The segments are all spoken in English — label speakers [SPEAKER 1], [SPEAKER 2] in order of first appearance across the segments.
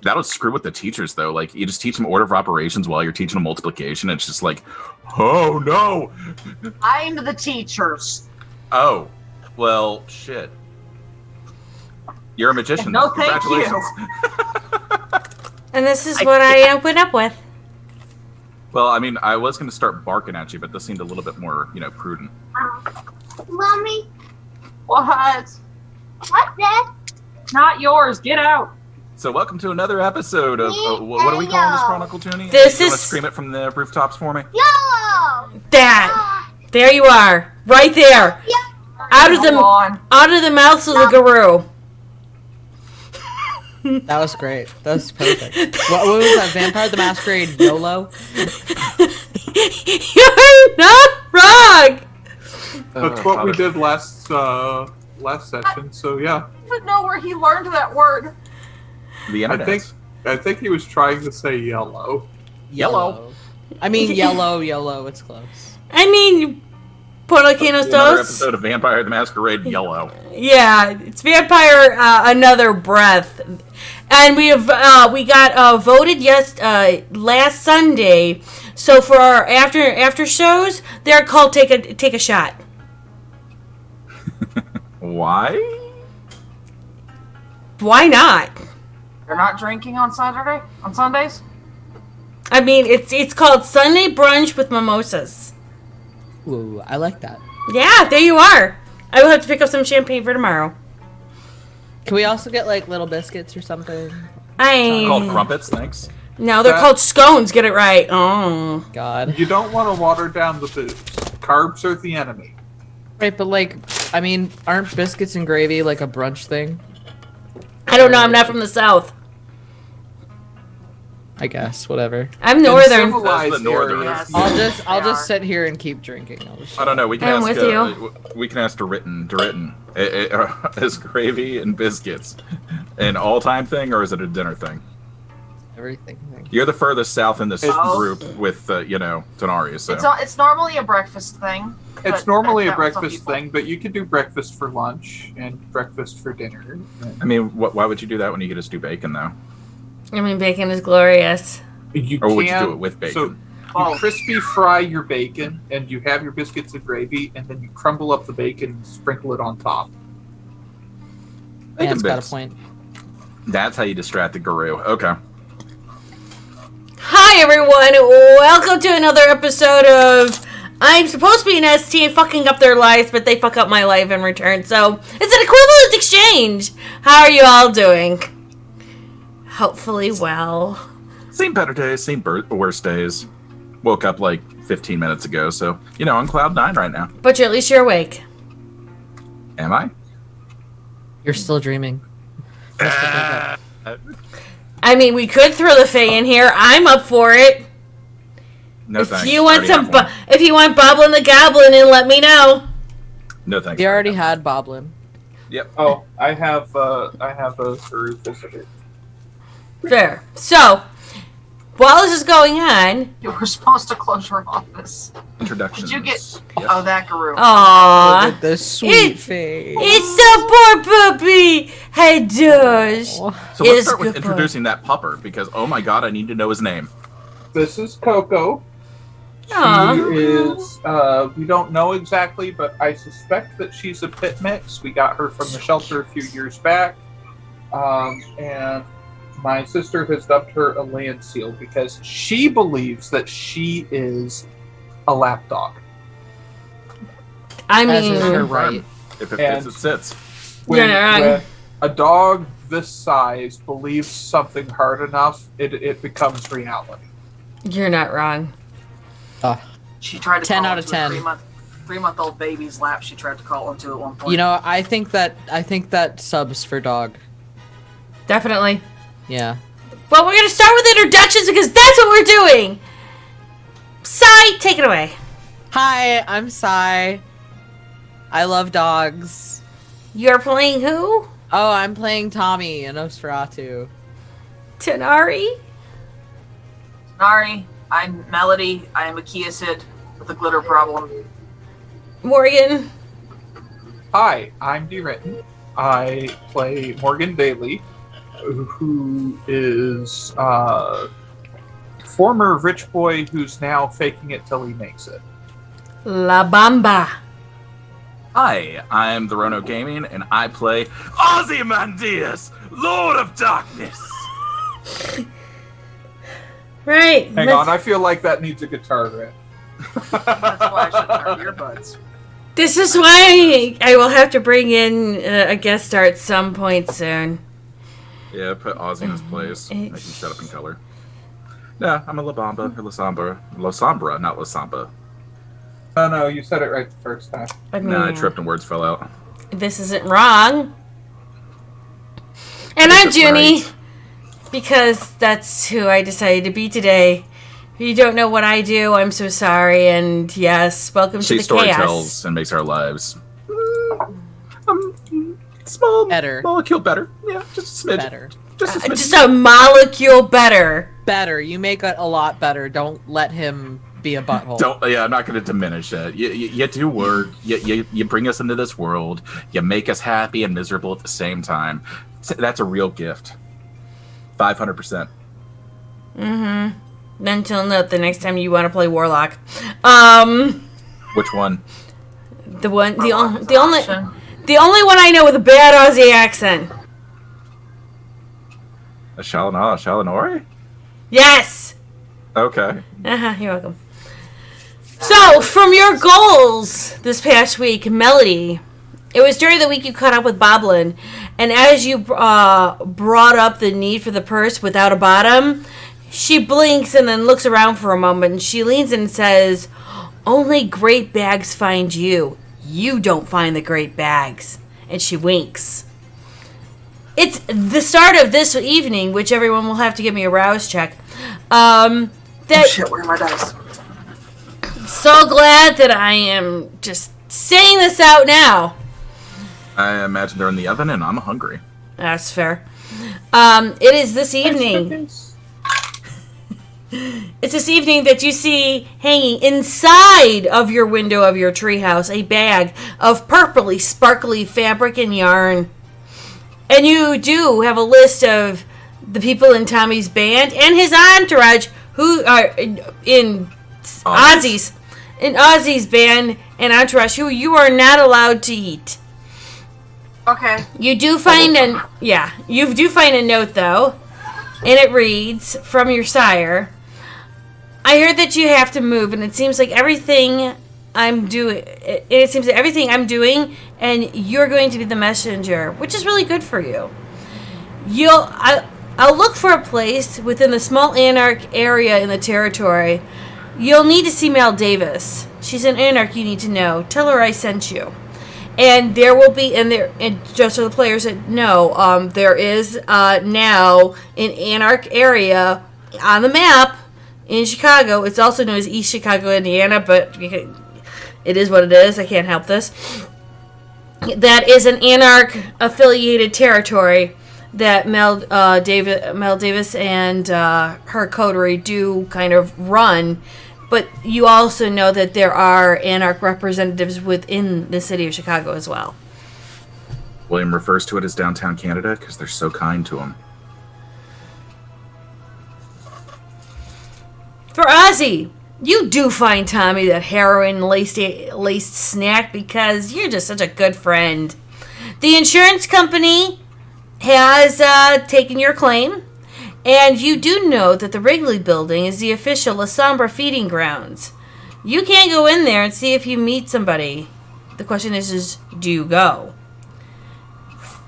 [SPEAKER 1] That'll screw with the teachers, though. Like, you just teach them order of operations while you're teaching them multiplication. It's just like, oh, no.
[SPEAKER 2] I'm the teachers.
[SPEAKER 1] Oh, well, shit. You're a magician.
[SPEAKER 2] No,
[SPEAKER 1] then. Congratulations.
[SPEAKER 3] And this is what I went up with.
[SPEAKER 1] Well, I mean, I was going to start barking at you, but this seemed a little bit more, prudent.
[SPEAKER 4] Mommy,
[SPEAKER 2] What?
[SPEAKER 4] what's that?
[SPEAKER 2] Not yours. Get out.
[SPEAKER 1] So welcome to another episode of, what are we calling this Chronicle Tuning?
[SPEAKER 3] This
[SPEAKER 1] you
[SPEAKER 3] is...
[SPEAKER 1] want to scream it from the rooftops for me?
[SPEAKER 4] Yellow!
[SPEAKER 3] That! There you are. Right there. Out of the mouths of the guru.
[SPEAKER 5] That was great. That was perfect. What was that? Vampire the Masquerade YOLO?
[SPEAKER 3] You're not wrong!
[SPEAKER 6] That's what we did last session, so yeah.
[SPEAKER 2] I don't know where he learned that word.
[SPEAKER 1] The internet.
[SPEAKER 6] I think he was trying to say yellow.
[SPEAKER 5] Yellow. I mean, yellow, it's close.
[SPEAKER 3] I mean, por lo que nos
[SPEAKER 1] Another
[SPEAKER 3] dos.
[SPEAKER 1] episode of Vampire the Masquerade Yellow.
[SPEAKER 3] Yeah, it's Vampire Another Breath. And we got voted last Sunday. So for our after shows, they're called Take a Shot.
[SPEAKER 1] Why?
[SPEAKER 3] Why not?
[SPEAKER 2] You're not drinking on Sundays?
[SPEAKER 3] I mean, it's called Sunday Brunch with Mimosas.
[SPEAKER 5] Ooh, I like that.
[SPEAKER 3] Yeah, there you are. I will have to pick up some champagne for tomorrow.
[SPEAKER 5] Can we also get, like, little biscuits or something?
[SPEAKER 1] Called crumpets, thanks.
[SPEAKER 3] No, they're called scones. Get it right. Oh.
[SPEAKER 5] God.
[SPEAKER 6] You don't want to water down the booze. Carbs are the enemy.
[SPEAKER 5] Right, but, like, I mean, aren't biscuits and gravy, like, a brunch thing?
[SPEAKER 3] I don't know. I'm not from the South.
[SPEAKER 5] I guess, whatever.
[SPEAKER 3] I'm Northern.
[SPEAKER 1] That's the Northern.
[SPEAKER 2] Yes.
[SPEAKER 5] I'll just sit here and keep drinking.
[SPEAKER 1] I don't know. We can
[SPEAKER 3] I'm
[SPEAKER 1] ask.
[SPEAKER 3] with you.
[SPEAKER 1] We can ask Dritton. Is gravy and biscuits an all-time thing, or is it a dinner thing?
[SPEAKER 5] Everything.
[SPEAKER 1] You're the furthest south in this group with, Tenari. So
[SPEAKER 2] It's normally a breakfast thing.
[SPEAKER 6] It's normally a breakfast thing, but you could do breakfast for lunch and breakfast for dinner.
[SPEAKER 1] I mean, why would you do that when you could just do bacon, though?
[SPEAKER 3] I mean, bacon is glorious.
[SPEAKER 6] Or
[SPEAKER 1] would you do it with bacon?
[SPEAKER 6] So you crispy fry your bacon, and you have your biscuits and gravy, and then you crumble up the bacon and sprinkle it on top.
[SPEAKER 5] Man's got a point.
[SPEAKER 1] That's how you distract the guru. Okay.
[SPEAKER 3] Hi everyone, welcome to another episode of I'm supposed to be an ST and fucking up their lives, but they fuck up my life in return, so it's an equivalent exchange. How are you all doing? Hopefully well.
[SPEAKER 1] Seen better days, seen worse days. Woke up like 15 minutes ago, so, on cloud 9 right now.
[SPEAKER 3] But at least you're awake.
[SPEAKER 1] Am I?
[SPEAKER 5] You're still dreaming.
[SPEAKER 1] Uh,
[SPEAKER 3] I mean, we could throw the Fae in here. I'm up for it.
[SPEAKER 1] no
[SPEAKER 3] If
[SPEAKER 1] thanks.
[SPEAKER 3] you want
[SPEAKER 1] Already have one.
[SPEAKER 3] if you want Boblin the Goblin in, let me know.
[SPEAKER 1] No thanks.
[SPEAKER 5] You already had Boblin.
[SPEAKER 1] Yep.
[SPEAKER 6] Oh, I have a Guru visitor.
[SPEAKER 3] Fair. So, while this is going on,
[SPEAKER 2] You were supposed to close your office.
[SPEAKER 1] Introductions.
[SPEAKER 2] Did you get?
[SPEAKER 1] Yes.
[SPEAKER 2] Oh, that guru.
[SPEAKER 5] Look
[SPEAKER 3] aww,
[SPEAKER 5] at the sweet
[SPEAKER 3] It's-
[SPEAKER 5] face.
[SPEAKER 3] it's the poor puppy. Hey, Doge.
[SPEAKER 1] So
[SPEAKER 3] It's
[SPEAKER 1] let's start with
[SPEAKER 3] good for-
[SPEAKER 1] introducing that pupper, because, oh my god, I need to know his name.
[SPEAKER 6] This is Coco.
[SPEAKER 3] Aw.
[SPEAKER 6] She is, we don't know exactly, but I suspect that she's a pit mix. We got her from the shelter a few years back. And my sister has dubbed her a land seal because she believes that she is a lapdog.
[SPEAKER 3] I
[SPEAKER 5] As
[SPEAKER 3] mean,
[SPEAKER 5] is her right.
[SPEAKER 1] If it
[SPEAKER 6] And-
[SPEAKER 1] fits, it sits.
[SPEAKER 6] When,
[SPEAKER 3] You're not wrong.
[SPEAKER 6] when a dog this size believes something hard enough, it becomes reality.
[SPEAKER 3] you're not wrong.
[SPEAKER 2] She tried to
[SPEAKER 5] 10
[SPEAKER 2] call
[SPEAKER 5] out of
[SPEAKER 2] into a
[SPEAKER 5] 10.
[SPEAKER 2] three-month-old baby's lap. She tried to call into at one point.
[SPEAKER 5] You know, I think that subs for dog.
[SPEAKER 3] Definitely.
[SPEAKER 5] Yeah.
[SPEAKER 3] Well, we're going to start with introductions because that's what we're doing. Sai, take it away.
[SPEAKER 5] Hi, I'm Sai. I love dogs.
[SPEAKER 3] You're playing who?
[SPEAKER 5] Oh, I'm playing Tommy in Nosferatu.
[SPEAKER 3] Tanari?
[SPEAKER 2] Nari, I'm Melody. I am a Kiasid with a glitter problem.
[SPEAKER 3] Morgan?
[SPEAKER 6] Hi, I'm DeWritten. I play Morgan Bailey, who is former rich boy who's now faking it till he makes it.
[SPEAKER 3] La Bamba.
[SPEAKER 1] Hi, I'm the Rono Gaming, and I play Ozymandias, Lord of Darkness.
[SPEAKER 3] Right.
[SPEAKER 6] Hang on, I feel like that needs a guitar riff.
[SPEAKER 2] That's why I should wear earbuds.
[SPEAKER 3] This is why I will have to bring in a guest star at some point soon.
[SPEAKER 1] Yeah, put Ozzy in his place. I can shut up in color. Yeah, I'm a La Bamba, or La Sombra. La Sombra, not La Samba.
[SPEAKER 6] Oh no, you said it right the first time.
[SPEAKER 3] I mean,
[SPEAKER 1] Nah, I tripped and words fell out.
[SPEAKER 3] this isn't wrong. And
[SPEAKER 1] Is
[SPEAKER 3] I'm
[SPEAKER 1] it
[SPEAKER 3] Junie,
[SPEAKER 1] right?
[SPEAKER 3] because that's who I decided to be today. If you don't know what I do, I'm so sorry. And yes, welcome
[SPEAKER 1] She
[SPEAKER 3] to the chaos.
[SPEAKER 1] storytells and makes our lives small
[SPEAKER 5] Better.
[SPEAKER 1] molecule better. Yeah, just a smidge.
[SPEAKER 5] Better.
[SPEAKER 1] Just a smidge.
[SPEAKER 3] Just a molecule better.
[SPEAKER 5] Better. You make it a lot better. Don't let him be a butthole.
[SPEAKER 1] I'm not going to diminish it. You do work. You bring us into this world. You make us happy and miserable at the same time. That's a real gift. 500%.
[SPEAKER 3] Mm-hmm. Mental note: the next time you want to play Warlock,
[SPEAKER 1] Which one?
[SPEAKER 3] the one, the
[SPEAKER 2] Warlock is
[SPEAKER 3] the
[SPEAKER 2] an
[SPEAKER 3] only,
[SPEAKER 2] option.
[SPEAKER 3] the only one I know with a bad Aussie accent.
[SPEAKER 1] A Shalinori?
[SPEAKER 3] Yes.
[SPEAKER 1] Okay.
[SPEAKER 3] You're welcome. So, from your goals this past week, Melody, it was during the week you caught up with Boblin, and as you brought up the need for the purse without a bottom, she blinks and then looks around for a moment, and she leans in and says, "Only great bags find you. You don't find the great bags." And she winks. It's the start of this evening, which everyone will have to give me a rouse check.
[SPEAKER 2] Oh shit, where are my dice?
[SPEAKER 3] So glad that I am just saying this out now.
[SPEAKER 1] I imagine they're in the oven and I'm hungry.
[SPEAKER 3] That's fair. It is this evening. It's this evening that you see hanging inside of your window of your treehouse a bag of purpley, sparkly fabric and yarn. And you do have a list of the people in Tommy's band and his entourage who are in Ozzy's band and entourage who you are not allowed to eat.
[SPEAKER 2] Okay.
[SPEAKER 3] You do find you do find a note though, and it reads from your sire. I heard that you have to move, and it seems like everything I'm doing. It seems that everything I'm doing, and you're going to be the messenger, which is really good for you. I'll look for a place within the small Anarch area in the territory. You'll need to see Mel Davis. She's an Anarch you need to know. Tell her I sent you. And there will be, and just so the players that know, there is now an Anarch area on the map in Chicago. It's also known as East Chicago, Indiana, but it is what it is. I can't help this. That is an Anarch-affiliated territory that Mel Davis and her coterie do kind of run. But you also know that there are Anarch representatives within the city of Chicago as well.
[SPEAKER 1] William refers to it as downtown Canada because they're so kind to him.
[SPEAKER 3] For Ozzy, you do find Tommy that heroin-laced snack because you're just such a good friend. The insurance company has taken your claim. And you do know that the Wrigley Building is the official La Sombra feeding grounds. You can't go in there and see if you meet somebody. The question is do you go?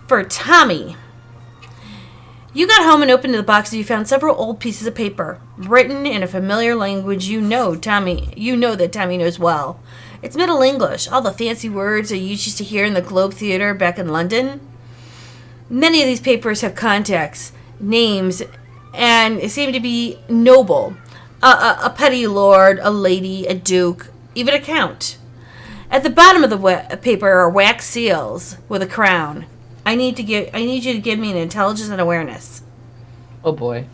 [SPEAKER 3] For Tommy, you got home and opened the box and you found several old pieces of paper written in a familiar language you know that Tommy knows well. It's Middle English, all the fancy words that you used to hear in the Globe Theatre back in London. Many of these papers have contacts, names, and seem to be noble. A petty lord, a lady, a duke, even a count. At the bottom of the paper are wax seals with a crown. I need you to give me an intelligence and awareness.
[SPEAKER 5] Oh boy.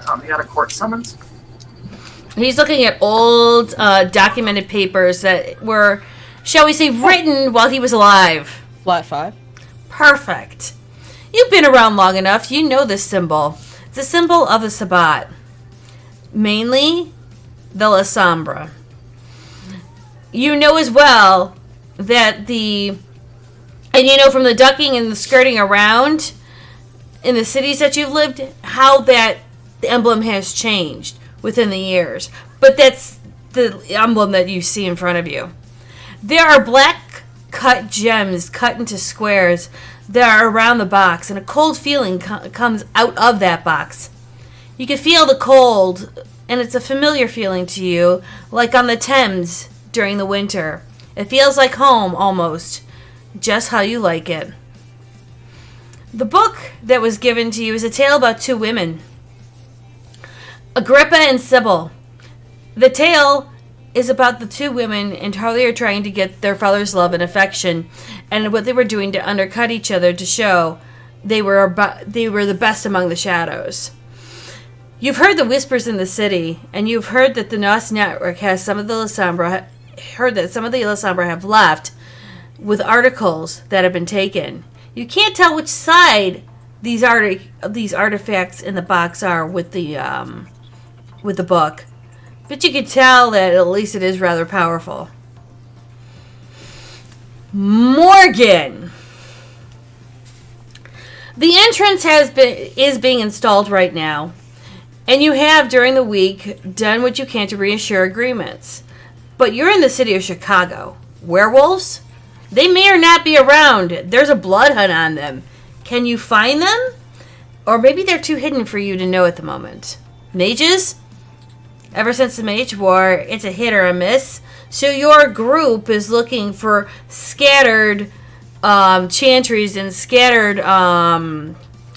[SPEAKER 2] Tommy got a court summons.
[SPEAKER 3] He's looking at old documented papers that were, shall we say, written while he was alive.
[SPEAKER 5] Flat 5.
[SPEAKER 3] Perfect. You've been around long enough. You know this symbol. It's a symbol of the Sabbat. Mainly, the La Sombra. You know as well that and you know from the ducking and the skirting around in the cities that you've lived, how that emblem has changed within the years. But that's the emblem that you see in front of you. There are black cut gems cut into squares that are around the box, and a cold feeling comes out of that box. You can feel the cold, and it's a familiar feeling to you, like on the Thames during the winter. It feels like home, almost, just how you like it. The book that was given to you is a tale about two women, Agrippa and Sybil. The tale is about the two women and how they are trying to get their father's love and affection, and what they were doing to undercut each other to show they were the best among the shadows. You've heard the whispers in the city, and you've heard that the Nos Network has some of the La Sombra have left with articles that have been taken. You can't tell which side these artifacts in the box are with the book. But you can tell that at least it is rather powerful. Morgan. The entrance is being installed right now. And you have, during the week, done what you can to reassure agreements. But you're in the city of Chicago. Werewolves? They may or not be around. There's a blood hunt on them. Can you find them? Or maybe they're too hidden for you to know at the moment. Mages? Ever since the Mage War, it's a hit or a miss. So your group is looking for scattered chantries and scattered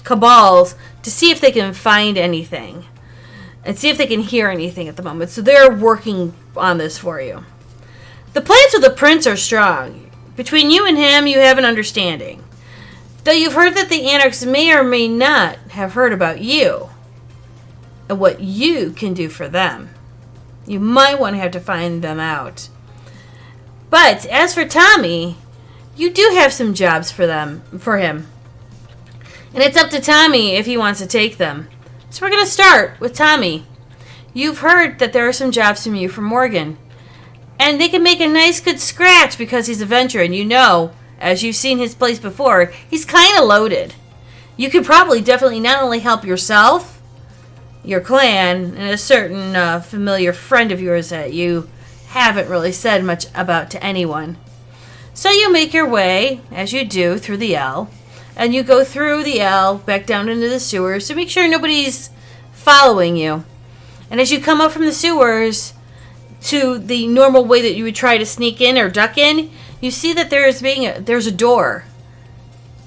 [SPEAKER 3] cabals to see if they can find anything. And see if they can hear anything at the moment. So they're working on this for you. The plans with the prince are strong. Between you and him, you have an understanding. Though you've heard that the Anarchs may or may not have heard about you and what you can do for them. You might want to have to find them out. But as for Tommy, you do have some jobs for him. And it's up to Tommy if he wants to take them. So we're going to start with Tommy. You've heard that there are some jobs from Morgan. And they can make a nice good scratch because he's a venture, and you know as you've seen his place before, he's kind of loaded. You could probably definitely not only help yourself, your clan, and a certain familiar friend of yours that you haven't really said much about to anyone. So you make your way, as you do, through the L, and you go through the L back down into the sewers to make sure nobody's following you. And as you come up from the sewers to the normal way that you would try to sneak in or duck in, you see that there's a door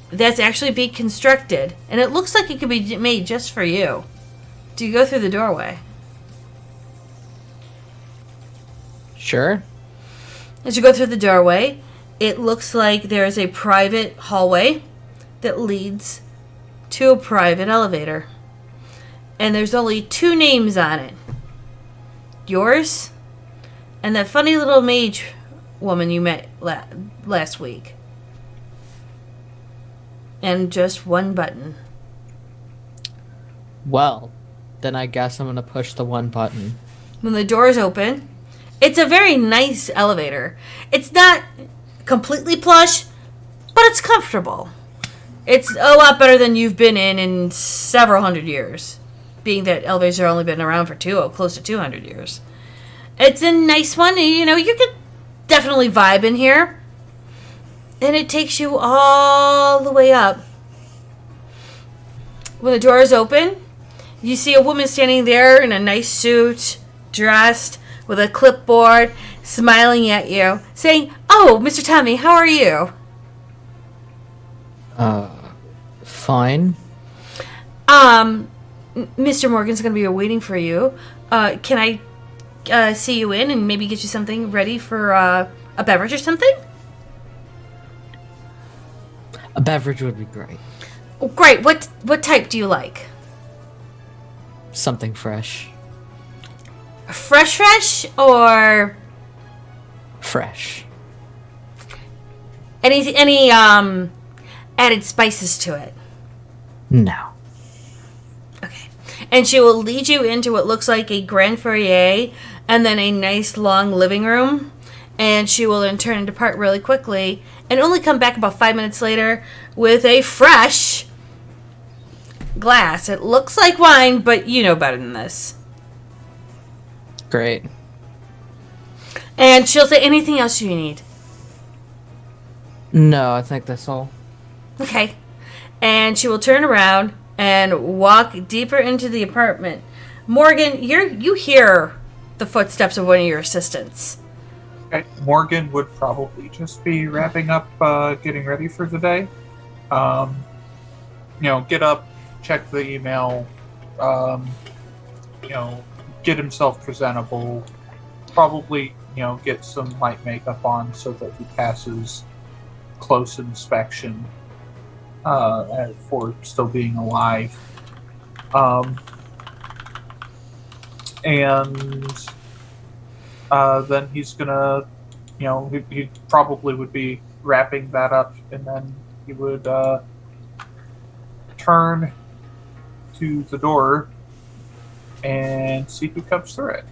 [SPEAKER 3] that's actually being constructed, and it looks like it could be made just for you. Do you go through the doorway?
[SPEAKER 5] Sure.
[SPEAKER 3] As you go through the doorway, it looks like there's a private hallway that leads to a private elevator. And there's only 2 names on it. Yours and that funny little mage woman you met last week. And just 1 button.
[SPEAKER 5] Well, then I guess I'm gonna push the 1 button.
[SPEAKER 3] When the doors open, it's a very nice elevator. It's not completely plush, but it's comfortable. It's a lot better than you've been in several hundred years, being that elevators have only been around for close to 200 years. It's a nice one. You know, you could definitely vibe in here. And it takes you all the way up. When the door is open, you see a woman standing there in a nice suit, dressed with a clipboard, smiling at you, saying, "Oh, Mr. Tommy, how are you?"
[SPEAKER 5] Fine.
[SPEAKER 3] Mr. Morgan's going to be waiting for you. Can I see you in and maybe get you something ready for a beverage or something?
[SPEAKER 5] A beverage would be great.
[SPEAKER 3] Oh, great. What type do you like?
[SPEAKER 5] Something fresh.
[SPEAKER 3] Fresh or
[SPEAKER 5] Fresh.
[SPEAKER 3] any added spices to it?
[SPEAKER 5] No.
[SPEAKER 3] Okay. And she will lead you into what looks like a grand foyer and then a nice long living room. And she will in turn depart really quickly and only come back about 5 minutes later with a fresh glass. It looks like wine, but you know better than this.
[SPEAKER 5] Great.
[SPEAKER 3] And she'll say, anything else you need?
[SPEAKER 5] No, I think that's all.
[SPEAKER 3] Okay. And she will turn around and walk deeper into the apartment. Morgan, you hear the footsteps of one of your assistants.
[SPEAKER 6] Okay. Morgan would probably just be wrapping up, getting ready for the day. Get up, check the email, get himself presentable, probably, get some light makeup on so that he passes close inspection for still being alive. Then he's gonna, he probably would be wrapping that up, and then he would turn to the door and see who comes through it.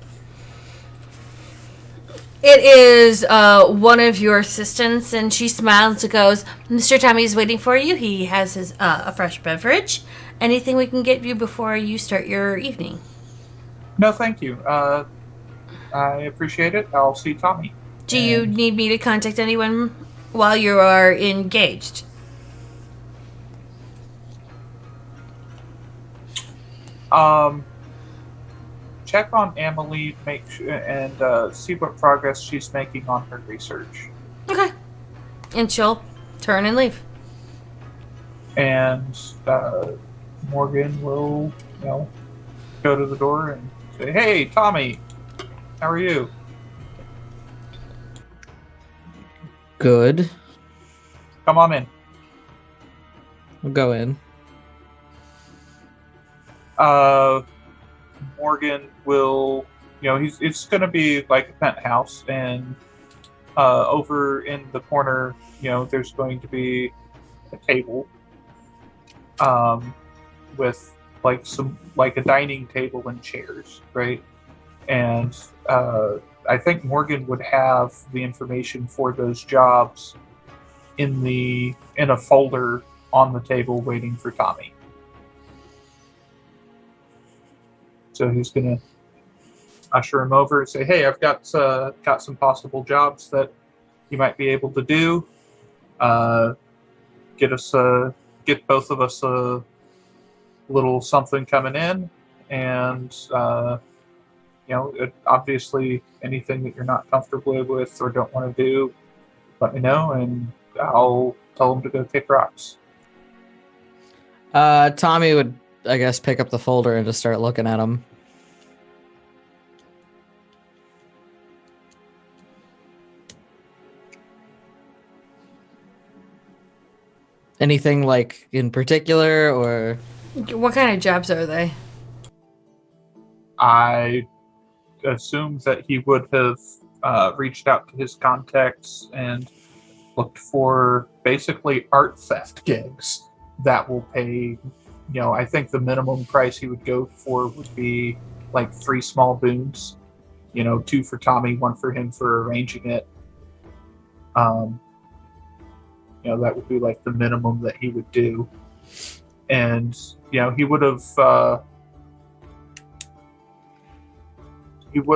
[SPEAKER 3] It is one of your assistants, and she smiles and goes, "Mr. Tommy's waiting for you. He has his a fresh beverage. Anything we can get you before you start your evening?"
[SPEAKER 6] No, thank you. I appreciate it. I'll see Tommy.
[SPEAKER 3] Do you need me to contact anyone while you are engaged?
[SPEAKER 6] Check on Emily, make sure, and see what progress she's making on her research.
[SPEAKER 3] Okay. And she'll turn and leave.
[SPEAKER 6] And Morgan will, go to the door and say, "Hey, Tommy, how are you?"
[SPEAKER 5] Good.
[SPEAKER 6] Come on in.
[SPEAKER 5] We'll go in.
[SPEAKER 6] Morgan will, it's going to be like a penthouse, and over in the corner, there's going to be a table with like a dining table and chairs, right? And I think Morgan would have the information for those jobs in a folder on the table waiting for Tommy. So he's gonna usher him over and say, "Hey, I've got some possible jobs that you might be able to do. Get both of us a little something coming in, and obviously anything that you're not comfortable with or don't want to do, let me know, and I'll tell them to go kick rocks."
[SPEAKER 5] Tommy would, I guess, pick up the folder and just start looking at them. Anything like in particular, or
[SPEAKER 3] What kind of jobs are they?
[SPEAKER 6] I assume that he would have reached out to his contacts and looked for basically art theft gigs that will pay. I think the minimum price he would go for would be like 3 small boons. 2 for Tommy, 1 for him for arranging it. That would be like the minimum that he would do. And, he would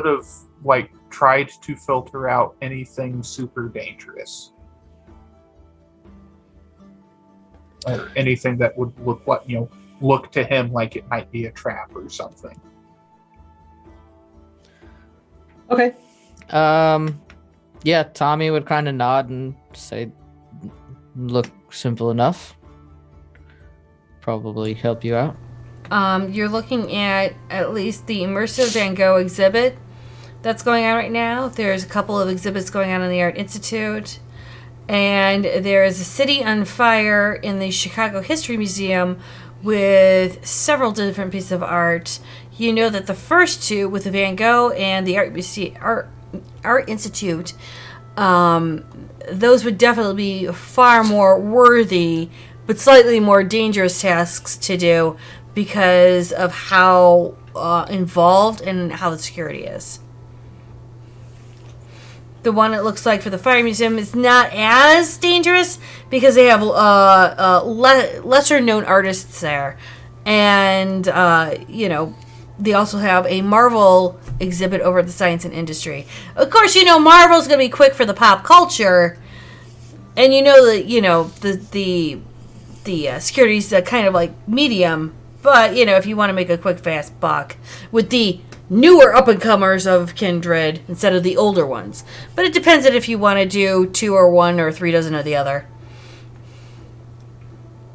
[SPEAKER 6] have like tried to filter out anything super dangerous. Or anything that would look like, look to him like it might be a trap or something.
[SPEAKER 5] okay. Yeah, Tommy would kind of nod and say, "Look simple enough. Probably help you out."
[SPEAKER 3] You're looking at least the immersive Van Gogh exhibit that's going on right now. There's a couple of exhibits going on in the Art Institute. And there is a city on fire in the Chicago History Museum with several different pieces of art. You know that the first two, with the Van Gogh and the Art Institute, those would definitely be far more worthy, but slightly more dangerous tasks to do because of how involved and how the security is. The one it looks like for the Fire Museum is not as dangerous because they have lesser known artists there. And, they also have a Marvel exhibit over at the Science and Industry. Of course, Marvel's going to be quick for the pop culture. And the security's kind of like medium. But, if you want to make a quick, fast buck with the newer up-and-comers of Kindred instead of the older ones. But it depends on if you want to do 2 or 1 or 3 dozen of the other.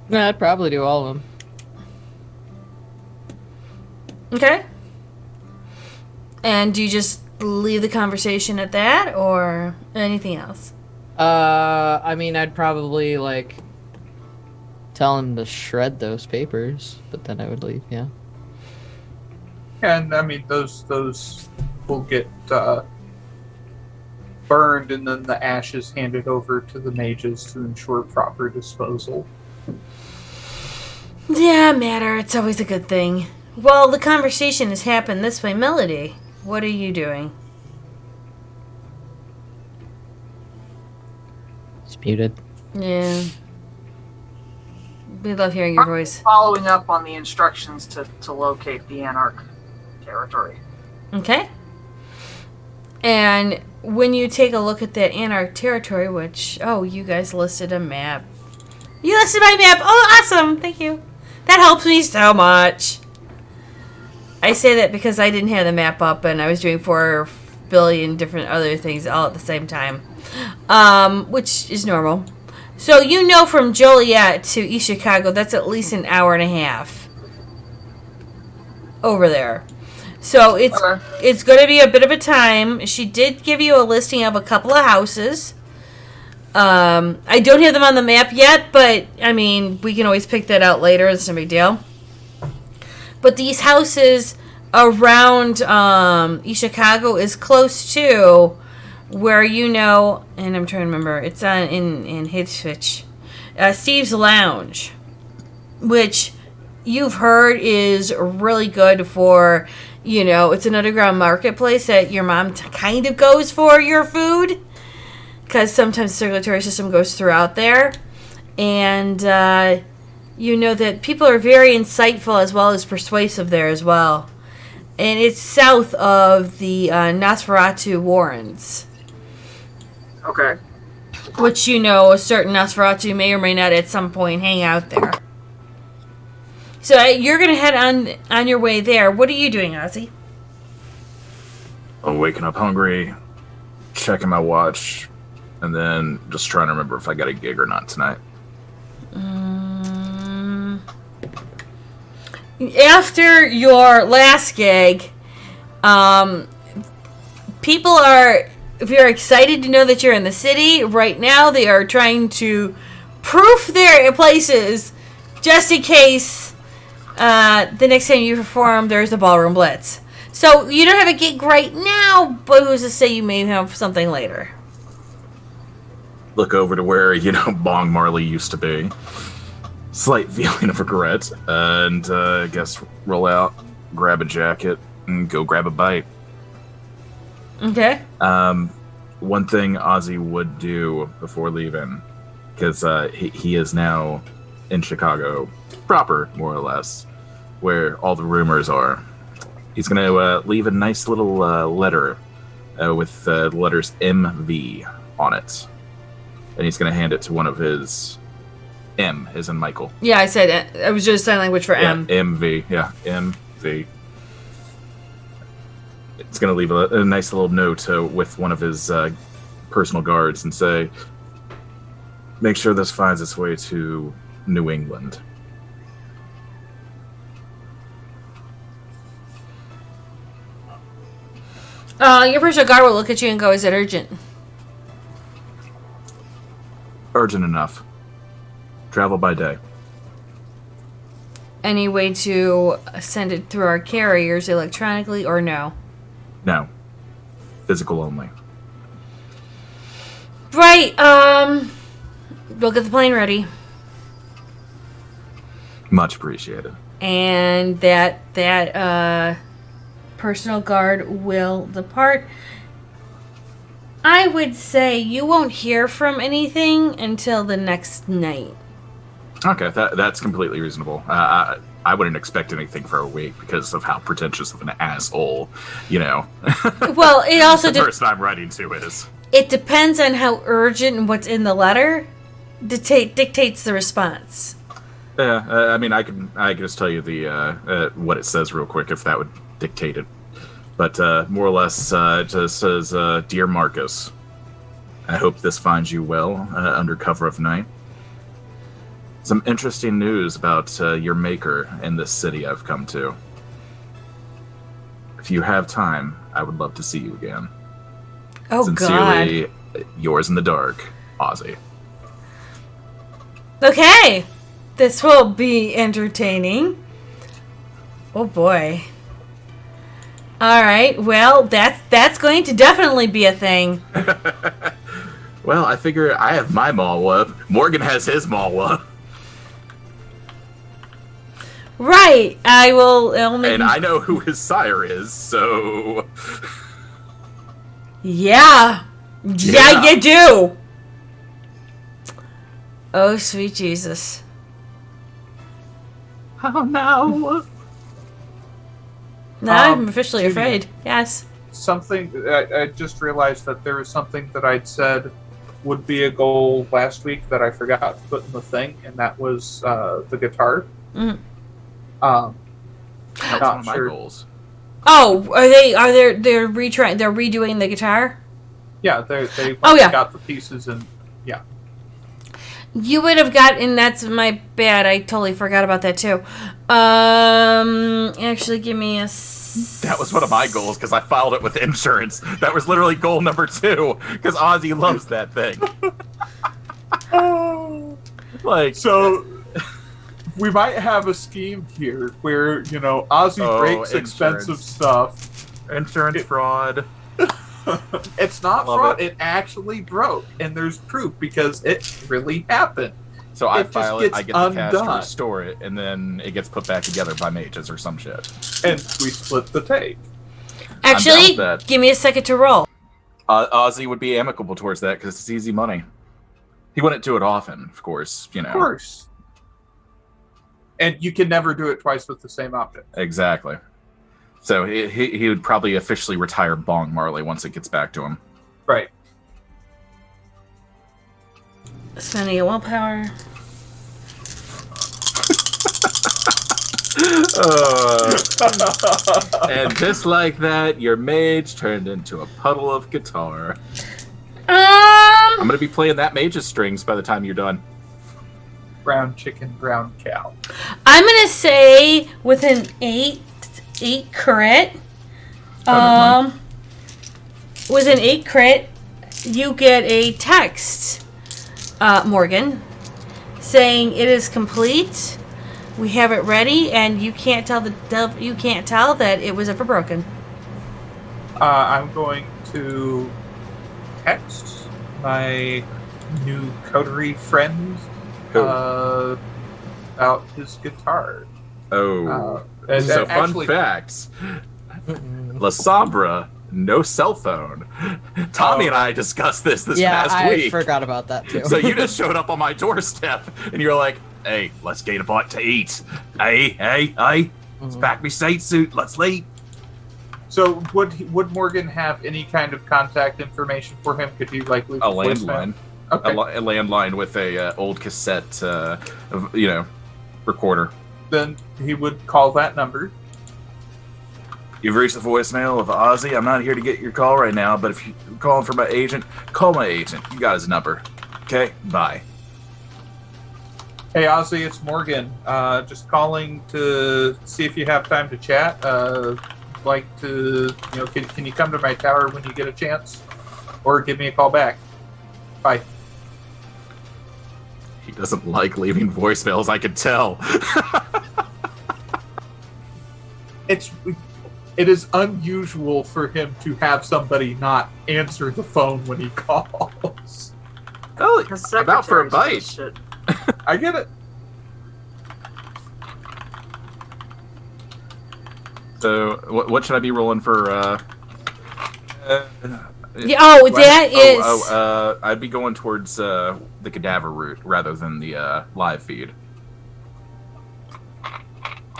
[SPEAKER 5] Yeah, I'd probably do all of them.
[SPEAKER 3] Okay. And do you just leave the conversation at that or anything else?
[SPEAKER 5] I mean, I'd probably, tell him to shred those papers, but then I would leave, yeah.
[SPEAKER 6] And I mean, those will get burned, and then the ashes handed over to the mages to ensure proper disposal.
[SPEAKER 3] Yeah, matter. It's always a good thing. Well, the conversation has happened this way. Melody, what are you doing?
[SPEAKER 5] It's muted.
[SPEAKER 3] Yeah. We love hearing your voice.
[SPEAKER 2] Following up on the instructions to locate the Anarch territory.
[SPEAKER 3] Okay. And when you take a look at that Anarch territory, which, you guys listed a map. You listed my map. Oh, awesome. Thank you. That helps me so much. I say that because I didn't have the map up and I was doing 4 billion different other things all at the same time. Which is normal. So from Joliet to East Chicago, that's at least an hour and a half over there. So it's going to be a bit of a time. She did give you a listing of a couple of houses. I don't have them on the map yet, but I mean, we can always pick that out later. It's no big deal. But these houses around East Chicago is close to where and I'm trying to remember, it's in Hitchfitch, Steve's Lounge, which you've heard is really good for, it's an underground marketplace that your mom kind of goes for your food. because sometimes the circulatory system goes throughout there. And you know that people are very insightful as well as persuasive there as well. And it's south of the Nosferatu Warrens.
[SPEAKER 2] Okay.
[SPEAKER 3] Which, you know, a certain Nosferatu may or may not at some point hang out there. So you're going to head on your way there. What are you doing, Ozzy?
[SPEAKER 1] I'm waking up hungry, checking my watch, and then just trying to remember if I got a gig or not tonight.
[SPEAKER 3] After your last gig, people are very excited to know that you're in the city. Right now, they are trying to proof their places just in case the next time you perform, there's a ballroom blitz. So you don't have a gig right now, but who's to say you may have something later?
[SPEAKER 1] Look over to where, Bong Marley used to be. Slight feeling of regret, and I guess roll out, grab a jacket, and go grab a bite.
[SPEAKER 3] Okay.
[SPEAKER 1] One thing Ozzy would do before leaving, because he is now in Chicago proper, more or less, where all the rumors are. He's going to leave a nice little letter with the letters MV on it. And he's going to hand it to one of his... M, as in Michael.
[SPEAKER 3] Yeah, I said it. I was just sign language for M.
[SPEAKER 1] MV. Yeah, MV. It's going to leave a nice little note with one of his personal guards and say, make sure this finds its way to New England.
[SPEAKER 3] Your personal guard will look at you and go, is it urgent?
[SPEAKER 1] Urgent enough. Travel by day.
[SPEAKER 3] Any way to send it through our carriers electronically or no?
[SPEAKER 1] No. Physical only.
[SPEAKER 3] Right, we'll get the plane ready.
[SPEAKER 1] Much appreciated.
[SPEAKER 3] And that personal guard will depart. I would say you won't hear from anything until the next night.
[SPEAKER 1] Okay, that's completely reasonable. I wouldn't expect anything for a week because of how pretentious of an asshole,
[SPEAKER 3] Well, it also
[SPEAKER 1] the person I'm writing to is.
[SPEAKER 3] It depends on how urgent and what's in the letter dictates the response.
[SPEAKER 1] Yeah, I can just tell you the what it says real quick if that would dictate it. But more or less, it just says, "Dear Marcus, I hope this finds you well under cover of night. Some interesting news about your maker in this city I've come to. If you have time, I would love to see you again.
[SPEAKER 3] Oh,
[SPEAKER 1] Sincerely,
[SPEAKER 3] God.
[SPEAKER 1] Yours in the dark, Ozzy."
[SPEAKER 3] Okay. This will be entertaining. Oh, boy. All right. Well, that's going to definitely be a thing.
[SPEAKER 1] Well, I figure I have my Malwa. Morgan has his Malwa.
[SPEAKER 3] Right. I will only...
[SPEAKER 1] And I know who his sire is, so...
[SPEAKER 3] Yeah, you do. Oh, sweet Jesus.
[SPEAKER 1] Oh, no.
[SPEAKER 3] Now I'm officially
[SPEAKER 6] Judy,
[SPEAKER 3] afraid. Yes.
[SPEAKER 6] Something, I just realized that there was something that I'd said would be a goal last week that I forgot to put in the thing, and that was the guitar.
[SPEAKER 3] Mm.
[SPEAKER 1] That was one of my
[SPEAKER 6] sure.
[SPEAKER 1] goals.
[SPEAKER 3] Oh, they're redoing the guitar?
[SPEAKER 6] Yeah, they
[SPEAKER 3] Oh, yeah.
[SPEAKER 6] got the pieces, and yeah.
[SPEAKER 3] You would have gotten... That's my bad. I totally forgot about that, too. Actually, give me a...
[SPEAKER 1] That was one of my goals, because I filed it with insurance. That was literally goal number 2, because Ozzy loves that thing.
[SPEAKER 6] So, we might have a scheme here where, Ozzy breaks
[SPEAKER 1] insurance.
[SPEAKER 6] expensive stuff.
[SPEAKER 1] Insurance fraud.
[SPEAKER 6] It's not
[SPEAKER 1] Love
[SPEAKER 6] fraud.
[SPEAKER 1] it.
[SPEAKER 6] It actually broke, and there's proof because it really happened.
[SPEAKER 1] So I
[SPEAKER 6] It just
[SPEAKER 1] file it,
[SPEAKER 6] gets
[SPEAKER 1] I get the cash to
[SPEAKER 6] undone.
[SPEAKER 1] restore it, and then it gets put back together by mages or some shit.
[SPEAKER 6] And we split the take.
[SPEAKER 3] Actually,
[SPEAKER 1] down with that.
[SPEAKER 3] give me a second to roll.
[SPEAKER 1] Ozzy would be amicable towards that because it's easy money. He wouldn't do it often, of course,
[SPEAKER 6] Of course. And you can never do it twice with the same object.
[SPEAKER 1] Exactly. So he would probably officially retire Bong Marley once it gets back to him.
[SPEAKER 6] Right.
[SPEAKER 3] Spending a willpower.
[SPEAKER 1] And just like that, your mage turned into a puddle of guitar. I'm gonna be playing that mage's strings by the time you're done.
[SPEAKER 6] Brown chicken, brown cow.
[SPEAKER 3] I'm gonna say with an 8 crit. With an 8 crit, you get a text, Morgan, saying it is complete. We have it ready, and you can't tell that it was ever broken.
[SPEAKER 6] I'm going to text my new coterie friend about his guitar.
[SPEAKER 1] Oh,
[SPEAKER 6] And
[SPEAKER 1] so
[SPEAKER 6] actually,
[SPEAKER 1] fun facts. La Sombra, no cell phone. Tommy and I discussed this past week.
[SPEAKER 5] I forgot about that too.
[SPEAKER 1] So you just showed up on my doorstep, and you're like, "Hey, let's get a bite to eat. Hey, let's pack me state suit. Let's leave."
[SPEAKER 6] So would Morgan have any kind of contact information for him? Could you like leave
[SPEAKER 1] A
[SPEAKER 6] voicemail?
[SPEAKER 1] landline.
[SPEAKER 6] Okay.
[SPEAKER 1] A landline with a old cassette, recorder.
[SPEAKER 6] Then he would call that number.
[SPEAKER 1] You've reached the voicemail of Ozzy. I'm not here to get your call right now, but if you're calling for my agent, call my agent. You got his number. Okay? Bye.
[SPEAKER 6] Hey Ozzy, it's Morgan. Just calling to see if you have time to chat. Like to, can you come to my tower when you get a chance, or give me a call back? Bye.
[SPEAKER 1] He doesn't like leaving voicemails, I can tell.
[SPEAKER 6] It is unusual for him to have somebody not answer the phone when he calls.
[SPEAKER 1] Oh,
[SPEAKER 2] His
[SPEAKER 1] about for a
[SPEAKER 2] secretary's
[SPEAKER 1] bite.
[SPEAKER 2] shit.
[SPEAKER 6] I get it.
[SPEAKER 1] So, what should I be rolling for? I'd be going towards the cadaver route rather than the live feed.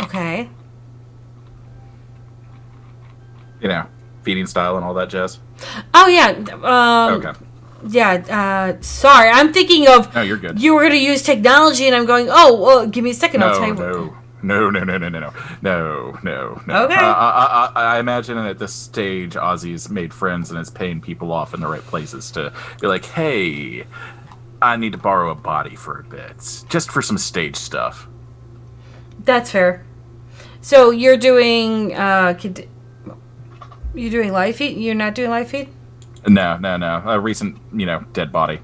[SPEAKER 3] Okay.
[SPEAKER 1] Feeding style and all that jazz.
[SPEAKER 3] Oh yeah.
[SPEAKER 1] Okay.
[SPEAKER 3] Yeah. Sorry, I'm thinking of.
[SPEAKER 1] No, you're good.
[SPEAKER 3] You were going to use technology, and I'm going. Oh, well, give me a second. I'll tell you.
[SPEAKER 1] No.
[SPEAKER 3] Okay.
[SPEAKER 1] I imagine at this stage, Ozzy's made friends and is paying people off in the right places to be like, hey, I need to borrow a body for a bit, just for some stage stuff.
[SPEAKER 3] That's fair. So you're doing. You're doing live feed. You're not doing live feed.
[SPEAKER 1] No. A recent, dead body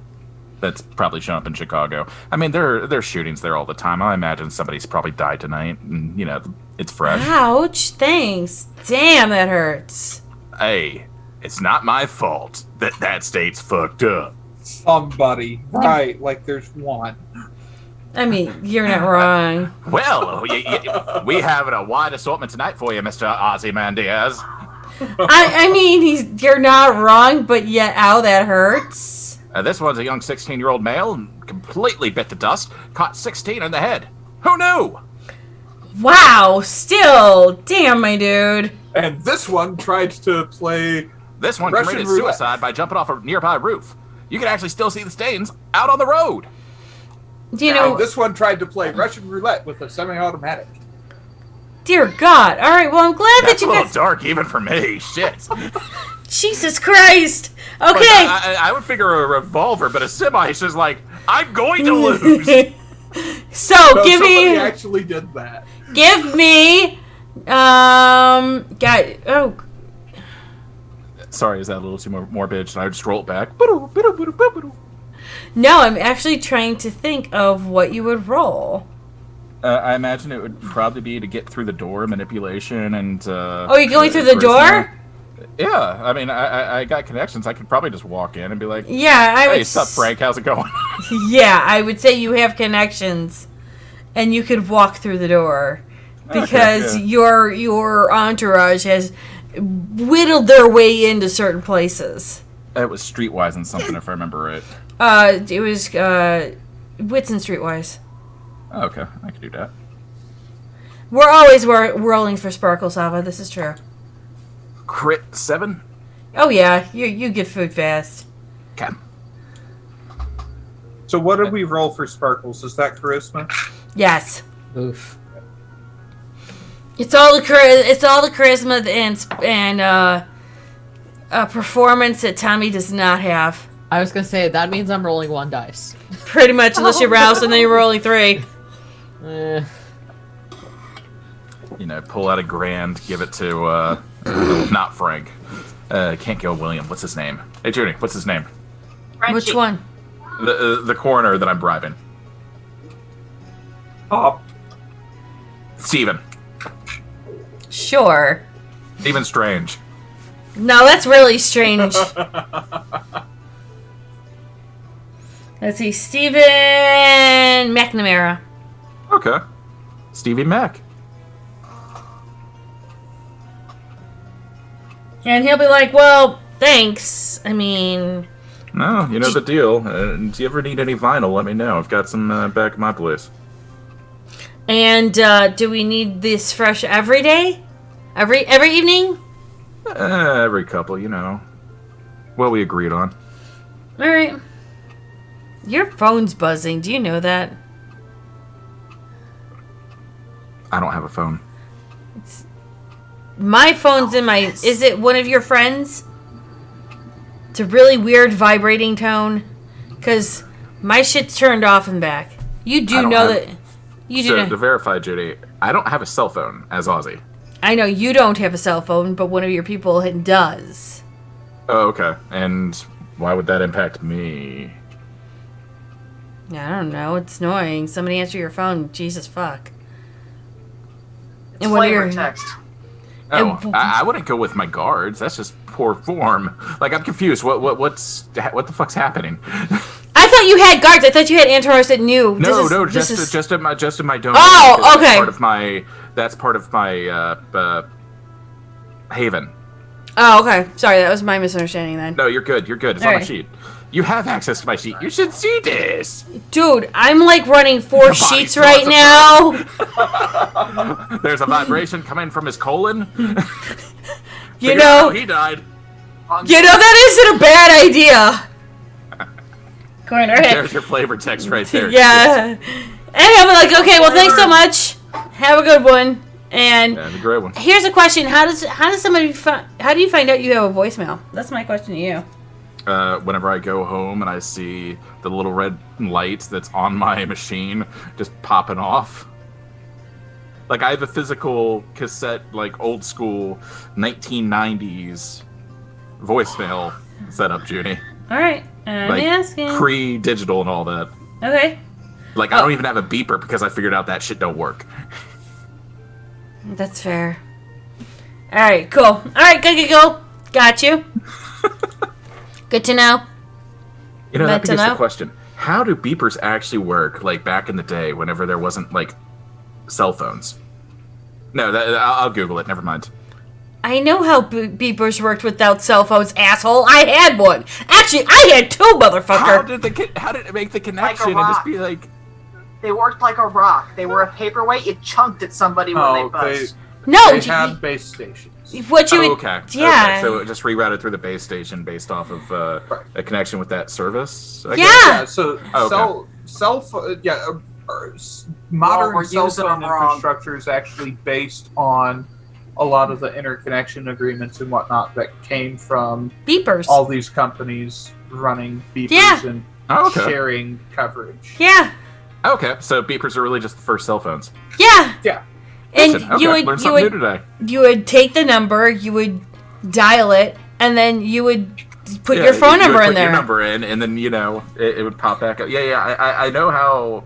[SPEAKER 1] that's probably shown up in Chicago. I mean, there are shootings there all the time. I imagine somebody's probably died tonight, and, it's fresh.
[SPEAKER 3] Ouch, thanks. Damn, that hurts.
[SPEAKER 1] Hey, it's not my fault that state's fucked up.
[SPEAKER 6] Somebody, right? Like there's one.
[SPEAKER 3] I mean, you're not wrong.
[SPEAKER 1] Well, we have a wide assortment tonight for you, Mr. Ozymandias.
[SPEAKER 3] I mean, you're not wrong, but yet, ow, that hurts.
[SPEAKER 1] This one's a young 16-year-old male, completely bit to dust, caught 16 in the head. Who knew?
[SPEAKER 3] Wow, still. Damn, my dude.
[SPEAKER 6] And this one tried to play.
[SPEAKER 1] This one
[SPEAKER 6] Russian
[SPEAKER 1] committed
[SPEAKER 6] roulette.
[SPEAKER 1] suicide by jumping off a nearby roof. You can actually still see the stains out on the road.
[SPEAKER 6] And this one tried to play Russian roulette with a semi-automatic.
[SPEAKER 3] Dear God. All right, well, I'm glad
[SPEAKER 1] That's
[SPEAKER 3] that you
[SPEAKER 1] a little
[SPEAKER 3] guys...
[SPEAKER 1] dark even for me. Shit.
[SPEAKER 3] Jesus Christ. Okay.
[SPEAKER 1] Like, I would figure a revolver, but a semi is just like, I'm going to lose.
[SPEAKER 3] So,
[SPEAKER 6] No,
[SPEAKER 3] give
[SPEAKER 6] somebody
[SPEAKER 3] me...
[SPEAKER 6] actually did that.
[SPEAKER 3] Give me...
[SPEAKER 1] Sorry, is that a little too morbid? Should I just roll it back?
[SPEAKER 3] No, I'm actually trying to think of what you would roll.
[SPEAKER 1] I imagine it would probably be to get through the door, manipulation, and...
[SPEAKER 3] Oh, you're going through the door?
[SPEAKER 1] Yeah, I mean, I got connections. I could probably just walk in and be like,
[SPEAKER 3] Yeah, I would...
[SPEAKER 1] hey, sup, Frank? How's it going?
[SPEAKER 3] Yeah, I would say you have connections, and you could walk through the door. Because
[SPEAKER 1] Okay,
[SPEAKER 3] your entourage has whittled their way into certain places.
[SPEAKER 1] It was Streetwise and something, if I remember right.
[SPEAKER 3] It was Wits and Streetwise.
[SPEAKER 1] Oh, okay, I can do that.
[SPEAKER 3] We're always rolling for Sparkle, Sava. This is true.
[SPEAKER 1] Crit 7?
[SPEAKER 3] Oh yeah, you get food fast.
[SPEAKER 1] Okay.
[SPEAKER 6] So what did we roll for Sparkles? Is that charisma?
[SPEAKER 3] Yes.
[SPEAKER 5] Oof.
[SPEAKER 3] It's all the charisma and performance that Tommy does not have.
[SPEAKER 5] I was gonna say that means I'm rolling 1 dice.
[SPEAKER 3] Pretty much, unless you're Rouse and then you're rolling 3.
[SPEAKER 5] Eh.
[SPEAKER 1] You know, pull out a grand, give it to, not Frank. Can't go William. What's his name? Hey, Judy, what's his name?
[SPEAKER 3] Which one?
[SPEAKER 1] The coroner that I'm bribing. Steven.
[SPEAKER 3] Sure.
[SPEAKER 1] Steven Strange.
[SPEAKER 3] No, that's really strange. Let's see, Stephen McNamara.
[SPEAKER 1] Okay. Stevie Mac.
[SPEAKER 3] And he'll be like, well, thanks. I mean...
[SPEAKER 1] No, you know the deal. If you ever need any vinyl, let me know. I've got some back at my place.
[SPEAKER 3] And do we need this fresh every day? Every evening?
[SPEAKER 1] Every couple, you know. What we agreed on.
[SPEAKER 3] All right. Your phone's buzzing. Do you know that?
[SPEAKER 1] I don't have a phone.
[SPEAKER 3] My phone's in my... Is it one of your friends? It's a really weird vibrating tone. Because my shit's turned off and back. You do know that... You do
[SPEAKER 1] so,
[SPEAKER 3] know.
[SPEAKER 1] to verify, Judy, I don't have a cell phone as Ozzy.
[SPEAKER 3] I know you don't have a cell phone, but one of your people does.
[SPEAKER 1] Oh, okay. And why would that impact me?
[SPEAKER 3] I don't know. It's annoying. Somebody answer your phone. Jesus fuck.
[SPEAKER 2] It's flavor text.
[SPEAKER 1] Oh, I wouldn't go with my guards. That's just poor form. Like, I'm confused. What the fuck's happening?
[SPEAKER 3] I thought you had guards. I thought you had Antaros that knew.
[SPEAKER 1] Just in my domain.
[SPEAKER 3] Oh, okay.
[SPEAKER 1] That's part of my haven.
[SPEAKER 3] Oh, okay. Sorry, that was my misunderstanding then.
[SPEAKER 1] No, you're good. It's on my sheet. You have access to my sheet. You should see this.
[SPEAKER 3] Dude, I'm like running 4 sheets right now.
[SPEAKER 1] There's a vibration coming from his colon.
[SPEAKER 3] You know,
[SPEAKER 1] he died.
[SPEAKER 3] You know that isn't a bad idea. Corner.
[SPEAKER 1] There's your flavor text right there.
[SPEAKER 3] Yeah. And I'm like, okay, well, thanks so much. Have a good one. And
[SPEAKER 1] have a great one.
[SPEAKER 3] Here's a question: how do you find out you have a voicemail? That's my question to you.
[SPEAKER 1] Whenever I go home and I see the little red light that's on my machine just popping off. Like, I have a physical cassette, like, old school 1990s voicemail set up, Junie.
[SPEAKER 3] All right. I'm asking.
[SPEAKER 1] Pre-digital and all that.
[SPEAKER 3] Okay.
[SPEAKER 1] Like, I don't even have a beeper because I figured out that shit don't work.
[SPEAKER 3] That's fair. All right, cool. All right, go. Got you. Good to know.
[SPEAKER 1] You know, that begs the question. How do beepers actually work, like, back in the day, whenever there wasn't, like, cell phones? No, I'll Google it. Never mind.
[SPEAKER 3] I know how beepers worked without cell phones, asshole. I had one. Actually, I had 2, motherfucker.
[SPEAKER 1] How did it make the connection and just be like...
[SPEAKER 2] They worked like a rock. They were a paperweight. You chunked at somebody when they buzzed.
[SPEAKER 6] They had base stations.
[SPEAKER 3] What you would,
[SPEAKER 1] okay.
[SPEAKER 3] Yeah.
[SPEAKER 1] Okay. So it just rerouted through the base station based off of a connection with that service. I
[SPEAKER 3] yeah.
[SPEAKER 1] guess?
[SPEAKER 6] Yeah. So cell phone. Modern cell phone infrastructure is actually based on a lot of the interconnection agreements and whatnot that came from
[SPEAKER 3] beepers.
[SPEAKER 6] All these companies running beepers and sharing coverage.
[SPEAKER 3] Yeah.
[SPEAKER 1] Okay, so beepers are really just the first cell phones.
[SPEAKER 6] Yeah.
[SPEAKER 3] And
[SPEAKER 1] learned something new today.
[SPEAKER 3] You would take the number, you would dial it, and then you would put your phone number in there.
[SPEAKER 1] Your number in, and then it would pop back up. Yeah. I know how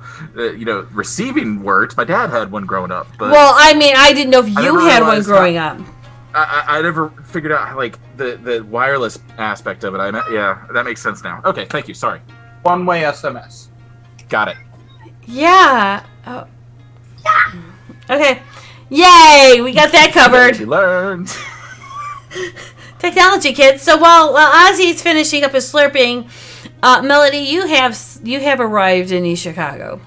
[SPEAKER 1] receiving worked. My dad had one growing up. But
[SPEAKER 3] well, I mean, I didn't know if you had one growing up.
[SPEAKER 1] I never figured out like the wireless aspect of it. That makes sense now. Okay, thank you. Sorry.
[SPEAKER 6] One-way SMS.
[SPEAKER 1] Got it.
[SPEAKER 3] Yeah. Oh. Okay. Yay! We got that covered.
[SPEAKER 1] You learned.
[SPEAKER 3] Technology, kids. So while Ozzy's finishing up his slurping, Melody, you have arrived in East Chicago,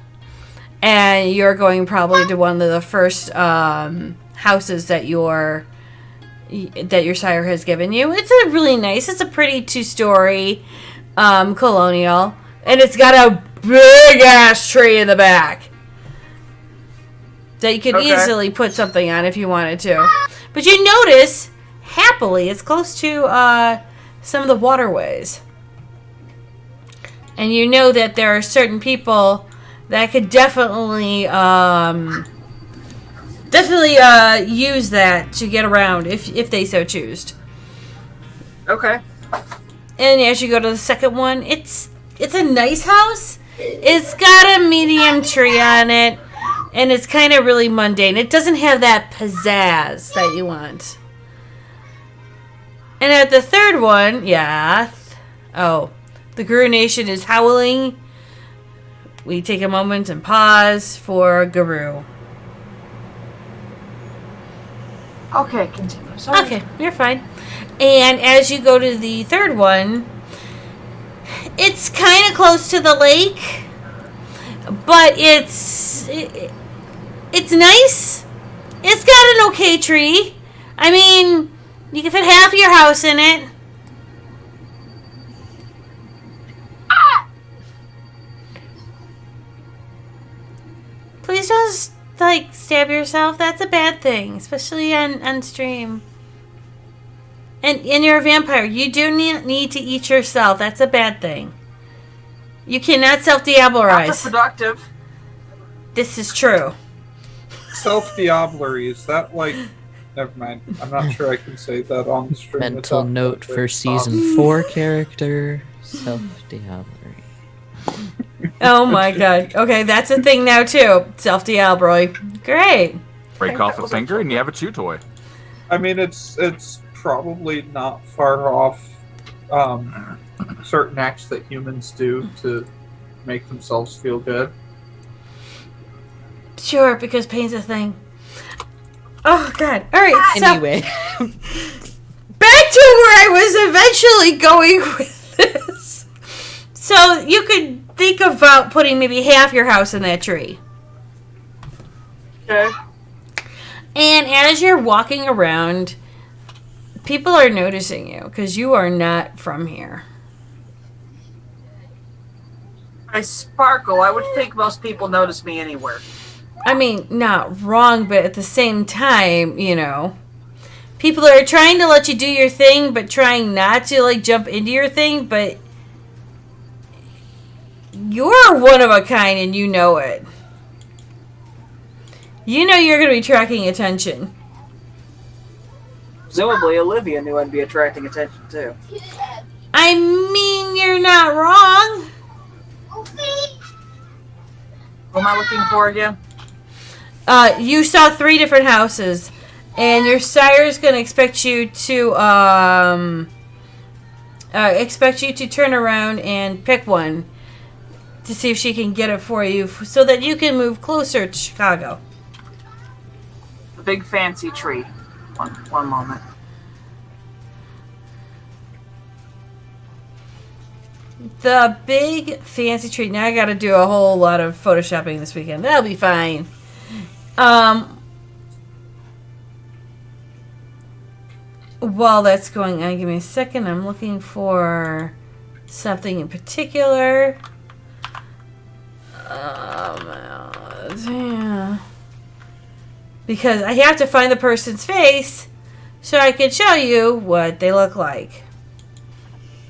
[SPEAKER 3] and you're going probably to one of the first houses that your sire has given you. It's a really nice. It's a pretty 2-story colonial, and it's got a big ass tree in the back that you could easily put something on if you wanted to. But you notice, happily, it's close to some of the waterways. And you know that there are certain people that could definitely use that to get around if they so choose.
[SPEAKER 2] Okay.
[SPEAKER 3] And as you go to the second one, it's a nice house. It's got a medium tree on it, and it's kind of really mundane. It doesn't have that pizzazz that you want. And at the third one, the Guru Nation is howling. We take a moment and pause for Guru.
[SPEAKER 2] Okay, continue. Sorry.
[SPEAKER 3] Okay, you're fine. And as you go to the third one, it's kind of close to the lake, but it's nice. It's got an okay tree. I mean, you can fit half of your house in it. Please don't stab yourself. That's a bad thing, especially on stream. And you're a vampire. You do need to eat yourself. That's a bad thing. You cannot self-diablerize.
[SPEAKER 2] Counterproductive.
[SPEAKER 3] This is true.
[SPEAKER 6] Self-diablery, is that like... Never mind. I'm not sure I can say that on the stream.
[SPEAKER 5] Mental note for season 4 character, self-diablery.
[SPEAKER 3] Oh my god. Okay, that's a thing now too. Self-diablery. Great.
[SPEAKER 1] Break off a finger and you have a chew toy.
[SPEAKER 6] I mean, it's probably not far off certain acts that humans do to make themselves feel good.
[SPEAKER 3] Sure, because pain's a thing. Oh god. Alright, so
[SPEAKER 5] Anyway.
[SPEAKER 3] back to where I was eventually going with this. So you could think about putting maybe half your house in that tree.
[SPEAKER 2] Okay.
[SPEAKER 3] And as you're walking around, people are noticing you because you are not from here.
[SPEAKER 2] I sparkle. I would think most people notice me anywhere.
[SPEAKER 3] I mean, not wrong, but at the same time, you know, people are trying to let you do your thing, but trying not to, jump into your thing, but you're one of a kind and you know it. You know you're going to be attracting attention.
[SPEAKER 2] Presumably, Olivia knew I'd be attracting attention too.
[SPEAKER 3] I mean, you're not wrong.
[SPEAKER 2] What am I looking for again?
[SPEAKER 3] You saw 3 different houses, and your sire's going to expect you to turn around and pick one to see if she can get it for you so that you can move closer to Chicago.
[SPEAKER 2] The big fancy tree. One moment.
[SPEAKER 3] The big fancy tree. Now I got to do a whole lot of photoshopping this weekend. That'll be fine. While that's going on, give me a second. I'm looking for something in particular. Yeah. Because I have to find the person's face so I can show you what they look like.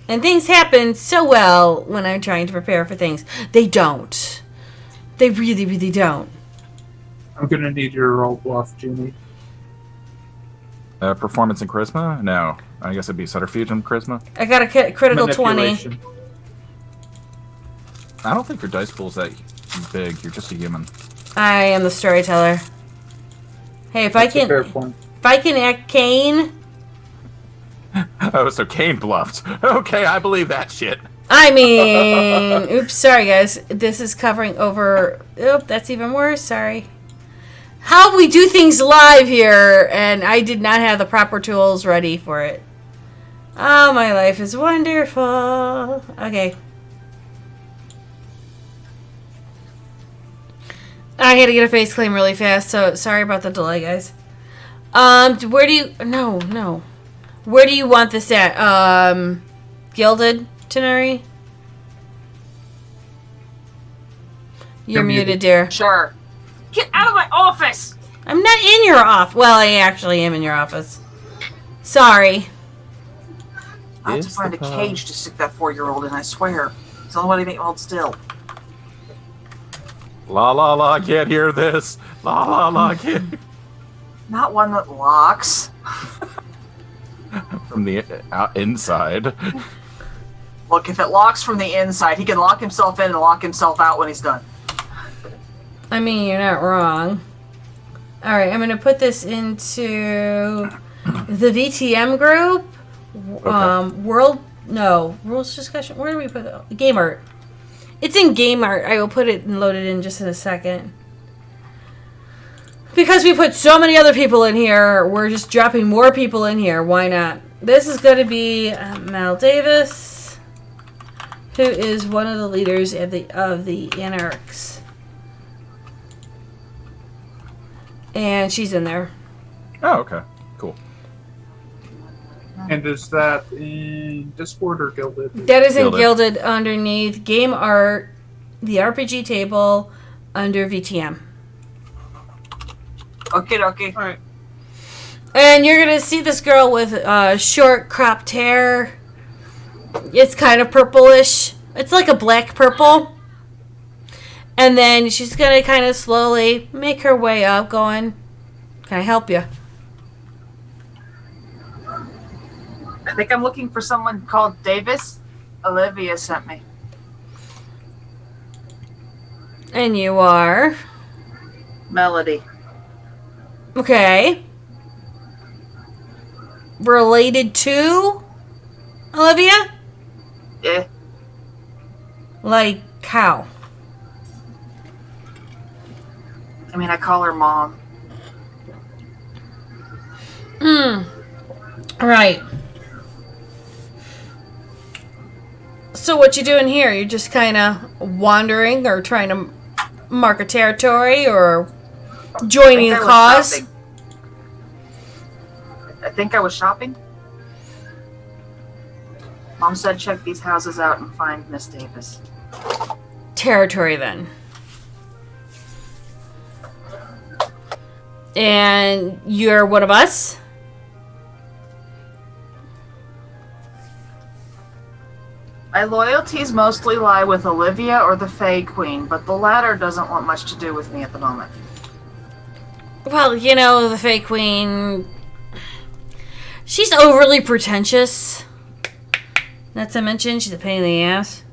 [SPEAKER 3] And things happen so well when I'm trying to prepare for things. They don't. They really, really don't.
[SPEAKER 6] I'm gonna need your roll bluff, Junie.
[SPEAKER 1] Performance and charisma? No. I guess it'd be subterfuge and charisma.
[SPEAKER 3] I got a critical 20.
[SPEAKER 6] Manipulation.
[SPEAKER 1] I don't think your dice pool's that big. You're just a human.
[SPEAKER 3] I am the storyteller. Hey,
[SPEAKER 6] That's a fair point.
[SPEAKER 3] if I can act Kane,
[SPEAKER 1] Oh, so Kane bluffed. Okay, I believe that shit.
[SPEAKER 3] I mean, oops, sorry guys. This is covering over. Oop, that's even worse. Sorry. How we do things live here, and I did not have the proper tools ready for it. Oh, my life is wonderful. Okay. I had to get a face claim really fast, so sorry about the delay, guys. Where do you... No. Where do you want this at? Gilded, Tenari? You're muted, dear.
[SPEAKER 2] Sure. Get out of my office!
[SPEAKER 3] I'm not in your office. Well, I actually am in your office. Sorry.
[SPEAKER 2] I have to find a cage to stick that 4-year-old in, I swear. It's the only way to make him hold still.
[SPEAKER 1] La la la, can't hear this. La la la, can't.
[SPEAKER 2] Not one that locks.
[SPEAKER 1] From the inside.
[SPEAKER 2] Look, if it locks from the inside, he can lock himself in and lock himself out when he's done.
[SPEAKER 3] I mean, you're not wrong. Alright, I'm going to put this into the VTM group.
[SPEAKER 1] Okay.
[SPEAKER 3] Rules discussion. Where do we put it? Game art. It's in game art. I will put it and load it in just in a second. Because we put so many other people in here, we're just dropping more people in here. Why not? This is going to be Mel Davis, who is one of the leaders of the Anarchs. And she's in there.
[SPEAKER 1] Oh, okay. Cool.
[SPEAKER 6] And is that in Discord or Gilded?
[SPEAKER 3] That is in
[SPEAKER 1] Gilded.
[SPEAKER 3] Gilded underneath Game Art, the RPG table, under VTM.
[SPEAKER 2] Okay.
[SPEAKER 6] Alright.
[SPEAKER 3] And you're going to see this girl with short cropped hair. It's kind of purplish. It's like a black purple. And then she's going to kind of slowly make her way up going, can I help you?
[SPEAKER 2] I think I'm looking for someone called Davis. Olivia sent me.
[SPEAKER 3] And you are?
[SPEAKER 2] Melody.
[SPEAKER 3] Okay. Related to Olivia?
[SPEAKER 2] Eh.
[SPEAKER 3] Like how?
[SPEAKER 2] I mean, I call her Mom.
[SPEAKER 3] Right. So what you doing here? You're just kind of wandering or trying to mark a territory or joining a cause?
[SPEAKER 2] I think I was shopping. Mom said check these houses out and find Miss Davis.
[SPEAKER 3] Territory then. And you're one of us?
[SPEAKER 2] My loyalties mostly lie with Olivia or the Fae Queen, but the latter doesn't want much to do with me at the moment.
[SPEAKER 3] Well, you know, the Fae Queen... She's overly pretentious. Not to mention, she's a pain in the ass.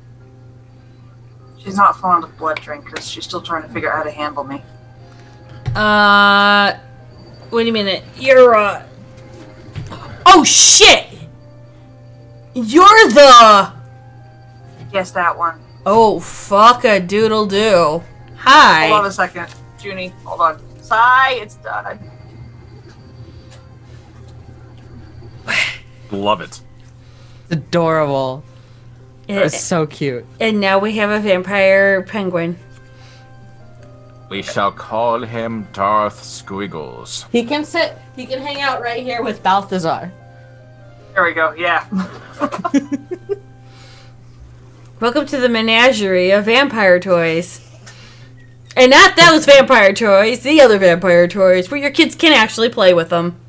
[SPEAKER 2] She's not fond of blood drinkers. She's still trying to figure out how to handle me.
[SPEAKER 3] Wait a minute. You're, Oh, shit! You're the...
[SPEAKER 2] Yes, that one.
[SPEAKER 3] Oh, fuck a doodle do. Hi.
[SPEAKER 2] Hold on a second. Junie, hold on. Sigh, it's done.
[SPEAKER 1] Love it.
[SPEAKER 5] It's adorable.
[SPEAKER 3] And,
[SPEAKER 5] It's so cute.
[SPEAKER 3] and now we have a vampire penguin.
[SPEAKER 1] We shall call him Darth Squiggles.
[SPEAKER 5] He can hang out right here with Balthazar.
[SPEAKER 2] There we go, yeah.
[SPEAKER 3] Welcome to the menagerie of vampire toys. And not those vampire toys, the other vampire toys, where your kids can actually play with them.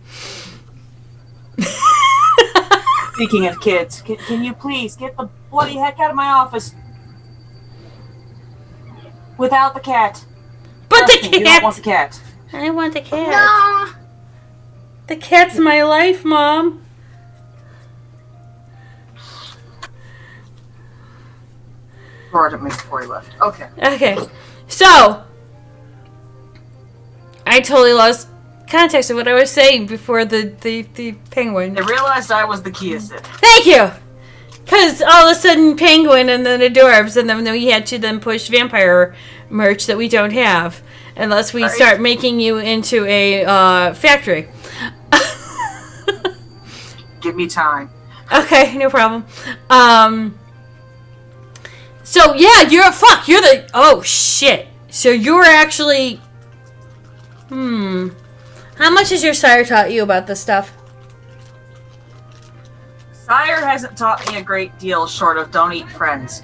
[SPEAKER 2] Speaking of kids, can you please get the bloody heck out of my office? Without the cat.
[SPEAKER 3] But the
[SPEAKER 2] Trust me, you don't want
[SPEAKER 3] cat!
[SPEAKER 2] the cat.
[SPEAKER 3] I want the cat.
[SPEAKER 4] No.
[SPEAKER 3] The cat's my life, Mom.
[SPEAKER 2] Roared at me before he left. Okay.
[SPEAKER 3] Okay. So, I totally lost context of what I was saying before the penguin.
[SPEAKER 2] I realized I was the Kiasid.
[SPEAKER 3] Thank you! Because all of a sudden, penguin and then adorbs, and then we had to then push vampire merch that we don't have. Unless we
[SPEAKER 2] Right.
[SPEAKER 3] start making you into a factory.
[SPEAKER 2] Give me time.
[SPEAKER 3] Okay, no problem. So yeah, you're the oh shit. So you're actually How much has your sire taught you about this stuff?
[SPEAKER 2] Sire hasn't taught me a great deal short of don't eat friends.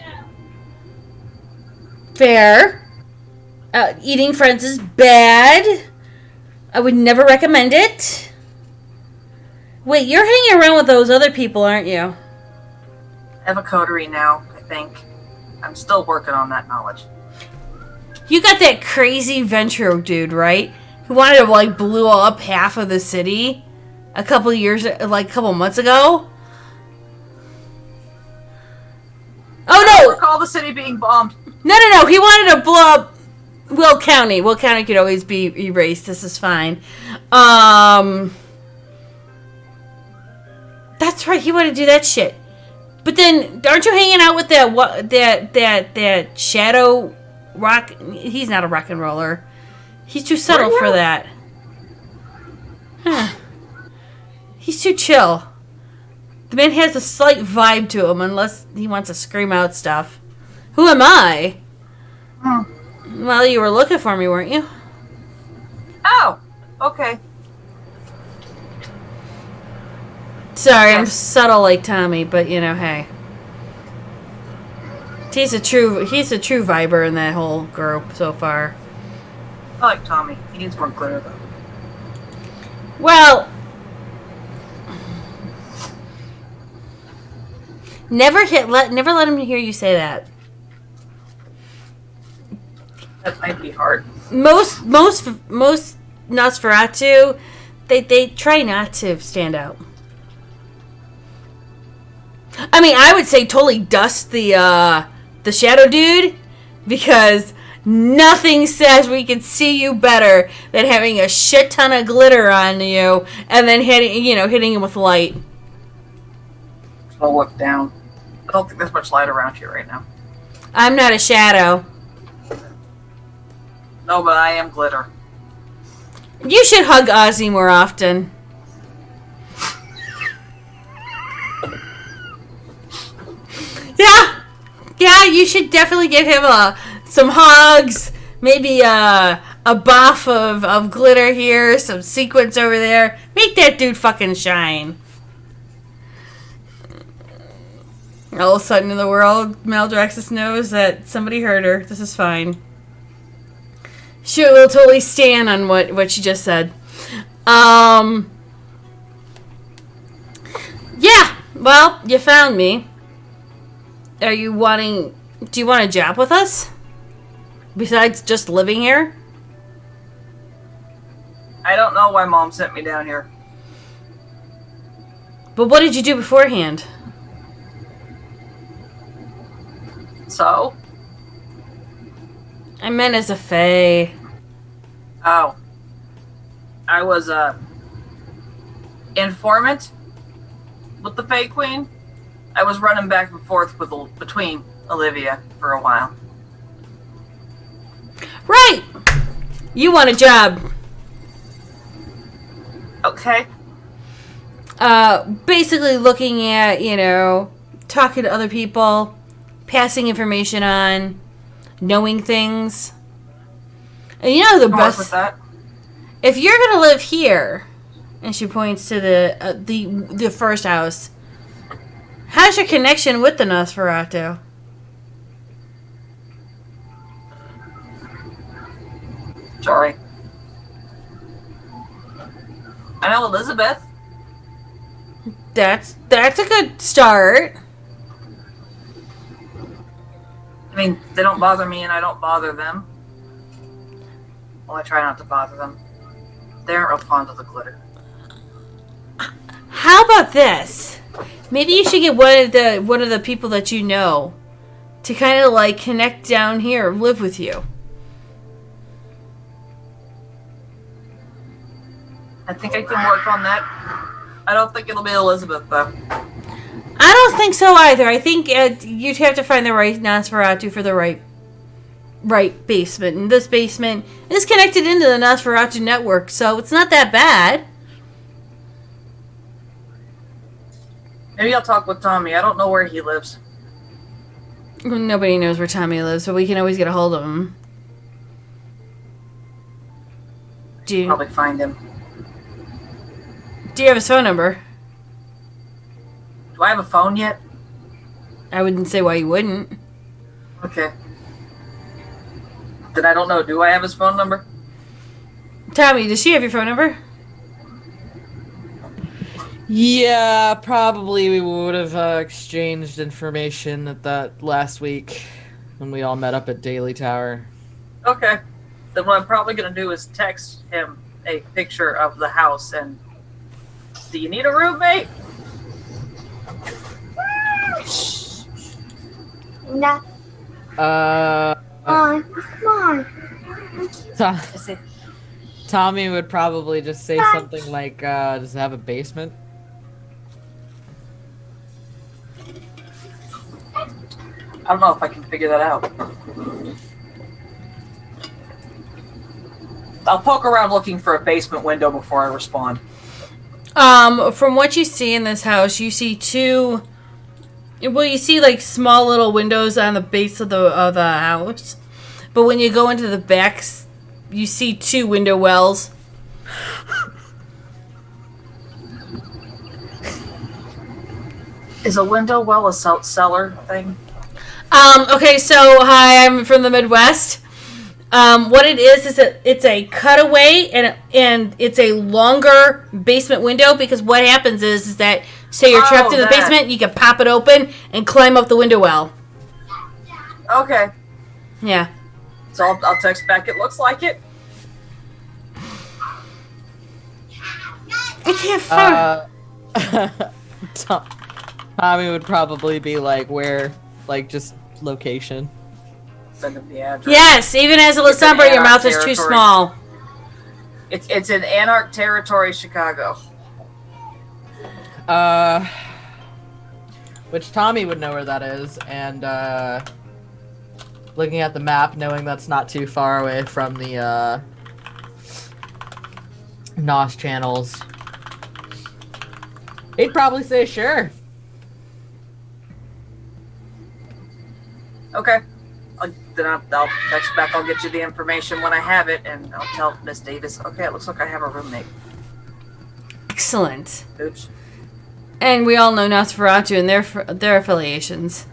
[SPEAKER 3] Fair. Eating friends is bad. I would never recommend it. Wait, you're hanging around with those other people, aren't you?
[SPEAKER 2] I have a coterie now, I think. I'm still working on that knowledge.
[SPEAKER 3] You got that crazy Ventro dude, right? Who wanted to, like, blow up half of the city a couple months ago? Oh,
[SPEAKER 2] I
[SPEAKER 3] no!
[SPEAKER 2] recall the city being bombed.
[SPEAKER 3] No. He wanted to blow up Will County. Will County could always be erased. This is fine. That's right. He wanted to do that shit. But then, aren't you hanging out with that shadow rock? He's not a rock and roller. He's too subtle for that. Huh. He's too chill. The man has a slight vibe to him, unless he wants to scream out stuff. Who am I? Well, you were looking for me, weren't you?
[SPEAKER 2] Oh, okay.
[SPEAKER 3] Sorry, I'm subtle like Tommy, but hey. He's a true viber in that whole group so far.
[SPEAKER 2] I like Tommy. He needs more glitter, though.
[SPEAKER 3] Well, never let him hear you say that.
[SPEAKER 2] That might be hard.
[SPEAKER 3] Most Nosferatu, they try not to stand out. I mean, I would say totally dust the shadow dude, because nothing says we can see you better than having a shit ton of glitter on you and then hitting him with light.
[SPEAKER 2] I'll look down. I don't think there's much light around here right now.
[SPEAKER 3] I'm not a shadow.
[SPEAKER 2] No, but I am glitter.
[SPEAKER 3] You should hug Ozzy more often. Yeah, you should definitely give him some hugs, maybe a buff of glitter here, some sequins over there. Make that dude fucking shine. All of a sudden in the world, Maldraxxus knows that somebody heard her. This is fine. She will totally stand on what she just said. Yeah, well, you found me. Do you want a job with us? Besides just living here?
[SPEAKER 2] I don't know why Mom sent me down here.
[SPEAKER 3] But what did you do beforehand?
[SPEAKER 2] So?
[SPEAKER 3] I meant as a fae.
[SPEAKER 2] Oh. I was a informant with the Fae Queen. I was running back and forth between Olivia for a while.
[SPEAKER 3] Right! You want a job.
[SPEAKER 2] Okay.
[SPEAKER 3] Basically looking at, talking to other people, passing information on, knowing things. And the
[SPEAKER 2] I'll work
[SPEAKER 3] best...
[SPEAKER 2] with that.
[SPEAKER 3] If you're gonna live here, and she points to the first house, how's your connection with the Nosferatu?
[SPEAKER 2] Sorry. I know Elizabeth.
[SPEAKER 3] That's a good start.
[SPEAKER 2] I mean, they don't bother me and I don't bother them. Well, I try not to bother them. They aren't real fond of the glitter.
[SPEAKER 3] How about this? Maybe you should get one of the people that you know to kind of like connect down here, live with you.
[SPEAKER 2] I think I can work on that. I don't think it'll be Elizabeth, though.
[SPEAKER 3] I don't think so either. I think you'd have to find the right Nosferatu for the right basement. And this basement is connected into the Nosferatu network, so it's not that bad.
[SPEAKER 2] Maybe I'll talk with Tommy. I don't know where he lives.
[SPEAKER 3] Nobody knows where Tommy lives, but we can always get a hold of him. Do
[SPEAKER 2] Probably find him.
[SPEAKER 3] you have his phone number?
[SPEAKER 2] Do I have a phone yet?
[SPEAKER 3] I wouldn't say why you wouldn't.
[SPEAKER 2] Okay. Then I don't know. Do I have his phone number?
[SPEAKER 3] Tommy, does she have your phone number?
[SPEAKER 5] Yeah, probably we would have exchanged information at that last week when we all met up at Daily Tower.
[SPEAKER 2] Okay. Then what I'm probably going to do is text him a picture of the house and... Do you need a roommate?
[SPEAKER 4] No. Come on.
[SPEAKER 5] Tommy would probably just say something like, does it have a basement?
[SPEAKER 2] I don't know if I can figure that out. I'll poke around looking for a basement window before I respond.
[SPEAKER 3] From what you see in this house, you see two... Well, you see, like, small little windows on the base of the house. But when you go into the back, you see two window wells.
[SPEAKER 2] Is a window well a cellar thing?
[SPEAKER 3] Okay, so, hi, I'm from the Midwest. What it is that it's a cutaway and it's a longer basement window because what happens is that, say you're trapped in the basement, you can pop it open and climb up the window well.
[SPEAKER 2] Okay.
[SPEAKER 3] Yeah.
[SPEAKER 2] So I'll text back. It looks like it.
[SPEAKER 3] I can't find.
[SPEAKER 5] Tommy would probably be like, where, like, just location.
[SPEAKER 2] Send him the address.
[SPEAKER 3] Yes, even as a Lasumber, your mouth is too small.
[SPEAKER 2] It's in Anarch Territory, Chicago.
[SPEAKER 5] Which Tommy would know where that is, and looking at the map, knowing that's not too far away from the NOS channels, he'd probably say sure.
[SPEAKER 2] Okay. Then I'll text back. I'll get you the information when I have it, and I'll tell Miss Davis. Okay, it looks like I have a roommate.
[SPEAKER 3] Excellent.
[SPEAKER 2] Oops.
[SPEAKER 3] And we all know Nosferatu and their affiliations.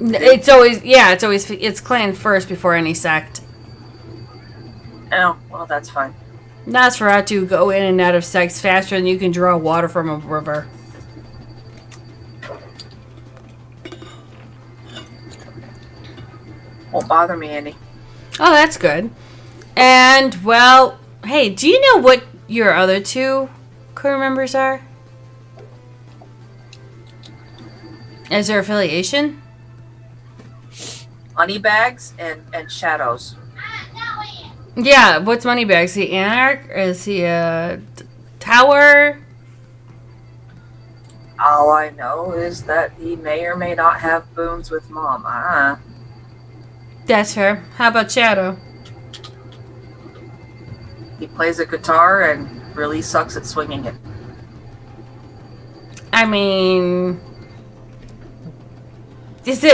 [SPEAKER 3] It's clan first before any sect.
[SPEAKER 2] Oh, well, that's fine.
[SPEAKER 3] Nosferatu go in and out of sects faster than you can draw water from a river.
[SPEAKER 2] Won't bother me any.
[SPEAKER 3] Oh, that's good. And, well, hey, do you know what your other two crew members are? As their affiliation?
[SPEAKER 2] Moneybags and Shadows.
[SPEAKER 3] Yeah, what's Moneybags? Is he Anarch? Or is he a Tower?
[SPEAKER 2] All I know is that he may or may not have boons with Mom.
[SPEAKER 3] That's fair. How about Shadow?
[SPEAKER 2] He plays a guitar and really sucks at swinging it.
[SPEAKER 3] I mean... Is it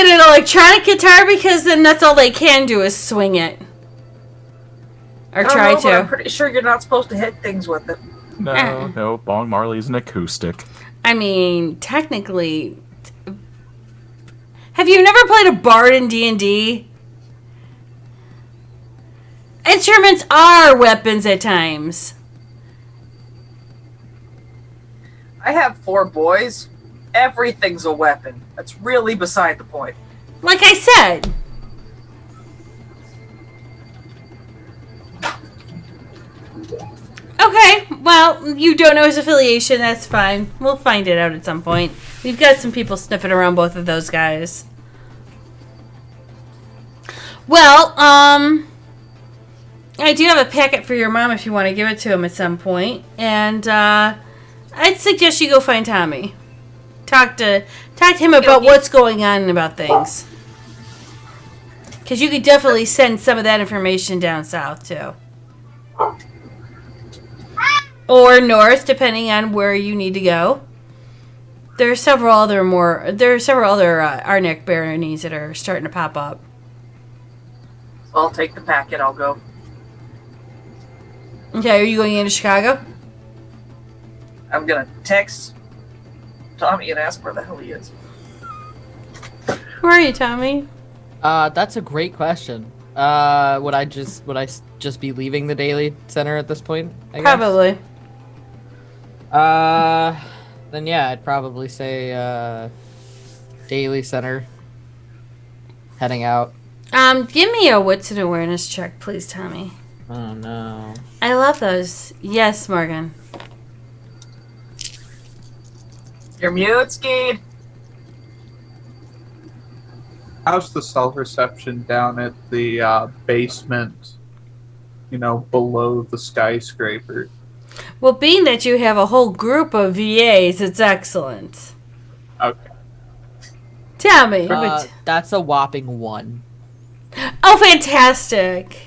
[SPEAKER 3] an electronic guitar? Because then that's all they can do is swing it. Or try
[SPEAKER 2] but I'm
[SPEAKER 3] to.
[SPEAKER 2] pretty sure you're not supposed to hit things with it.
[SPEAKER 1] No, Bong Marley's an acoustic.
[SPEAKER 3] I mean, technically... Have you never played a bard in D&D? Instruments are weapons at times.
[SPEAKER 2] I have 4 boys. Everything's a weapon. That's really beside the point.
[SPEAKER 3] Like I said. Okay, well, you don't know his affiliation, that's fine. We'll find it out at some point. We've got some people sniffing around both of those guys. Well, I do have a packet for your mom if you want to give it to him at some point. And, I'd suggest you go find Tommy. Talk to him about what's going on and about things. Because you could definitely send some of that information down south, too. Or north, depending on where you need to go. There are several other Arnak baronies that are starting to pop up.
[SPEAKER 2] So I'll take the packet. I'll go.
[SPEAKER 3] Okay, are you going into Chicago?
[SPEAKER 2] I'm gonna text Tommy and ask where the hell he is.
[SPEAKER 3] Where are you, Tommy?
[SPEAKER 5] That's a great question. Would I just be leaving the Daily Center at this point? I guess?
[SPEAKER 3] Probably.
[SPEAKER 5] Then yeah, I'd probably say Daily Center. Heading out.
[SPEAKER 3] Give me a wits and awareness check, please, Tommy.
[SPEAKER 5] Oh no.
[SPEAKER 3] I love those. Yes, Morgan.
[SPEAKER 2] You're mute, Skeed.
[SPEAKER 6] How's the self-reception down at the basement, below the skyscraper?
[SPEAKER 3] Well, being that you have a whole group of VAs, it's excellent.
[SPEAKER 6] Okay.
[SPEAKER 3] Tell me.
[SPEAKER 5] That's a whopping 1.
[SPEAKER 3] Oh, fantastic.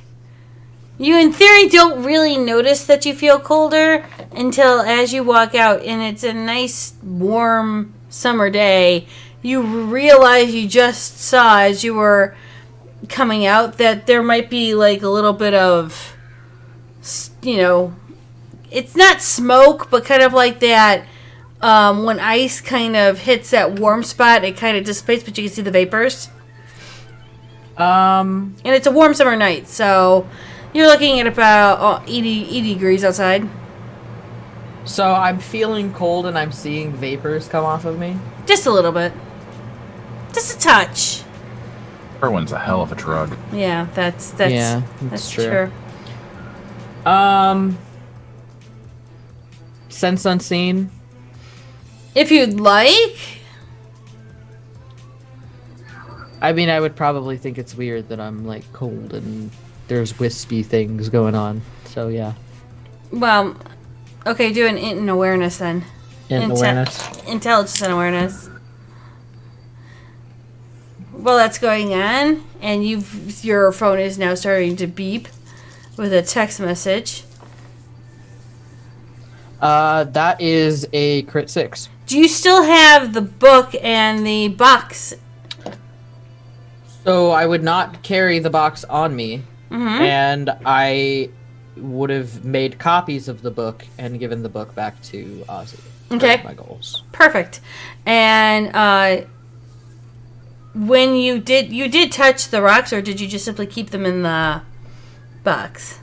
[SPEAKER 3] You, in theory, don't really notice that you feel colder until as you walk out, and it's a nice, warm summer day. You realize you just saw, as you were coming out, that there might be, like, a little bit of, it's not smoke, but kind of like that, when ice kind of hits that warm spot, it kind of dissipates, but you can see the vapors. And it's a warm summer night, so you're looking at about 80 degrees outside.
[SPEAKER 5] So I'm feeling cold and I'm seeing vapors come off of me?
[SPEAKER 3] Just a little bit. Just a touch.
[SPEAKER 1] Erwin's a hell of a drug.
[SPEAKER 3] Yeah, that's
[SPEAKER 5] true. Sense unseen?
[SPEAKER 3] If you'd like.
[SPEAKER 5] I mean, I would probably think it's weird that I'm, like, cold and there's wispy things going on. So, yeah.
[SPEAKER 3] Well, okay, do an int and awareness then.
[SPEAKER 5] Awareness?
[SPEAKER 3] Intelligence and awareness. Well, that's going on, and your phone is now starting to beep with a text message.
[SPEAKER 5] That is a crit 6.
[SPEAKER 3] Do you still have the book and the box?
[SPEAKER 5] So I would not carry the box on me, and I would have made copies of the book and given the book back to Ozzy.
[SPEAKER 3] Okay.
[SPEAKER 5] My goals.
[SPEAKER 3] Perfect. And when you did touch the rocks, or did you just simply keep them in the box?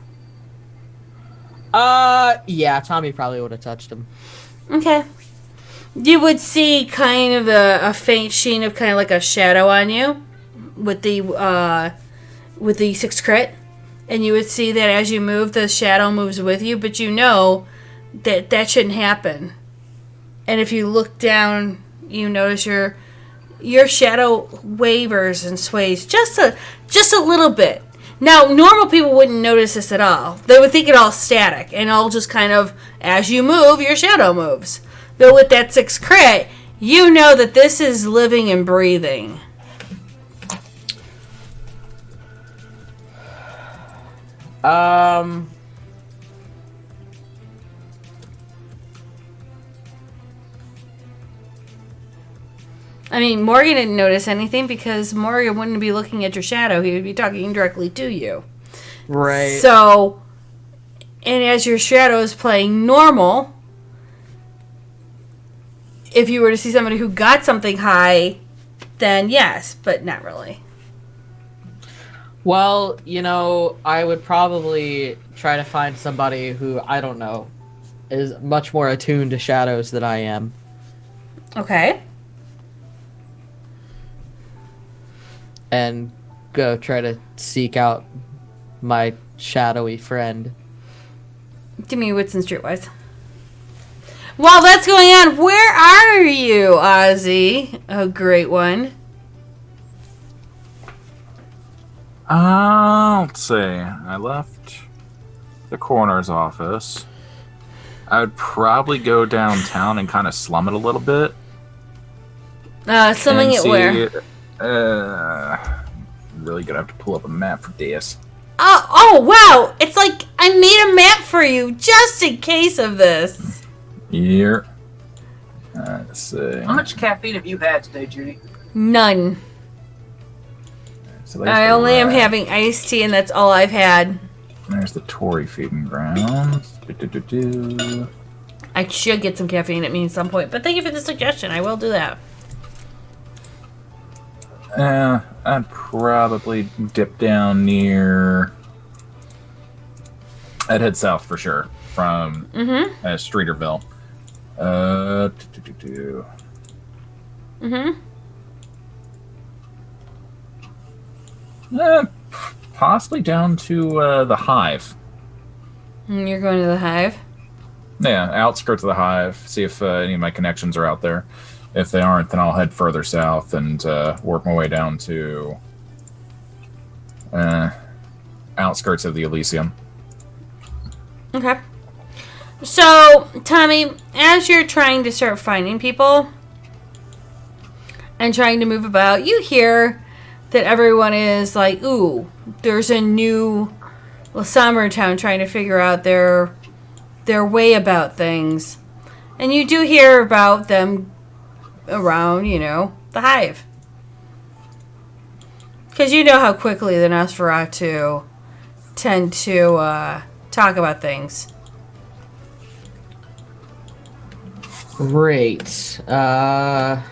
[SPEAKER 5] Yeah, Tommy probably would have touched them.
[SPEAKER 3] Okay. You would see kind of a faint sheen of kind of like a shadow on you with the 6 crit, and you would see that as you move, the shadow moves with you, but you know that shouldn't happen. And if you look down, you notice your shadow wavers and sways just a little bit. Now, normal people wouldn't notice this at all. They would think it all static, and all just kind of, as you move, your shadow moves. But with that 6 crit, you know that this is living and breathing. I mean, Morgan didn't notice anything because Morgan wouldn't be looking at your shadow. He would be talking directly to you.
[SPEAKER 5] Right.
[SPEAKER 3] So, and as your shadow is playing normal, if you were to see somebody who got something high, then yes, but not really.
[SPEAKER 5] Well, I would probably try to find somebody who, I don't know, is much more attuned to shadows than I am.
[SPEAKER 3] Okay.
[SPEAKER 5] And go try to seek out my shadowy friend.
[SPEAKER 3] Give me wits and streetwise. While that's going on, where are you, Ozzy? A great one.
[SPEAKER 1] Let's see. I left the coroner's office. I would probably go downtown and kind of slum it a little bit.
[SPEAKER 3] Slumming it where?
[SPEAKER 1] really gonna have to pull up a map for this.
[SPEAKER 3] Oh, wow! It's like I made a map for you just in case of this.
[SPEAKER 1] Here. Let's see.
[SPEAKER 2] How much caffeine have you had today, Judy?
[SPEAKER 3] None.
[SPEAKER 1] So there's
[SPEAKER 3] I
[SPEAKER 1] the
[SPEAKER 3] only am
[SPEAKER 1] rat.
[SPEAKER 3] having iced tea, and that's all I've had.
[SPEAKER 1] There's the Tory feeding grounds. Do-do-do-do.
[SPEAKER 3] I should get some caffeine at me at some point, but thank you for the suggestion. I will do that.
[SPEAKER 1] I'd probably dip down near. I'd head south for sure from Streeterville. Possibly down to the Hive.
[SPEAKER 3] You're going to the Hive?
[SPEAKER 1] Yeah, outskirts of the Hive. See if any of my connections are out there. If they aren't, then I'll head further south and work my way down to outskirts of the Elysium.
[SPEAKER 3] Okay. So, Tommy, as you're trying to start finding people and trying to move about, you hear that everyone is like, ooh, there's a new Summer town trying to figure out their way about things. And you do hear about them around, the Hive. Because you know how quickly the Nosferatu tend to talk about things.
[SPEAKER 5] Great.
[SPEAKER 3] Well,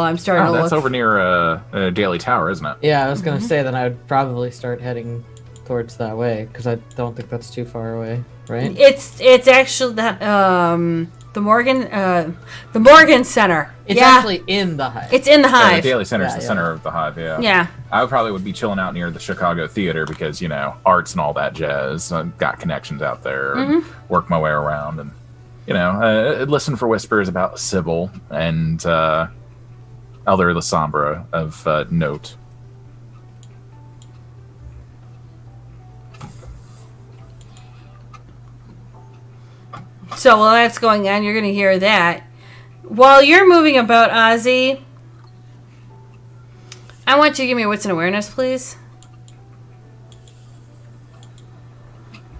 [SPEAKER 3] I'm starting to
[SPEAKER 1] That's
[SPEAKER 3] look.
[SPEAKER 1] over near Daily Tower, isn't it?
[SPEAKER 5] Yeah, I was gonna say that I would probably start heading towards that way because I don't think that's too far away, right?
[SPEAKER 3] It's actually the Morgan Center.
[SPEAKER 5] It's
[SPEAKER 3] yeah,
[SPEAKER 5] actually in the Hive.
[SPEAKER 3] it's in the
[SPEAKER 1] Yeah,
[SPEAKER 3] Hive.
[SPEAKER 1] the Daily Center is
[SPEAKER 5] Yeah,
[SPEAKER 1] the
[SPEAKER 5] yeah.
[SPEAKER 1] center of the Hive, yeah.
[SPEAKER 3] Yeah.
[SPEAKER 1] I probably would be chilling out near the Chicago Theater because, arts and all that jazz. I've got connections out there and work my way around and, listen for whispers about Sybil and Elder Lasombra of note.
[SPEAKER 3] So while that's going on, you're going to hear that. While you're moving about, Ozzy, I want you to give me a wits and awareness, please.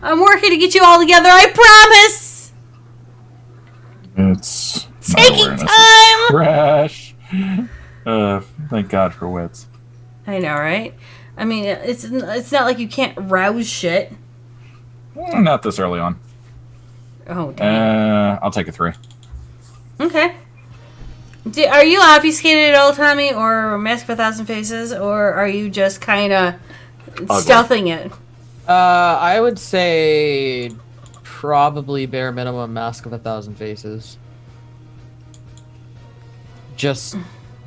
[SPEAKER 3] I'm working to get you all together, I promise!
[SPEAKER 1] It's
[SPEAKER 3] Taking time!
[SPEAKER 1] Crash. Thank God for wits.
[SPEAKER 3] I know, right? I mean, it's not like you can't rouse shit.
[SPEAKER 1] Not this early on.
[SPEAKER 3] Oh, damn.
[SPEAKER 1] I'll take a 3.
[SPEAKER 3] Okay. Are you obfuscated at all, Tommy, or Mask of 1,000 Faces, or are you just kind of stealthing it?
[SPEAKER 5] I would say probably bare minimum Mask of 1,000 Faces. Just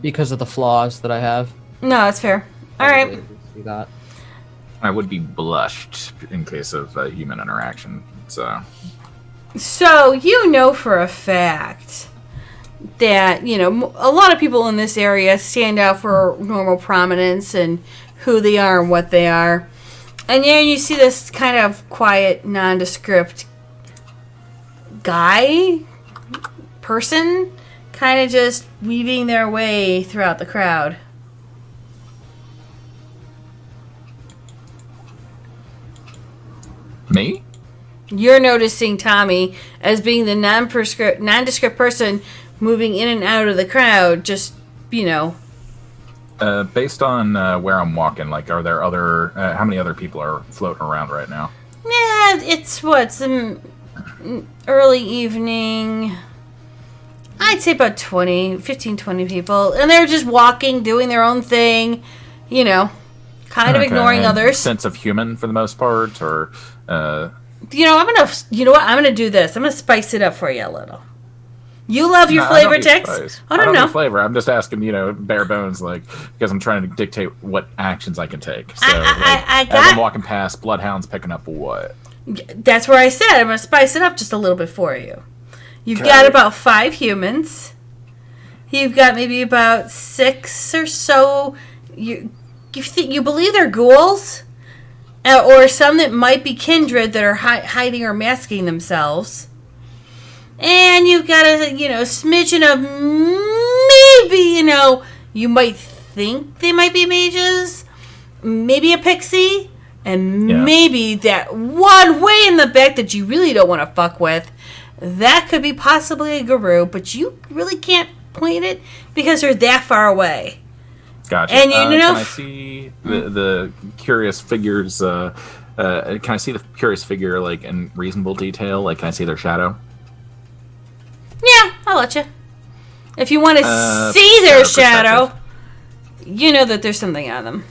[SPEAKER 5] because of the flaws that I have.
[SPEAKER 3] No, that's fair. All right.
[SPEAKER 5] Probably see that.
[SPEAKER 1] I would be blushed in case of human interaction.
[SPEAKER 3] So, you know for a fact that, a lot of people in this area stand out for normal prominence and who they are and what they are. And then you see this kind of quiet, nondescript person, kind of just weaving their way throughout the crowd.
[SPEAKER 1] Me?
[SPEAKER 3] You're noticing Tommy as being the nondescript person moving in and out of the crowd, just,
[SPEAKER 1] Based on where I'm walking, are there other... how many other people are floating around right now?
[SPEAKER 3] Yeah, it's some early evening. I'd say about 15, 20 people. And they're just walking, doing their own thing, kind of ignoring others.
[SPEAKER 1] Sense of human for the most part, or...
[SPEAKER 3] You know what? I'm gonna do this. I'm gonna spice it up for you a little. You love your
[SPEAKER 1] No,
[SPEAKER 3] flavor
[SPEAKER 1] I don't need
[SPEAKER 3] text?
[SPEAKER 1] spice.
[SPEAKER 3] I don't know.
[SPEAKER 1] need flavor. I'm just asking, bare bones, because I'm trying to dictate what actions I can take. So,
[SPEAKER 3] I
[SPEAKER 1] as I'm
[SPEAKER 3] got.
[SPEAKER 1] walking past, Bloodhound's picking up what?
[SPEAKER 3] That's where I said I'm gonna spice it up just a little bit for you. You've
[SPEAKER 1] Okay.
[SPEAKER 3] got about 5 humans. You've got maybe about 6 or so. You believe they're ghouls? Or some that might be kindred that are hiding or masking themselves. they've got a smidgen of maybe you might think they might be mages, maybe a pixie, and maybe that one way in the back that you really don't want to fuck with. That could be possibly a guru, but you really can't point it because they're that far away.
[SPEAKER 1] Gotcha.
[SPEAKER 3] And
[SPEAKER 1] can I see the curious figures? Can I see the curious figure like in reasonable detail? Like, can I see their shadow?
[SPEAKER 3] Yeah, I'll let you. If you want to see their shadow, you know that there's something on them.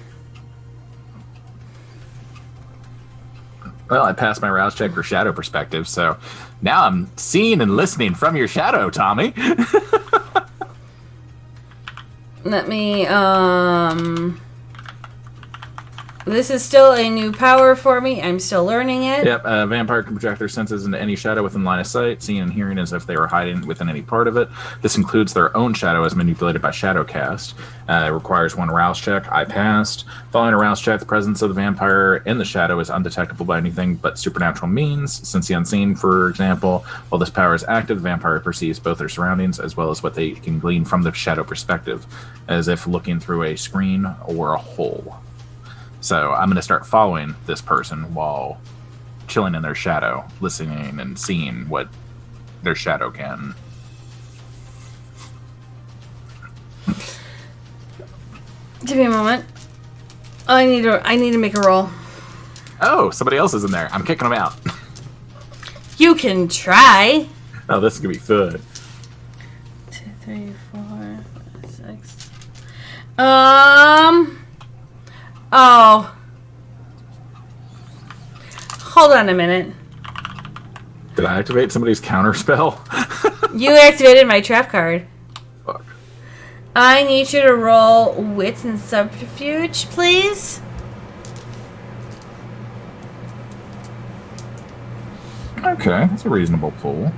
[SPEAKER 1] Well, I passed my rouse check for shadow perspective, so now I'm seeing and listening from your shadow, Tommy.
[SPEAKER 3] Let me, this is still a new power for me. I'm still learning it.
[SPEAKER 1] Yep, a vampire can project their senses into any shadow within line of sight, seeing and hearing as if they were hiding within any part of it. This includes their own shadow as manipulated by Shadowcast. It requires one rouse check. I passed. Following a rouse check, the presence of the vampire in the shadow is undetectable by anything but supernatural means. Since the unseen, for example, while this power is active, the vampire perceives both their surroundings as well as what they can glean from the shadow perspective, as if looking through a screen or a hole. So I'm going to start following this person while chilling in their shadow, listening and seeing what their shadow can.
[SPEAKER 3] Give me a moment. I need to make a roll.
[SPEAKER 1] Oh, somebody else is in there. I'm kicking them out.
[SPEAKER 3] You can try.
[SPEAKER 1] Oh, this is going to be fun.
[SPEAKER 3] 2, 3, 4, 5, 6. Oh. Hold on a minute.
[SPEAKER 1] Did I activate somebody's counter spell?
[SPEAKER 3] You activated my trap card.
[SPEAKER 1] Fuck.
[SPEAKER 3] I need you to roll wits and subterfuge, please.
[SPEAKER 1] Okay, that's a reasonable pull.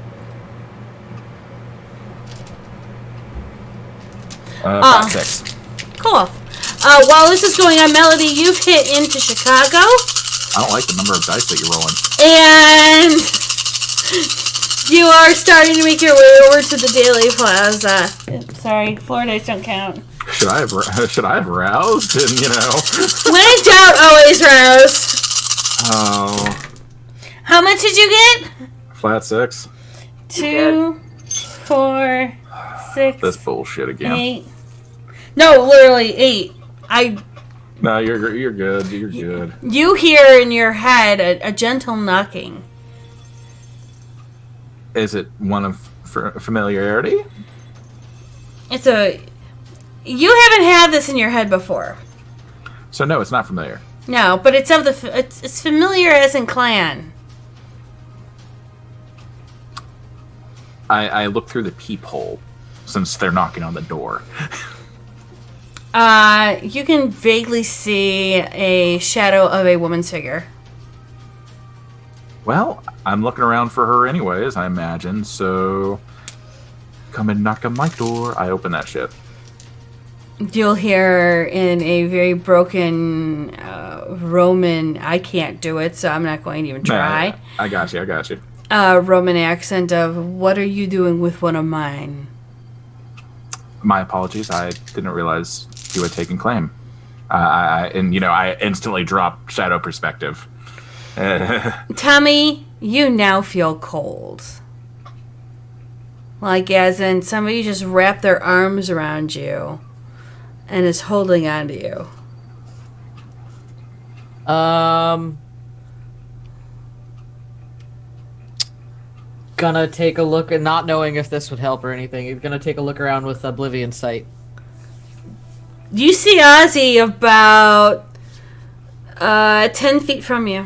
[SPEAKER 1] 5, 6.
[SPEAKER 3] Cool. While this is going on, Melody, you've hit into Chicago.
[SPEAKER 1] I don't like the number of dice that you're rolling.
[SPEAKER 3] And you are starting to make your way over to the Daily Plaza. Sorry, floor dice don't count.
[SPEAKER 1] Should I have roused? And
[SPEAKER 3] When in doubt, always rouse.
[SPEAKER 1] Oh,
[SPEAKER 3] How much did you get?
[SPEAKER 1] flat 6.
[SPEAKER 3] 2, 4, 6,
[SPEAKER 1] This bullshit again.
[SPEAKER 3] 8. No, literally 8.
[SPEAKER 1] No, you're good. You're good.
[SPEAKER 3] You hear in your head a gentle knocking.
[SPEAKER 1] Is it one of familiarity?
[SPEAKER 3] You haven't had this in your head before.
[SPEAKER 1] So no, it's not familiar.
[SPEAKER 3] No, but it's it's familiar as in clan.
[SPEAKER 1] I look through the peephole since they're knocking on the door.
[SPEAKER 3] You can vaguely see a shadow of a woman's figure.
[SPEAKER 1] Well, I'm looking around for her anyways, I imagine, so come and knock on my door. I open that shit.
[SPEAKER 3] You'll hear in a very broken Roman, I can't do it, so I'm not going to even try.
[SPEAKER 1] Nah, I got you.
[SPEAKER 3] Roman accent of, what are you doing with one of mine?
[SPEAKER 1] My apologies, I didn't realize you had taken claim. I instantly dropped shadow perspective.
[SPEAKER 3] Tommy, you now feel cold. Like as in somebody just wrapped their arms around you and is holding on to you.
[SPEAKER 5] Gonna take a look, and not knowing if this would help or anything, he's gonna take a look around with Oblivion Sight.
[SPEAKER 3] You see Ozzy about 10 feet from you.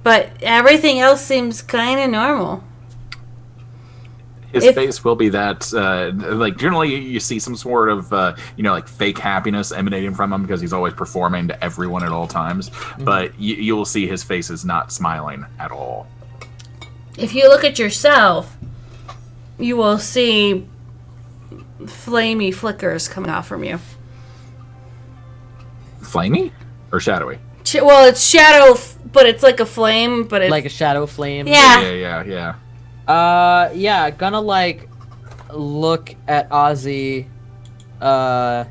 [SPEAKER 3] But everything else seems kind of normal.
[SPEAKER 1] His face will be that, generally you see some sort of, fake happiness emanating from him because he's always performing to everyone at all times. Mm-hmm. But you will see his face is not smiling at all.
[SPEAKER 3] If you look at yourself, you will see flamey flickers coming off from you.
[SPEAKER 1] Flamey? Or shadowy?
[SPEAKER 3] Well, it's shadow, but it's like a flame, but it's...
[SPEAKER 5] Like a shadow flame?
[SPEAKER 3] Yeah.
[SPEAKER 1] Yeah.
[SPEAKER 5] Yeah, gonna like look at Ozzy, kind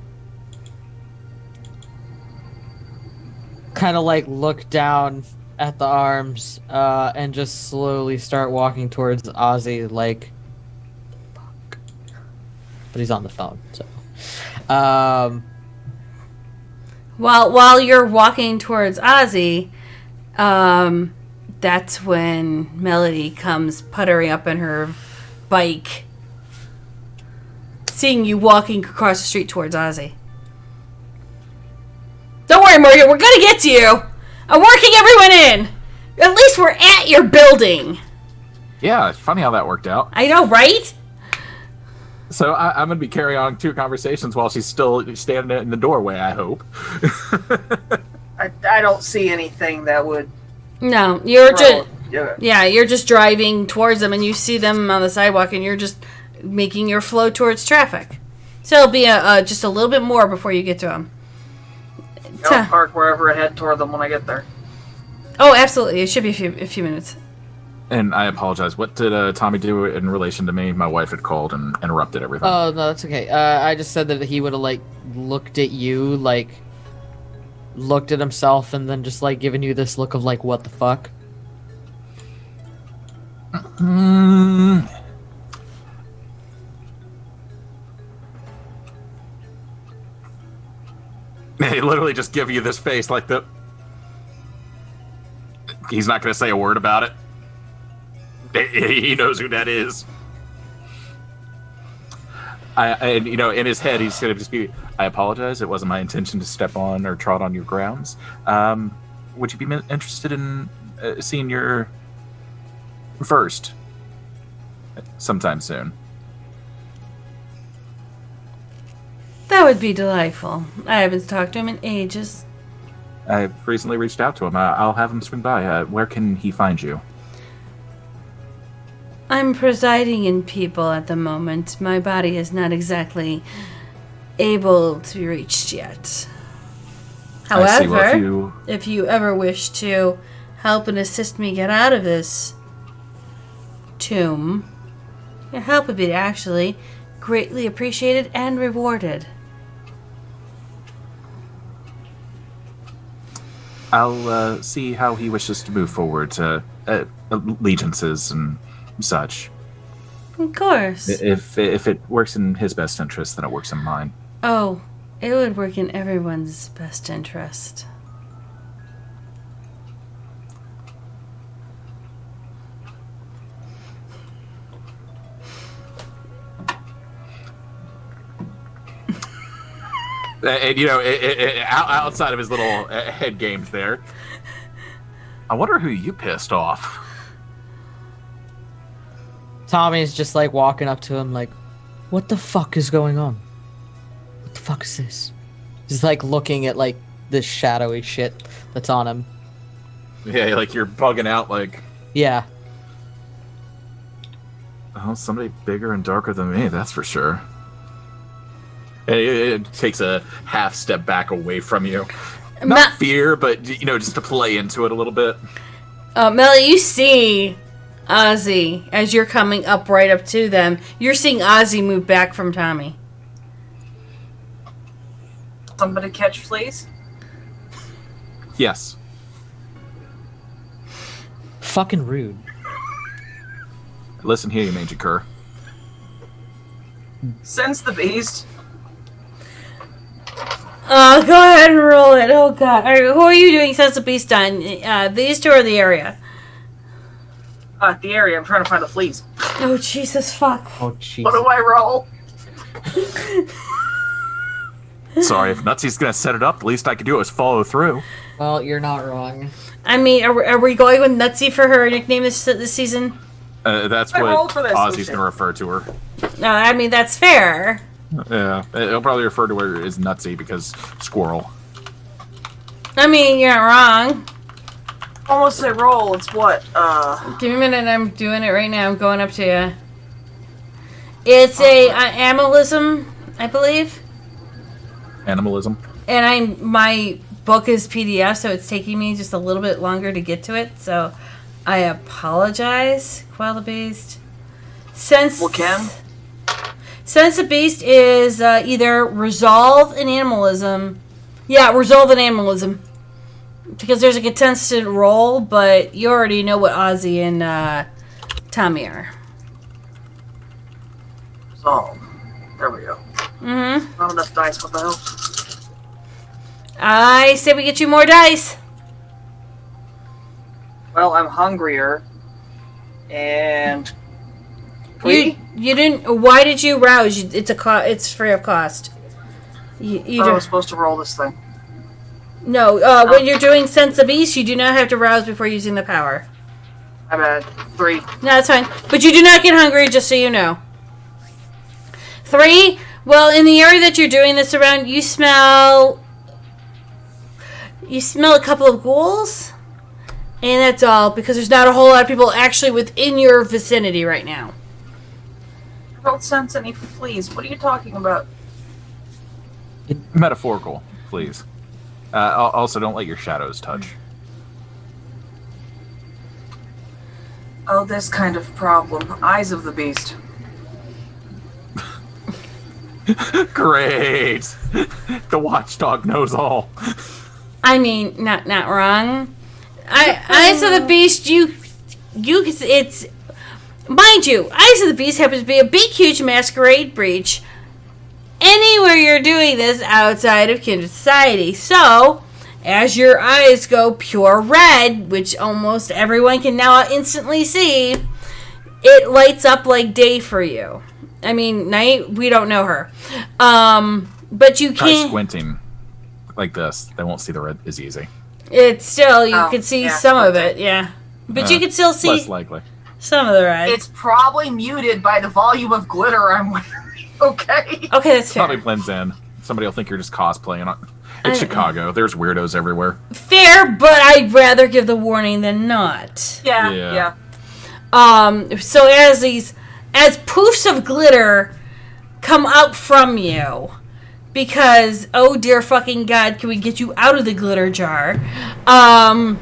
[SPEAKER 5] of like look down at the arms, and just slowly start walking towards Ozzy, like, fuck. But he's on the phone, so.
[SPEAKER 3] While you're walking towards Ozzy, that's when Melody comes puttering up in her bike, seeing you walking across the street towards Ozzy. Don't worry, Morgan, we're gonna get to you. I'm working everyone in. At least we're at your building.
[SPEAKER 1] Yeah, it's funny how that worked out.
[SPEAKER 3] I know, right?
[SPEAKER 1] So I'm going to be carrying on 2 conversations while she's still standing in the doorway, I hope.
[SPEAKER 2] I don't see anything that would.
[SPEAKER 3] No, you're just
[SPEAKER 2] Yeah.
[SPEAKER 3] you're just driving towards them, and you see them on the sidewalk, and you're just making your flow towards traffic. So it'll be just a little bit more before you get to them.
[SPEAKER 2] I'll park wherever I head toward them when I get there.
[SPEAKER 3] Oh, absolutely. It should be a few minutes.
[SPEAKER 1] And I apologize. What did Tommy do in relation to me? My wife had called and interrupted everything.
[SPEAKER 5] Oh, no, that's okay. I just said that he would have, like, looked at you, like, looked at himself, and then just, like, given you this look of, like, what the fuck?
[SPEAKER 1] They literally just give you this face like the... He's not going to say a word about it. He knows who that is. And you know, in his head, he's going to just be, I apologize. It wasn't my intention to step on or trot on your grounds. Would you be interested in seeing your first sometime soon?
[SPEAKER 3] That would be delightful. I haven't talked to him in ages.
[SPEAKER 1] I've recently reached out to him. I'll have him swing by. Where can he find you?
[SPEAKER 3] I'm presiding in people at the moment. My body is not exactly able to be reached yet.
[SPEAKER 1] I see. Well,
[SPEAKER 3] However, if you ever wish to help and assist me get out of this tomb, your help would be actually greatly appreciated and rewarded.
[SPEAKER 1] I'll see how he wishes to move forward to allegiances and such.
[SPEAKER 3] Of course.
[SPEAKER 1] If it works in his best interest, then it works in mine.
[SPEAKER 3] Oh, it would work in everyone's best interest.
[SPEAKER 1] And you know, outside of his little head games there, I wonder who you pissed off.
[SPEAKER 5] Tommy's just, like, walking up to him like, what the fuck is going on? What the fuck is this? He's, like, looking at, like, this shadowy shit that's on him.
[SPEAKER 1] Yeah, like you're bugging out, like,
[SPEAKER 5] Yeah.
[SPEAKER 1] oh, somebody bigger and darker than me, that's for sure. And it takes a half step back away from you. Not fear, but, you know, just to play into it a little bit.
[SPEAKER 3] Melly, you see Ozzy as you're coming up right up to them. You're seeing Ozzy move back from Tommy.
[SPEAKER 2] Somebody catch fleas?
[SPEAKER 1] Yes.
[SPEAKER 5] Fucking rude.
[SPEAKER 1] Listen here, you mangy cur.
[SPEAKER 2] Sense the beast.
[SPEAKER 3] Go ahead and roll it. Oh, God. All right, who are you doing Sense of Beast on? These two or the area?
[SPEAKER 2] The area. I'm trying to find the fleas.
[SPEAKER 3] Oh, Jesus, fuck.
[SPEAKER 5] Oh, jeez.
[SPEAKER 2] What do I roll?
[SPEAKER 1] Sorry, if Nutsy's gonna set it up, the least I could do is follow through.
[SPEAKER 5] Well, you're not wrong.
[SPEAKER 3] I mean, are we going with Nutsy for her nickname this season?
[SPEAKER 1] That's
[SPEAKER 2] I
[SPEAKER 1] what
[SPEAKER 2] rolled for this,
[SPEAKER 1] Ozzy's
[SPEAKER 2] so
[SPEAKER 1] gonna refer to her.
[SPEAKER 3] No, I mean, that's fair.
[SPEAKER 1] Yeah, he'll probably refer to her as Nutsy because squirrel.
[SPEAKER 3] I mean, you're not wrong.
[SPEAKER 2] Almost say roll. It's what?
[SPEAKER 3] Give me a minute. I'm doing it right now. I'm going up to you. It's a animalism, I believe.
[SPEAKER 1] Animalism.
[SPEAKER 3] And my book is PDF, so it's taking me just a little bit longer to get to it. So I apologize, Koala Based. Sense.
[SPEAKER 2] Well, Ken?
[SPEAKER 3] Sense of Beast is either resolve in animalism. Yeah, resolve in animalism. Because there's a contestant roll, but you already know what Ozzy and Tommy are.
[SPEAKER 2] So, there we go.
[SPEAKER 3] Mm-hmm.
[SPEAKER 2] Not enough dice, what the hell?
[SPEAKER 3] I say we get you more dice.
[SPEAKER 2] Well, I'm hungrier. And... 3?
[SPEAKER 3] You didn't. Why did you rouse? It's free of cost. You
[SPEAKER 2] I
[SPEAKER 3] don't.
[SPEAKER 2] was supposed to roll this thing.
[SPEAKER 3] No, when you're doing Sense of Beast, you do not have to rouse before using the power.
[SPEAKER 2] My bad. 3.
[SPEAKER 3] No, that's fine. But you do not get hungry, just so you know. 3, well, in the area that you're doing this around, you smell a couple of ghouls. And that's all, because there's not a whole lot of people actually within your vicinity right now.
[SPEAKER 2] I don't sense any fleas. What are you talking about?
[SPEAKER 1] Metaphorical, please. Also, don't let your shadows touch.
[SPEAKER 2] Oh, this kind of problem. Eyes of the beast.
[SPEAKER 1] Great! The watchdog knows all.
[SPEAKER 3] I mean, not wrong. Eyes of the Beast, it's... Mind you, Eyes of the Beast happens to be a big, huge masquerade breach anywhere you're doing this outside of Kindred Society. So, as your eyes go pure red, which almost everyone can now instantly see, it lights up like day for you. I mean, night, we don't know her. But you
[SPEAKER 1] Try
[SPEAKER 3] can't...
[SPEAKER 1] squinting like this. They won't see the red as easy.
[SPEAKER 3] It's still, you
[SPEAKER 2] Oh,
[SPEAKER 3] can see
[SPEAKER 2] yeah,
[SPEAKER 3] some of it, yeah. But you can still see
[SPEAKER 1] Less likely.
[SPEAKER 3] some of the red.
[SPEAKER 2] It's probably muted by the volume of glitter I'm wearing. Okay.
[SPEAKER 3] Okay, that's fair.
[SPEAKER 1] Probably blends in. Somebody will think you're just cosplaying. It's
[SPEAKER 3] I-
[SPEAKER 1] Chicago. There's weirdos everywhere.
[SPEAKER 3] Fair, but I'd rather give the warning than not.
[SPEAKER 2] Yeah.
[SPEAKER 3] So as poofs of glitter come out from you, because, oh dear fucking god, can we get you out of the glitter jar?
[SPEAKER 2] No.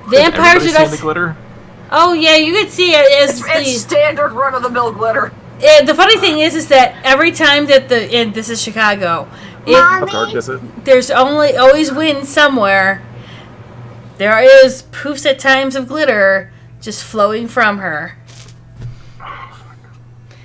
[SPEAKER 3] Vampires
[SPEAKER 1] Everybody
[SPEAKER 3] are
[SPEAKER 1] seeing the glitter?
[SPEAKER 3] Oh yeah, you can see it as
[SPEAKER 2] It's standard run-of-the-mill glitter.
[SPEAKER 3] the funny thing is that every time that and this is Chicago,
[SPEAKER 1] How dark is it?
[SPEAKER 3] there's always wind somewhere. There is poofs at times of glitter just flowing from her.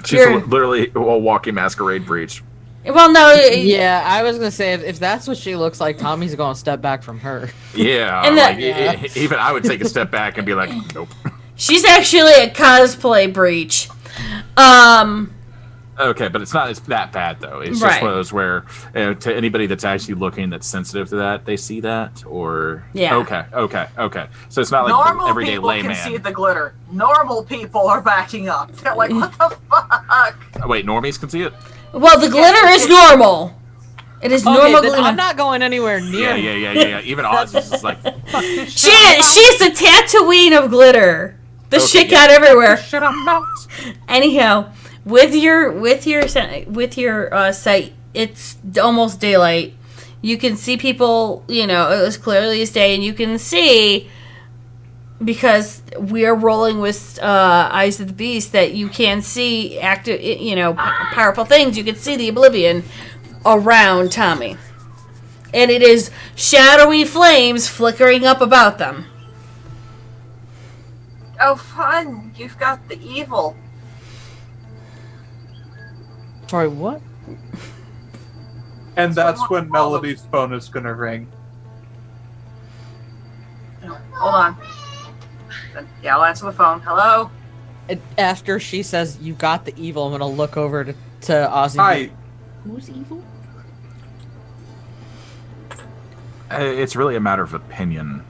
[SPEAKER 1] She's literally a walking masquerade breach.
[SPEAKER 3] Well, no.
[SPEAKER 5] Yeah, I was gonna say if that's what she looks like, Tommy's gonna step back from her.
[SPEAKER 1] Yeah,
[SPEAKER 3] And
[SPEAKER 1] even I would take a step back and be like, nope.
[SPEAKER 3] She's actually a cosplay breach.
[SPEAKER 1] Okay, but it's not that bad though. It's just
[SPEAKER 3] Right.
[SPEAKER 1] one of those where to anybody that's actually looking that's sensitive to that, they see that or
[SPEAKER 3] Yeah.
[SPEAKER 1] Okay. So it's not like
[SPEAKER 2] Normal
[SPEAKER 1] the everyday
[SPEAKER 2] people can see
[SPEAKER 1] layman.
[SPEAKER 2] the glitter. Normal people are backing up. They're like, what the fuck?
[SPEAKER 1] Wait, normies can see it?
[SPEAKER 3] Well, the glitter is normal. It is normal
[SPEAKER 5] then
[SPEAKER 3] glitter.
[SPEAKER 5] I'm not going anywhere near.
[SPEAKER 1] Yeah. Even Ozzy's is like, fuck this
[SPEAKER 3] She's
[SPEAKER 1] shit.
[SPEAKER 3] the Tatooine of glitter. The
[SPEAKER 1] Okay,
[SPEAKER 3] shit
[SPEAKER 1] yeah.
[SPEAKER 3] got everywhere.
[SPEAKER 1] Shit, I'm out.
[SPEAKER 3] Anyhow, with your sight, it's almost daylight. You can see people, as clearly as day, and you can see, because we are rolling with Eyes of the Beast, that you can see active, powerful things. You can see the Oblivion around Tommy, and it is shadowy flames flickering up about them.
[SPEAKER 2] Oh, fun. You've got the evil.
[SPEAKER 5] Sorry, what?
[SPEAKER 6] And that's
[SPEAKER 2] what
[SPEAKER 6] when
[SPEAKER 2] all of-
[SPEAKER 6] Melody's phone is gonna ring.
[SPEAKER 2] Hold on. Yeah, I'll answer the phone. Hello?
[SPEAKER 5] After she says you got the evil, I'm gonna look over to Ozzy.
[SPEAKER 6] Hi.
[SPEAKER 5] Who's evil?
[SPEAKER 1] It's really a matter of opinion.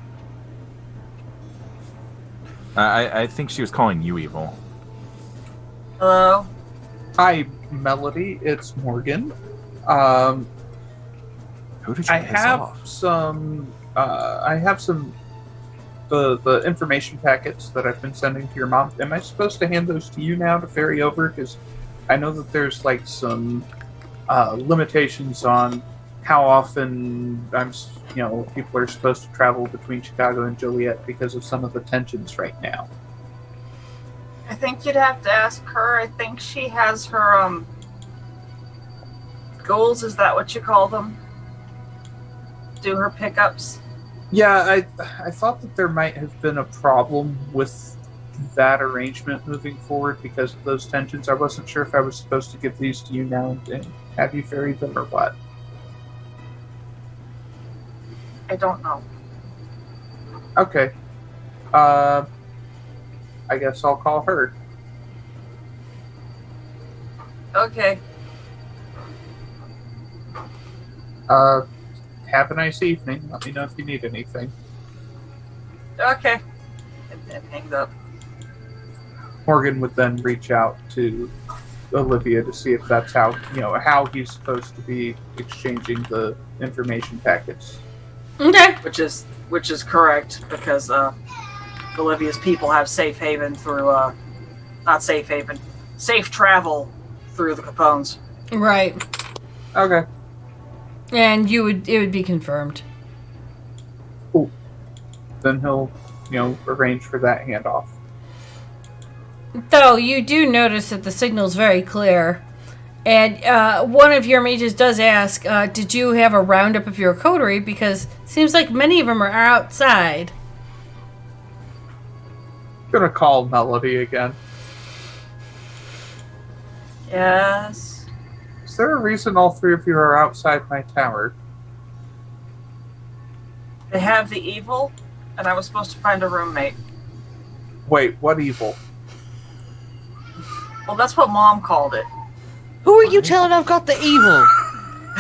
[SPEAKER 1] I think she was calling you evil.
[SPEAKER 2] Hello?
[SPEAKER 6] Hi, Melody. It's Morgan.
[SPEAKER 1] Who did you
[SPEAKER 6] I
[SPEAKER 1] piss
[SPEAKER 6] have
[SPEAKER 1] off?
[SPEAKER 6] some. The information packets that I've been sending to your mom. Am I supposed to hand those to you now to ferry over? Because I know that there's like some limitations on how often people are supposed to travel between Chicago and Joliet because of some of the tensions right now.
[SPEAKER 2] I think you'd have to ask her. I think she has her goals. Is that what you call them? Do her pickups?
[SPEAKER 6] Yeah, I thought that there might have been a problem with that arrangement moving forward because of those tensions. I wasn't sure if I was supposed to give these to you now and have you ferry them or what.
[SPEAKER 2] I don't know.
[SPEAKER 6] Okay. I guess I'll call her.
[SPEAKER 2] Okay.
[SPEAKER 6] Have a nice evening. Let me know if you need anything.
[SPEAKER 2] Okay. And hangs up.
[SPEAKER 6] Morgan would then reach out to Olivia to see if that's how he's supposed to be exchanging the information packets.
[SPEAKER 3] Okay.
[SPEAKER 2] Which is correct because Olivia's people have safe haven through not safe haven, safe travel through the Capones.
[SPEAKER 3] Right.
[SPEAKER 6] Okay.
[SPEAKER 3] And it would be confirmed.
[SPEAKER 6] Cool. Then he'll, arrange for that handoff.
[SPEAKER 3] Though you do notice that the signal's very clear. And one of your mages does ask, did you have a roundup of your coterie? Because it seems like many of them are outside.
[SPEAKER 6] Gonna call Melody again.
[SPEAKER 2] Yes.
[SPEAKER 6] Is there a reason all three of you are outside my tower?
[SPEAKER 2] They have the evil, and I was supposed to find a roommate.
[SPEAKER 6] Wait, what evil?
[SPEAKER 2] Well, that's what Mom called it.
[SPEAKER 5] Who are you telling I've got the evil?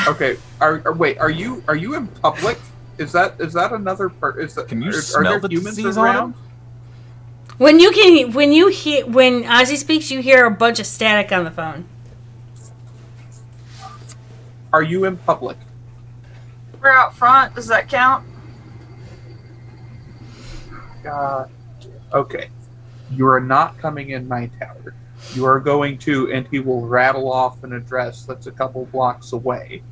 [SPEAKER 6] Okay, are you in public? Is that another part?
[SPEAKER 1] Can you
[SPEAKER 6] are
[SPEAKER 1] smell
[SPEAKER 6] there
[SPEAKER 1] the
[SPEAKER 6] humans
[SPEAKER 1] disease on
[SPEAKER 6] around?
[SPEAKER 1] him?
[SPEAKER 3] When Ozzy speaks, you hear a bunch of static on the phone.
[SPEAKER 6] Are you in public?
[SPEAKER 2] We're out front. Does that count?
[SPEAKER 6] Okay. You are not coming in my tower. You are going to, and he will rattle off an address that's a couple blocks away.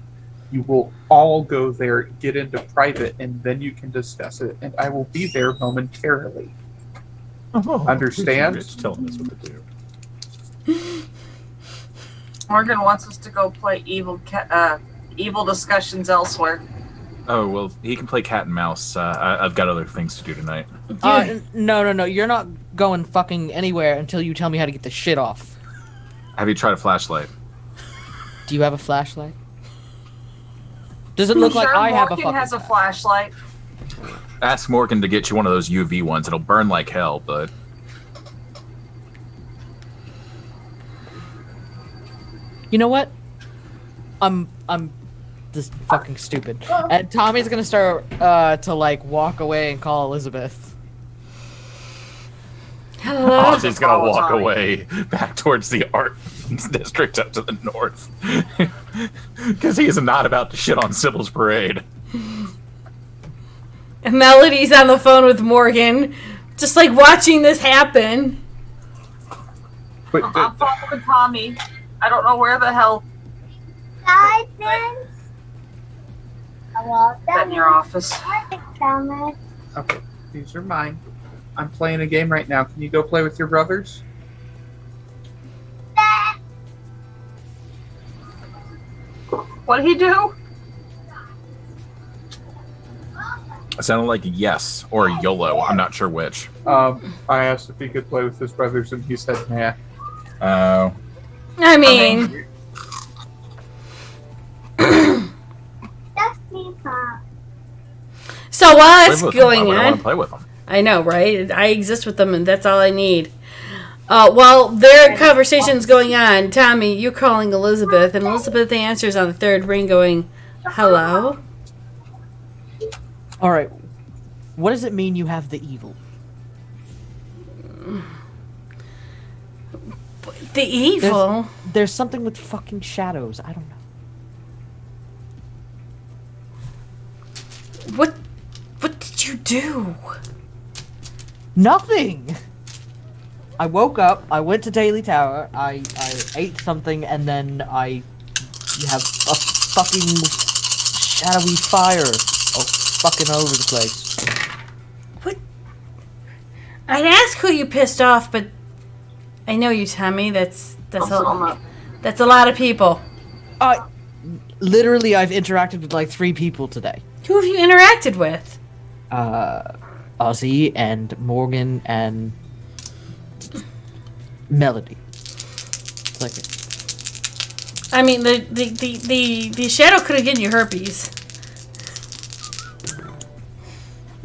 [SPEAKER 6] You will all go there, get into private, and then you can discuss it, and I will be there momentarily.
[SPEAKER 1] Oh,
[SPEAKER 6] Understand?
[SPEAKER 1] Rich telling us what to do.
[SPEAKER 2] Morgan wants us to go play evil discussions elsewhere.
[SPEAKER 1] Oh, well, he can play cat and mouse. I've got other things to do tonight.
[SPEAKER 5] No. You're not going fucking anywhere until you tell me how to get the shit off.
[SPEAKER 1] Have you tried a flashlight?
[SPEAKER 5] Do you have a flashlight? Does it look like
[SPEAKER 2] Sure,
[SPEAKER 5] I have a
[SPEAKER 2] Morgan
[SPEAKER 5] fucking
[SPEAKER 2] has a flashlight.
[SPEAKER 1] Ask Morgan to get you one of those UV ones. It'll burn like hell, but...
[SPEAKER 5] You know what? I'm just fucking stupid. And Tommy's gonna start to walk away and call Elizabeth.
[SPEAKER 3] Hello?
[SPEAKER 1] Ozzy's gonna walk
[SPEAKER 2] Tommy.
[SPEAKER 1] away back towards the art district up to the north. Because he is not about to shit on Sybil's parade.
[SPEAKER 3] Melody's on the phone with Morgan, just watching this happen.
[SPEAKER 6] But
[SPEAKER 2] I'm following Tommy. I don't know where the hell
[SPEAKER 4] Guidance. Hello,
[SPEAKER 2] that in your office.
[SPEAKER 4] Thomas.
[SPEAKER 6] okay, these are mine. I'm playing a game right now. Can you go play with your brothers?
[SPEAKER 2] What'd he do?
[SPEAKER 1] It sounded like a yes or a YOLO. I'm not sure which.
[SPEAKER 6] I asked if he could play with his brothers, and he said, nah.
[SPEAKER 1] Oh.
[SPEAKER 3] I mean,
[SPEAKER 4] That's me, Pop.
[SPEAKER 3] so while that's
[SPEAKER 1] Play with
[SPEAKER 3] going
[SPEAKER 1] them. Why would I want to
[SPEAKER 3] on,
[SPEAKER 1] play with them?
[SPEAKER 3] I know, right? I exist with them, and that's all I need. While their conversation's going on, Tommy, you're calling Elizabeth, and Elizabeth answers on the third ring going, hello?
[SPEAKER 5] Alright. What does it mean you have the evil?
[SPEAKER 3] The evil?
[SPEAKER 5] There's something with fucking shadows. I don't know.
[SPEAKER 3] What did you do?
[SPEAKER 5] Nothing! I woke up, I went to Daily Tower, I ate something, and then I have a fucking shadowy fire fucking over the place.
[SPEAKER 3] What? I'd ask who you pissed off, but I know you, Tommy. That's
[SPEAKER 2] Also, I'm
[SPEAKER 3] a,
[SPEAKER 2] not-
[SPEAKER 3] that's a lot of people.
[SPEAKER 5] Literally, I've interacted with like 3 people today.
[SPEAKER 3] Who have you interacted with?
[SPEAKER 5] Ozzy and Morgan and Melody. It's like,
[SPEAKER 3] I mean, the shadow could have given you herpes.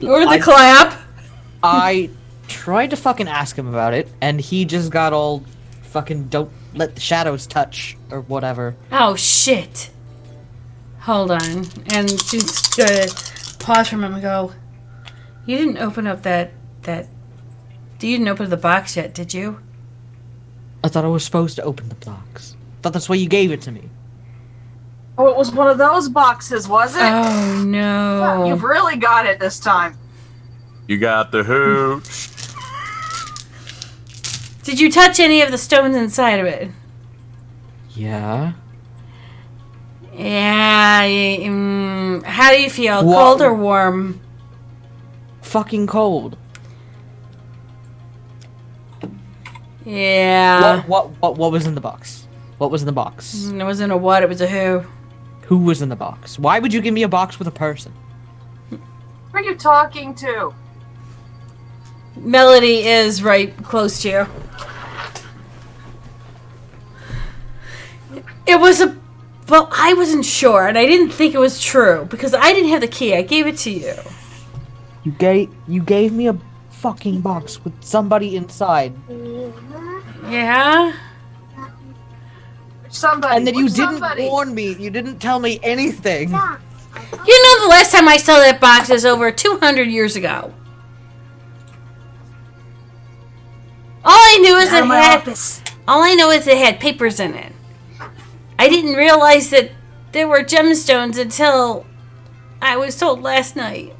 [SPEAKER 3] Or the clap.
[SPEAKER 5] I tried to fucking ask him about it, and he just got all fucking don't let the shadows touch or whatever.
[SPEAKER 3] Oh, shit. Hold on. And she's gonna pause for a moment and go, you didn't open up that... You didn't open the box yet, did you?
[SPEAKER 5] I thought I was supposed to open the box. I thought that's why you gave it to me.
[SPEAKER 2] Oh, it was one of those boxes, was it?
[SPEAKER 3] Oh, no.
[SPEAKER 2] You've really got it this time.
[SPEAKER 1] You got the hooch.
[SPEAKER 3] Did you touch any of the stones inside of it?
[SPEAKER 5] Yeah.
[SPEAKER 3] Yeah. How do you feel?
[SPEAKER 5] What?
[SPEAKER 3] Cold or warm?
[SPEAKER 5] Fucking cold.
[SPEAKER 3] Yeah.
[SPEAKER 5] What was in the box? What was in the box?
[SPEAKER 3] It wasn't a what, it was a who.
[SPEAKER 5] Who was in the box? Why would you give me a box with a person?
[SPEAKER 2] Who are you talking to?
[SPEAKER 3] Melody is right close to you. It was a... Well, I wasn't sure, and I didn't think it was true, because I didn't have the key. I gave it to you.
[SPEAKER 5] You gave me a fucking box with somebody inside.
[SPEAKER 3] Yeah?
[SPEAKER 2] Somebody.
[SPEAKER 5] And then you
[SPEAKER 2] which
[SPEAKER 5] didn't
[SPEAKER 2] somebody?
[SPEAKER 5] warn me. You didn't tell me anything.
[SPEAKER 3] You know the last time I saw that box is over 200 years ago. All I knew is
[SPEAKER 2] Out of my
[SPEAKER 3] it had...
[SPEAKER 2] office.
[SPEAKER 3] All I know is it had papers in it. I didn't realize that there were gemstones until I was told last night.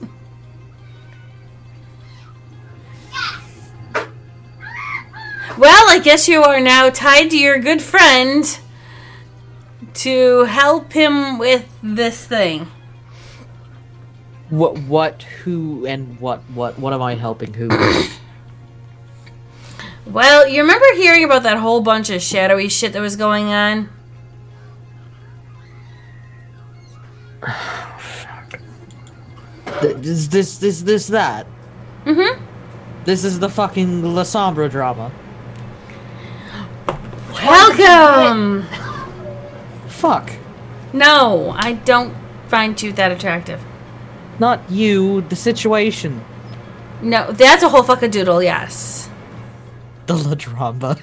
[SPEAKER 3] Well, I guess you are now tied to your good friend to help him with this thing.
[SPEAKER 5] What, who, and what am I helping who?
[SPEAKER 3] Well, you remember hearing about that whole bunch of shadowy shit that was going on?
[SPEAKER 5] That.
[SPEAKER 3] Mm-hmm.
[SPEAKER 5] This is the fucking La Sombra drama.
[SPEAKER 3] Welcome!
[SPEAKER 5] Fuck.
[SPEAKER 3] No, I don't find you that attractive.
[SPEAKER 5] Not you, the situation.
[SPEAKER 3] No, that's a whole fucking doodle, yes.
[SPEAKER 5] The La Drama.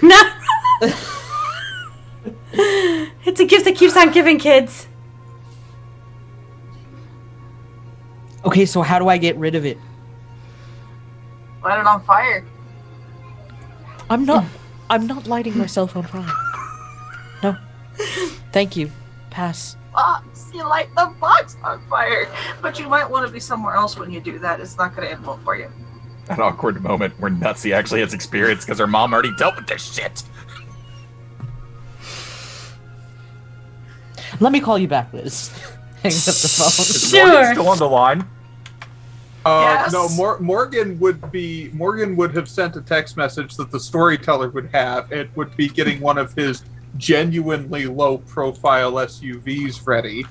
[SPEAKER 3] No! It's a gift that keeps on giving, kids.
[SPEAKER 5] Okay, so how do I get rid of it?
[SPEAKER 2] Light it on fire.
[SPEAKER 5] I'm not lighting myself on fire. No. Thank you. Pass.
[SPEAKER 2] Box. You light the box on fire. But you might want to be somewhere else when you do that. It's not going to end well for you.
[SPEAKER 1] That awkward moment where Nutsy actually has experience because her mom already dealt with this shit.
[SPEAKER 5] Let me call you back, Liz. Hangs up the phone.
[SPEAKER 1] Is
[SPEAKER 3] Sure.
[SPEAKER 1] Morgan still on the line?
[SPEAKER 2] Yes.
[SPEAKER 6] No, Morgan would have sent a text message that the storyteller would have. It would be getting one of his genuinely low-profile SUVs ready,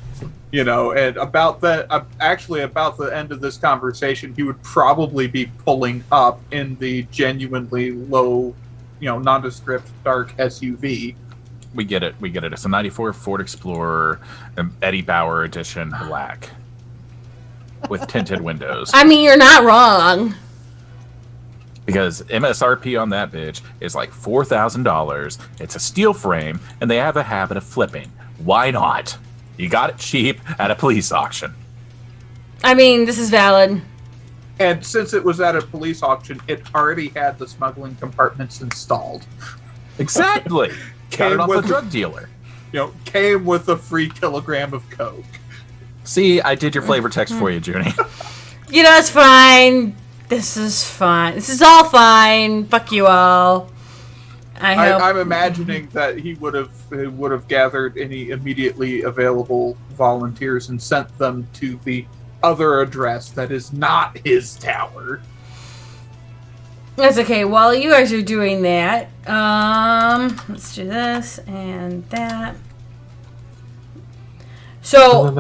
[SPEAKER 6] and about the end of this conversation, he would probably be pulling up in the genuinely low, nondescript dark SUV.
[SPEAKER 1] We get it. It's a 94 Ford Explorer, Eddie Bauer edition black. With tinted windows.
[SPEAKER 3] I mean, you're not wrong.
[SPEAKER 1] Because MSRP on that bitch is like $4,000. It's a steel frame, and they have a habit of flipping. Why not? You got it cheap at a police auction.
[SPEAKER 3] I mean, this is valid.
[SPEAKER 6] And since it was at a police auction, it already had the smuggling compartments installed.
[SPEAKER 1] Exactly. Got it off a
[SPEAKER 6] with-
[SPEAKER 1] drug dealer.
[SPEAKER 6] Came with a free kilogram of coke.
[SPEAKER 1] See, I did your flavor text for you, Junie.
[SPEAKER 3] It's fine. This is fine. This is all fine. Fuck you all. I hope.
[SPEAKER 6] I'm imagining that he would have gathered any immediately available volunteers and sent them to the other address that is not his tower.
[SPEAKER 3] That's okay. While you guys are doing that, let's do this and that. So,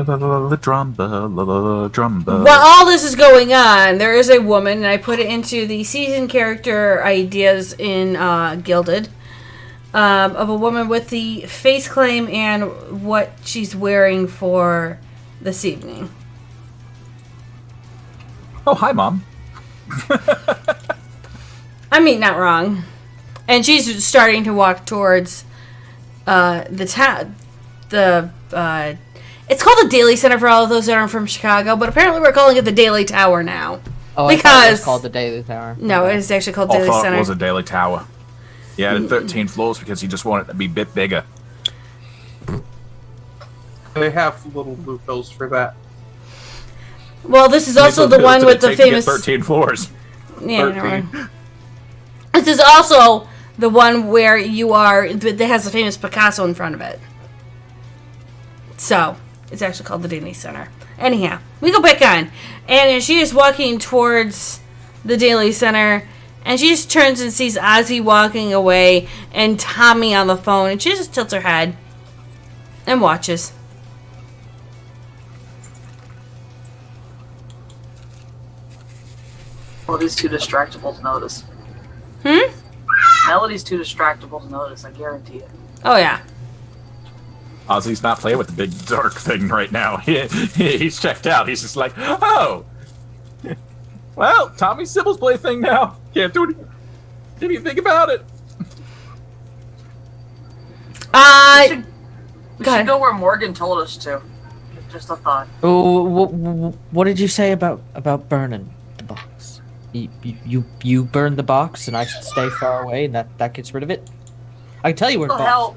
[SPEAKER 1] Drumba.
[SPEAKER 3] while all this is going on, there is a woman, and I put it into the season character ideas in Gilded, of a woman with the face claim and what she's wearing for this evening.
[SPEAKER 1] Oh, hi, Mom.
[SPEAKER 3] I mean, not wrong. And she's starting to walk towards the town. It's called the Daily Center for all of those that aren't from Chicago, but apparently we're calling it the Daily Tower now.
[SPEAKER 5] Oh, I thought it was called the Daily Tower.
[SPEAKER 3] No, it is actually called
[SPEAKER 1] I
[SPEAKER 3] Daily
[SPEAKER 1] thought
[SPEAKER 3] Center.
[SPEAKER 1] it was a daily tower. He added 13 floors because he just wanted it to be a bit bigger.
[SPEAKER 6] They have little blue pills for that.
[SPEAKER 3] Well, this is also the one with the famous
[SPEAKER 1] 13 floors.
[SPEAKER 3] Yeah,
[SPEAKER 6] 13.
[SPEAKER 3] never mind. This is also the one where you are that has the famous Picasso in front of it. So it's actually called the Daily Center. Anyhow, we go back on, and she is walking towards the Daily Center, and she just turns and sees Ozzy walking away and Tommy on the phone, and she just tilts her head and watches.
[SPEAKER 2] Melody's too distractible to notice. Melody's too distractible to notice, I guarantee it.
[SPEAKER 3] Oh yeah.
[SPEAKER 1] Ozzy's not playing with the big dark thing right now. He's checked out. He's just like, oh, well, Tommy Sybil's plaything now. Can't do anything about it.
[SPEAKER 2] We should go where Morgan told us to. Just a thought.
[SPEAKER 5] Oh, what did you say about burning the box? You burn the box, and I should stay far away, and that gets rid of it. I can tell you where the
[SPEAKER 2] Well,
[SPEAKER 5] box.
[SPEAKER 2] hell.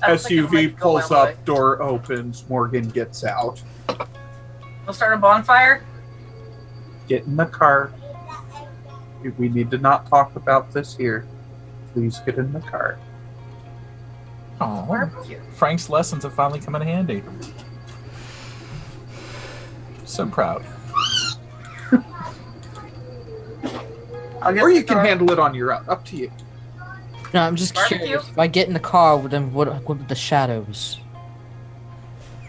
[SPEAKER 2] I don't think it
[SPEAKER 6] SUV
[SPEAKER 2] might go
[SPEAKER 6] pulls
[SPEAKER 2] my
[SPEAKER 6] up,
[SPEAKER 2] way.
[SPEAKER 6] door opens, Morgan gets out.
[SPEAKER 2] We'll start a bonfire?
[SPEAKER 6] Get in the car. We need to not talk about this here. Please get in the car.
[SPEAKER 1] Oh,
[SPEAKER 2] Barbecue.
[SPEAKER 1] Frank's lessons have finally come in handy. So proud.
[SPEAKER 2] I'll get
[SPEAKER 6] Or
[SPEAKER 2] in
[SPEAKER 6] you
[SPEAKER 2] the
[SPEAKER 6] can
[SPEAKER 2] car.
[SPEAKER 6] handle it on your own. Up to you.
[SPEAKER 5] No, I'm just
[SPEAKER 2] Barbecue?
[SPEAKER 5] curious. If I get in the car, then what are the shadows?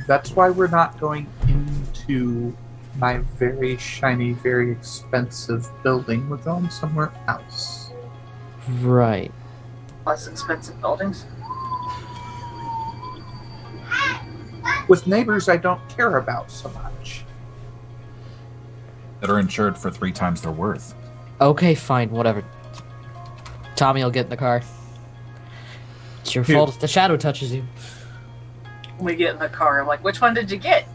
[SPEAKER 6] That's why we're not going into my very shiny, very expensive building. We're going somewhere else.
[SPEAKER 5] Right.
[SPEAKER 2] Less expensive buildings.
[SPEAKER 6] With neighbors I don't care about so much.
[SPEAKER 1] That are insured for 3 times their worth.
[SPEAKER 5] Okay, fine, whatever. Tommy will get in the car. It's your fault if the shadow touches you.
[SPEAKER 2] When we get in the car, I'm like, which one did you get?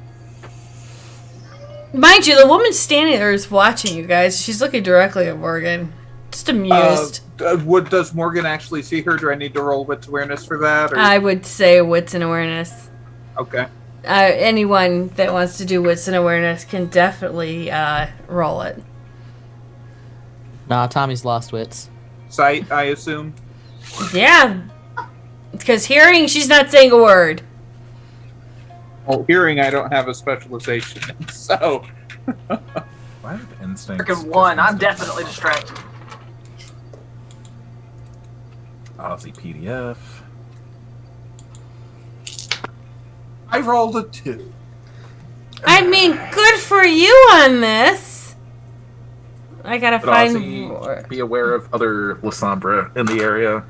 [SPEAKER 3] Mind you, the woman standing there is watching you guys. She's looking directly at Morgan. Just amused.
[SPEAKER 6] Does Morgan actually see her? Do I need to roll wits awareness for that? Or?
[SPEAKER 3] I would say wits and awareness.
[SPEAKER 6] Okay.
[SPEAKER 3] Anyone that wants to do wits and awareness can definitely roll it.
[SPEAKER 5] Nah, Tommy's lost wits.
[SPEAKER 6] Sight, I assume.
[SPEAKER 3] Yeah. Because hearing, she's not saying a word.
[SPEAKER 6] Well, hearing I don't have a specialization in, so.
[SPEAKER 1] Why have instincts?
[SPEAKER 2] Freaking one. I'm definitely distracted.
[SPEAKER 1] Aussie PDF.
[SPEAKER 6] I rolled a 2.
[SPEAKER 3] I mean, good for you on this. I gotta
[SPEAKER 1] But
[SPEAKER 3] find
[SPEAKER 1] Aussie,
[SPEAKER 3] more.
[SPEAKER 1] be aware of other Lasombra in the area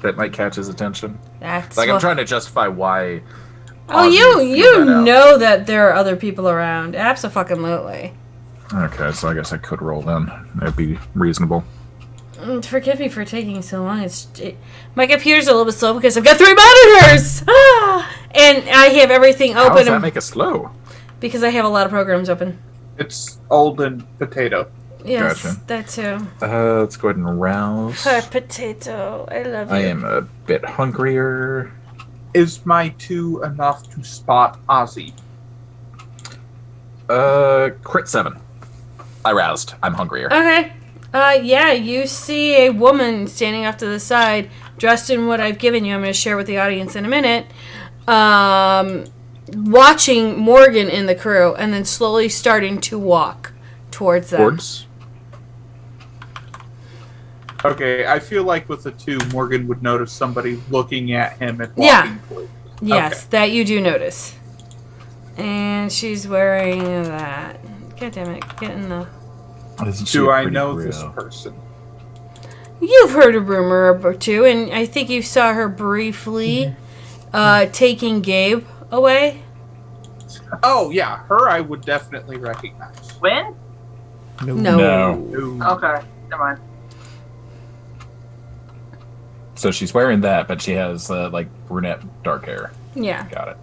[SPEAKER 1] that might catch his attention.
[SPEAKER 3] That's
[SPEAKER 1] Like, I'm
[SPEAKER 3] what-
[SPEAKER 1] trying to justify why.
[SPEAKER 3] Oh,
[SPEAKER 1] Ozzy
[SPEAKER 3] you
[SPEAKER 1] threw that out.
[SPEAKER 3] know that there are other people around. Abso-fucking-lutely.
[SPEAKER 1] Okay, so I guess I could roll then. That'd be reasonable.
[SPEAKER 3] Forgive me for taking so long. My computer's a little bit slow because I've got 3 monitors! And I have everything
[SPEAKER 1] How
[SPEAKER 3] open
[SPEAKER 1] does that make it slow?
[SPEAKER 3] because I have a lot of programs open.
[SPEAKER 6] It's old and potato.
[SPEAKER 3] Yes,
[SPEAKER 1] Gotcha.
[SPEAKER 3] that too.
[SPEAKER 1] Let's go ahead and rouse.
[SPEAKER 3] Poor potato. I love you.
[SPEAKER 1] I am a bit hungrier.
[SPEAKER 6] Is my 2 enough to spot Ozzy?
[SPEAKER 1] Crit 7. I roused. I'm hungrier.
[SPEAKER 3] Okay. Yeah, you see a woman standing off to the side, dressed in what I've given you. I'm going to share with the audience in a minute. Watching Morgan and the crew, and then slowly starting to walk towards them.
[SPEAKER 1] Towards?
[SPEAKER 6] Okay, I feel like with the two, Morgan would notice somebody looking at him and walking
[SPEAKER 3] Yeah.
[SPEAKER 6] towards.
[SPEAKER 3] Yes, that you do notice. And she's wearing that. God damn it. Get in the...
[SPEAKER 6] Do I know this person?
[SPEAKER 3] You've heard a rumor or two, and I think you saw her briefly taking Gabe away.
[SPEAKER 6] Oh, yeah. Her I would definitely recognize.
[SPEAKER 2] When?
[SPEAKER 3] No.
[SPEAKER 2] Okay, never mind.
[SPEAKER 1] So she's wearing that, but she has like brunette dark hair.
[SPEAKER 3] Yeah.
[SPEAKER 1] Got it.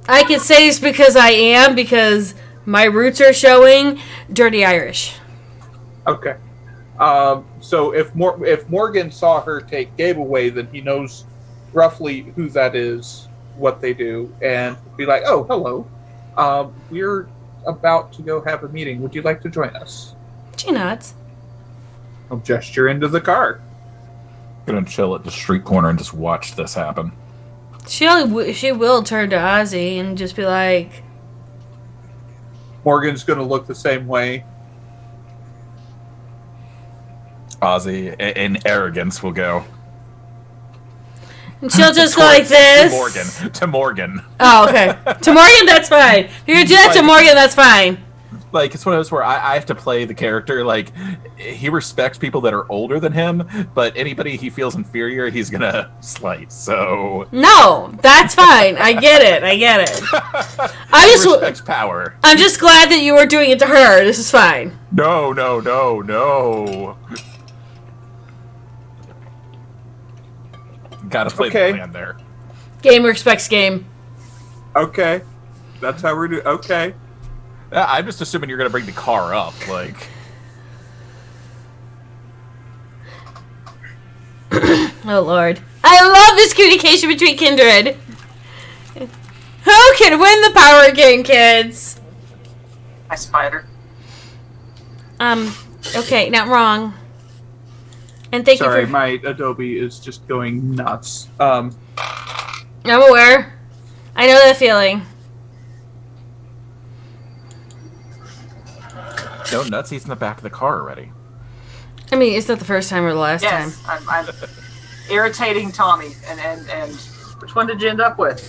[SPEAKER 3] I can say this because my roots are showing dirty Irish.
[SPEAKER 6] Okay. So if Morgan saw her take Gabe away, then he knows roughly who that is, what they do, and be like, "Oh, hello. We're about to go have a meeting. Would you like to join us?"
[SPEAKER 3] She nods.
[SPEAKER 6] I'll gesture into the car.
[SPEAKER 1] Gonna chill at the street corner and just watch this happen.
[SPEAKER 3] She will turn to Ozzy and just be like,
[SPEAKER 6] Morgan's gonna look the same way.
[SPEAKER 1] Ozzy, in arrogance, will go.
[SPEAKER 3] and she'll just go like this.
[SPEAKER 1] To Morgan.
[SPEAKER 3] Oh, okay. To Morgan, that's fine. If you're gonna do that to Morgan, that's fine.
[SPEAKER 1] Like, it's one of those where I have to play the character. Like, he respects people that are older than him, but anybody he feels inferior, he's gonna slight. So
[SPEAKER 3] No, that's fine. I get it.
[SPEAKER 1] he respects power.
[SPEAKER 3] I'm just glad that you were doing it to her. This is fine.
[SPEAKER 1] No. Gotta play
[SPEAKER 6] Okay.
[SPEAKER 1] the plan there.
[SPEAKER 3] Game respects game.
[SPEAKER 6] Okay, that's how we're doing. Okay.
[SPEAKER 1] I'm just assuming you're gonna bring the car up, like.
[SPEAKER 3] Oh, Lord. I love this communication between kindred. Who can win the power game, kids?
[SPEAKER 2] I spider.
[SPEAKER 3] Okay, not wrong. And thank
[SPEAKER 6] Sorry,
[SPEAKER 3] you for...
[SPEAKER 6] my Adobe is just going nuts.
[SPEAKER 3] I'm aware. I know that feeling.
[SPEAKER 1] No nuts, he's in the back of the car already.
[SPEAKER 3] I mean, it's not the first time or the last time.
[SPEAKER 2] Yes, I'm irritating Tommy. And which one did you end up with?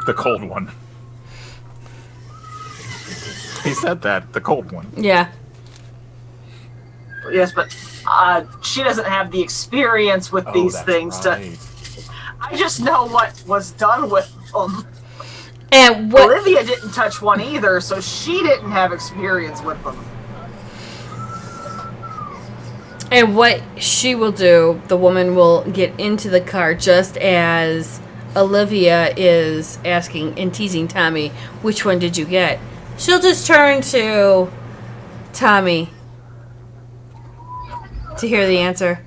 [SPEAKER 1] The cold one. He said that, the cold one.
[SPEAKER 3] Yeah.
[SPEAKER 2] Yes, but she doesn't have the experience with these
[SPEAKER 1] that's
[SPEAKER 2] things.
[SPEAKER 1] right.
[SPEAKER 2] I just know what was done with them.
[SPEAKER 3] And what...
[SPEAKER 2] Olivia didn't touch one either, so she didn't have experience with them.
[SPEAKER 3] And what she will do, the woman will get into the car just as Olivia is asking and teasing Tommy, which one did you get? She'll just turn to Tommy to hear the answer.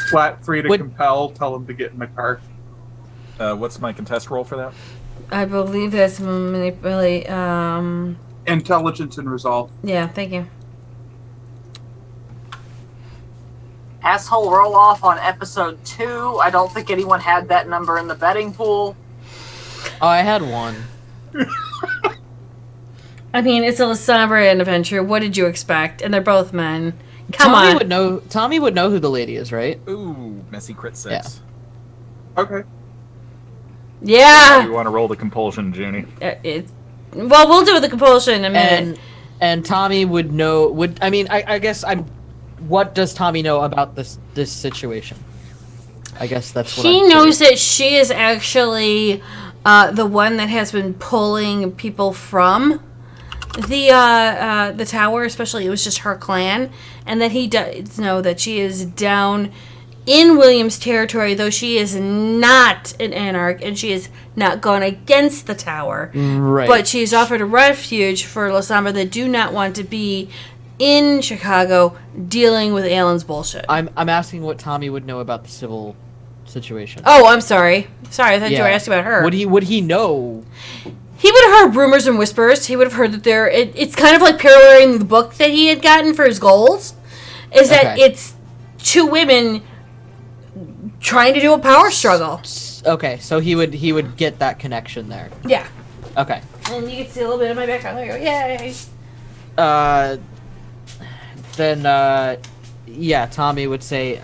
[SPEAKER 6] Flat free to
[SPEAKER 5] Would-
[SPEAKER 6] compel. Tell him to get in the car.
[SPEAKER 1] What's my contest roll for that?
[SPEAKER 3] I believe that's manipulate.
[SPEAKER 6] Intelligence and resolve.
[SPEAKER 3] Yeah, thank you.
[SPEAKER 2] Asshole roll off on episode 2. I don't think anyone had that number in the betting pool.
[SPEAKER 5] Oh, I had one.
[SPEAKER 3] I mean, it's a Sombra adventure. What did you expect? And they're both men. Come
[SPEAKER 5] Tommy
[SPEAKER 3] on.
[SPEAKER 5] would know. Tommy would know who the lady is, right?
[SPEAKER 1] Ooh, messy crit 6.
[SPEAKER 6] Okay.
[SPEAKER 3] Yeah.
[SPEAKER 1] You want to roll the compulsion, Junie?
[SPEAKER 3] Well, we'll do the compulsion in a minute.
[SPEAKER 5] And Tommy would know. I guess I'm. What does Tommy know about this situation? I guess that's what
[SPEAKER 3] He
[SPEAKER 5] I'm
[SPEAKER 3] knows
[SPEAKER 5] curious.
[SPEAKER 3] that she is actually the one that has been pulling people from the tower. Especially, it was just her clan, and that he does know that she is down in William's territory, though she is not an anarch and she has not gone against the tower.
[SPEAKER 5] Right.
[SPEAKER 3] But she's offered a refuge for Lasamba that do not want to be in Chicago dealing with Alan's bullshit.
[SPEAKER 5] I'm asking what Tommy would know about the civil situation.
[SPEAKER 3] Oh, I'm sorry. Sorry, I thought you were asking about her.
[SPEAKER 5] Would he know?
[SPEAKER 3] He would have heard rumors and whispers. He would have heard that it's kind of like paralleling the book that he had gotten for his goals. Is that
[SPEAKER 5] Okay.
[SPEAKER 3] it's two women trying to do a power struggle.
[SPEAKER 5] Okay, so he would get that connection there.
[SPEAKER 3] Yeah.
[SPEAKER 5] Okay.
[SPEAKER 3] And you can see a little bit of my background. There you go. Yay.
[SPEAKER 5] Then yeah, Tommy would say,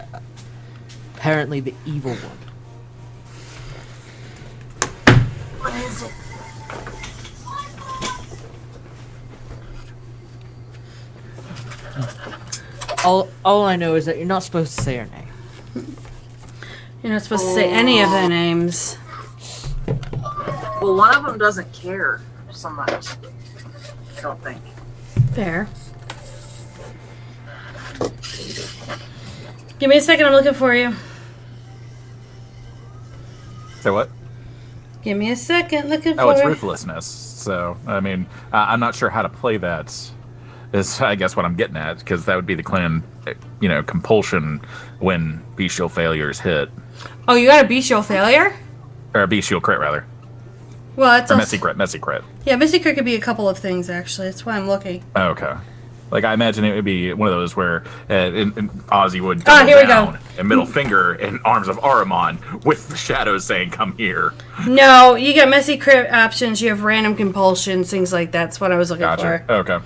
[SPEAKER 5] apparently the evil one.
[SPEAKER 2] What is it?
[SPEAKER 5] All I know is that you're not supposed to say her name.
[SPEAKER 3] You're not supposed to say any of their names.
[SPEAKER 2] Well, one of them doesn't care so much. I don't think.
[SPEAKER 3] Fair. Give me a second. I'm looking for you.
[SPEAKER 1] Say what?
[SPEAKER 3] Give me a second. Looking for
[SPEAKER 1] Oh, it's
[SPEAKER 3] you.
[SPEAKER 1] ruthlessness. So, I mean, I'm not sure how to play that. Is I guess what I'm getting at, because that would be the clan, compulsion when bestial failures hit,
[SPEAKER 3] Oh, you got a bestial failure?
[SPEAKER 1] or a bestial crit rather,
[SPEAKER 3] Well, that's
[SPEAKER 1] or
[SPEAKER 3] also...
[SPEAKER 1] messy crit.
[SPEAKER 3] Yeah, Missy Crit could be a couple of things, actually. That's why I'm looking.
[SPEAKER 1] Okay. Like, I imagine it would be one of those where in Ozzy would
[SPEAKER 3] Ah,
[SPEAKER 1] double
[SPEAKER 3] here we
[SPEAKER 1] down
[SPEAKER 3] go.
[SPEAKER 1] and middle finger and arms of Ahriman with the shadows saying, "Come here."
[SPEAKER 3] No, you got Messy Crit options. You have random compulsions, things like that. That's what I was looking
[SPEAKER 1] Gotcha.
[SPEAKER 3] for.
[SPEAKER 1] Okay.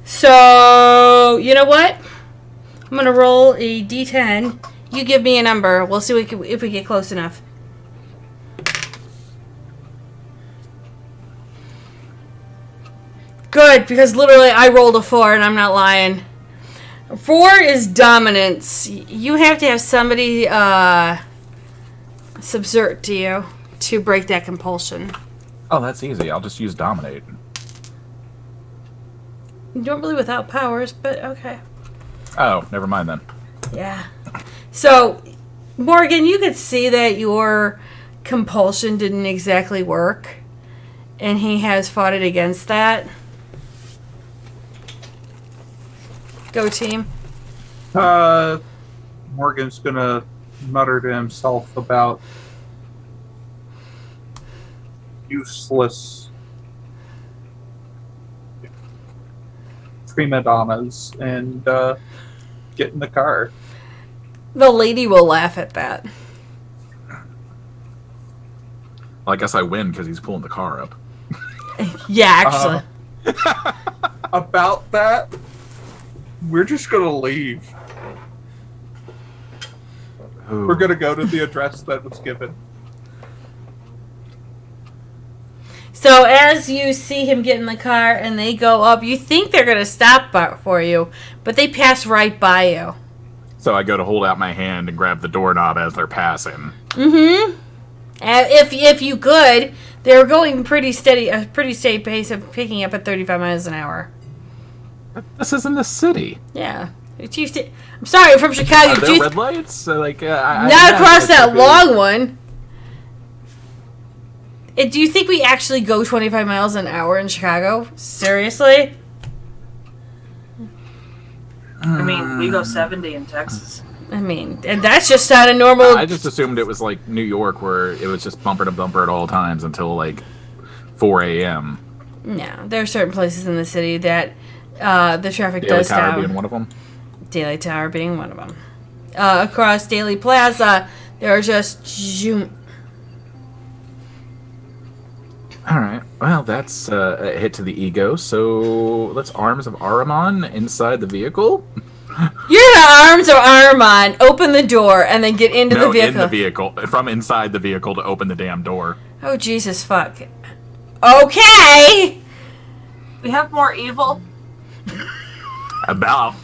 [SPEAKER 3] So, you know what? I'm going to roll a d10. You give me a number. We'll see if we get close enough. Good, because literally I rolled a 4 and I'm not lying. 4 is dominance. You have to have somebody subvert to you to break that compulsion.
[SPEAKER 1] Oh, that's easy. I'll just use dominate.
[SPEAKER 3] Normally without powers, but okay.
[SPEAKER 1] Oh, never mind then.
[SPEAKER 3] Yeah. So, Morgan, you could see that your compulsion didn't exactly work, and he has fought it against that. Go team.
[SPEAKER 6] Morgan's gonna mutter to himself about useless prima donnas and get in the car.
[SPEAKER 3] The lady will laugh at that.
[SPEAKER 1] Well, I guess I win because he's pulling the car up.
[SPEAKER 3] Yeah, actually.
[SPEAKER 6] About that, we're just gonna leave.
[SPEAKER 1] Ooh.
[SPEAKER 6] We're gonna go to the address that was given.
[SPEAKER 3] So as you see him get in the car and they go up, you think they're going to stop for you, but they pass right by you.
[SPEAKER 1] So I go to hold out my hand and grab the doorknob as they're passing.
[SPEAKER 3] Mm-hmm. If you could, they're going a pretty steady pace of picking up at 35 miles an hour.
[SPEAKER 1] This isn't the city.
[SPEAKER 3] Yeah. I'm sorry, I'm from Chicago.
[SPEAKER 1] Are there red lights?
[SPEAKER 3] Not across that long one. Do you think we actually go 25 miles an hour in Chicago? Seriously?
[SPEAKER 2] I mean, we go 70 in Texas.
[SPEAKER 3] I mean, and that's just not a normal...
[SPEAKER 1] I just assumed it was like New York where it was just bumper to bumper at all times until like 4 a.m.
[SPEAKER 3] No, there are certain places in the city that the traffic
[SPEAKER 1] Daily
[SPEAKER 3] does
[SPEAKER 1] Tower
[SPEAKER 3] down.
[SPEAKER 1] being one of them.
[SPEAKER 3] Daily Tower being one of them. Across Daily Plaza, there are just...
[SPEAKER 1] All right. Well, that's a hit to the ego. So let's Arms of Ahriman inside the vehicle.
[SPEAKER 3] You're the Arms of Ahriman. Open the door and then get into the vehicle.
[SPEAKER 1] In the vehicle. From inside the vehicle to open the damn door.
[SPEAKER 3] Oh, Jesus, fuck. Okay!
[SPEAKER 2] We have more evil.
[SPEAKER 1] About.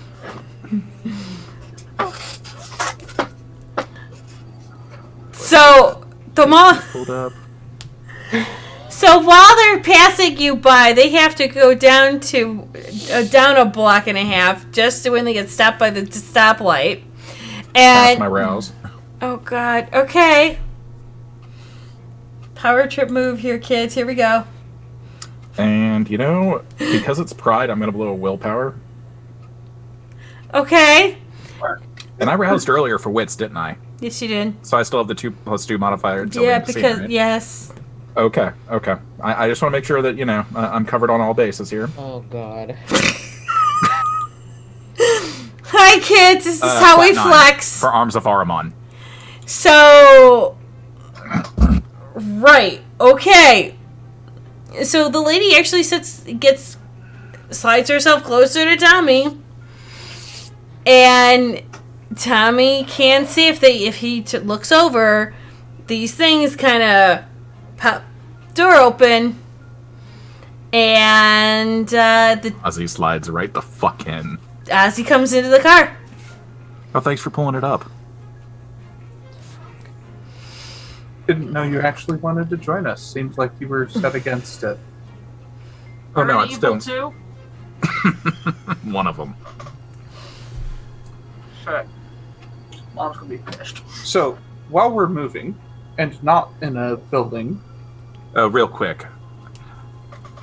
[SPEAKER 3] So,
[SPEAKER 1] Hold up.
[SPEAKER 3] So while they're passing you by, they have to go down a block and a half just to when they get stopped by the stoplight.
[SPEAKER 1] Pass
[SPEAKER 3] And
[SPEAKER 1] my rouse.
[SPEAKER 3] oh god, okay. Power trip move here, kids. Here we go.
[SPEAKER 1] And because it's Pride, I'm gonna blow a willpower.
[SPEAKER 3] Okay.
[SPEAKER 1] And I roused earlier for wits, didn't I?
[SPEAKER 3] Yes, you did.
[SPEAKER 1] So I still have the 2+2 modifier. Until
[SPEAKER 3] Yeah,
[SPEAKER 1] we see,
[SPEAKER 3] because
[SPEAKER 1] right?
[SPEAKER 3] yes.
[SPEAKER 1] Okay. I just want to make sure that I'm covered on all bases here.
[SPEAKER 5] Oh god.
[SPEAKER 3] Hi, kids. This is how we
[SPEAKER 1] Flat 9
[SPEAKER 3] flex.
[SPEAKER 1] for Arms of Ahriman.
[SPEAKER 3] So Right. Okay. So the lady actually slides herself closer to Tommy, and Tommy can see if he looks over, these things kind of pop door open, and
[SPEAKER 1] Ozzy slides right the fuck in.
[SPEAKER 3] as he comes into the car.
[SPEAKER 1] Oh, thanks for pulling it up.
[SPEAKER 6] Didn't know you actually wanted to join us. Seems like you were set against it.
[SPEAKER 1] Oh no,
[SPEAKER 2] Are
[SPEAKER 1] it's
[SPEAKER 2] evil
[SPEAKER 1] still
[SPEAKER 2] too?
[SPEAKER 1] one of them.
[SPEAKER 2] Shit. Mom's gonna be pissed.
[SPEAKER 6] So, while we're moving, and not in a building,
[SPEAKER 1] Real quick.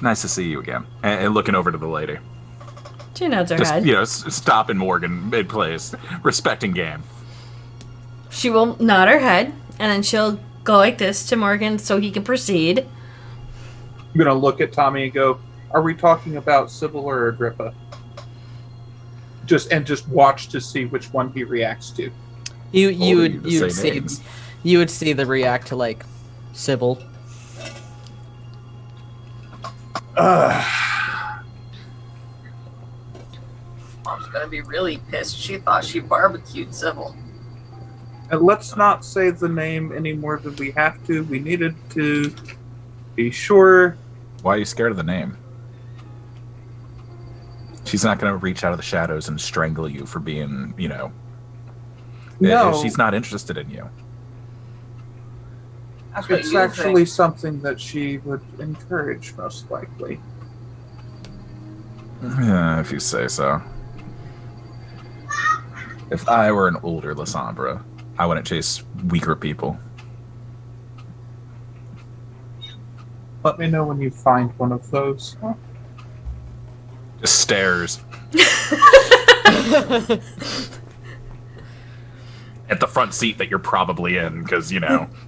[SPEAKER 1] Nice to see you again. And looking over to the lady.
[SPEAKER 3] She nods her
[SPEAKER 1] Just,
[SPEAKER 3] head.
[SPEAKER 1] stopping Morgan mid-place. Respecting game.
[SPEAKER 3] She will nod her head, and then she'll go like this to Morgan so he can proceed.
[SPEAKER 6] I'm gonna look at Tommy and go, "Are we talking about Sybil or Agrippa?" Just watch to see which one he reacts to.
[SPEAKER 3] Oh,
[SPEAKER 5] You would see the react to like Sybil.
[SPEAKER 2] Mom's gonna be really pissed. She thought she barbecued Sybil.
[SPEAKER 6] And let's not say the name any more than we have to. We needed to be sure.
[SPEAKER 1] Why are you scared of the name? She's not going to reach out of the shadows and strangle you for being,
[SPEAKER 6] No.
[SPEAKER 1] She's not interested in you.
[SPEAKER 2] That's what
[SPEAKER 6] It's
[SPEAKER 2] you
[SPEAKER 6] actually
[SPEAKER 2] think.
[SPEAKER 6] something that she would encourage, most likely.
[SPEAKER 1] Yeah, if you say so. If I were an older Lysandra, I wouldn't chase weaker people.
[SPEAKER 6] Let me know when you find one of those.
[SPEAKER 1] Just stares. At the front seat that you're probably in, because,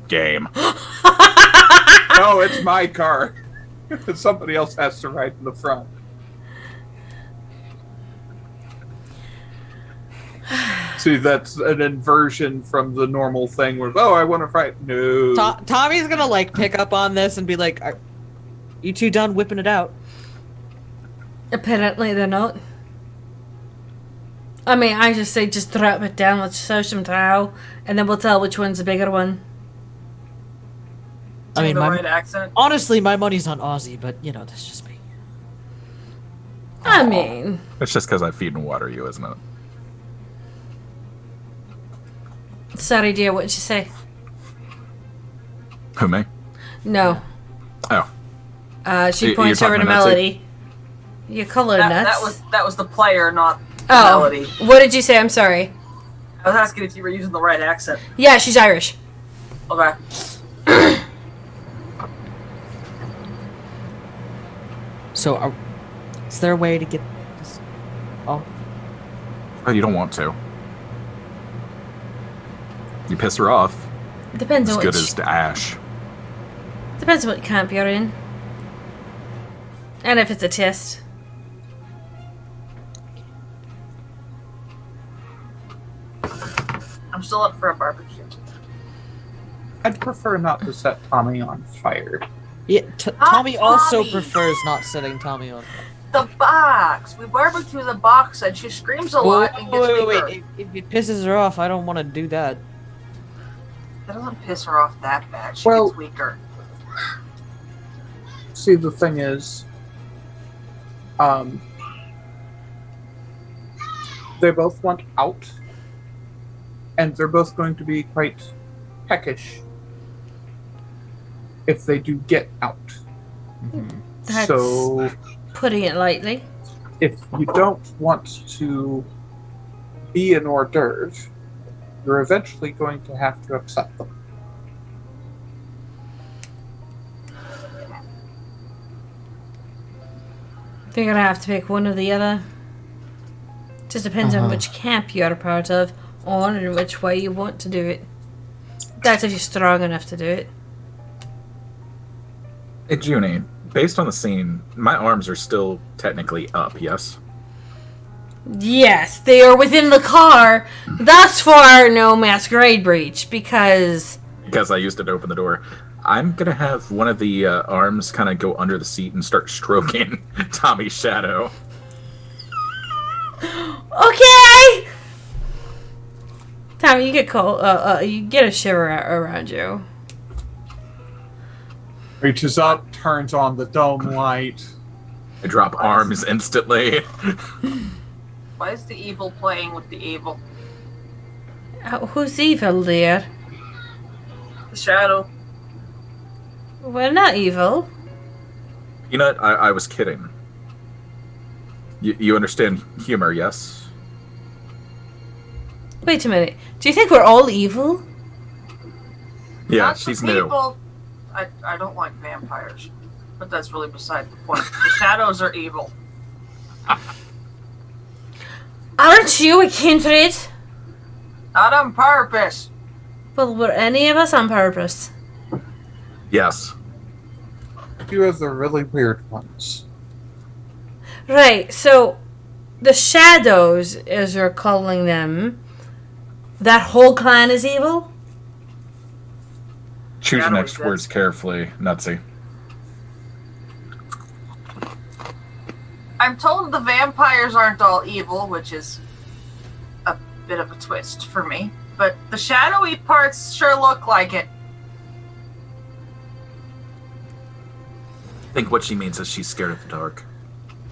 [SPEAKER 1] game.
[SPEAKER 6] No, it's my car. Somebody else has to ride in the front. See, that's an inversion from the normal thing where, I want to fight. No.
[SPEAKER 5] Tommy's gonna like pick up on this and be like, "Are you two done whipping it out?"
[SPEAKER 3] Apparently they're not. I mean, I just say just drop it down, let's show some towel, and then we'll tell which one's the bigger one.
[SPEAKER 5] I mean,
[SPEAKER 2] the right accent.
[SPEAKER 5] honestly, my money's on Aussie, but that's just me.
[SPEAKER 3] I mean,
[SPEAKER 1] It's just because I feed and water you, isn't it?
[SPEAKER 3] sorry dear, what'd you say?
[SPEAKER 1] Who, me?
[SPEAKER 3] No.
[SPEAKER 1] Oh.
[SPEAKER 3] She
[SPEAKER 1] You're
[SPEAKER 3] points over
[SPEAKER 1] talking
[SPEAKER 3] to
[SPEAKER 1] to Nutsy?
[SPEAKER 3] Melody. You're colored nuts.
[SPEAKER 2] That was the player, not the
[SPEAKER 3] Oh,
[SPEAKER 2] melody.
[SPEAKER 3] what did you say? I'm sorry.
[SPEAKER 2] I was asking if you were using the right accent.
[SPEAKER 3] Yeah, she's Irish.
[SPEAKER 2] Okay.
[SPEAKER 5] So, is there a way to get this? Oh,
[SPEAKER 1] Oh, you don't want to. You piss her off.
[SPEAKER 3] Depends
[SPEAKER 1] As
[SPEAKER 3] on
[SPEAKER 1] good
[SPEAKER 3] which.
[SPEAKER 1] as to Ash.
[SPEAKER 3] Depends on what camp you're in, and if it's a test.
[SPEAKER 2] I'm still up for a barbecue.
[SPEAKER 6] I'd prefer not to set Tommy on fire.
[SPEAKER 5] yeah. Tommy also
[SPEAKER 2] Tommy.
[SPEAKER 5] prefers not setting Tommy on.
[SPEAKER 2] The box. We barbecue the box, and she screams a lot and gets weaker.
[SPEAKER 5] Wait. If it pisses her off, I don't want to do that.
[SPEAKER 2] That doesn't piss her off that bad. She
[SPEAKER 6] Well-
[SPEAKER 2] gets weaker.
[SPEAKER 6] See, the thing is, they both want out, and they're both going to be quite peckish if they do get out.
[SPEAKER 3] That's
[SPEAKER 6] So,
[SPEAKER 3] putting it lightly.
[SPEAKER 6] if you don't want to be an hors d'oeuvre, you're eventually going to have to upset them.
[SPEAKER 3] You're gonna have to pick one or the other. Just depends on which camp you're a part of, and which way you want to do it. That's if you're strong enough to do it.
[SPEAKER 1] Hey, Junie, based on the scene, my arms are still technically up, yes?
[SPEAKER 3] Yes, they are within the car. Thus far, no masquerade breach, because
[SPEAKER 1] Because I used it to open the door. I'm gonna have one of the arms kind of go under the seat and start stroking Tommy's shadow.
[SPEAKER 3] Okay. Tommy, you get cold. You get a shiver around you.
[SPEAKER 6] Reaches up, turns on the dome light.
[SPEAKER 1] I drop arms instantly.
[SPEAKER 2] Why is the evil playing with the evil?
[SPEAKER 3] Who's evil, dear?
[SPEAKER 2] The shadow.
[SPEAKER 3] We're not evil.
[SPEAKER 1] You know what? I was kidding. You understand humor, yes?
[SPEAKER 3] Wait a minute. Do you think we're all evil?
[SPEAKER 1] Yeah,
[SPEAKER 2] Not
[SPEAKER 1] she's
[SPEAKER 2] the
[SPEAKER 1] new.
[SPEAKER 2] people. I don't like vampires, but that's really beside the point. The shadows are evil.
[SPEAKER 3] Aren't you a kindred?
[SPEAKER 2] Not on purpose.
[SPEAKER 3] Well, were any of us on purpose?
[SPEAKER 1] Yes.
[SPEAKER 6] You are the really weird ones.
[SPEAKER 3] Right, so the shadows, as you're calling them, that whole clan is evil?
[SPEAKER 1] Choose your
[SPEAKER 2] Shadow
[SPEAKER 1] next
[SPEAKER 2] exists.
[SPEAKER 1] words carefully, Nutsy.
[SPEAKER 2] I'm told the vampires aren't all evil, which is a bit of a twist for me. But the shadowy parts sure look like it.
[SPEAKER 1] I think what she means is she's scared of the dark.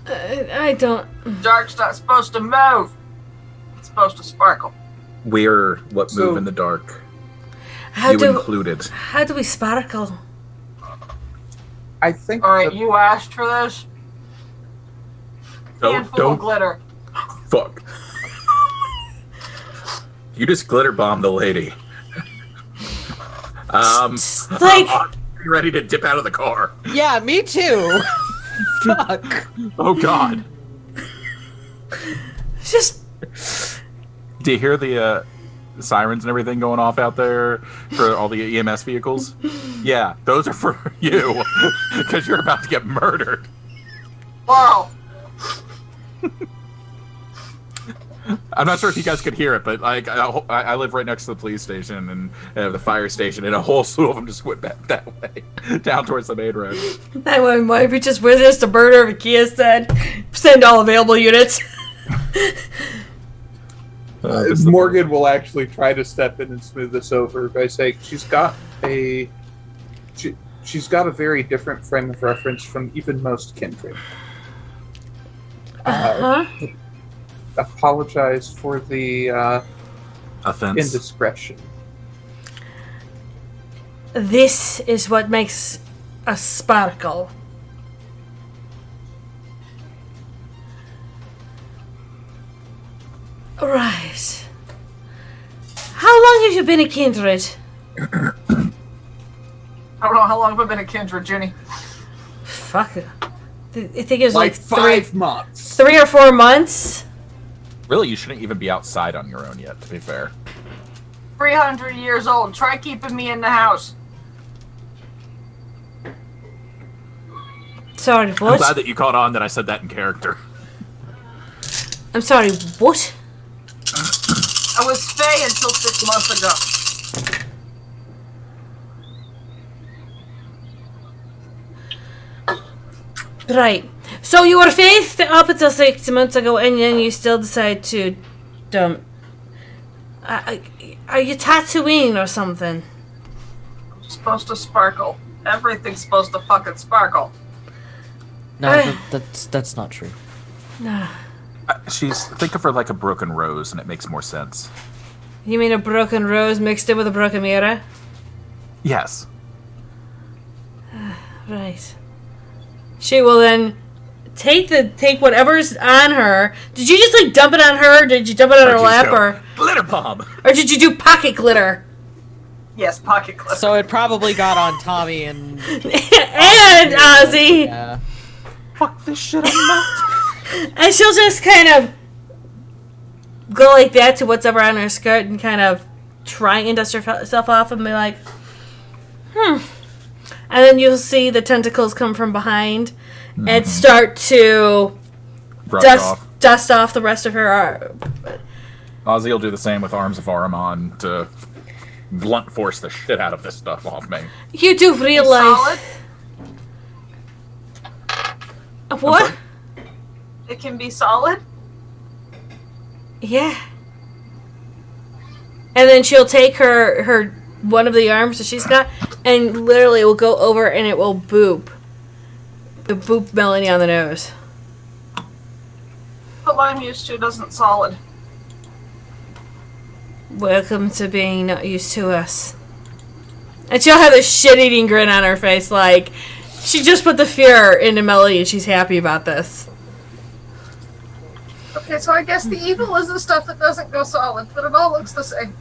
[SPEAKER 3] I don't...
[SPEAKER 2] Dark's not supposed to move. It's supposed to sparkle.
[SPEAKER 1] We're what
[SPEAKER 6] So-
[SPEAKER 1] move in the dark.
[SPEAKER 3] How
[SPEAKER 1] You
[SPEAKER 3] do
[SPEAKER 1] included.
[SPEAKER 3] how do we sparkle?
[SPEAKER 6] I think.
[SPEAKER 2] Alright,
[SPEAKER 6] that-
[SPEAKER 2] you asked for this? Handful of
[SPEAKER 1] Don't
[SPEAKER 2] glitter.
[SPEAKER 1] fuck. You just glitter bombed the lady.
[SPEAKER 3] Like-
[SPEAKER 1] I'm ready to dip out of the car.
[SPEAKER 5] Yeah, me too. Fuck.
[SPEAKER 1] Oh God.
[SPEAKER 3] Just...
[SPEAKER 1] Do you hear the sirens and everything going off out there for all the EMS vehicles? Yeah, those are for you because you're about to get murdered.
[SPEAKER 2] Laurel.
[SPEAKER 1] I'm not sure if you guys could hear it, but like I live right next to the police station and the fire station, and a whole slew of them just went back that way, down towards the main road.
[SPEAKER 3] 911, we just witnessed a murder of a Kia said. Send all available units.
[SPEAKER 6] Morgan will actually try to step in and smooth this over by saying she's got a very different frame of reference from even most kindred.
[SPEAKER 3] Uh-huh.
[SPEAKER 6] Apologize for the
[SPEAKER 1] Offense.
[SPEAKER 6] indiscretion.
[SPEAKER 3] This is what makes a sparkle. Right. How long have you been a kindred?
[SPEAKER 2] I don't know how long have I been a kindred, Jenny.
[SPEAKER 3] Fuck. I think it was
[SPEAKER 6] Like
[SPEAKER 3] like
[SPEAKER 6] 5 months.
[SPEAKER 3] 3 or 4 months.
[SPEAKER 1] Really, you shouldn't even be outside on your own yet, to be fair.
[SPEAKER 2] 300 years old. Try keeping me in the house.
[SPEAKER 3] Sorry,
[SPEAKER 1] I'm
[SPEAKER 3] what?
[SPEAKER 1] glad that you caught on that I said that in character.
[SPEAKER 3] I'm sorry, what?
[SPEAKER 2] I was Fae until 6 months ago.
[SPEAKER 3] Right. So you were faith up until 6 months ago, and then you still decide to, are you tattooing or something?
[SPEAKER 2] I'm supposed to sparkle. Everything's supposed to fucking sparkle.
[SPEAKER 5] No, that's not true.
[SPEAKER 3] Nah.
[SPEAKER 1] Think of her like a broken rose, and it makes more sense.
[SPEAKER 3] You mean a broken rose mixed in with a broken mirror?
[SPEAKER 1] Yes.
[SPEAKER 3] Right. She will then take whatever's on her. Did you just like dump it on her? Or did you dump it on her lap, or
[SPEAKER 1] Glitter bomb!
[SPEAKER 3] or did you do pocket glitter?
[SPEAKER 2] Yes, pocket clip.
[SPEAKER 5] So it probably got on Tommy and
[SPEAKER 3] And Ozzy,
[SPEAKER 5] yeah.
[SPEAKER 1] Fuck this shit, I'm not.
[SPEAKER 3] and she'll just kind of go like that to what's ever on her skirt and kind of try and dust herself off and be like, and then you'll see the tentacles come from behind and start to
[SPEAKER 1] Brush off.
[SPEAKER 3] dust off the rest of her.
[SPEAKER 1] Ozzy will do the same with arms of Ahriman to blunt force the shit out of this stuff off me.
[SPEAKER 3] You do realize... What?
[SPEAKER 2] It can be solid?
[SPEAKER 3] Yeah. And then she'll take her one of the arms that she's got, and literally it will go over and it will boop. The boop Melanie on the nose.
[SPEAKER 2] What I'm used to doesn't solid.
[SPEAKER 3] Welcome to being not used to us. And she'll have a shit-eating grin on her face, like she just put the fear into Melody and she's happy about this.
[SPEAKER 2] Okay, so I guess the evil is the stuff that doesn't go solid, but it all looks the same.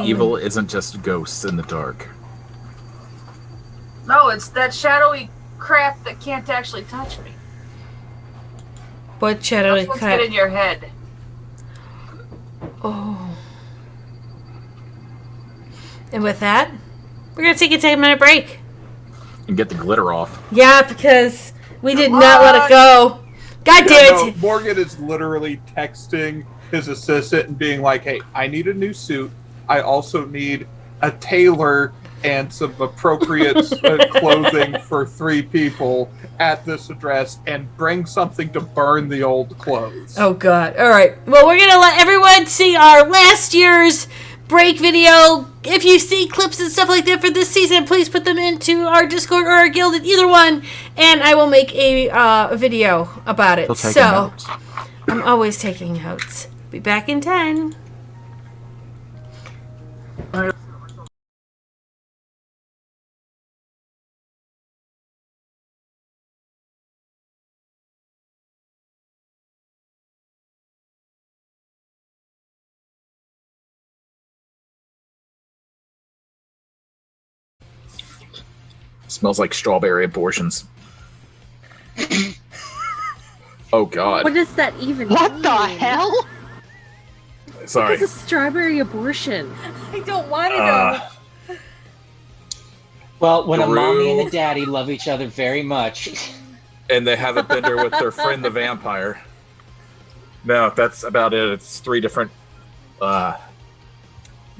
[SPEAKER 1] Evil isn't just ghosts in the dark.
[SPEAKER 2] No, it's that shadowy crap that can't actually touch me.
[SPEAKER 3] What shadowy
[SPEAKER 2] That's what's
[SPEAKER 3] crap?
[SPEAKER 2] in your head.
[SPEAKER 3] Oh. And with that, we're going to take a 10-minute break.
[SPEAKER 1] And get the glitter off.
[SPEAKER 3] Yeah, because we did not let it go. God damn it.
[SPEAKER 6] Morgan is literally texting his assistant and being like, hey, I need a new suit. I also need a tailor and some appropriate clothing for 3 people at this address, and bring something to burn the old clothes.
[SPEAKER 3] Oh, God. All right. Well, we're going to let everyone see our last year's break video. If you see clips and stuff like that for this season, please put them into our Discord or our Guild, either one, and I will make a video about it. So,
[SPEAKER 1] notes.
[SPEAKER 3] I'm always taking notes. Be back in 10.
[SPEAKER 1] Smells like strawberry abortions. Oh, God.
[SPEAKER 7] What does that even
[SPEAKER 8] What
[SPEAKER 7] mean?
[SPEAKER 8] the hell?
[SPEAKER 1] Sorry.
[SPEAKER 7] It's a strawberry abortion.
[SPEAKER 3] I don't want to know.
[SPEAKER 8] Well, when a
[SPEAKER 1] Drew.
[SPEAKER 8] mommy and a daddy love each other very much.
[SPEAKER 1] And they have a bender with their friend the vampire. No, that's about it. It's 3 different... I'm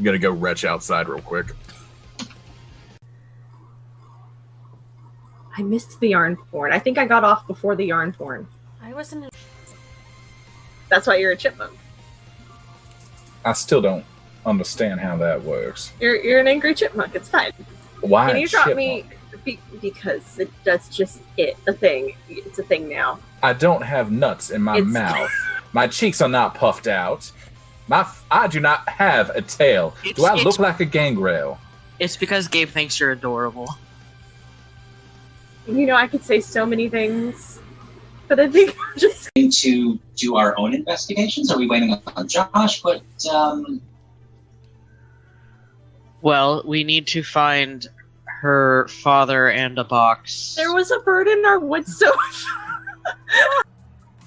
[SPEAKER 1] gonna go retch outside real quick.
[SPEAKER 7] I missed the yarn porn. I think I got off before the yarn porn.
[SPEAKER 3] I wasn't...
[SPEAKER 7] That's why you're a chipmunk.
[SPEAKER 1] I still don't understand how that works.
[SPEAKER 7] You're an angry chipmunk. It's fine.
[SPEAKER 1] Why
[SPEAKER 7] Can you drop
[SPEAKER 1] chipmunk?
[SPEAKER 7] me? Because that's just it. A thing. It's a thing now.
[SPEAKER 1] I don't have nuts in my
[SPEAKER 7] It's-
[SPEAKER 1] mouth. My cheeks are not puffed out. I do not have a tail. Do I look like a gangrel?
[SPEAKER 9] It's because Gabe thinks you're adorable.
[SPEAKER 7] You know, I could say so many things, but I think I'm just
[SPEAKER 10] to do our own investigations? Are we waiting on Josh? But
[SPEAKER 9] Well, we need to find her father and a box.
[SPEAKER 7] there was a bird in our woods, so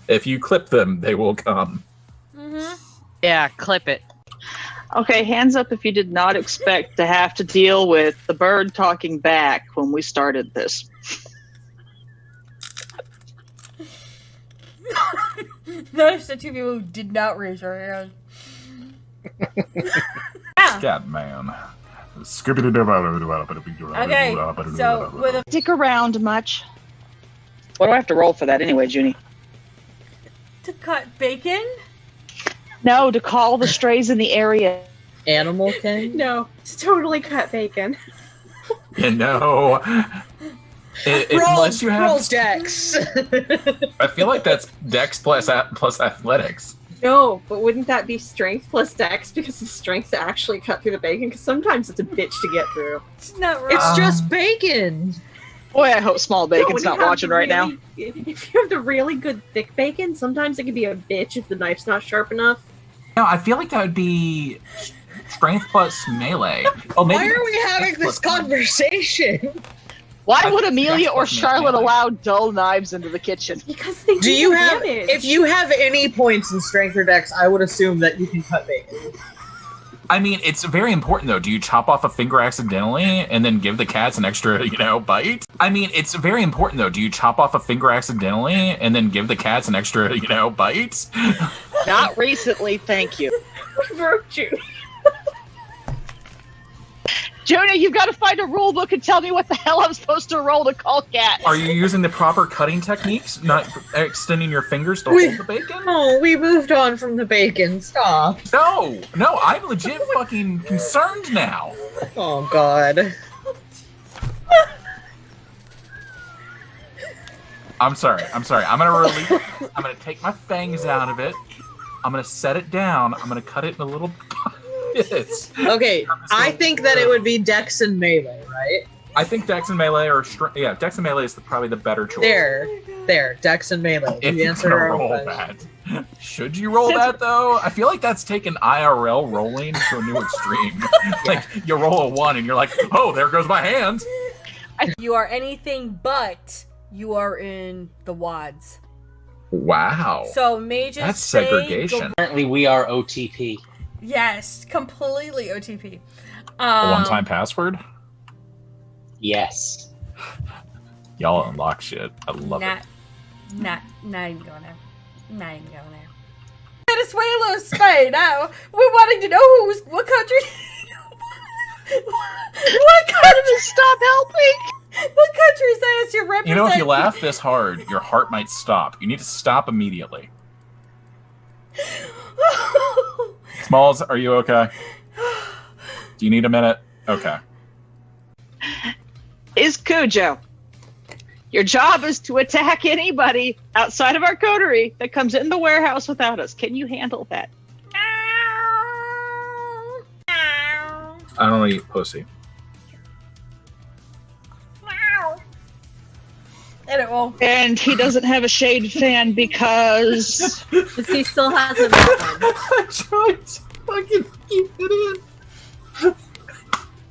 [SPEAKER 1] If you clip them, they will come.
[SPEAKER 9] Yeah, clip it.
[SPEAKER 8] Okay, hands up if you did not expect to have to deal with the bird talking back when we started this.
[SPEAKER 3] Notice the 2 people who did not raise their hand.
[SPEAKER 1] God, man.
[SPEAKER 3] Okay, so with a...
[SPEAKER 8] Stick around much. What do I have to roll for that anyway, Junie?
[SPEAKER 3] To cut bacon?
[SPEAKER 8] No, to call the strays in the area.
[SPEAKER 5] Animal King?
[SPEAKER 7] no, it's totally cut bacon.
[SPEAKER 1] You know, unless you have,
[SPEAKER 8] Dex.
[SPEAKER 1] I feel like that's Dex plus athletics.
[SPEAKER 7] No, but wouldn't that be strength plus dex because the strength to actually cut through the bacon? Because sometimes it's a bitch to get through.
[SPEAKER 3] It's not wrong.
[SPEAKER 5] It's just bacon!
[SPEAKER 8] Boy, I hope Small
[SPEAKER 7] No, when
[SPEAKER 8] Bacon's
[SPEAKER 7] you
[SPEAKER 8] not
[SPEAKER 7] have
[SPEAKER 8] watching
[SPEAKER 7] the
[SPEAKER 8] right now.
[SPEAKER 7] really- If you have the really good thick bacon, sometimes it can be a bitch if the knife's not sharp enough.
[SPEAKER 1] No, I feel like that would be strength plus melee. Oh, maybe
[SPEAKER 5] Why are we
[SPEAKER 1] that's
[SPEAKER 5] having
[SPEAKER 1] plus
[SPEAKER 5] this conversation?
[SPEAKER 8] Why
[SPEAKER 1] I
[SPEAKER 8] would
[SPEAKER 1] think
[SPEAKER 8] Amelia
[SPEAKER 1] that's
[SPEAKER 8] or
[SPEAKER 1] definitely
[SPEAKER 8] Charlotte
[SPEAKER 1] melee.
[SPEAKER 8] allow dull knives into the kitchen?
[SPEAKER 7] Because they
[SPEAKER 5] Do you have...
[SPEAKER 7] damage.
[SPEAKER 5] If you have any points in Strength or Dex, I would assume that you can cut bacon.
[SPEAKER 1] I mean, it's very important, though. Do you chop off a finger accidentally and then give the cats an extra, bite? I mean, it's very important, though. Do you chop off a finger accidentally and then give the cats an extra, bite?
[SPEAKER 8] Not recently, thank you.
[SPEAKER 7] We broke Junie.
[SPEAKER 8] Jonah, you've got to find a rule book and tell me what the hell I'm supposed to roll to call cat.
[SPEAKER 1] Are you using the proper cutting techniques? Not extending your fingers to hold the bacon?
[SPEAKER 7] Oh, we moved on from the bacon. Stop.
[SPEAKER 1] No, I'm legit fucking concerned now.
[SPEAKER 7] Oh, God.
[SPEAKER 1] I'm sorry. I'm gonna take my fangs out of it. I'm gonna set it down. I'm gonna cut it in little bits.
[SPEAKER 5] Okay, I think that it would be Dex and Melee, right?
[SPEAKER 1] I think Dex and Melee are Dex and Melee is probably the better choice.
[SPEAKER 5] There, Dex and Melee.
[SPEAKER 1] If
[SPEAKER 5] You
[SPEAKER 1] you're
[SPEAKER 5] answered
[SPEAKER 1] gonna
[SPEAKER 5] our
[SPEAKER 1] roll
[SPEAKER 5] own
[SPEAKER 1] that. Should you roll that though? I feel like that's taken IRL rolling to a new extreme. Like you roll a 1 and you're like, oh, there goes my hand.
[SPEAKER 3] You are anything but you are in the wads.
[SPEAKER 1] Wow.
[SPEAKER 3] So mages
[SPEAKER 1] That's
[SPEAKER 3] say
[SPEAKER 1] segregation.
[SPEAKER 10] Apparently, we are OTP.
[SPEAKER 3] Yes, completely OTP.
[SPEAKER 1] A one-time password?
[SPEAKER 10] Yes.
[SPEAKER 1] Y'all unlock shit. I love it.
[SPEAKER 3] Not even going there. Not even going there. Venezuela, Spain. Now we're wanting to know what country. What country?
[SPEAKER 8] Stop helping!
[SPEAKER 3] What country says you represent?
[SPEAKER 1] You know, if you laugh this hard, your heart might stop. You need to stop immediately. Smalls, are you okay? Do you need a minute? Okay.
[SPEAKER 8] Is Cujo. Your job is to attack anybody outside of our coterie that comes in the warehouse without us. Can you handle that?
[SPEAKER 1] I don't eat pussy.
[SPEAKER 8] And he doesn't have a shade fan because
[SPEAKER 7] He still hasn't met one.
[SPEAKER 1] I tried to fucking keep it in.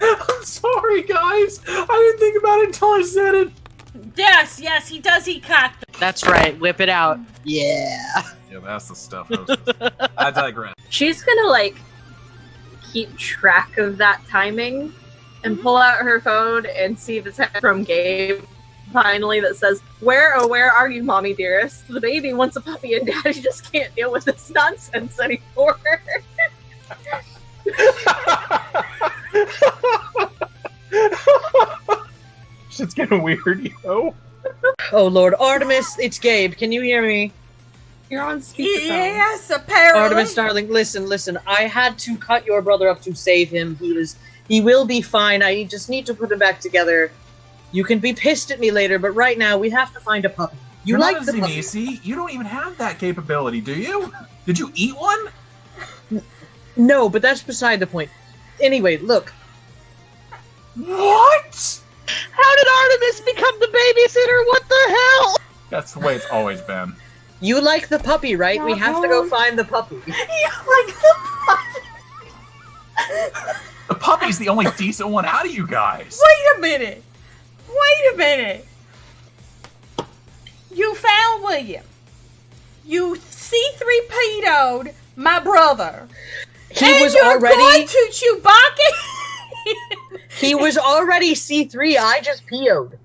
[SPEAKER 1] I'm sorry, guys. I didn't think about it until I said it.
[SPEAKER 3] Yes, he does eat cock.
[SPEAKER 9] That's right. Whip it out.
[SPEAKER 5] Yeah.
[SPEAKER 1] Yeah, that's the stuff. I digress.
[SPEAKER 7] She's gonna keep track of that timing and pull out her phone and see the text from Gabe finally that says, where are you, mommy dearest? The baby wants a puppy and daddy just can't deal with this nonsense anymore.
[SPEAKER 1] Shit's getting weird, yo.
[SPEAKER 5] Oh, Lord. Artemis, it's Gabe. Can you hear me?
[SPEAKER 7] You're on speakerphone.
[SPEAKER 3] Yes, apparently.
[SPEAKER 5] Artemis, darling, listen. I had to cut your brother up to save him. He will be fine. I just need to put him back together. You can be pissed at me later, but right now we have to find a puppy. You
[SPEAKER 1] You're
[SPEAKER 5] like
[SPEAKER 1] not
[SPEAKER 5] the puppy?
[SPEAKER 1] Zinisi. You don't even have that capability, do you? Did you eat one?
[SPEAKER 5] No, but that's beside the point. Anyway, look.
[SPEAKER 1] What?
[SPEAKER 8] how did Artemis become the babysitter? What the hell?
[SPEAKER 1] That's the way it's always been.
[SPEAKER 5] You like the puppy, right? We have to go find the puppy.
[SPEAKER 3] You like the puppy?
[SPEAKER 1] The puppy's the only decent one out of you guys.
[SPEAKER 3] Wait a minute. You found William. You C3P'd my brother.
[SPEAKER 5] He was
[SPEAKER 3] you're
[SPEAKER 5] already.
[SPEAKER 3] going to Chewbacca.
[SPEAKER 5] He was already C3. I just PO'd.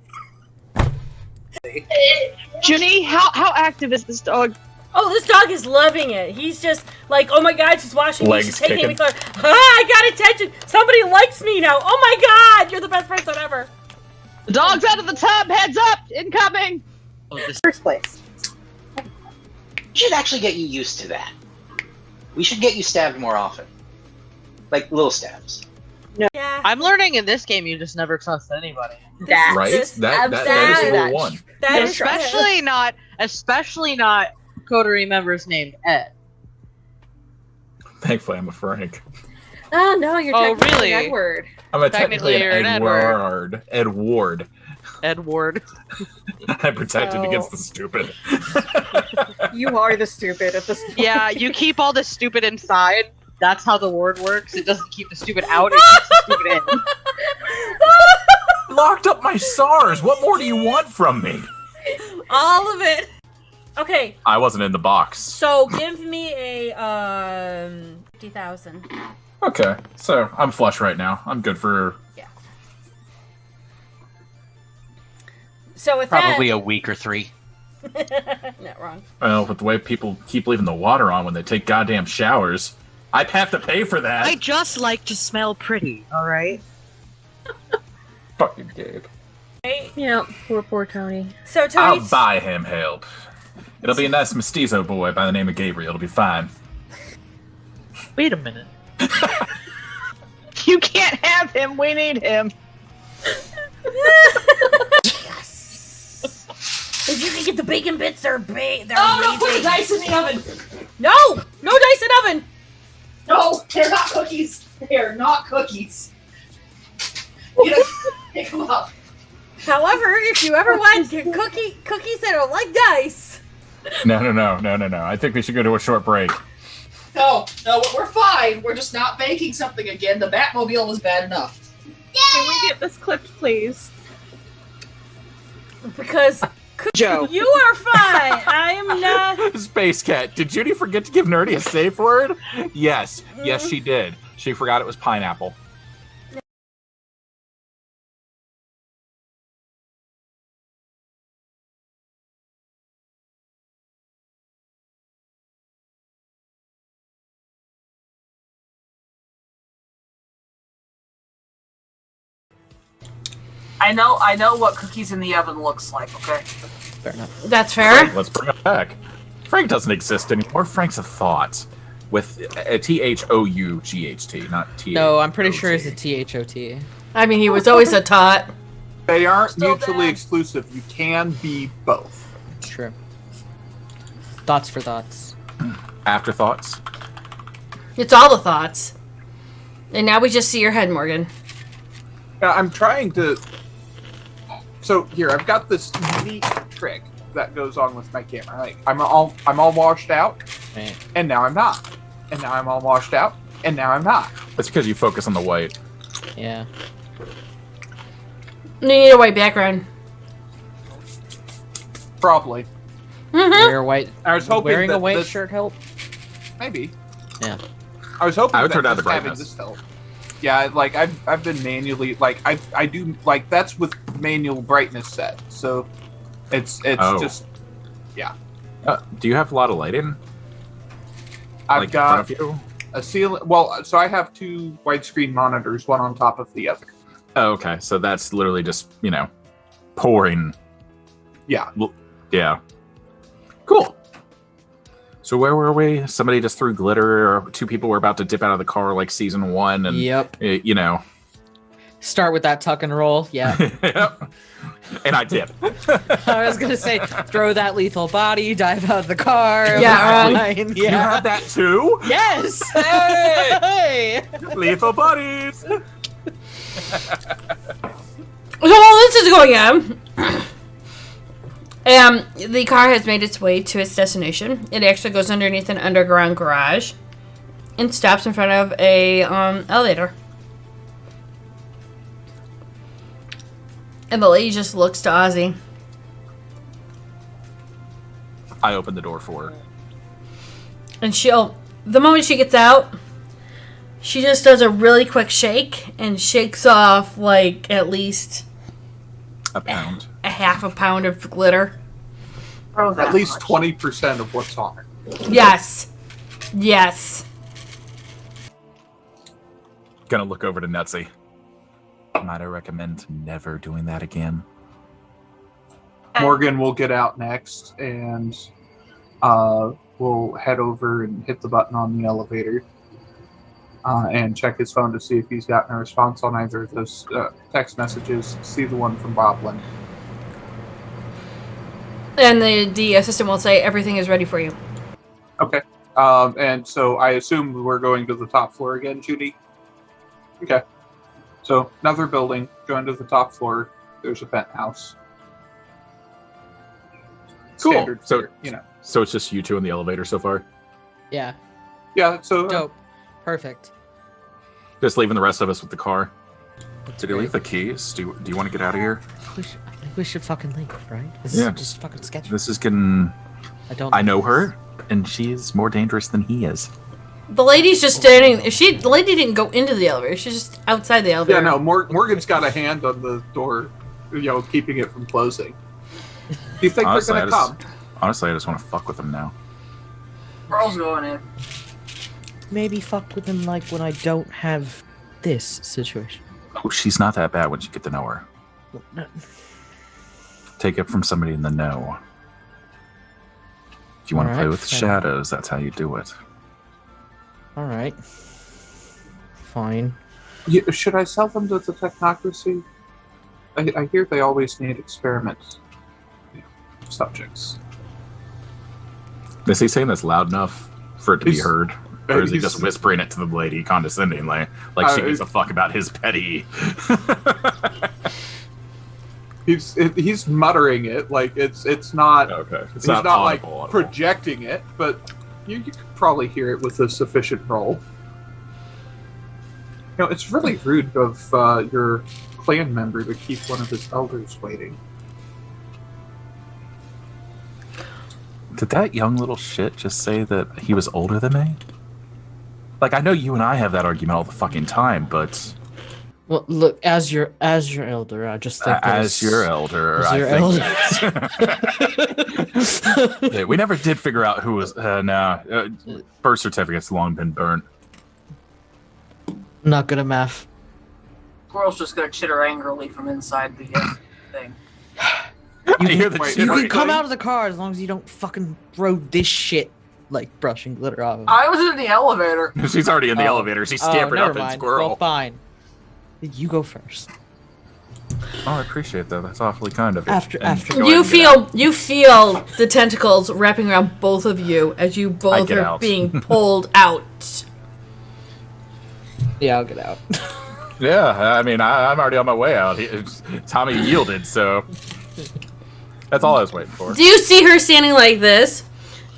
[SPEAKER 8] Junie, how active is this dog?
[SPEAKER 3] Oh, this dog is loving it. He's just like, oh my god, she's watching me.
[SPEAKER 1] Legs
[SPEAKER 3] She's taking me.
[SPEAKER 1] kicking.
[SPEAKER 3] I got attention. Somebody likes me now. Oh my god, you're the best person ever.
[SPEAKER 8] The dog's out of the tub. Heads up, incoming.
[SPEAKER 9] Oh, this
[SPEAKER 7] First place.
[SPEAKER 10] We should actually get you used to that. We should get you stabbed more often. Like little stabs.
[SPEAKER 3] Yeah.
[SPEAKER 9] I'm learning in this game you just never trust anybody.
[SPEAKER 7] That's
[SPEAKER 1] Right?
[SPEAKER 3] just
[SPEAKER 1] That is
[SPEAKER 3] absolutely
[SPEAKER 1] rule one.
[SPEAKER 3] That is
[SPEAKER 9] Especially not coterie members named Ed.
[SPEAKER 1] Thankfully, I'm a Frank.
[SPEAKER 7] Oh no, you're
[SPEAKER 9] Oh,
[SPEAKER 7] technically
[SPEAKER 9] really?
[SPEAKER 7] Edward.
[SPEAKER 1] I'm a
[SPEAKER 9] Technically,
[SPEAKER 1] technically
[SPEAKER 9] you're
[SPEAKER 1] an
[SPEAKER 9] an
[SPEAKER 1] Edward. Edward.
[SPEAKER 9] Edward.
[SPEAKER 1] I'm protected
[SPEAKER 7] Oh.
[SPEAKER 1] against the stupid.
[SPEAKER 7] You are the stupid at this point.
[SPEAKER 9] Yeah, you keep all the stupid inside. That's how the word works. It doesn't keep the stupid out, it keeps the stupid in.
[SPEAKER 1] Locked up my SARS. What more do you want from me?
[SPEAKER 3] all of it. Okay,
[SPEAKER 1] I wasn't in the box.
[SPEAKER 3] so give me a 50,000.
[SPEAKER 1] Okay, so I'm flush right now. I'm good for.
[SPEAKER 3] So with
[SPEAKER 10] Probably a week or 3.
[SPEAKER 3] that, not wrong.
[SPEAKER 1] Well, with the way people keep leaving the water on when they take goddamn showers, I have to pay for that.
[SPEAKER 9] I just like to smell pretty, alright?
[SPEAKER 6] Fucking Gabe.
[SPEAKER 7] Yeah, poor Tony.
[SPEAKER 3] So
[SPEAKER 1] I'll
[SPEAKER 3] Tony,
[SPEAKER 1] buy him help. It'll be a nice mestizo boy by the name of Gabriel. It'll be fine.
[SPEAKER 9] Wait a minute.
[SPEAKER 8] You can't have him. We need him.
[SPEAKER 3] if you can get the bacon bits, they're they're
[SPEAKER 2] Oh, no, put the
[SPEAKER 3] amazing.
[SPEAKER 2] dice in the oven.
[SPEAKER 3] No dice in oven.
[SPEAKER 2] No, they're not cookies. They're not cookies. You know, pick them up.
[SPEAKER 3] However, if you ever want cookies that are like dice,
[SPEAKER 1] No. I think we should go to a short break.
[SPEAKER 2] No, we're fine. We're just not baking something again. The Batmobile was bad enough.
[SPEAKER 7] Can we get this clipped, please?
[SPEAKER 3] because
[SPEAKER 8] Joe.
[SPEAKER 3] you are fine. I am not.
[SPEAKER 1] Space Cat, did Judy forget to give Nerdy a safe word? Yes, she did. She forgot it was pineapple.
[SPEAKER 2] I know what cookies in the oven looks like, okay?
[SPEAKER 5] Fair enough.
[SPEAKER 3] That's fair.
[SPEAKER 1] Let's bring it back. Frank doesn't exist anymore. Frank's a thought. With a THOUGHT, not T.
[SPEAKER 5] No, I'm pretty sure it's a THOT.
[SPEAKER 3] I mean, he was always a tot.
[SPEAKER 6] They aren't
[SPEAKER 2] Still
[SPEAKER 6] mutually
[SPEAKER 2] bad.
[SPEAKER 6] exclusive. You can be both.
[SPEAKER 5] It's true. Thoughts for thoughts.
[SPEAKER 1] Afterthoughts.
[SPEAKER 3] It's all the thoughts. And now we just see your head, Morgan.
[SPEAKER 6] I'm trying to. So here, I've got this neat trick that goes on with my camera. Like I'm all washed out,
[SPEAKER 5] Right.
[SPEAKER 6] and now I'm not. And now I'm all washed out, and now I'm not.
[SPEAKER 1] That's because you focus on the white.
[SPEAKER 5] Yeah.
[SPEAKER 3] You need a white background.
[SPEAKER 6] Probably.
[SPEAKER 5] Wear a white.
[SPEAKER 6] I was hoping
[SPEAKER 5] Wearing
[SPEAKER 6] that
[SPEAKER 5] a white
[SPEAKER 6] this-
[SPEAKER 5] shirt help.
[SPEAKER 6] Maybe.
[SPEAKER 5] Yeah.
[SPEAKER 6] I was hoping
[SPEAKER 1] I would
[SPEAKER 6] that
[SPEAKER 1] turn down the
[SPEAKER 6] just having
[SPEAKER 1] brightness.
[SPEAKER 6] this help. Yeah, like I've been manually like I do like that's with manual brightness set. So it's
[SPEAKER 1] Oh.
[SPEAKER 6] just
[SPEAKER 1] Do you have a lot of lighting?
[SPEAKER 6] I've
[SPEAKER 1] Like in
[SPEAKER 6] got
[SPEAKER 1] front of you?
[SPEAKER 6] a ceiling. Well, so I have two widescreen monitors, one on top of the other.
[SPEAKER 1] Oh, okay. So that's literally just, pouring.
[SPEAKER 6] Yeah.
[SPEAKER 1] Yeah. Cool. So where were we? Somebody just threw glitter, or two people were about to dip out of the car like season 1, and
[SPEAKER 5] Yep. Start with that tuck and roll. Yeah.
[SPEAKER 1] Yep. And I did.
[SPEAKER 5] I was gonna say, throw that lethal body, dive out of the car.
[SPEAKER 3] Yeah,
[SPEAKER 5] fine,
[SPEAKER 1] You
[SPEAKER 5] yeah.
[SPEAKER 1] had that too?
[SPEAKER 5] Yes.
[SPEAKER 1] Hey!
[SPEAKER 5] Hey!
[SPEAKER 1] Lethal buddies.
[SPEAKER 3] So while this is going on, the car has made its way to its destination. It actually goes underneath an underground garage and stops in front of a elevator. And the lady just looks to Ozzy.
[SPEAKER 1] I opened the door for her.
[SPEAKER 3] And the moment she gets out, she just does a really quick shake and shakes off like at least
[SPEAKER 1] A pound.
[SPEAKER 3] a half a pound of glitter.
[SPEAKER 2] Oh, that
[SPEAKER 6] At least
[SPEAKER 2] much.
[SPEAKER 6] 20% of what's on it.
[SPEAKER 3] Yes. Yes.
[SPEAKER 1] Gonna look over to Nutsy. Might I recommend never doing that again?
[SPEAKER 6] Morgan will get out next, and we'll head over and hit the button on the elevator and check his phone to see if he's gotten a response on either of those text messages. See the one from Boblin.
[SPEAKER 3] And the assistant will say everything is ready for you.
[SPEAKER 6] Okay. And so I assume we're going to the top floor again, Judy? Okay. So another building, going to the top floor. There's a penthouse.
[SPEAKER 1] Cool.
[SPEAKER 6] Standard
[SPEAKER 1] So-
[SPEAKER 6] fare,
[SPEAKER 1] So it's just you two in the elevator so far?
[SPEAKER 5] Yeah.
[SPEAKER 6] Yeah, so
[SPEAKER 5] Dope. Perfect.
[SPEAKER 1] Just leaving the rest of us with the car?
[SPEAKER 5] That's
[SPEAKER 1] Did you
[SPEAKER 5] great.
[SPEAKER 1] leave the keys? Do you want to get out of here?
[SPEAKER 5] I think we should fucking leave, right? This
[SPEAKER 1] Yeah.
[SPEAKER 5] is just fucking sketchy.
[SPEAKER 1] This is getting...
[SPEAKER 5] don't.
[SPEAKER 1] I know her, and she's more dangerous than he is.
[SPEAKER 3] The lady's just standing. The lady didn't go into the elevator. She's just outside the elevator.
[SPEAKER 6] yeah, no. Morgan's got a hand on the door, keeping it from closing. Do you think
[SPEAKER 1] Honestly,
[SPEAKER 6] they're gonna come?
[SPEAKER 1] Honestly, I just want to fuck with them now.
[SPEAKER 2] Girl's going in.
[SPEAKER 5] Maybe fuck with them like when I don't have this situation.
[SPEAKER 1] Oh, she's not that bad once you get to know her. Take it from somebody in the know. If you want to play with shadows, that's how you do it.
[SPEAKER 5] All right. Fine.
[SPEAKER 6] Should I sell them to the technocracy? I hear they always need experiment subjects.
[SPEAKER 1] Is he saying this loud enough for it to be heard? Or is he just whispering it to the lady condescendingly? Like she gives a fuck about his petty...
[SPEAKER 6] He's muttering it like it's not.
[SPEAKER 1] Okay.
[SPEAKER 6] He's not audible, like projecting it, but you could probably hear it with a sufficient roll. You know, it's really rude of your clan member to keep one of his elders waiting.
[SPEAKER 1] Did that young little shit just say that he was older than me? Like, I know you and I have that argument all the fucking time, but...
[SPEAKER 5] Well, look, as your elder, I just think
[SPEAKER 1] as your elder, Yeah, we never did figure out who was. Birth certificate's long been burnt.
[SPEAKER 5] Not good at math.
[SPEAKER 2] Squirrel's just gonna chitter angrily from inside the thing.
[SPEAKER 5] You can come out of the car as long as you don't fucking throw this shit like brushing glitter off of it.
[SPEAKER 2] I was in the elevator.
[SPEAKER 1] She's already in the elevator. She's scampered up in Squirrel.
[SPEAKER 5] Well, fine. You go first.
[SPEAKER 1] Oh, I appreciate that. That's awfully kind of you.
[SPEAKER 5] After
[SPEAKER 3] you feel the tentacles wrapping around both of you as you both are being pulled out.
[SPEAKER 5] Yeah, I'll get out.
[SPEAKER 1] Yeah, I mean, I'm already on my way out. Tommy yielded, so that's all I was waiting for.
[SPEAKER 3] Do you see her standing like this,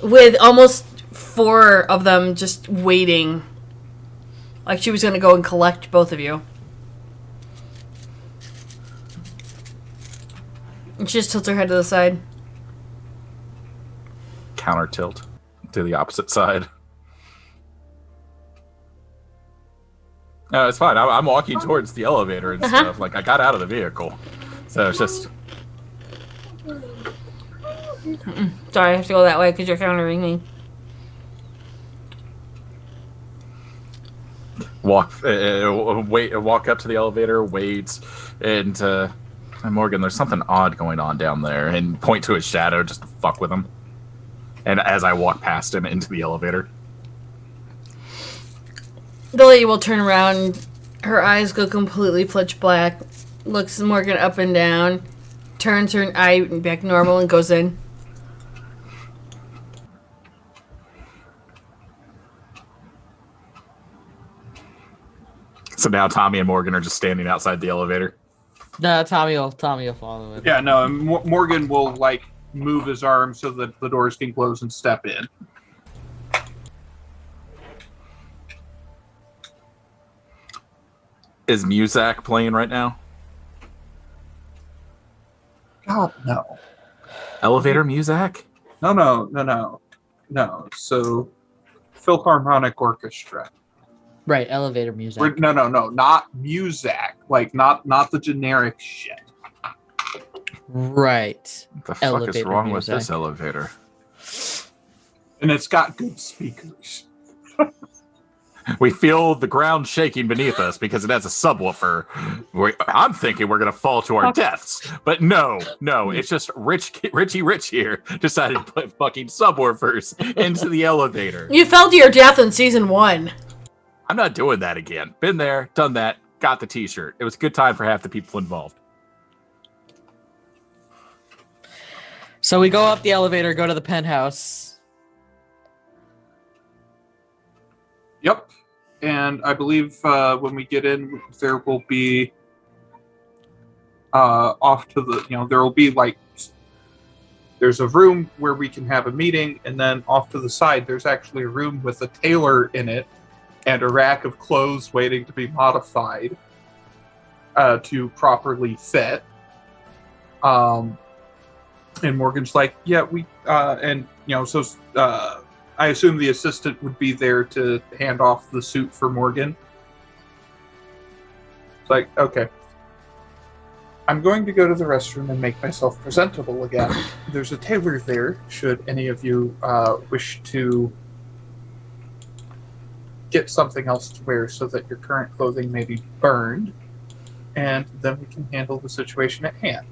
[SPEAKER 3] with almost 4 of them just waiting, like she was going to go and collect both of you? And she just tilts her head to the side.
[SPEAKER 1] Counter tilt to the opposite side. No, it's fine. I'm walking towards the elevator and stuff. Like, I got out of the vehicle. So it's just...
[SPEAKER 3] Sorry, I have to go that way because you're countering me.
[SPEAKER 1] Walk up to the elevator, wait, and Morgan, there's something odd going on down there, and point to his shadow just to fuck with him. And as I walk past him into the elevator,
[SPEAKER 3] the lady will turn around, her eyes go completely pitch black, looks Morgan up and down, turns her eye back normal, and goes in.
[SPEAKER 1] So now Tommy and Morgan are just standing outside the elevator.
[SPEAKER 5] No, Tommy will follow it.
[SPEAKER 6] Yeah, no, Morgan will like move his arm so that the doors can close and step in.
[SPEAKER 1] Is Muzak playing right now?
[SPEAKER 6] God, no.
[SPEAKER 1] Elevator Muzak?
[SPEAKER 6] No. So, Philharmonic Orchestra.
[SPEAKER 5] Right, elevator music.
[SPEAKER 6] No, not Muzak. Like, not the generic shit.
[SPEAKER 5] Right.
[SPEAKER 1] What the fuck is wrong with this elevator?
[SPEAKER 6] And it's got good speakers.
[SPEAKER 1] We feel the ground shaking beneath us because it has a subwoofer. I'm thinking we're going to fall to our deaths. But no, it's just Richie Rich here decided to put fucking subwoofers into the elevator.
[SPEAKER 3] You fell to your death in season 1.
[SPEAKER 1] I'm not doing that again. Been there, done that, got the t-shirt. It was a good time for half the people involved.
[SPEAKER 5] So we go up the elevator, go to the penthouse.
[SPEAKER 6] Yep. And I believe when we get in, there will be off to the, there will be like, there's a room where we can have a meeting, and then off to the side, there's actually a room with a tailor in it and a rack of clothes waiting to be modified to properly fit. And Morgan's like, yeah, so I assume the assistant would be there to hand off the suit for Morgan. It's like, okay. I'm going to go to the restroom and make myself presentable again. There's a tailor there, should any of you wish to get something else to wear so that your current clothing may be burned. and then we can handle the situation at hand.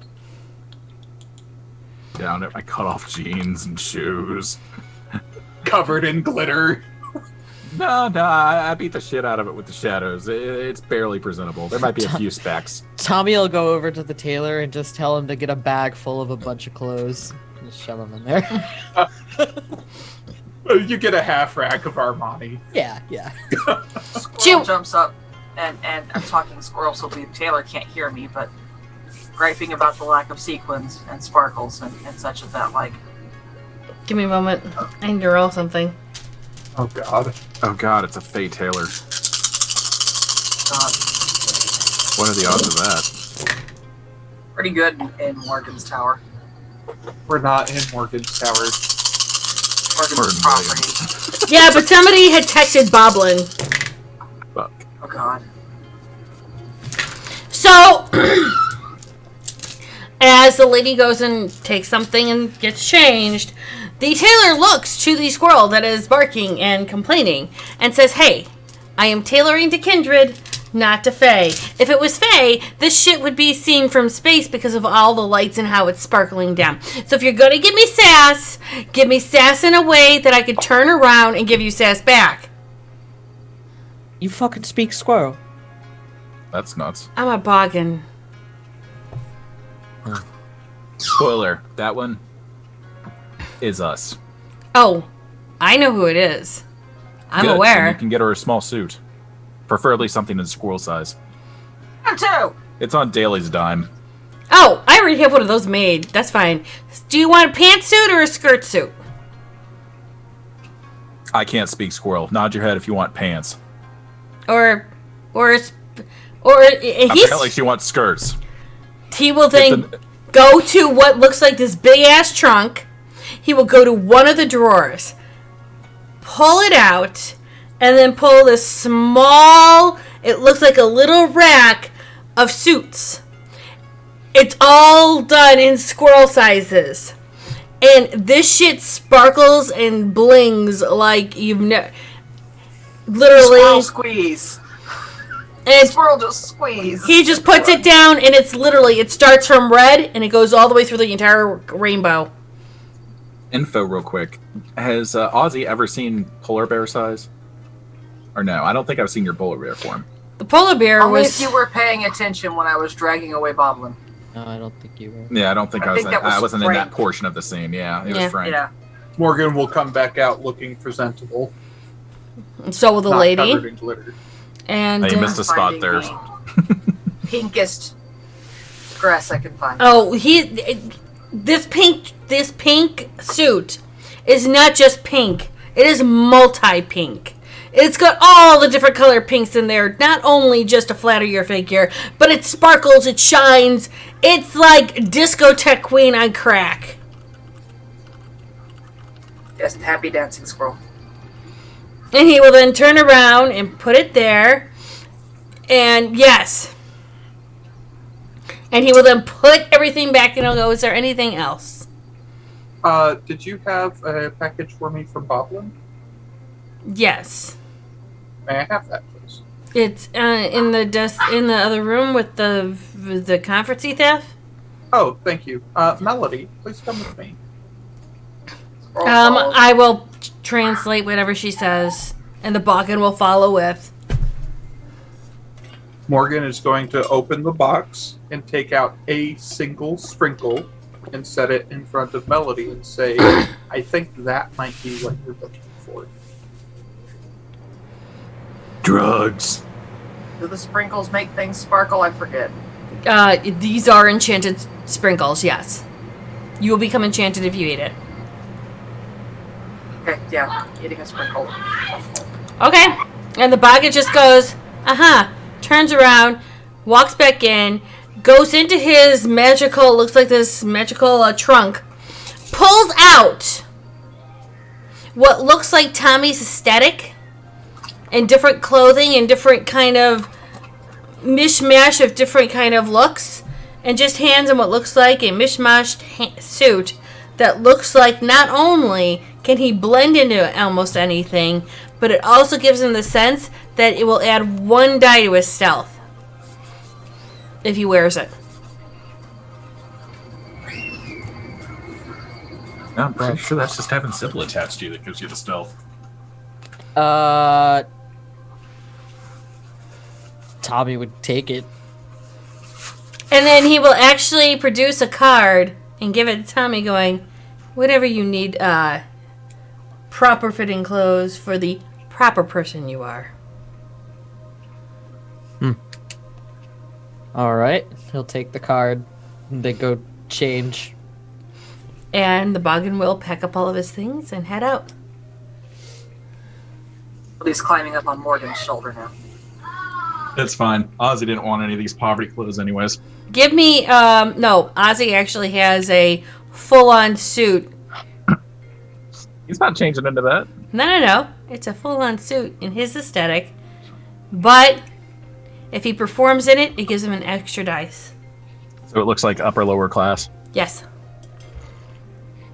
[SPEAKER 1] Down at my cut-off jeans and shoes.
[SPEAKER 6] Covered in glitter.
[SPEAKER 1] No, I beat the shit out of it with the shadows. It's barely presentable. There might be a few specks.
[SPEAKER 5] Tommy will go over to the tailor and just tell him to get a bag full of a bunch of clothes. Just shove them in there.
[SPEAKER 6] You get a half rack of Armani.
[SPEAKER 5] Yeah.
[SPEAKER 2] Squirrel jumps up, and I'm talking squirrel, so the tailor can't hear me, but griping about the lack of sequins and sparkles and such of that like.
[SPEAKER 3] Give me a moment. I need to roll something.
[SPEAKER 6] Oh god.
[SPEAKER 1] Oh god, it's a Fey Taylor.
[SPEAKER 2] God,
[SPEAKER 1] What are the odds of that?
[SPEAKER 2] pretty good in Morgan's Tower.
[SPEAKER 6] We're not in Morgan's Tower.
[SPEAKER 2] Morgan's property.
[SPEAKER 3] Yeah, but somebody had texted Boblin.
[SPEAKER 1] Fuck.
[SPEAKER 2] Oh god.
[SPEAKER 3] So, as the lady goes and takes something and gets changed, the tailor looks to the squirrel that is barking and complaining and says, "Hey, I am tailoring to kindred, not to Fae. If it was Fae, this shit would be seen from space because of all the lights and how it's sparkling down. So if you're going to give me sass in a way that I could turn around and give you sass back."
[SPEAKER 5] You fucking speak squirrel.
[SPEAKER 1] That's nuts.
[SPEAKER 3] I'm a boggin.
[SPEAKER 1] Spoiler, that one is us.
[SPEAKER 3] Oh, I know who it is. I'm
[SPEAKER 1] Good,
[SPEAKER 3] aware.
[SPEAKER 1] and you can get her a small suit. Preferably something in squirrel size.
[SPEAKER 2] Him too!
[SPEAKER 1] It's on Daly's dime.
[SPEAKER 3] Oh, I already have one of those made. That's fine. Do you want a pantsuit or a skirt suit?
[SPEAKER 1] I can't speak squirrel. Nod your head if you want pants.
[SPEAKER 3] Or
[SPEAKER 1] Apparently she wants skirts.
[SPEAKER 3] he will then go to what looks like this big ass trunk. He will go to one of the drawers, pull it out, and then pull this small, it looks like a little rack of suits. It's all done in squirrel sizes. And this shit sparkles and blings like you've never... Literally...
[SPEAKER 2] Squirrel squeeze.
[SPEAKER 3] And
[SPEAKER 2] Squirrel just squeeze.
[SPEAKER 3] he just puts it down, and it's literally... It starts from red, and it goes all the way through the entire rainbow.
[SPEAKER 1] Info real quick. Has Ozzy ever seen polar bear size? Or no? I don't think I've seen your polar bear form.
[SPEAKER 3] The polar bear
[SPEAKER 2] Only
[SPEAKER 3] was...
[SPEAKER 2] if you were paying attention when I was dragging away Boblin.
[SPEAKER 5] No, I don't think you were.
[SPEAKER 1] Yeah, I don't think
[SPEAKER 2] I
[SPEAKER 1] I was.
[SPEAKER 2] think that was
[SPEAKER 1] I wasn't in that
[SPEAKER 2] Frank.
[SPEAKER 1] portion of the scene. Yeah, it
[SPEAKER 3] Yeah.
[SPEAKER 1] was Frank.
[SPEAKER 2] Yeah.
[SPEAKER 6] Morgan will come back out looking presentable.
[SPEAKER 3] So will the
[SPEAKER 6] not
[SPEAKER 3] lady.
[SPEAKER 6] covered in glitter.
[SPEAKER 3] And...
[SPEAKER 1] Oh, you missed a spot
[SPEAKER 2] Finding
[SPEAKER 1] there.
[SPEAKER 2] the pinkest dress I can find.
[SPEAKER 3] Oh, this pink suit is not just pink. It is multi-pink. It's got all the different color pinks in there, not only just to flatter your figure, but it sparkles, it shines. It's like discotheque queen on crack.
[SPEAKER 2] Just happy dancing squirrel.
[SPEAKER 3] And he will then turn around and put it there. And yes. And he will then put everything back and he'll go, "Is there anything else?"
[SPEAKER 6] Did you have a package for me from Boblin?
[SPEAKER 3] Yes.
[SPEAKER 6] May I have that, please?
[SPEAKER 3] It's in the desk in the other room with the conferencey theft.
[SPEAKER 6] Oh, thank you. Melody, please come with me.
[SPEAKER 2] Squirrel follows.
[SPEAKER 3] I will translate whatever she says, and the boggin will follow with.
[SPEAKER 6] Morgan is going to open the box and take out a single sprinkle and set it in front of Melody and say, "I think that might be what you're looking for."
[SPEAKER 1] Drugs.
[SPEAKER 2] Do the sprinkles make things sparkle? I forget.
[SPEAKER 3] These are enchanted sprinkles. Yes, you will become enchanted if you eat it.
[SPEAKER 2] Okay, yeah, eating a sprinkle.
[SPEAKER 3] Okay, and the boggin just goes, turns around, walks back in, goes into his magical, looks like this magical trunk, pulls out what looks like Tommy's aesthetic and different clothing and different kind of mishmash of different kind of looks, and just hands him what looks like a mishmashed suit that looks like not only can he blend into almost anything, but it also gives him the sense that it will add 1 die to his stealth. if he wears it.
[SPEAKER 1] I'm pretty sure that's just having Sybil attached to you that gives you the stealth.
[SPEAKER 5] Tommy would take it.
[SPEAKER 3] And then he will actually produce a card and give it to Tommy going, whatever you need, proper fitting clothes for the proper person you are.
[SPEAKER 5] Alright, he'll take the card. And they go change.
[SPEAKER 3] And the Boggin will pack up all of his things and head out.
[SPEAKER 2] He's climbing up on Morgan's shoulder now.
[SPEAKER 1] It's fine. Ozzy didn't want any of these poverty clothes anyways.
[SPEAKER 3] Give me, no, Ozzy actually has a full-on suit.
[SPEAKER 1] He's not changing into that.
[SPEAKER 3] No. It's a full-on suit in his aesthetic. But if he performs in it, it gives him an extra dice.
[SPEAKER 1] So it looks like upper lower class.
[SPEAKER 3] Yes.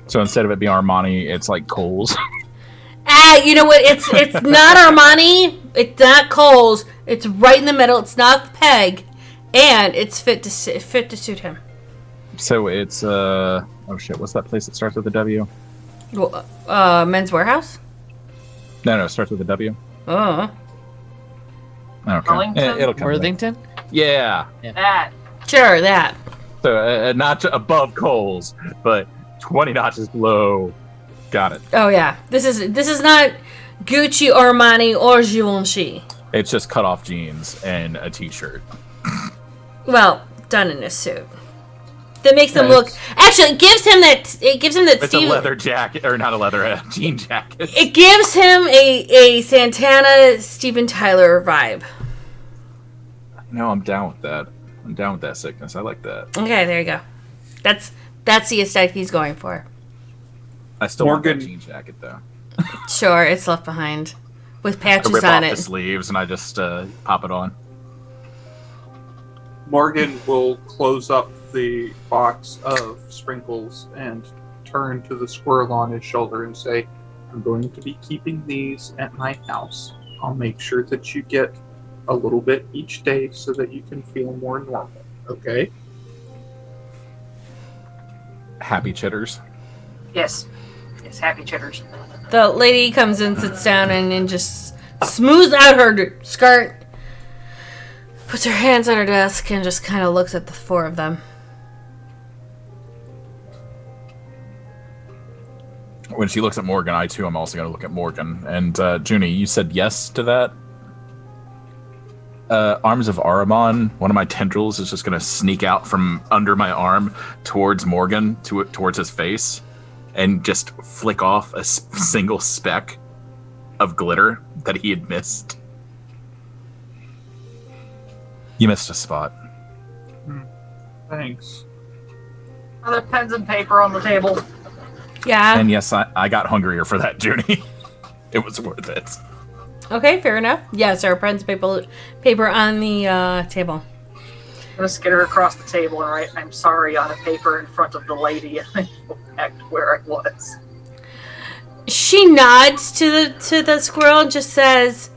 [SPEAKER 1] So instead of it being Armani, it's like Kohl's.
[SPEAKER 3] You know what? It's not Armani. It's not Kohl's. It's right in the middle. It's not Peg, and it's fit to suit him.
[SPEAKER 1] So it's oh shit, what's that place that starts with a W?
[SPEAKER 3] Well, Men's Warehouse.
[SPEAKER 1] No, it starts with a W.
[SPEAKER 3] Oh.
[SPEAKER 1] Okay.
[SPEAKER 2] Wellington?
[SPEAKER 1] It'll come.
[SPEAKER 5] Worthington?
[SPEAKER 1] Yeah.
[SPEAKER 2] That.
[SPEAKER 3] Sure, that.
[SPEAKER 1] So a notch above Kohl's, but 20 notches below. Got it.
[SPEAKER 3] Oh yeah. This is not Gucci, Armani, or Givenchy.
[SPEAKER 1] It's just cut off jeans and a t-shirt.
[SPEAKER 3] Well, done in a suit. That makes him look. Actually, it gives him that. It gives him that.
[SPEAKER 1] It's a leather jacket, or not a leather, a jean jacket.
[SPEAKER 3] It gives him a Santana Steven Tyler vibe.
[SPEAKER 1] No, I'm down with that. I'm down with that sickness. I like that.
[SPEAKER 3] Okay, there you go. That's the aesthetic he's going for.
[SPEAKER 1] I still want that jean jacket though.
[SPEAKER 3] Sure, it's left behind with
[SPEAKER 1] I
[SPEAKER 3] patches
[SPEAKER 1] rip
[SPEAKER 3] on
[SPEAKER 1] off
[SPEAKER 3] it.
[SPEAKER 1] the sleeves and I just pop it on.
[SPEAKER 6] Morgan will close up the box of sprinkles and turn to the squirrel on his shoulder and say, I'm going to be keeping these at my house. I'll make sure that you get a little bit each day so that you can feel more normal. Okay?
[SPEAKER 1] Happy chitters.
[SPEAKER 2] Yes. Yes, happy chitters.
[SPEAKER 3] The lady comes in, sits down, and just smooths out her skirt, puts her hands on her desk, and just kind of looks at the four of them.
[SPEAKER 1] When she looks at Morgan, I too am also going to look at Morgan. And Junie, you said yes to that? Arms of Ahriman, one of my tendrils is just going to sneak out from under my arm towards Morgan, towards his face, and just flick off a single speck of glitter that he had missed. You missed a spot.
[SPEAKER 6] Thanks.
[SPEAKER 2] Are there pens and paper on the table?
[SPEAKER 3] Yeah.
[SPEAKER 1] And yes, I got hungrier for that, Junie. It was worth it.
[SPEAKER 3] Okay, fair enough. Yes, there are pens and paper on the table.
[SPEAKER 2] I'm going to skitter across the table and write, I'm sorry, on a paper in front of the lady, and then go back to where I was.
[SPEAKER 3] She nods to the squirrel and just says,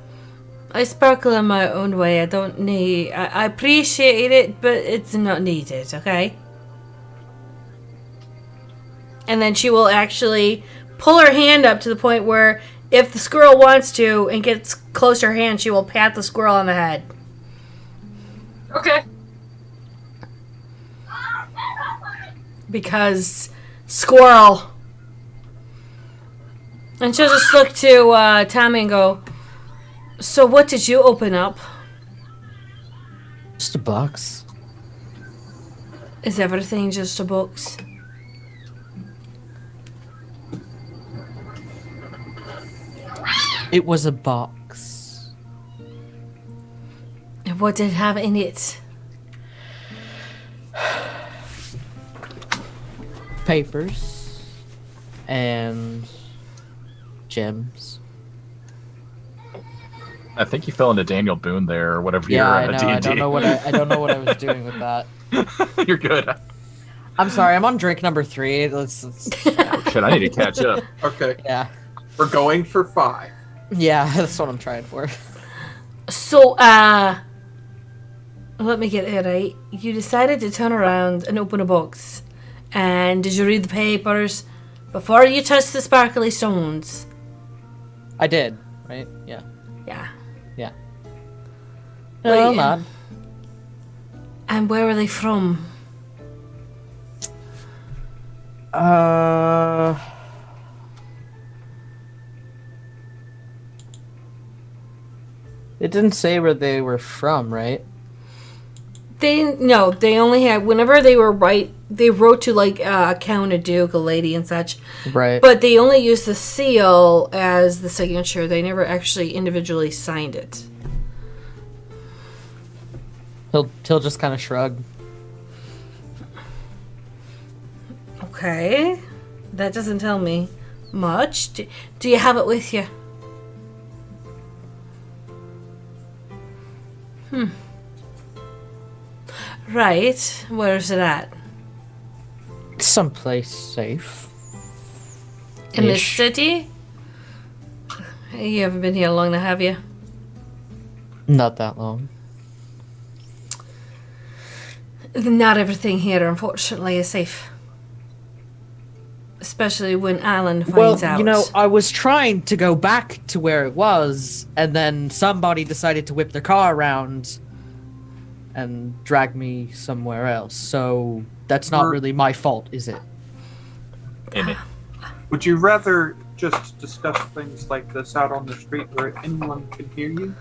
[SPEAKER 3] I sparkle in my own way. I don't need... I appreciate it, but it's not needed, okay? And then she will actually pull her hand up to the point where if the squirrel wants to and gets close to her hand, she will pat the squirrel on the head.
[SPEAKER 2] Okay.
[SPEAKER 3] Because squirrel. And she'll just look to Tommy and go, so what did you open up?
[SPEAKER 5] Just a box.
[SPEAKER 3] Is everything just a box?
[SPEAKER 5] It was a box.
[SPEAKER 3] And what did it have in it?
[SPEAKER 5] Papers. And gems.
[SPEAKER 1] I think you fell into Daniel Boone there, or whatever.
[SPEAKER 5] Yeah, I
[SPEAKER 1] you're
[SPEAKER 5] know.
[SPEAKER 1] D&D.
[SPEAKER 5] I don't know what I was doing with that.
[SPEAKER 1] You're good.
[SPEAKER 5] I'm sorry. I'm on drink number 3. Let's
[SPEAKER 1] Oh, shit, I need to catch up.
[SPEAKER 6] Okay.
[SPEAKER 5] Yeah.
[SPEAKER 6] We're going for 5.
[SPEAKER 5] Yeah, that's what I'm trying for.
[SPEAKER 3] So, Let me get it right. You decided to turn around and open a box. And did you read the papers before you touched the sparkly stones?
[SPEAKER 5] I did, right? Yeah.
[SPEAKER 3] Yeah.
[SPEAKER 5] Yeah.
[SPEAKER 3] Well,
[SPEAKER 5] No, not.
[SPEAKER 3] And where were they from?
[SPEAKER 5] It didn't say where they were from, right?
[SPEAKER 3] They only had, whenever they were they wrote to like a Count, a Duke, a lady and such.
[SPEAKER 5] Right.
[SPEAKER 3] But they only used the seal as the signature. They never actually individually signed it.
[SPEAKER 5] He'll just kind of shrug.
[SPEAKER 3] Okay. That doesn't tell me much. Do you have it with you? Right. Where's it at?
[SPEAKER 5] Someplace safe.
[SPEAKER 3] In this
[SPEAKER 5] Ish.
[SPEAKER 3] city? You haven't been here long now, have you?
[SPEAKER 5] Not that long.
[SPEAKER 3] Not everything here, unfortunately, is safe. Especially when Alan finds out.
[SPEAKER 5] Well, you know, I was trying to go back to where it was, and then somebody decided to whip their car around and drag me somewhere else. So that's not really my fault, is it?
[SPEAKER 1] Amy.
[SPEAKER 6] Would you rather just discuss things like this out on the street where anyone can hear you?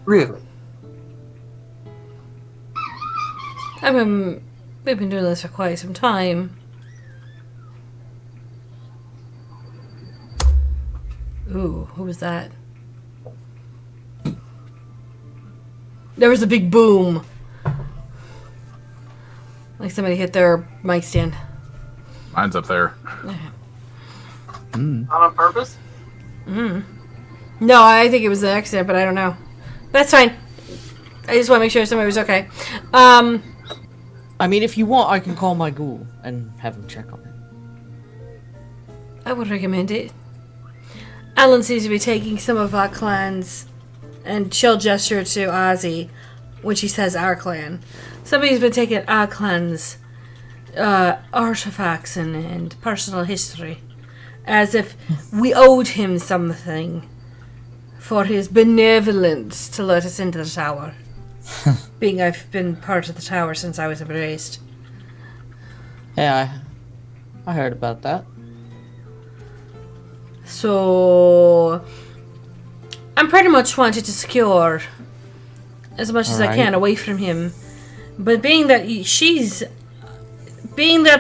[SPEAKER 6] Really?
[SPEAKER 3] I mean, we've been doing this for quite some time. Ooh, who was that? There was a big boom. Like somebody hit their mic stand.
[SPEAKER 1] Mine's up there.
[SPEAKER 2] Not on purpose?
[SPEAKER 3] No, I think it was an accident, but I don't know. That's fine. I just want to make sure somebody was okay.
[SPEAKER 5] I mean, if you want, I can call my ghoul and have him check on it.
[SPEAKER 3] I would recommend it. Alan seems to be taking some of our clans, and she'll gesture to Ozzy when she says our clan. Somebody's been taking our clan's artifacts and personal history, as if we owed him something for his benevolence to let us into the tower. Being I've been part of the tower since I was raised.
[SPEAKER 5] Yeah, I heard about that.
[SPEAKER 3] So I'm pretty much wanted to secure as much as I can away from him. But being that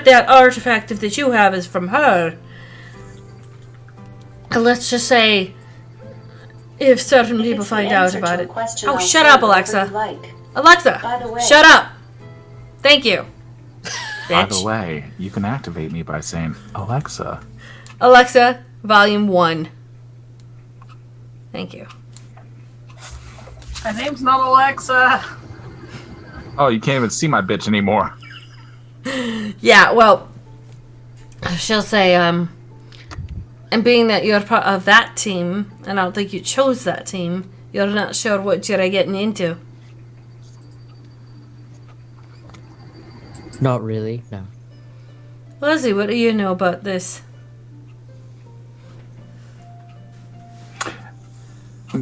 [SPEAKER 3] that artifact that you have is from her, let's just say if certain people find out about it. Oh, shut up, Alexa. Alexa, shut up. Thank you.
[SPEAKER 1] By the
[SPEAKER 3] Bitch.
[SPEAKER 1] way, you can activate me by saying, Alexa.
[SPEAKER 3] Alexa, volume 1. Thank you.
[SPEAKER 2] My name's not Alexa.
[SPEAKER 1] Oh, you can't even see my bitch anymore.
[SPEAKER 3] Yeah, well, she'll say, and being that you're part of that team, and I don't think you chose that team, you're not sure what you're getting into.
[SPEAKER 5] Not really, no.
[SPEAKER 3] Leslie, what do you know about this?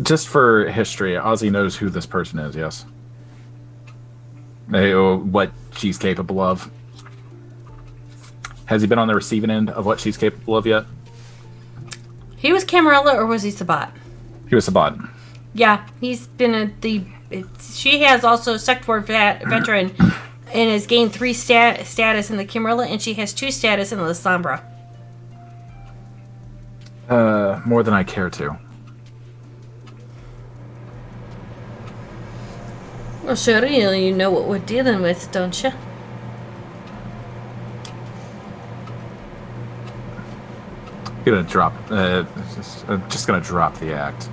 [SPEAKER 1] Just for history, Ozzy knows who this person is, yes? What she's capable of. Has he been on the receiving end of what she's capable of yet?
[SPEAKER 3] He was Camarilla or was he Sabat?
[SPEAKER 1] He was Sabat.
[SPEAKER 3] Yeah, he's been she has also Sect 4 veteran and has gained 3 status in the Camarilla, and she has 2 status in the Sombra.
[SPEAKER 1] More than I care to.
[SPEAKER 3] Well, sure, you know what we're dealing with, don't you?
[SPEAKER 1] Gonna drop. Just gonna drop the act.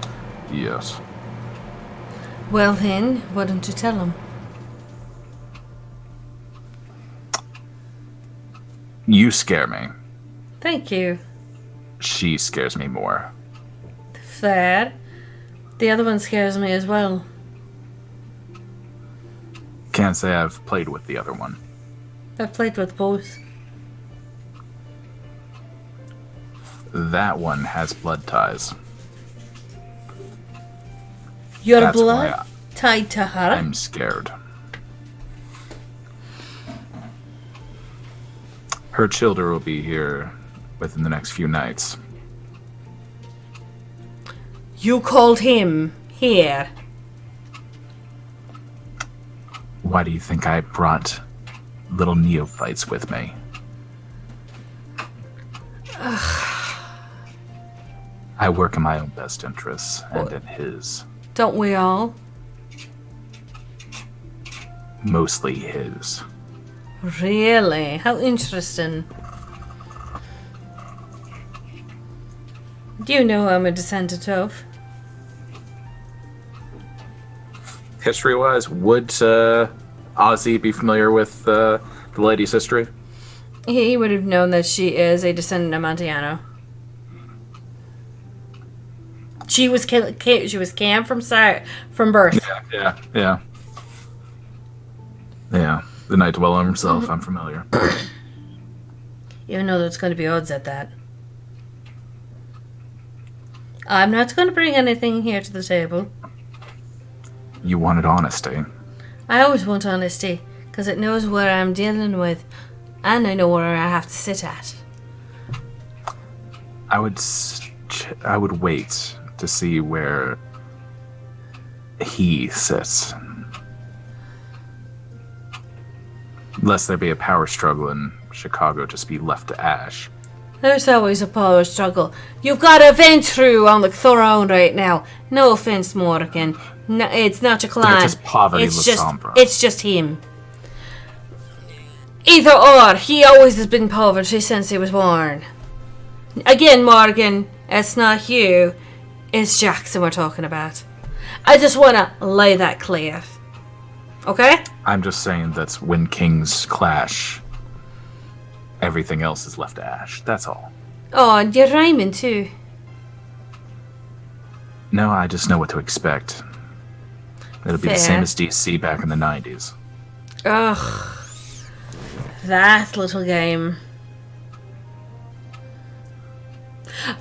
[SPEAKER 1] Yes.
[SPEAKER 3] Well then, why don't you tell him?
[SPEAKER 1] You scare me.
[SPEAKER 3] Thank you.
[SPEAKER 1] She scares me more.
[SPEAKER 3] Fair. The other one scares me as well.
[SPEAKER 1] Can't say I've played with the other one.
[SPEAKER 3] I've played with both.
[SPEAKER 1] That one has blood ties.
[SPEAKER 3] Your
[SPEAKER 1] That's
[SPEAKER 3] blood
[SPEAKER 1] why
[SPEAKER 3] tied to her?
[SPEAKER 1] I'm scared. Her children will be here within the next few nights.
[SPEAKER 3] You called him here.
[SPEAKER 1] Why do you think I brought little neophytes with me? I work in my own best interests and in his.
[SPEAKER 3] Don't we all?
[SPEAKER 1] Mostly his.
[SPEAKER 3] Really? How interesting. Do you know who I'm a descendant of?
[SPEAKER 1] History-wise, would Ozzy be familiar with the lady's history?
[SPEAKER 3] He would have known that she is a descendant of Montiano. She was Cam from birth.
[SPEAKER 1] Yeah. The Night Dweller himself, I'm familiar.
[SPEAKER 3] You know there's going to be odds at that. I'm not going to bring anything here to the table.
[SPEAKER 1] You wanted honesty.
[SPEAKER 3] I always want honesty, because it knows what I'm dealing with, and I know where I have to sit at.
[SPEAKER 1] I would wait to see where he sits. Lest there be a power struggle in Chicago, just be left to ash.
[SPEAKER 3] There's always a power struggle. You've got a Ventru on the throne right now. No offense, Morgan. No, it's not your clan.
[SPEAKER 1] They're just poverty
[SPEAKER 3] it's just him. Either or, he always has been poverty since he was born. Again, Morgan, it's not you. It's Jackson we're talking about. I just want to lay that clear. Okay?
[SPEAKER 1] I'm just saying that's when kings clash, everything else is left to ash. That's all.
[SPEAKER 3] Oh, and you're rhyming too.
[SPEAKER 1] No, I just know what to expect. It'll be the
[SPEAKER 3] Fair.
[SPEAKER 1] same as DC back in the 90s.
[SPEAKER 3] Ugh. That little game.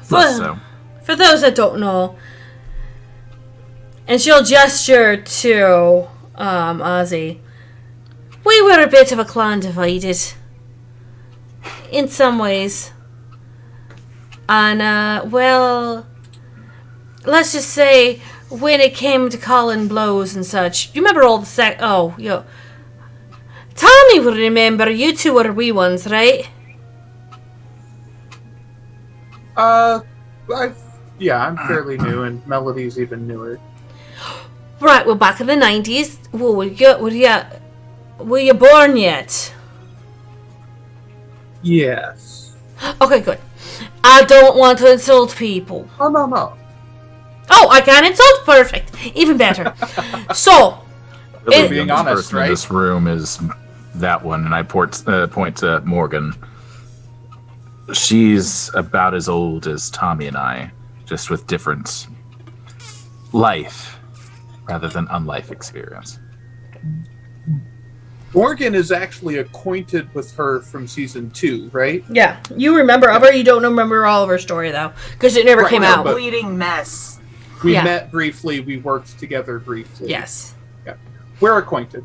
[SPEAKER 1] Less so.
[SPEAKER 3] For those that don't know, and she'll gesture to Ozzy, we were a bit of a clan divided. In some ways. And, well, let's just say, when it came to calling blows and such, you remember all the Tommy would remember, you two were wee ones, right?
[SPEAKER 6] I'm fairly new, and Melody's even newer.
[SPEAKER 3] Right, well, back in the 90s, were you born yet?
[SPEAKER 6] Yes.
[SPEAKER 3] Okay, good. I don't want to insult people.
[SPEAKER 6] Oh, no.
[SPEAKER 3] Oh, I can insult? Perfect. Even better. So,
[SPEAKER 1] The
[SPEAKER 6] being
[SPEAKER 1] youngest
[SPEAKER 6] honest,
[SPEAKER 1] person
[SPEAKER 6] right?
[SPEAKER 1] in this room is that one, and I point to Morgan. She's about as old as Tommy and I, just with different life rather than unlife experience.
[SPEAKER 6] Morgan is actually acquainted with her from season 2, right?
[SPEAKER 3] yeah, you remember of her. You don't remember all of her story, though, because it never
[SPEAKER 6] Right,
[SPEAKER 3] came
[SPEAKER 6] no,
[SPEAKER 3] out.
[SPEAKER 6] but-
[SPEAKER 2] Bleeding mess.
[SPEAKER 6] We
[SPEAKER 3] Yeah.
[SPEAKER 6] met briefly, we worked together briefly.
[SPEAKER 3] Yes.
[SPEAKER 6] We're acquainted.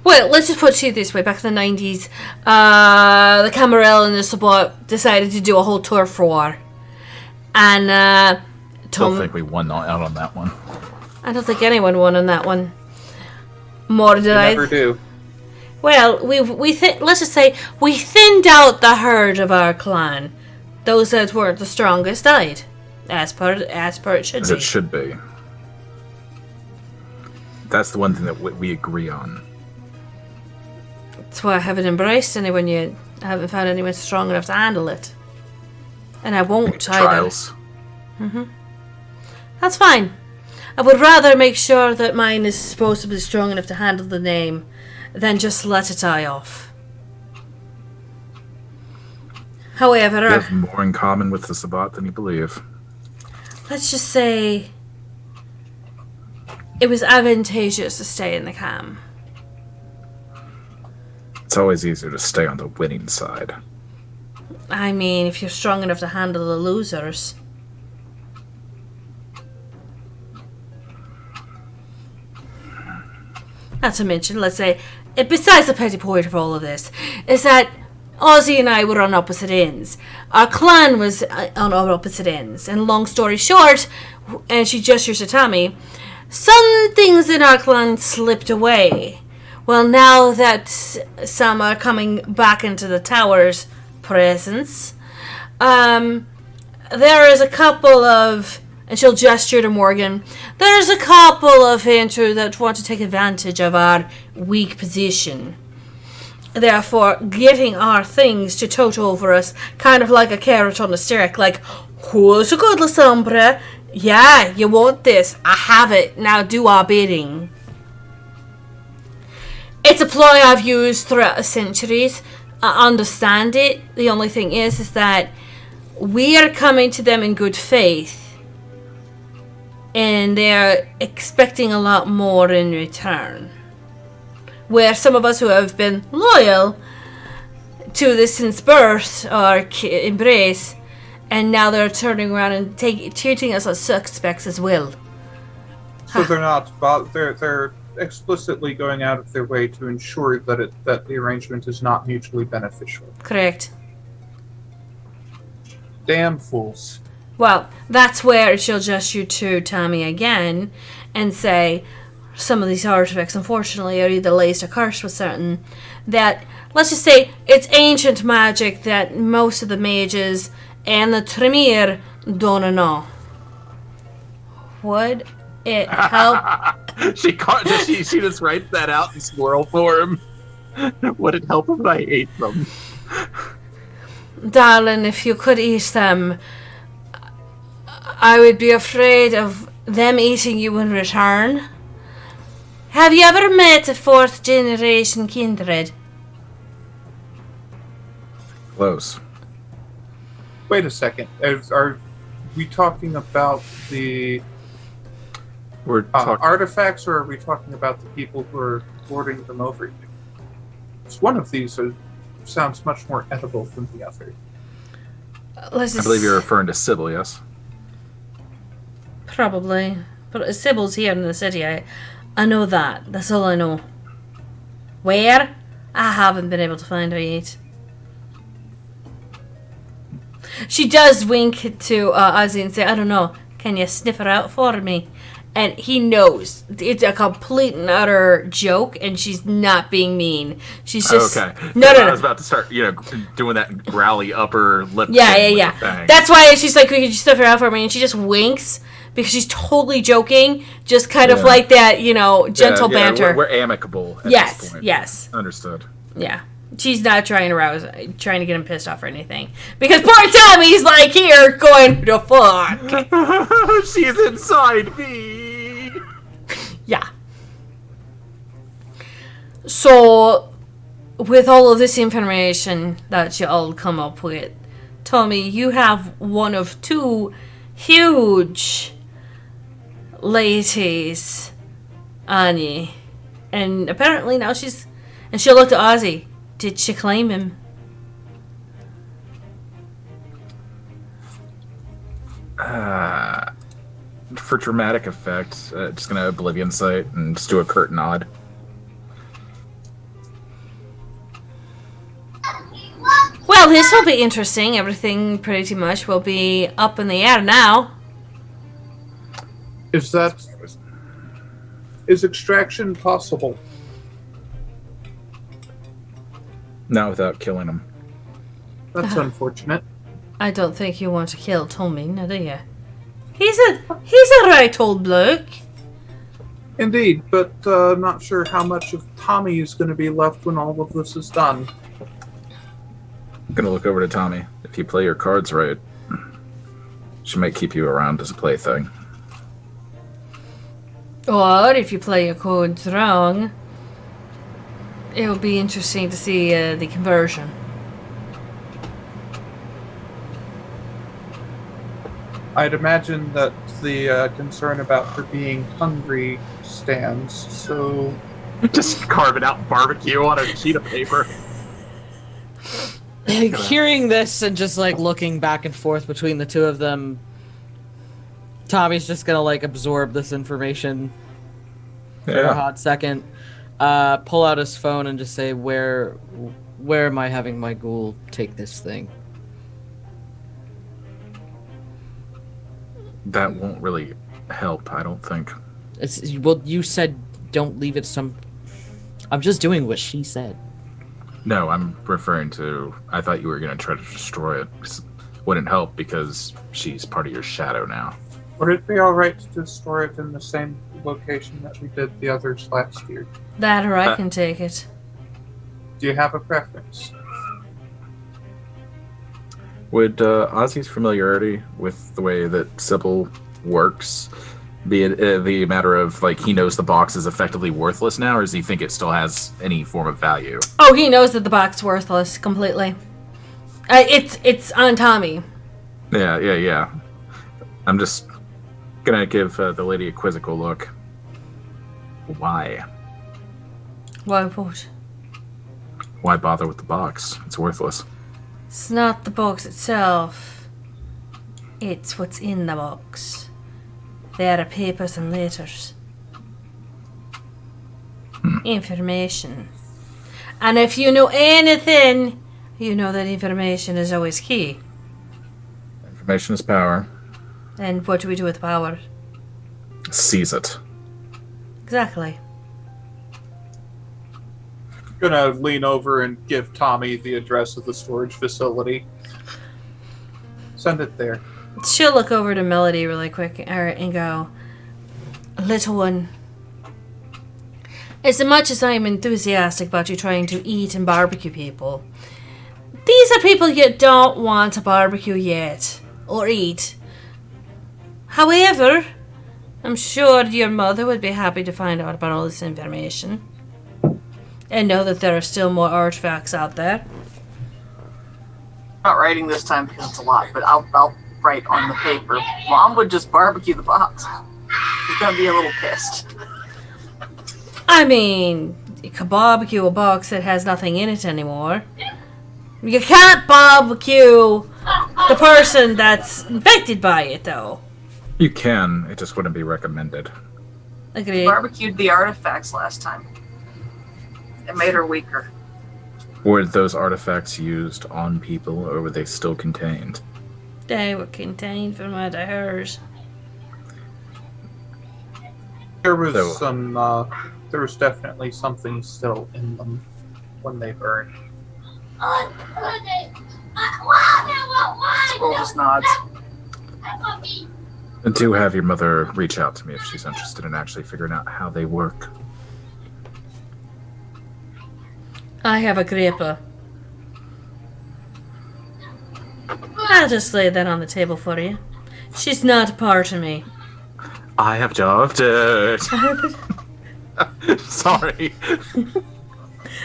[SPEAKER 3] Well, let's just put it this way. Back in the 90s, the Camarel and the Sabot decided to do a whole tour for war. And,
[SPEAKER 1] Don't think we won out on that one.
[SPEAKER 3] I don't think anyone won on that one. More did
[SPEAKER 6] We
[SPEAKER 3] I?
[SPEAKER 6] never do.
[SPEAKER 3] Well, let's just say we thinned out the herd of our clan. Those that weren't the strongest died, as per it should
[SPEAKER 1] As
[SPEAKER 3] be.
[SPEAKER 1] it should be. That's the one thing that we agree on.
[SPEAKER 3] That's why I haven't embraced anyone yet. I haven't found anyone strong enough to handle it, and I won't either.
[SPEAKER 1] Trials.
[SPEAKER 3] That's fine. I would rather make sure that mine is supposed to be strong enough to handle the name than just let it die off. However,
[SPEAKER 1] You have more in common with the Sabbat than you believe.
[SPEAKER 3] let's just say it was advantageous to stay in the camp.
[SPEAKER 1] It's always easier to stay on the winning side.
[SPEAKER 3] I mean, if you're strong enough to handle the losers. Not to mention, let's say, besides the petty point of all of this, is that Ozzy and I were on opposite ends. Our clan was on opposite ends. And long story short, and she gestures to Tommy, some things in our clan slipped away. Well, now that some are coming back into the tower's presence, there is a couple of, and she'll gesture to Morgan, there's a couple of Hinter that want to take advantage of our weak position. Therefore, getting our things to tote over us, kind of like a carrot on a stick, like, who's a good Lasombra? Yeah, you want this. I have it. Now do our bidding. It's a ploy I've used throughout the centuries. I understand it. The only thing is that we are coming to them in good faith. And they're expecting a lot more in return. Where some of us who have been loyal to this since birth or embrace, and now they're turning around and treating us as suspects as well.
[SPEAKER 6] So they're not, they're explicitly going out of their way to ensure that the arrangement is not mutually beneficial.
[SPEAKER 3] Correct.
[SPEAKER 6] Damn fools.
[SPEAKER 3] Well, that's where she'll gesture to Tommy again and say, some of these artifacts, unfortunately, are either laced or cursed with certain that, let's just say, it's ancient magic that most of the mages and the Tremere don't know. Would it help?
[SPEAKER 1] She just writes that out in squirrel form. Would it help if I ate them?
[SPEAKER 3] Darling, if you could eat them, I would be afraid of them eating you in return. Have you ever met a fourth generation kindred?
[SPEAKER 1] Close.
[SPEAKER 6] Wait a second. Are we talking about the artifacts, or are we talking about the people who are lording them over you? It's one of these sounds much more edible than the other.
[SPEAKER 1] I believe you're referring to Sybil, yes?
[SPEAKER 3] Probably. But Sybil's here in the city. I know that. That's all I know. Where? I haven't been able to find her yet. She does wink to Ozzy and say, I don't know, can you sniff her out for me? And he knows it's a complete and utter joke, and she's not being mean. She's just
[SPEAKER 1] okay.
[SPEAKER 3] No.
[SPEAKER 1] I was about to start, doing that growly upper lip.
[SPEAKER 3] Yeah. That's why she's like, could you sniff her out for me? And she just winks because she's totally joking, just kind of like that, gentle banter.
[SPEAKER 1] We're amicable. At this point.
[SPEAKER 3] Yes.
[SPEAKER 1] Understood.
[SPEAKER 3] Yeah. She's not trying to get him pissed off or anything. Because poor Tommy's like here going, the fuck?
[SPEAKER 1] She's inside me.
[SPEAKER 3] Yeah. So, with all of this information that you all come up with, Tommy, you have one of two huge ladies, Annie. And apparently now and she'll look to Ozzy. Did she claim him?
[SPEAKER 1] For dramatic effect, just gonna Oblivion Sight and just do a curt nod.
[SPEAKER 3] Well, this will be interesting. Everything pretty much will be up in the air now.
[SPEAKER 6] Is extraction possible?
[SPEAKER 1] Not without killing him.
[SPEAKER 6] That's unfortunate.
[SPEAKER 3] I don't think you want to kill Tommy, no, do you? He's a right old bloke.
[SPEAKER 6] Indeed, but I'm not sure how much of Tommy is going to be left when all of this is done.
[SPEAKER 1] I'm gonna look over to Tommy. If you play your cards right, she might keep you around as a plaything.
[SPEAKER 3] Or if you play your cards wrong, it'll be interesting to see the conversion.
[SPEAKER 6] I'd imagine that the concern about her being hungry stands, so...
[SPEAKER 1] Just carving out barbecue on a sheet of paper.
[SPEAKER 5] Hearing this and just like looking back and forth between the two of them, Tommy's just gonna like absorb this information for a hot second, pull out his phone and just say, where am I having my ghoul take this thing?
[SPEAKER 1] That won't really help, I don't think.
[SPEAKER 5] Well, you said don't leave it some... I'm just doing what she said.
[SPEAKER 1] No, I'm referring to... I thought you were going to try to destroy it. Wouldn't help because she's part of your shadow now.
[SPEAKER 6] Would it be alright to store it in the same location that we did the others last year?
[SPEAKER 3] That or I can take it.
[SPEAKER 6] Do you have a preference?
[SPEAKER 1] Would Ozzy's familiarity with the way that Sybil works be the matter of, like, he knows the box is effectively worthless now, or does he think it still has any form of value?
[SPEAKER 3] Oh, he knows that the box is worthless completely. It's on Tommy.
[SPEAKER 1] Yeah. I'm just gonna give the lady a quizzical look. Why?
[SPEAKER 3] Why what?
[SPEAKER 1] Why bother with the box? It's worthless.
[SPEAKER 3] It's not the box itself. It's what's in the box. There are papers and letters. Information. And if you know anything, you know that information is always key.
[SPEAKER 1] Information is power.
[SPEAKER 3] And what do we do with power?
[SPEAKER 1] Seize it.
[SPEAKER 3] Exactly.
[SPEAKER 6] Gonna lean over and give Tommy the address of the storage facility. Send it there.
[SPEAKER 3] She'll look over to Melody really quick and go, little one, as much as I'm enthusiastic about you trying to eat and barbecue people, these are people you don't want to barbecue yet, or eat. However, I'm sure your mother would be happy to find out about all this information, and know that there are still more artifacts out there.
[SPEAKER 2] I'm not writing this time because it's a lot, but I'll write on the paper. Mom would just barbecue the box. She's gonna be a little pissed.
[SPEAKER 3] I mean, you can barbecue a box that has nothing in it anymore. You can't barbecue the person that's infected by it, though.
[SPEAKER 1] You can. It just wouldn't be recommended.
[SPEAKER 3] Agreed.
[SPEAKER 2] Barbecued the artifacts last time. It made her weaker.
[SPEAKER 1] Were those artifacts used on people, or were they still contained?
[SPEAKER 3] They were contained from what I heard.
[SPEAKER 6] There was there was definitely something still in them when they burned.
[SPEAKER 2] Squirrel just nods.
[SPEAKER 1] And do have your mother reach out to me if she's interested in actually figuring out how they work.
[SPEAKER 3] I have a gripper. I'll just lay that on the table for you. She's not a part of me.
[SPEAKER 1] I have jobbed it. Sorry.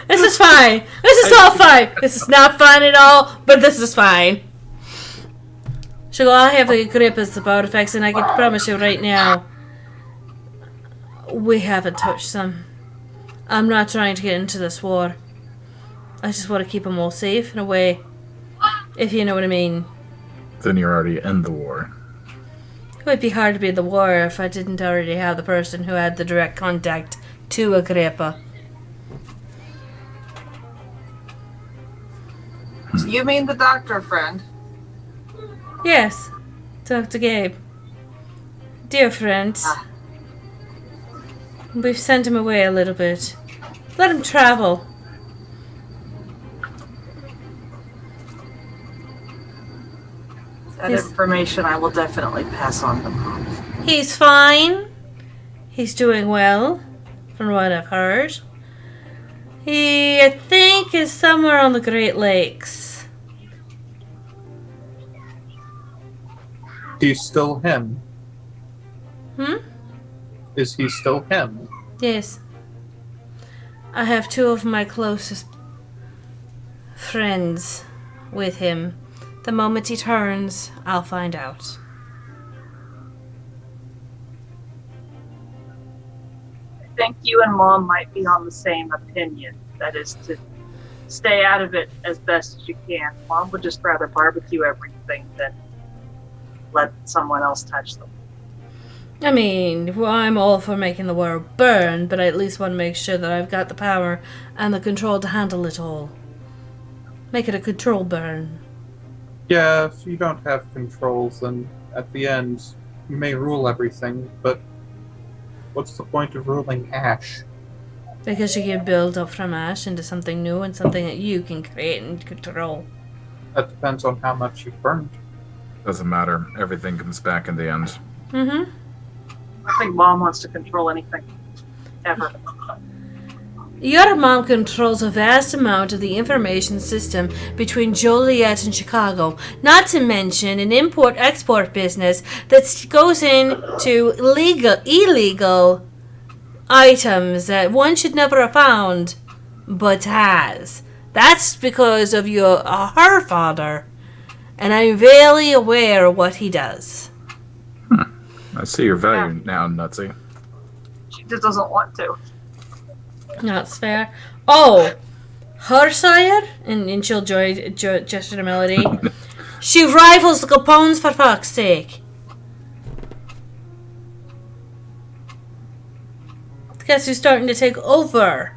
[SPEAKER 3] This is fine. This is all fine. This is not fine at all, but this is fine. So I have the grippers of artifacts, and I can promise you right now, we haven't touched them. I'm not trying to get into this war. I just want to keep them all safe and away, if you know what I mean.
[SPEAKER 1] Then you're already in the war.
[SPEAKER 3] It would be hard to be in the war if I didn't already have the person who had the direct contact to Agrippa.
[SPEAKER 2] So you mean the doctor friend?
[SPEAKER 3] Yes, Dr. Gabe. Dear friend. We've sent him away a little bit. Let him travel.
[SPEAKER 2] That information I will definitely pass on to Mom.
[SPEAKER 3] He's fine. He's doing well, from what I've heard. He, I think, is somewhere on the Great Lakes.
[SPEAKER 6] He's still him.
[SPEAKER 3] Hmm?
[SPEAKER 6] Is he still him?
[SPEAKER 3] Yes. I have two of my closest friends with him. The moment he turns, I'll find out.
[SPEAKER 2] think you and Mom might be on the same opinion. That is to stay out of it as best as you can. Mom would just rather barbecue everything than let someone else touch them.
[SPEAKER 3] I mean, well, I'm all for making the world burn, but I at least want to make sure that I've got the power and the control to handle it all. Make it a control burn.
[SPEAKER 6] Yeah, if you don't have controls, then at the end, you may rule everything, but what's the point of ruling ash?
[SPEAKER 3] Because you can build up from ash into something new and something that you can create and control.
[SPEAKER 6] That depends on how much you've burned.
[SPEAKER 1] Doesn't matter. Everything comes back in the end.
[SPEAKER 3] Mm-hmm.
[SPEAKER 2] I think Mom wants to control anything. Ever.
[SPEAKER 3] Your mom controls a vast amount of the information system between Joliet and Chicago, not to mention an import-export business that goes into illegal items that one should never have found, but has. That's because of her father, and I'm very aware of what he does.
[SPEAKER 1] I see your value now, Nutsy.
[SPEAKER 2] She just doesn't want to.
[SPEAKER 3] That's fair. Oh, her sire? And she'll gesture to Melody. She rivals the Capones, for fuck's sake. Guess who's starting to take over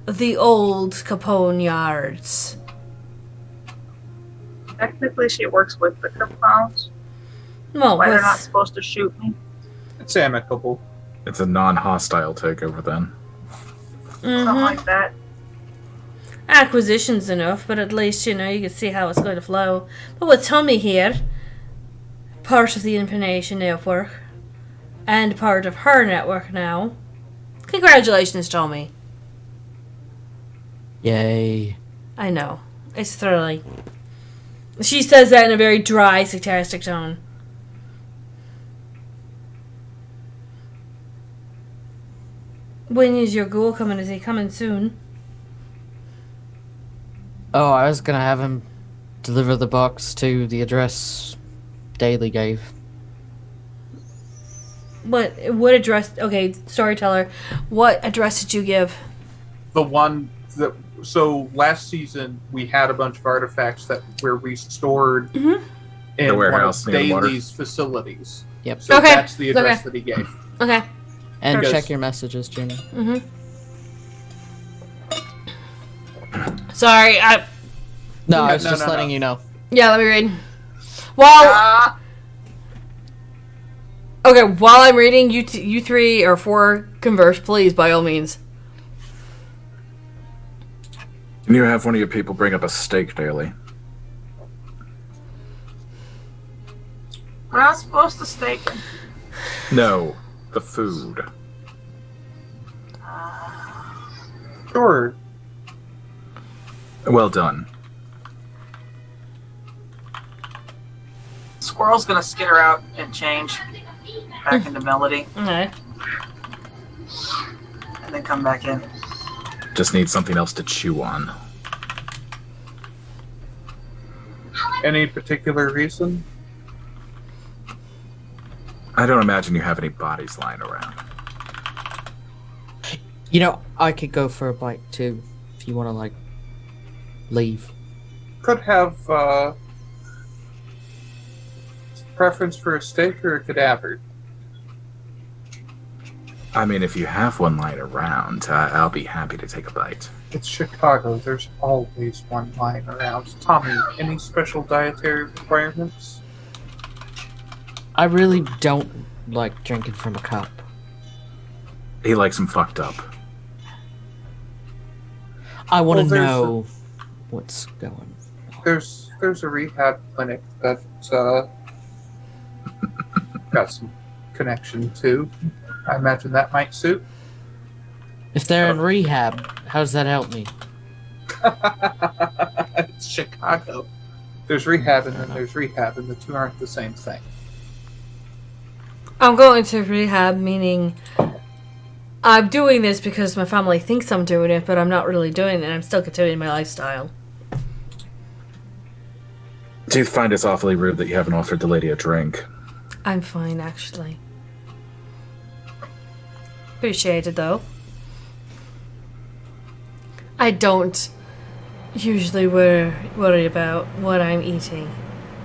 [SPEAKER 3] the old Capone yards?
[SPEAKER 2] Technically, she works with the Capones.
[SPEAKER 3] Well,
[SPEAKER 2] Why they're not supposed to shoot me?
[SPEAKER 6] It's amicable.
[SPEAKER 1] It's a non-hostile takeover then.
[SPEAKER 2] Something like that.
[SPEAKER 3] Acquisition's enough, but at least, you can see how it's going to flow. But with Tommy here, part of the information network, and part of her network now, congratulations, Tommy.
[SPEAKER 5] Yay.
[SPEAKER 3] I know. It's thrilling. She says that in a very dry, sarcastic tone. When is your ghoul coming? Is he coming soon?
[SPEAKER 5] Oh, I was gonna have him deliver the box to the address Daly gave.
[SPEAKER 3] What address? Okay, storyteller. What address did you give?
[SPEAKER 6] The one that... So, last season, we had a bunch of artifacts that were restored in
[SPEAKER 1] The warehouse
[SPEAKER 6] one of
[SPEAKER 1] near the
[SPEAKER 6] Daly's facilities.
[SPEAKER 5] Yep.
[SPEAKER 6] So
[SPEAKER 3] Okay.
[SPEAKER 6] that's the address
[SPEAKER 3] Okay.
[SPEAKER 6] that he gave.
[SPEAKER 3] Okay.
[SPEAKER 5] And
[SPEAKER 6] Because-
[SPEAKER 5] check your messages, Jimmy.
[SPEAKER 3] Mm-hmm. Sorry,
[SPEAKER 5] No,
[SPEAKER 6] No,
[SPEAKER 5] I was
[SPEAKER 6] no,
[SPEAKER 5] just
[SPEAKER 6] no,
[SPEAKER 5] letting
[SPEAKER 6] no.
[SPEAKER 5] you know.
[SPEAKER 3] yeah, let me read. While I'm reading, you three or four converse, please, by all means.
[SPEAKER 1] Can you have one of your people bring up a steak daily?
[SPEAKER 2] We're not supposed to stake him.
[SPEAKER 1] No, the food.
[SPEAKER 6] Sure.
[SPEAKER 1] Well done.
[SPEAKER 2] Squirrel's gonna skitter out and change back into Melody,
[SPEAKER 3] Okay.
[SPEAKER 2] and then come back in.
[SPEAKER 1] Just need something else to chew on.
[SPEAKER 6] Any particular reason?
[SPEAKER 1] I don't imagine you have any bodies lying around.
[SPEAKER 5] I could go for a bite too, if you want to, leave.
[SPEAKER 6] Could have preference for a steak or a cadaver.
[SPEAKER 1] I mean, if you have one lying around, I'll be happy to take a bite.
[SPEAKER 6] It's Chicago. There's always one lying around. Tommy, any special dietary requirements?
[SPEAKER 5] I really don't like drinking from a cup.
[SPEAKER 1] He likes them fucked up.
[SPEAKER 5] I want to
[SPEAKER 6] Well, there's
[SPEAKER 5] know what's going on.
[SPEAKER 6] There's a rehab clinic that got some connection to. I imagine that might suit.
[SPEAKER 5] If they're in rehab, how does that help me?
[SPEAKER 6] It's Chicago. There's rehab and then there's rehab, and the two aren't the same thing.
[SPEAKER 3] I'm going to rehab, meaning I'm doing this because my family thinks I'm doing it, but I'm not really doing it. I'm still continuing my lifestyle.
[SPEAKER 1] Do you find it's awfully rude that you haven't offered the lady a drink?
[SPEAKER 3] I'm fine, actually. Appreciate it, though. I don't usually worry about what I'm eating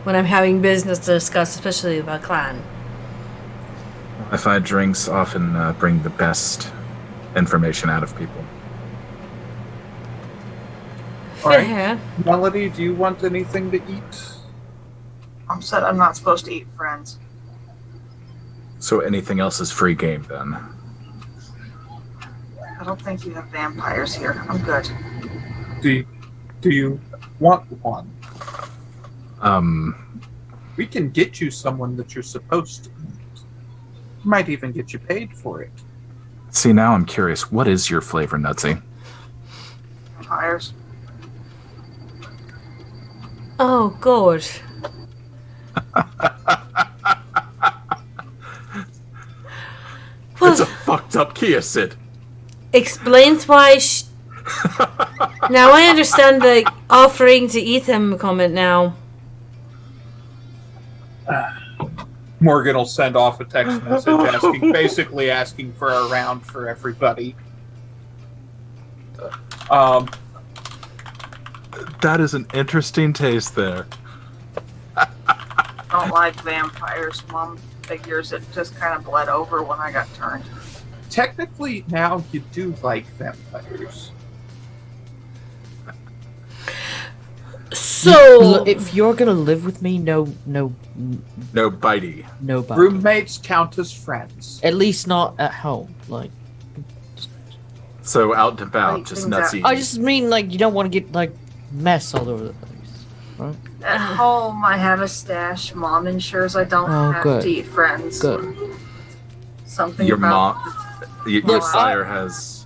[SPEAKER 3] when I'm having business to discuss, especially about clan.
[SPEAKER 1] I find drinks often bring the best information out of people.
[SPEAKER 6] All right.
[SPEAKER 3] Fair.
[SPEAKER 6] Melody, do you want anything to eat?
[SPEAKER 2] I'm said I'm not supposed to eat friends.
[SPEAKER 1] So anything else is free game then?
[SPEAKER 2] I don't think you have vampires here. I'm good.
[SPEAKER 6] Do you want one? We can get you someone that you're supposed to eat. Might even get you paid for it.
[SPEAKER 1] See, now I'm curious. What is your flavor, Nutsy?
[SPEAKER 2] Vampires.
[SPEAKER 3] Oh, God.
[SPEAKER 1] It's a fucked up Kia, Sid.
[SPEAKER 3] Explains why Now I understand the offering to eat him comment now.
[SPEAKER 6] Morgan will send off a text message basically asking for a round for everybody.
[SPEAKER 1] That is an interesting taste there.
[SPEAKER 2] Don't like vampires. Mom figures it just kind of bled over when I got turned.
[SPEAKER 6] Technically, now you do like vampires.
[SPEAKER 3] So
[SPEAKER 5] if you're gonna live with me, no
[SPEAKER 1] bitey.
[SPEAKER 5] No bitey.
[SPEAKER 6] Roommates count as friends.
[SPEAKER 5] At least not at home. Like,
[SPEAKER 1] so out and about, just Nutsy.
[SPEAKER 5] I just mean like you don't want to get like mess all over the place, right?
[SPEAKER 2] At home, I have a stash. Mom ensures I don't have
[SPEAKER 5] good.
[SPEAKER 2] to eat friends.
[SPEAKER 5] Good.
[SPEAKER 2] Something
[SPEAKER 1] Your
[SPEAKER 2] about
[SPEAKER 1] your sire has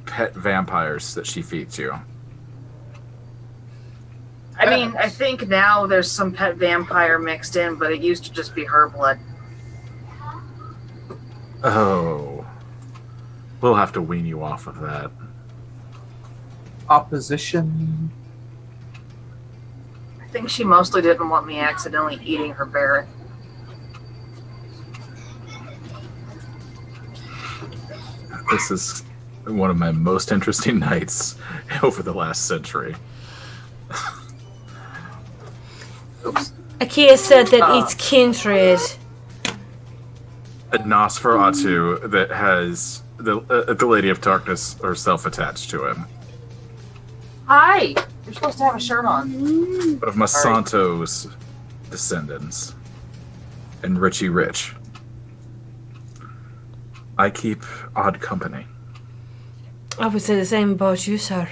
[SPEAKER 1] pet vampires that she feeds you.
[SPEAKER 2] I mean, I think now there's some pet vampire mixed in, but it used to just be her blood.
[SPEAKER 1] Oh. We'll have to wean you off of that.
[SPEAKER 6] Opposition.
[SPEAKER 2] I think she mostly didn't want me accidentally eating her Barrett.
[SPEAKER 1] This is one of my most interesting nights over the last century.
[SPEAKER 3] Akia said that it's kindred.
[SPEAKER 1] A Nosferatu that has the Lady of Darkness herself attached to him.
[SPEAKER 2] Hi! You're supposed to have a shirt on.
[SPEAKER 1] One of Masanto's descendants. And Richie Rich. I keep odd company.
[SPEAKER 3] I would say the same about you, sir.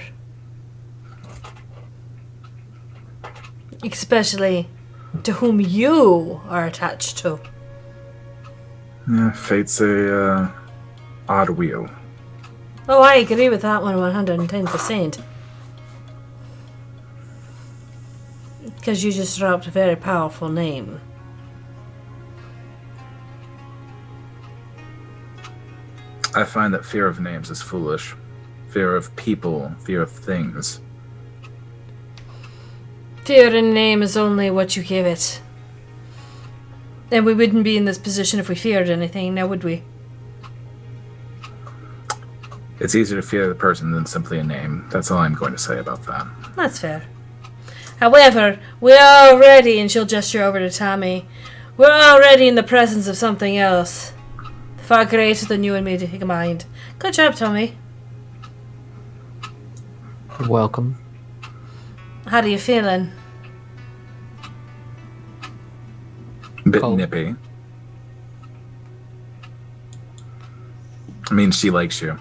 [SPEAKER 3] Especially to whom you are attached to.
[SPEAKER 1] Yeah, fate's a odd wheel.
[SPEAKER 3] Oh, I agree with that one 110%. Because you just dropped a very powerful name.
[SPEAKER 1] I find that fear of names is foolish. Fear of people, fear of things.
[SPEAKER 3] Fear in name is only what you give it. And we wouldn't be in this position if we feared anything, now would we?
[SPEAKER 1] It's easier to fear the person than simply a name. That's all I'm going to say about that.
[SPEAKER 3] That's fair. However, we're already, and she'll gesture over to Tommy, we're already in the presence of something else. Far greater than you and me combined. Good job, Tommy.
[SPEAKER 5] Welcome.
[SPEAKER 3] How are you feeling?
[SPEAKER 1] Bit nippy. I mean, she likes you.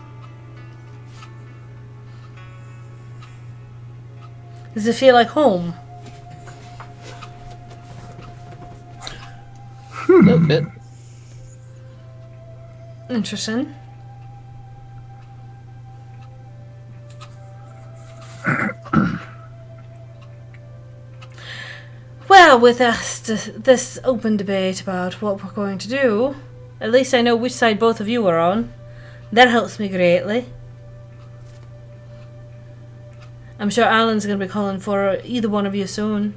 [SPEAKER 3] Does it feel like home?
[SPEAKER 5] A little bit.
[SPEAKER 3] Interesting. Well, with this open debate about what we're going to do, at least I know which side both of you are on. That helps me greatly. I'm sure Alan's going to be calling for either one of you soon.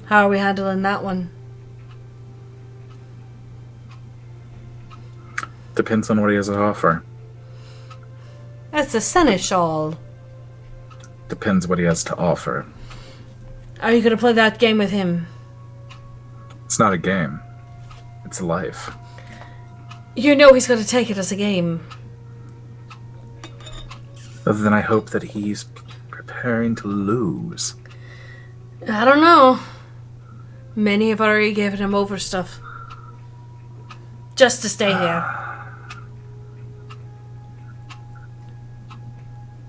[SPEAKER 3] How are we handling that one?
[SPEAKER 1] Depends on what he has to offer.
[SPEAKER 3] That's the seneschal.
[SPEAKER 1] Depends what he has to offer.
[SPEAKER 3] Are you going to play that game with him?
[SPEAKER 1] It's not a game. It's life.
[SPEAKER 3] You know he's going to take it as a game.
[SPEAKER 1] Other than I hope that he's preparing to lose.
[SPEAKER 3] I don't know. Many have already given him over stuff. Just to stay here.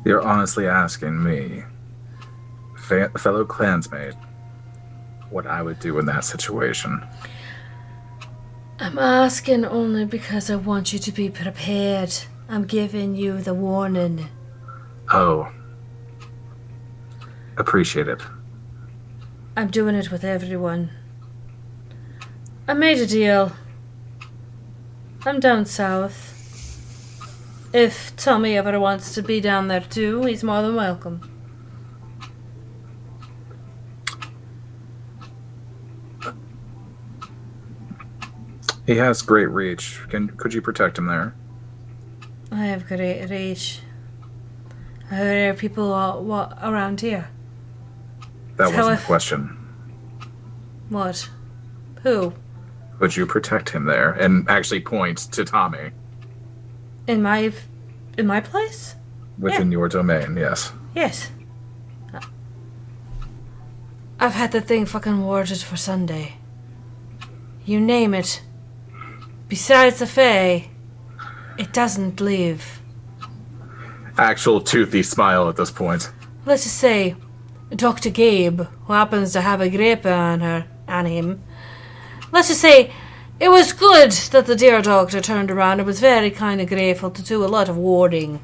[SPEAKER 1] You're honestly asking me, fellow clansmate, what I would do in that situation.
[SPEAKER 3] I'm asking only because I want you to be prepared. I'm giving you the warning.
[SPEAKER 1] Oh. Appreciate it.
[SPEAKER 3] I'm doing it with everyone. I made a deal. I'm down south. If Tommy ever wants to be down there too, he's more than welcome.
[SPEAKER 1] He has great reach. Could you protect him there?
[SPEAKER 3] I have great reach. There are people around here.
[SPEAKER 1] That
[SPEAKER 3] That's how
[SPEAKER 1] wasn't the question.
[SPEAKER 3] What? Who?
[SPEAKER 1] Would you protect him there? And actually point to Tommy.
[SPEAKER 3] In my place?
[SPEAKER 1] Within your domain, yes.
[SPEAKER 3] Yes. I've had the thing fucking warded for Sunday. You name it. Besides the Fae, it doesn't leave.
[SPEAKER 1] Actual toothy smile at this point.
[SPEAKER 3] Let's just say, Dr. Gabe, who happens to have a grape on him. Let's just say, it was good that the dear doctor turned around and was very kind of grateful to do a lot of warding.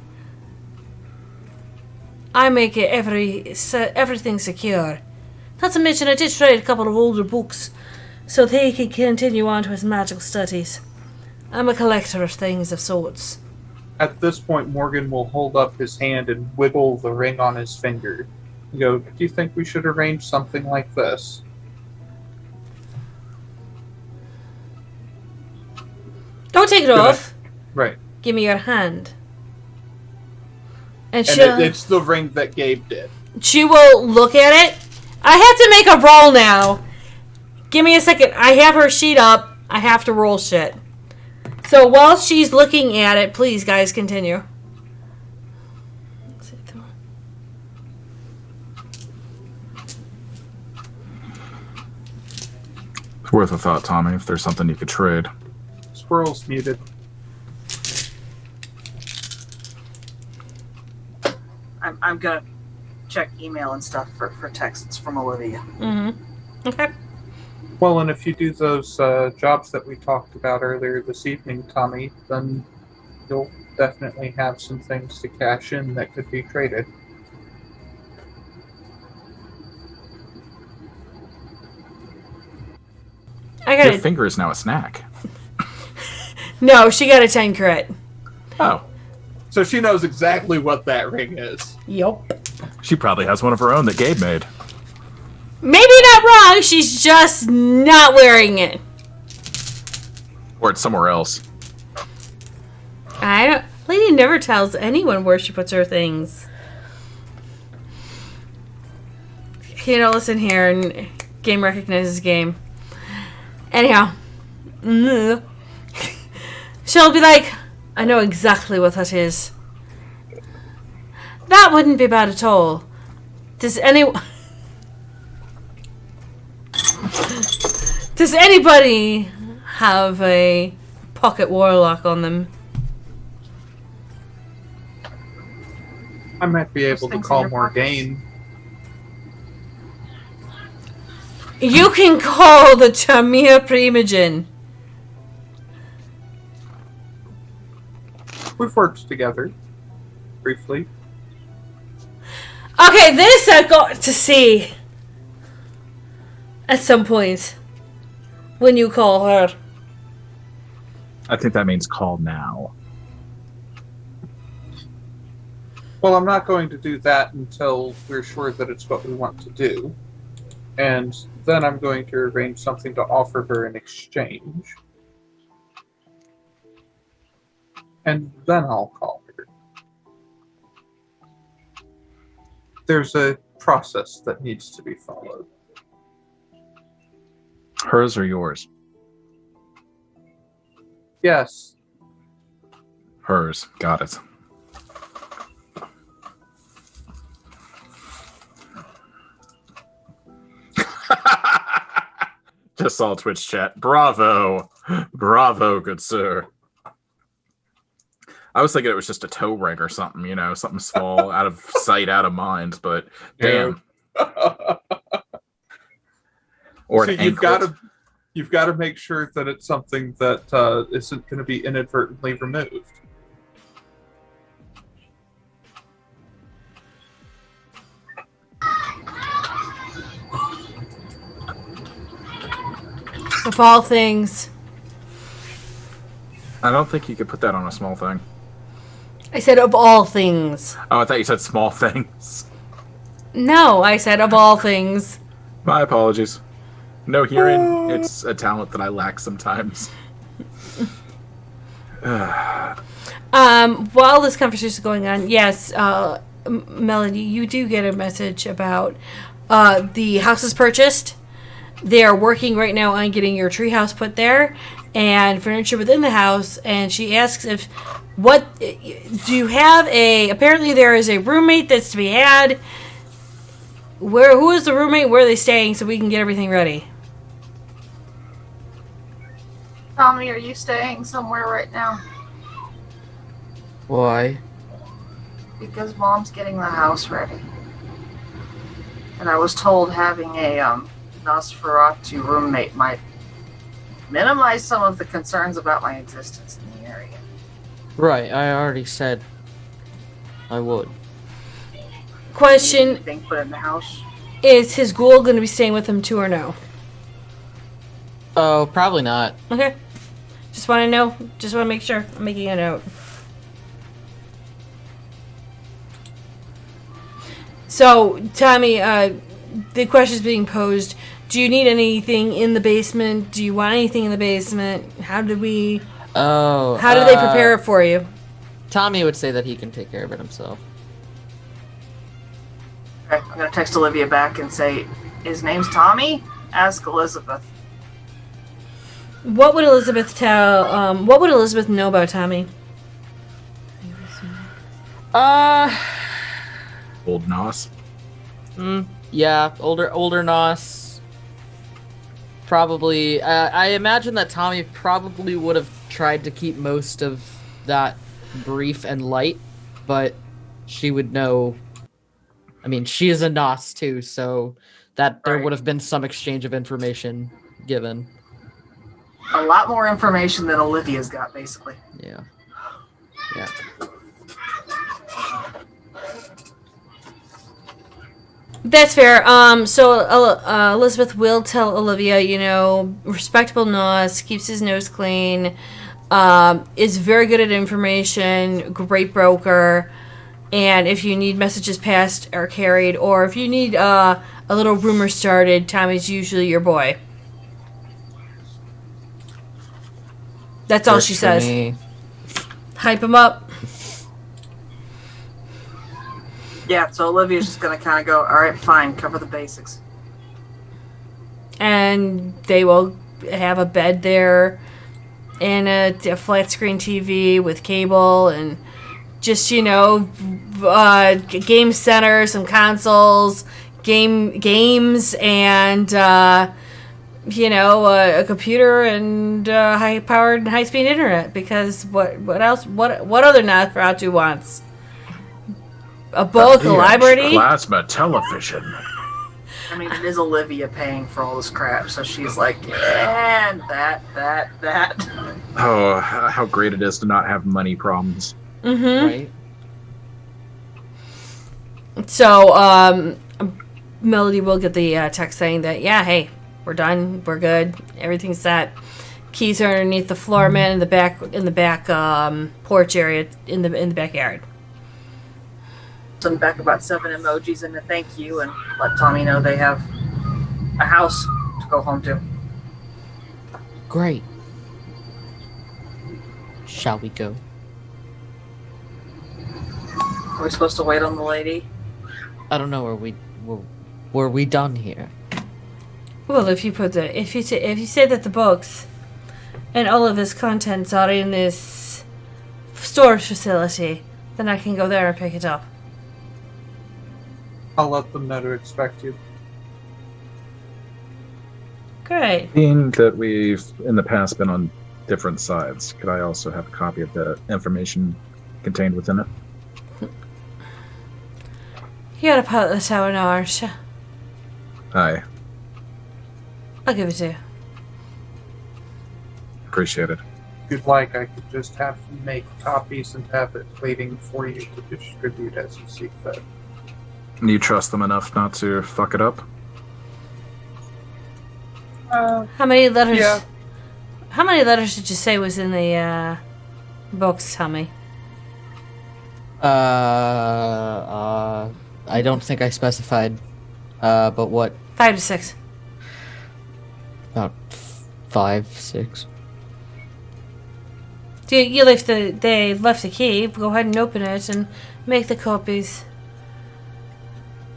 [SPEAKER 3] I make it everything secure. Not to mention I did trade a couple of older books so that he can continue on to his magical studies. I'm a collector of things of sorts.
[SPEAKER 6] At this point, Morgan will hold up his hand and wiggle the ring on his finger. You go, do you think we should arrange something like this?
[SPEAKER 3] Don't take it off.
[SPEAKER 6] Right.
[SPEAKER 3] Give me your hand. And
[SPEAKER 6] it's the ring that Gabe did.
[SPEAKER 3] she will look at it. I have to make a roll now. Give me a second. I have her sheet up. I have to roll shit. So while she's looking at it, please, guys, continue.
[SPEAKER 1] It's worth a thought, Tommy, if there's something you could trade.
[SPEAKER 6] Squirrel's muted.
[SPEAKER 2] I'm gonna check email and stuff for texts from Olivia.
[SPEAKER 3] Mm-hmm. Okay.
[SPEAKER 6] Well, and if you do those jobs that we talked about earlier this evening, Tommy, then you'll definitely have some things to cash in that could be traded.
[SPEAKER 3] I got
[SPEAKER 1] Your finger is now a snack.
[SPEAKER 3] No, she got a 10 crit.
[SPEAKER 1] Oh.
[SPEAKER 6] So she knows exactly what that ring is.
[SPEAKER 3] Yup.
[SPEAKER 1] She probably has one of her own that Gabe made.
[SPEAKER 3] Maybe not wrong, she's just not wearing it.
[SPEAKER 1] Or it's somewhere else.
[SPEAKER 3] Lady never tells anyone where she puts her things. You know, listen here, and game recognizes game. Anyhow. She'll be like, I know exactly what that is. That wouldn't be bad at all. Does anybody have a pocket warlock on them?
[SPEAKER 6] I might be able to call Morgaine.
[SPEAKER 3] You can call the Tamir Primogen.
[SPEAKER 6] We've worked together. Briefly.
[SPEAKER 3] Okay, this I got to see. At some point. When you call her.
[SPEAKER 1] I think that means call now.
[SPEAKER 6] Well, I'm not going to do that until we're sure that it's what we want to do. And then I'm going to arrange something to offer her in exchange. And then I'll call her. There's a process that needs to be followed.
[SPEAKER 1] Hers or yours?
[SPEAKER 6] Yes.
[SPEAKER 1] Hers. Got it. Just saw Twitch chat. Bravo. Bravo, good sir. I was thinking it was just a toe ring or something, something small, out of sight, out of mind, but damn. Or an anklet.
[SPEAKER 6] You've got to make sure that it's something that isn't going to be inadvertently removed.
[SPEAKER 3] Of all things.
[SPEAKER 1] I don't think you could put that on a small thing.
[SPEAKER 3] I said of all things.
[SPEAKER 1] Oh, I thought you said small things.
[SPEAKER 3] No, I said of all things.
[SPEAKER 1] My apologies. No hearing. It's a talent that I lack sometimes.
[SPEAKER 3] While this conversation is going on, yes, Melody, you do get a message about the house is purchased. They are working right now on getting your treehouse put there and furniture within the house. And she asks do you have apparently there is a roommate that's to be had. Who is the roommate? Where are they staying so we can get everything ready?
[SPEAKER 2] Tommy, are you staying somewhere right now?
[SPEAKER 5] Why?
[SPEAKER 2] Because Mom's getting the house ready. And I was told having a Nosferatu roommate might minimize some of the concerns about my existence in the area.
[SPEAKER 5] Right, I already said I would.
[SPEAKER 3] Question:
[SPEAKER 2] Anything put in the house?
[SPEAKER 3] Is his ghoul going to be staying with him too or no?
[SPEAKER 5] Oh, probably not.
[SPEAKER 3] Okay. Just want to know. Just want to make sure. I'm making a note. So, Tommy, the question is being posed. Do you need anything in the basement? Do you want anything in the basement? How do they prepare it for you?
[SPEAKER 5] Tommy would say that he can take care of it himself.
[SPEAKER 2] Okay, I'm going to text Olivia back and say, his name's Tommy? Ask Elizabeth.
[SPEAKER 3] What would Elizabeth what would Elizabeth know about Tommy?
[SPEAKER 1] Old Nos.
[SPEAKER 5] Yeah, older Nos. Probably. I imagine that Tommy probably would have tried to keep most of that brief and light, but she would know. I mean, she is a Nos too, so that there would have been some exchange of information given.
[SPEAKER 2] A lot more information than Olivia's got, basically.
[SPEAKER 5] Yeah.
[SPEAKER 3] That's fair. So Elizabeth will tell Olivia, respectable Nos, keeps his nose clean, is very good at information, great broker, and if you need messages passed or carried, or if you need a little rumor started, Tommy's usually your boy. That's all she says.
[SPEAKER 5] Me.
[SPEAKER 3] Hype him up.
[SPEAKER 2] Yeah, so Olivia's just going to kind of go, all right, fine, cover the basics.
[SPEAKER 3] And they will have a bed there and a flat screen TV with cable and just, game center, some consoles, games, and, a computer and high-powered, high-speed internet. Because what else? What other Nosferatu wants? A book, a library?
[SPEAKER 1] Plasma television.
[SPEAKER 2] I mean, it is Olivia paying for all this crap, so she's like, yeah, and that.
[SPEAKER 1] Oh, how great it is to not have money problems.
[SPEAKER 3] Mm-hmm.
[SPEAKER 5] Right.
[SPEAKER 3] So, Melody will get the text saying that, yeah, hey, we're done, we're good, everything's set. Keys are underneath the floor mat in the back porch area in the backyard.
[SPEAKER 2] Send back about 7 emojis and a thank you, and let Tommy know they have a house to go home to.
[SPEAKER 5] Great. Shall we go?
[SPEAKER 2] Are we supposed to wait on the lady?
[SPEAKER 5] I don't know. Were we done here?
[SPEAKER 3] Well, if you say that the books and all of its contents are in this storage facility, then I can go there and pick it up.
[SPEAKER 6] I'll let them know to expect you.
[SPEAKER 3] Great.
[SPEAKER 1] Being that we've in the past been on different sides, could I also have a copy of the information contained within it?
[SPEAKER 3] You're a part of the tower now, aren't you?
[SPEAKER 1] Aye,
[SPEAKER 3] I'll give it to you.
[SPEAKER 1] appreciate it.
[SPEAKER 6] If you'd like, I could just have you make copies and have it waiting for you to distribute as you see fit.
[SPEAKER 1] You trust them enough not to fuck it up?
[SPEAKER 3] How many letters?
[SPEAKER 6] Yeah.
[SPEAKER 3] How many letters did you say was in the books, Tommy?
[SPEAKER 5] I don't think I specified. But what?
[SPEAKER 3] 5 to 6.
[SPEAKER 5] About 5, 6.
[SPEAKER 3] They left the key. Go ahead and open it and make the copies.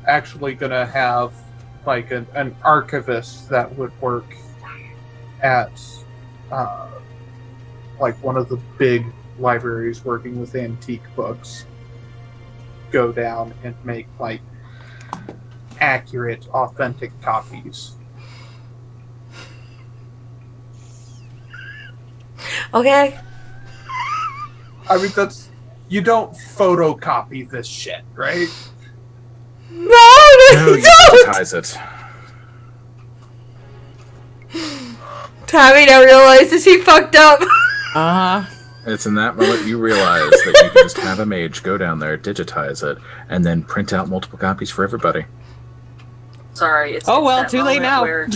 [SPEAKER 6] Actually gonna have like an archivist that would work at like one of the big libraries working with antique books go down and make like accurate, authentic copies.
[SPEAKER 3] Okay.
[SPEAKER 6] I mean, you don't photocopy this shit, right?
[SPEAKER 3] No,
[SPEAKER 1] No, you
[SPEAKER 3] don't!
[SPEAKER 1] digitize it.
[SPEAKER 3] Tommy now realizes he fucked up.
[SPEAKER 5] Uh-huh.
[SPEAKER 1] It's in that moment you realize that you can just have a mage go down there, digitize it, and then print out multiple copies for everybody.
[SPEAKER 2] Sorry, it's
[SPEAKER 5] Oh, well,
[SPEAKER 2] that
[SPEAKER 5] too late
[SPEAKER 2] moment
[SPEAKER 5] now.
[SPEAKER 2] where-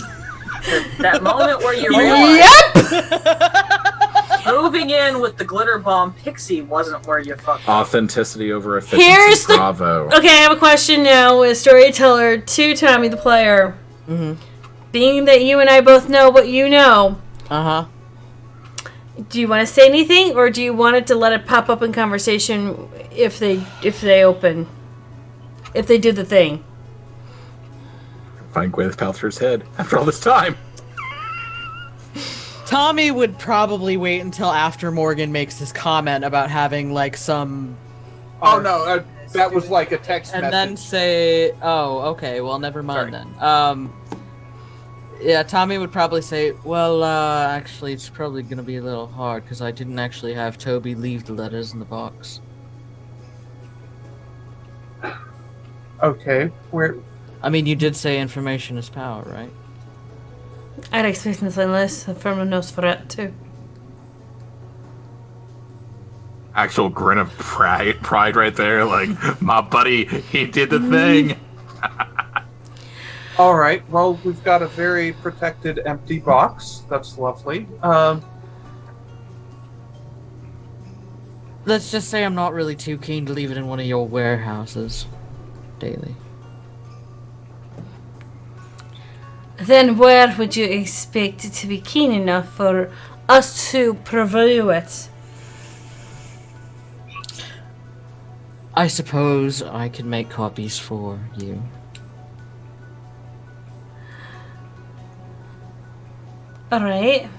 [SPEAKER 2] that moment where you realize
[SPEAKER 3] Yep!
[SPEAKER 2] moving in with the glitter bomb pixie wasn't where you fucked up.
[SPEAKER 1] Authenticity over efficiency.
[SPEAKER 3] Here's the-
[SPEAKER 1] Bravo.
[SPEAKER 3] Okay, I have a question now with storyteller to Tommy the player.
[SPEAKER 5] Mm-hmm.
[SPEAKER 3] Being that you and I both know what you know,
[SPEAKER 5] Uh-huh.
[SPEAKER 3] do you want to say anything, or do you want it to let it pop up in conversation if they do the thing?
[SPEAKER 1] Find Gwyneth Paltrow's head after all this time.
[SPEAKER 5] Tommy would probably wait until after Morgan makes this comment about having like some.
[SPEAKER 6] Oh no, that was like a text
[SPEAKER 5] And
[SPEAKER 6] message.
[SPEAKER 5] then say, "Oh, okay. Well, never mind then." Yeah, Tommy would probably say, "Well, actually, it's probably gonna be a little hard because I didn't actually have Toby leave the letters in the box."
[SPEAKER 6] Okay, where?
[SPEAKER 5] I mean, you did say information is power, right?
[SPEAKER 3] I'd expect nothing less from a Nosferatu.
[SPEAKER 1] Actual grin of pride right there. Like, my buddy, he did the thing.
[SPEAKER 6] All right. Well, we've got a very protected empty box. That's lovely.
[SPEAKER 5] Let's just say I'm not really too keen to leave it in one of your warehouses daily.
[SPEAKER 3] Then where would you expect it to be keen enough for us to preview it?
[SPEAKER 5] I suppose I can make copies for you.
[SPEAKER 3] Alright.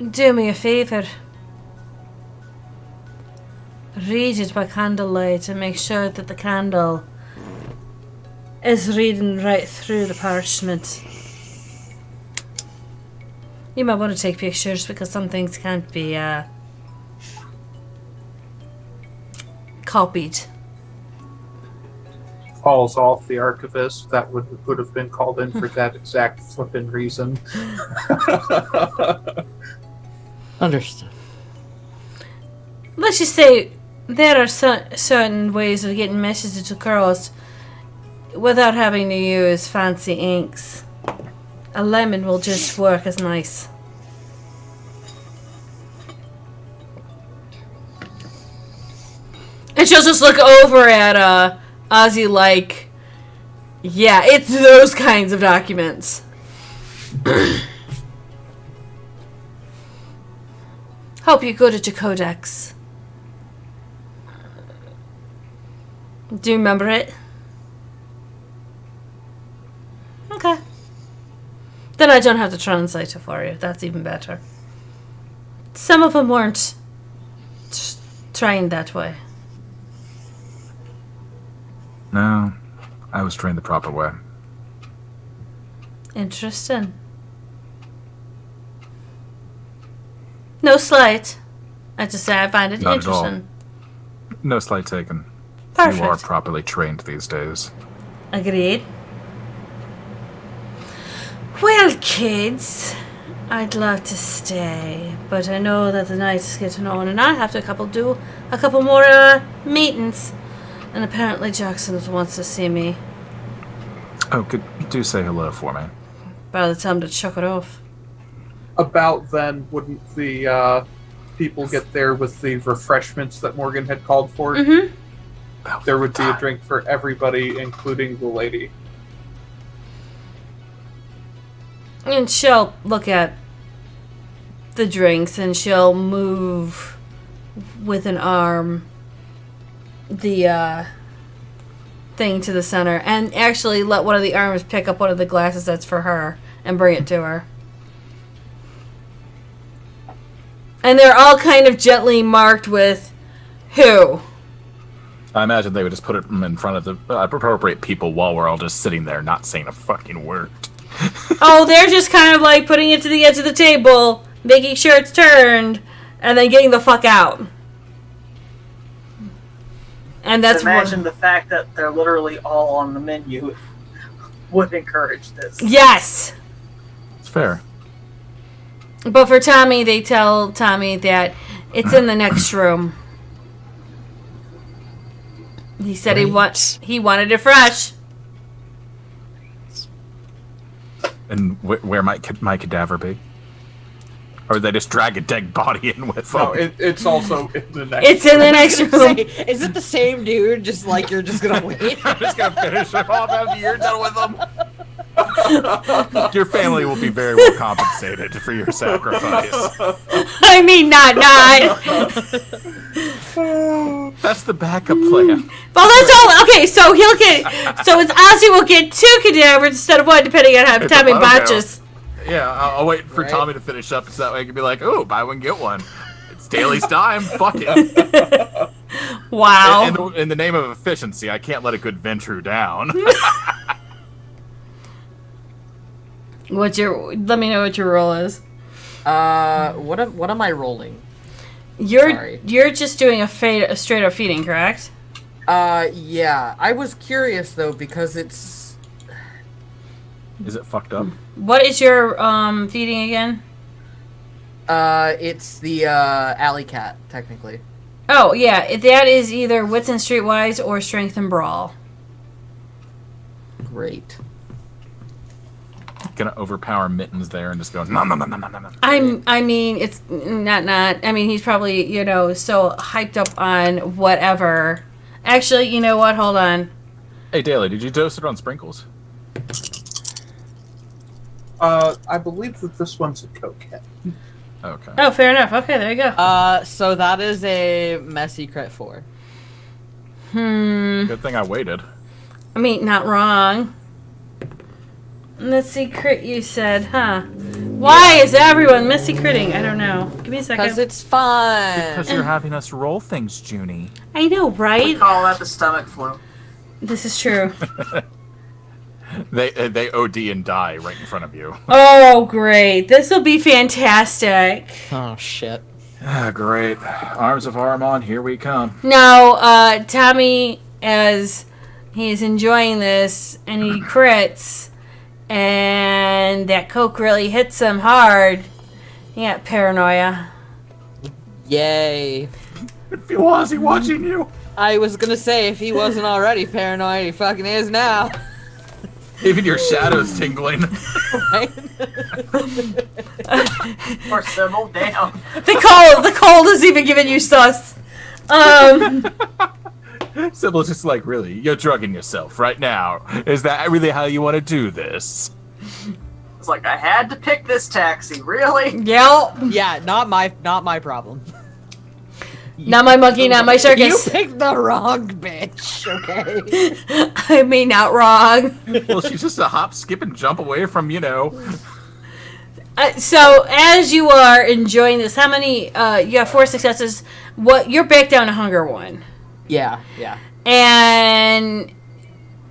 [SPEAKER 3] Do me a favour. Read it by candlelight and make sure that the candle is reading right through the parchment. You might want to take pictures because some things can't be copied.
[SPEAKER 6] Calls off the archivist. That would have been called in for that exact flippin' reason.
[SPEAKER 5] Understood.
[SPEAKER 3] Let's just say there are certain ways of getting messages across without having to use fancy inks. A lemon will just work as nice. And she'll just look over at Ozzy like, Yeah, it's those kinds of documents. Hope you go to Codex. Do you remember it? Okay. Then I don't have to translate it for you. That's even better. Some of them weren't trained that way.
[SPEAKER 1] No, I was trained the proper way.
[SPEAKER 3] Interesting. No slight. I just say I find it
[SPEAKER 1] Not at all.
[SPEAKER 3] interesting.
[SPEAKER 1] No slight taken.
[SPEAKER 3] Perfect.
[SPEAKER 1] You are properly trained these days.
[SPEAKER 3] Agreed. Well, kids, I'd love to stay, but I know that the night is getting on, and I have to do a couple more meetings. And apparently Jackson wants to see me.
[SPEAKER 1] Oh, do say hello for me.
[SPEAKER 3] By the time to chuck it off.
[SPEAKER 6] About then, wouldn't the people get there with the refreshments that Morgan had called for?
[SPEAKER 3] Mm-hmm.
[SPEAKER 6] There would be a drink for everybody, including the lady.
[SPEAKER 3] And she'll look at the drinks and she'll move with an arm the thing to the center and actually let one of the arms pick up one of the glasses that's for her and bring it to her. And they're all kind of gently marked with who.
[SPEAKER 1] I imagine they would just put it in front of the appropriate people while we're all just sitting there not saying a fucking word.
[SPEAKER 3] Oh, they're just kind of like putting it to the edge of the table, making sure it's turned, and then getting the fuck out. And that's
[SPEAKER 2] imagine the fact that they're literally all on the menu would encourage this.
[SPEAKER 3] Yes.
[SPEAKER 1] It's fair.
[SPEAKER 3] But for Tommy, they tell Tommy that it's in the next room. He said he wanted it fresh.
[SPEAKER 1] And where might my cadaver be? Or they just drag a dead body in with them?
[SPEAKER 6] No, it's also in the next
[SPEAKER 3] It's in the next room.
[SPEAKER 5] Say, is it the same dude? Just like you're just gonna wait?
[SPEAKER 1] I'm just gonna finish him off after you're done with them. Your family will be very well compensated for your sacrifice.
[SPEAKER 3] I mean, not.
[SPEAKER 1] That's the backup plan.
[SPEAKER 3] Well, that's all. Okay, so he'll get. So it's Ozzy will get 2 cadavers instead of 1, depending on how Tommy botches.
[SPEAKER 1] Yeah, I'll wait for Tommy to finish up so that way I can be like, "Oh, buy one get one." It's Daly's time. Fuck it.
[SPEAKER 3] Wow.
[SPEAKER 1] In the name of efficiency, I can't let a good venture down.
[SPEAKER 3] Let me know what your roll is.
[SPEAKER 5] What am I rolling?
[SPEAKER 3] You're just doing a straight up feeding, correct?
[SPEAKER 5] Yeah. I was curious though because it's.
[SPEAKER 1] Is it fucked up?
[SPEAKER 3] What is your feeding again?
[SPEAKER 5] It's the alley cat technically.
[SPEAKER 3] Oh yeah, that is either wits and streetwise or strength and brawl.
[SPEAKER 5] Great.
[SPEAKER 1] Gonna overpower Mittens there and just go no.
[SPEAKER 3] I mean, it's not. I mean, he's probably so hyped up on whatever. Actually, you know what? Hold on.
[SPEAKER 1] Hey, Daly, did you dose it on sprinkles?
[SPEAKER 6] I believe that this one's a cokehead.
[SPEAKER 1] Okay.
[SPEAKER 3] Oh, fair enough. Okay, there you go.
[SPEAKER 5] So that is a messy crit 4.
[SPEAKER 1] Good thing I waited.
[SPEAKER 3] I mean, not wrong. Messy crit, you said, huh? Why is everyone messy critting? I don't know. Give me a second.
[SPEAKER 5] Because it's fun.
[SPEAKER 1] Because you're having us roll things, Junie.
[SPEAKER 3] I know,
[SPEAKER 2] We
[SPEAKER 3] right?
[SPEAKER 2] call that the stomach flu.
[SPEAKER 3] This is true.
[SPEAKER 1] They OD and die right in front of you.
[SPEAKER 3] Oh, great. This will be fantastic.
[SPEAKER 5] Oh, shit.
[SPEAKER 1] Great. Arms of Armon, here we come.
[SPEAKER 3] Now, Tommy, as he's enjoying this, and he crits, and that coke really hits him hard, he got paranoia.
[SPEAKER 5] Yay.
[SPEAKER 1] I feel Ozzy watching you.
[SPEAKER 5] I was gonna say, if he wasn't already paranoid, he fucking is now.
[SPEAKER 1] Even your shadow's tingling.
[SPEAKER 5] Right?
[SPEAKER 2] Or Sybil, damn.
[SPEAKER 3] The cold is even giving you sus.
[SPEAKER 1] Sybil's just like, really? You're drugging yourself right now. Is that really how you want to do this?
[SPEAKER 2] It's like, I had to pick this taxi, really?
[SPEAKER 3] Yep.
[SPEAKER 5] Yeah, not my problem.
[SPEAKER 3] Not my monkey, not my
[SPEAKER 5] You
[SPEAKER 3] circus.
[SPEAKER 5] picked the wrong bitch, okay?
[SPEAKER 3] I mean, not wrong.
[SPEAKER 1] Well, she's just a hop, skip, and jump away from,
[SPEAKER 3] So, as you are enjoying this, how many? You have 4 successes. What? You're back down to hunger 1,
[SPEAKER 5] Yeah.
[SPEAKER 3] and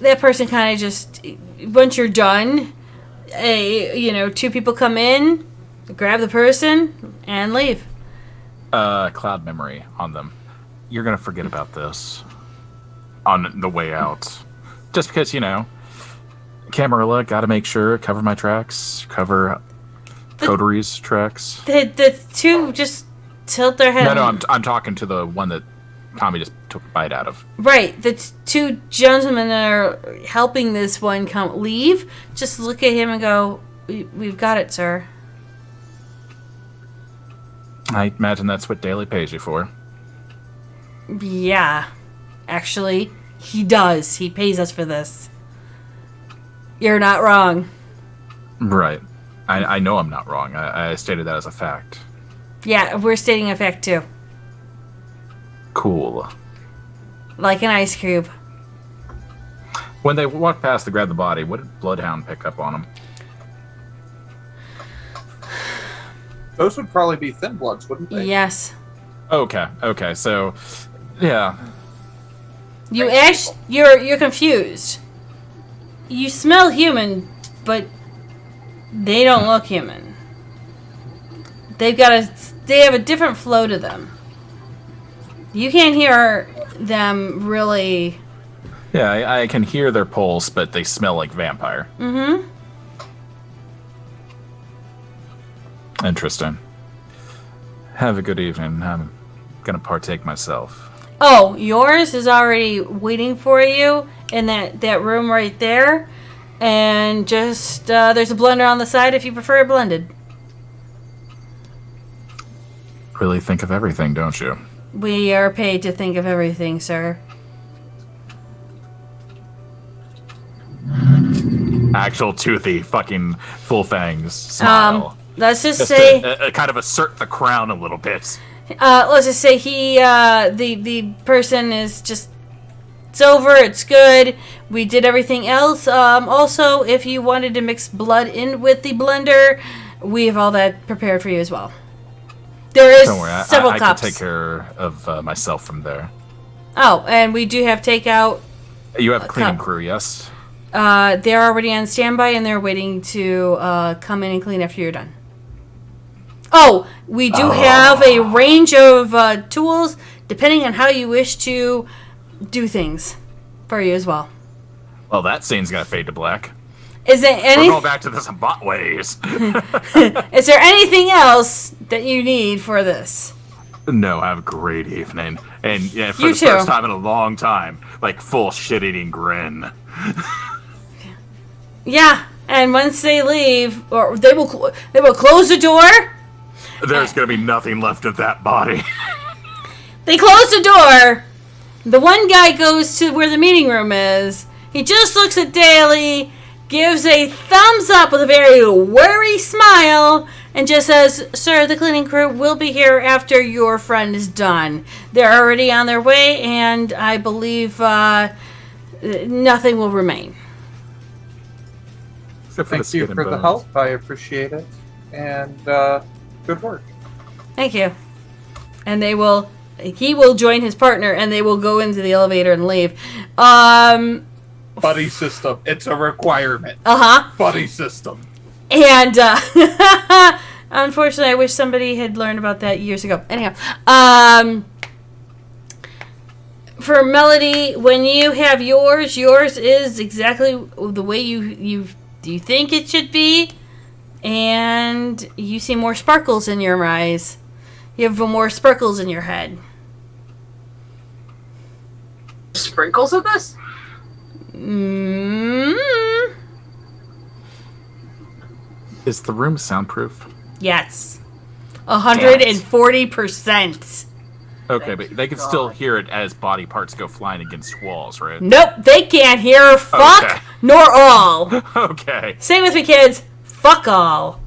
[SPEAKER 3] that person kind of just once you're done, 2 people come in, grab the person, and leave.
[SPEAKER 1] cloud memory on them. You're gonna forget about this on the way out. Just because, Camarilla, gotta make sure, cover my tracks, cover Coteries tracks.
[SPEAKER 3] The 2 just tilt their head.
[SPEAKER 1] No, I'm talking to the one that Tommy just took a bite out of.
[SPEAKER 3] Right, the 2 gentlemen that are helping this one leave, just look at him and go, we've got it, sir.
[SPEAKER 1] I imagine that's what Daly pays you for.
[SPEAKER 3] Yeah, actually, he does. He pays us for this. You're not wrong.
[SPEAKER 1] Right. I know I'm not wrong. I stated that as a fact.
[SPEAKER 3] Yeah, we're stating a fact too.
[SPEAKER 1] Cool.
[SPEAKER 3] Like an ice cube.
[SPEAKER 1] When they walked past to grab the body, what did Bloodhound pick up on them?
[SPEAKER 6] Those would probably be thin bloods, wouldn't they?
[SPEAKER 3] Yes.
[SPEAKER 1] Okay, so, yeah.
[SPEAKER 3] You're confused. You smell human, but they don't look human. They have a different flow to them. You can't hear them really.
[SPEAKER 1] Yeah, I can hear their pulse, but they smell like vampire.
[SPEAKER 3] Mm-hmm.
[SPEAKER 1] Interesting. Have a good evening. I'm gonna partake myself.
[SPEAKER 3] Oh, yours is already waiting for you in that room right there. And just, there's a blender on the side if you prefer it blended.
[SPEAKER 1] Really think of everything, don't you?
[SPEAKER 3] We are paid to think of everything, sir.
[SPEAKER 1] Actual toothy, fucking full fangs smile.
[SPEAKER 3] Let's just
[SPEAKER 1] Just
[SPEAKER 3] say,
[SPEAKER 1] to kind of assert the crown a little bit.
[SPEAKER 3] let's just say the person is just, it's over, it's good. We did everything else. Also, if you wanted to mix blood in with the blender, we have all that prepared for you as well. There is
[SPEAKER 1] Don't worry,
[SPEAKER 3] several
[SPEAKER 1] I
[SPEAKER 3] cups.
[SPEAKER 1] can take care of myself from there.
[SPEAKER 3] Oh, and we do have takeout.
[SPEAKER 1] You have a cleaning
[SPEAKER 3] cup.
[SPEAKER 1] crew, yes?
[SPEAKER 3] They're already on standby and they're waiting to come in and clean after you're done. Oh, we do have a range of tools depending on how you wish to do things for you as well.
[SPEAKER 1] Well, that scene's gonna fade to black.
[SPEAKER 3] Is there
[SPEAKER 1] We're going back to the Sabat ways.
[SPEAKER 3] Is there anything else that you need for this?
[SPEAKER 1] No, have a great evening. And yeah, for
[SPEAKER 3] You
[SPEAKER 1] the
[SPEAKER 3] too.
[SPEAKER 1] first time in a long time, like full shit-eating grin.
[SPEAKER 3] Yeah, and once they leave, or they will close the door.
[SPEAKER 1] There's gonna be nothing left of that body.
[SPEAKER 3] They close the door. The one guy goes to where the meeting room is. He just looks at Daly, gives a thumbs up with a very worry smile, and just says, "Sir, the cleaning crew will be here after your friend is done. They're already on their way, and I believe nothing will remain."
[SPEAKER 1] Except for
[SPEAKER 6] Thank
[SPEAKER 1] the
[SPEAKER 6] you
[SPEAKER 1] skin
[SPEAKER 6] for
[SPEAKER 1] and
[SPEAKER 6] the
[SPEAKER 1] bones.
[SPEAKER 6] help. I appreciate it. And good work.
[SPEAKER 3] Thank you. And he will join his partner, and they will go into the elevator and leave.
[SPEAKER 6] Buddy system. It's a requirement.
[SPEAKER 3] Uh-huh.
[SPEAKER 6] Buddy system.
[SPEAKER 3] And unfortunately, I wish somebody had learned about that years ago. Anyhow, for Melody, when you have yours is exactly the way you think it should be, and you see more sparkles in your eyes. You have more sparkles in your head.
[SPEAKER 2] Sprinkles of this?
[SPEAKER 3] Mm-hmm.
[SPEAKER 1] Is the room soundproof?
[SPEAKER 3] Yes. 140%.
[SPEAKER 1] Okay,
[SPEAKER 2] Thank
[SPEAKER 1] but
[SPEAKER 2] you,
[SPEAKER 1] they can still
[SPEAKER 2] God.
[SPEAKER 1] hear it as body parts go flying against walls, right?
[SPEAKER 3] Nope, they can't hear fuck
[SPEAKER 1] Okay.
[SPEAKER 3] nor all.
[SPEAKER 1] Okay.
[SPEAKER 3] Say with me, kids. Fuck all.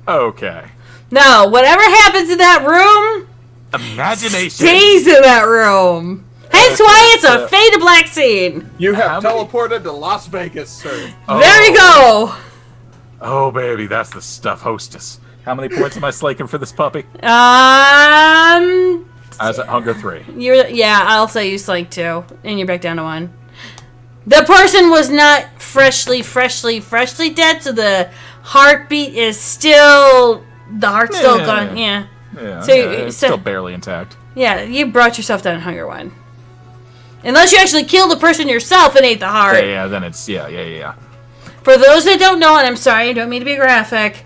[SPEAKER 1] Okay.
[SPEAKER 3] No, whatever happens in that room
[SPEAKER 1] Imagination.
[SPEAKER 3] stays in that room. Hence why it's a Fade to Black scene.
[SPEAKER 6] You
[SPEAKER 1] How
[SPEAKER 6] have
[SPEAKER 1] many-
[SPEAKER 6] teleported to Las Vegas, sir.
[SPEAKER 3] There you go.
[SPEAKER 1] Oh, baby, that's the stuff, hostess. How many points am I slaking for this puppy?
[SPEAKER 3] Um,
[SPEAKER 1] I was at hunger 3.
[SPEAKER 3] I'll say you slank 2, and you're back down to 1. The person was not freshly dead, so the heartbeat is still the heart's still
[SPEAKER 1] Yeah.
[SPEAKER 3] going. Yeah,
[SPEAKER 1] Yeah,
[SPEAKER 3] So-
[SPEAKER 1] it's
[SPEAKER 3] so-
[SPEAKER 1] still barely intact.
[SPEAKER 3] yeah. You brought yourself down to hunger 1, unless you actually killed the person yourself and ate the heart.
[SPEAKER 1] Yeah, then it's yeah.
[SPEAKER 3] For those that don't know, and I'm sorry, I don't mean to be graphic,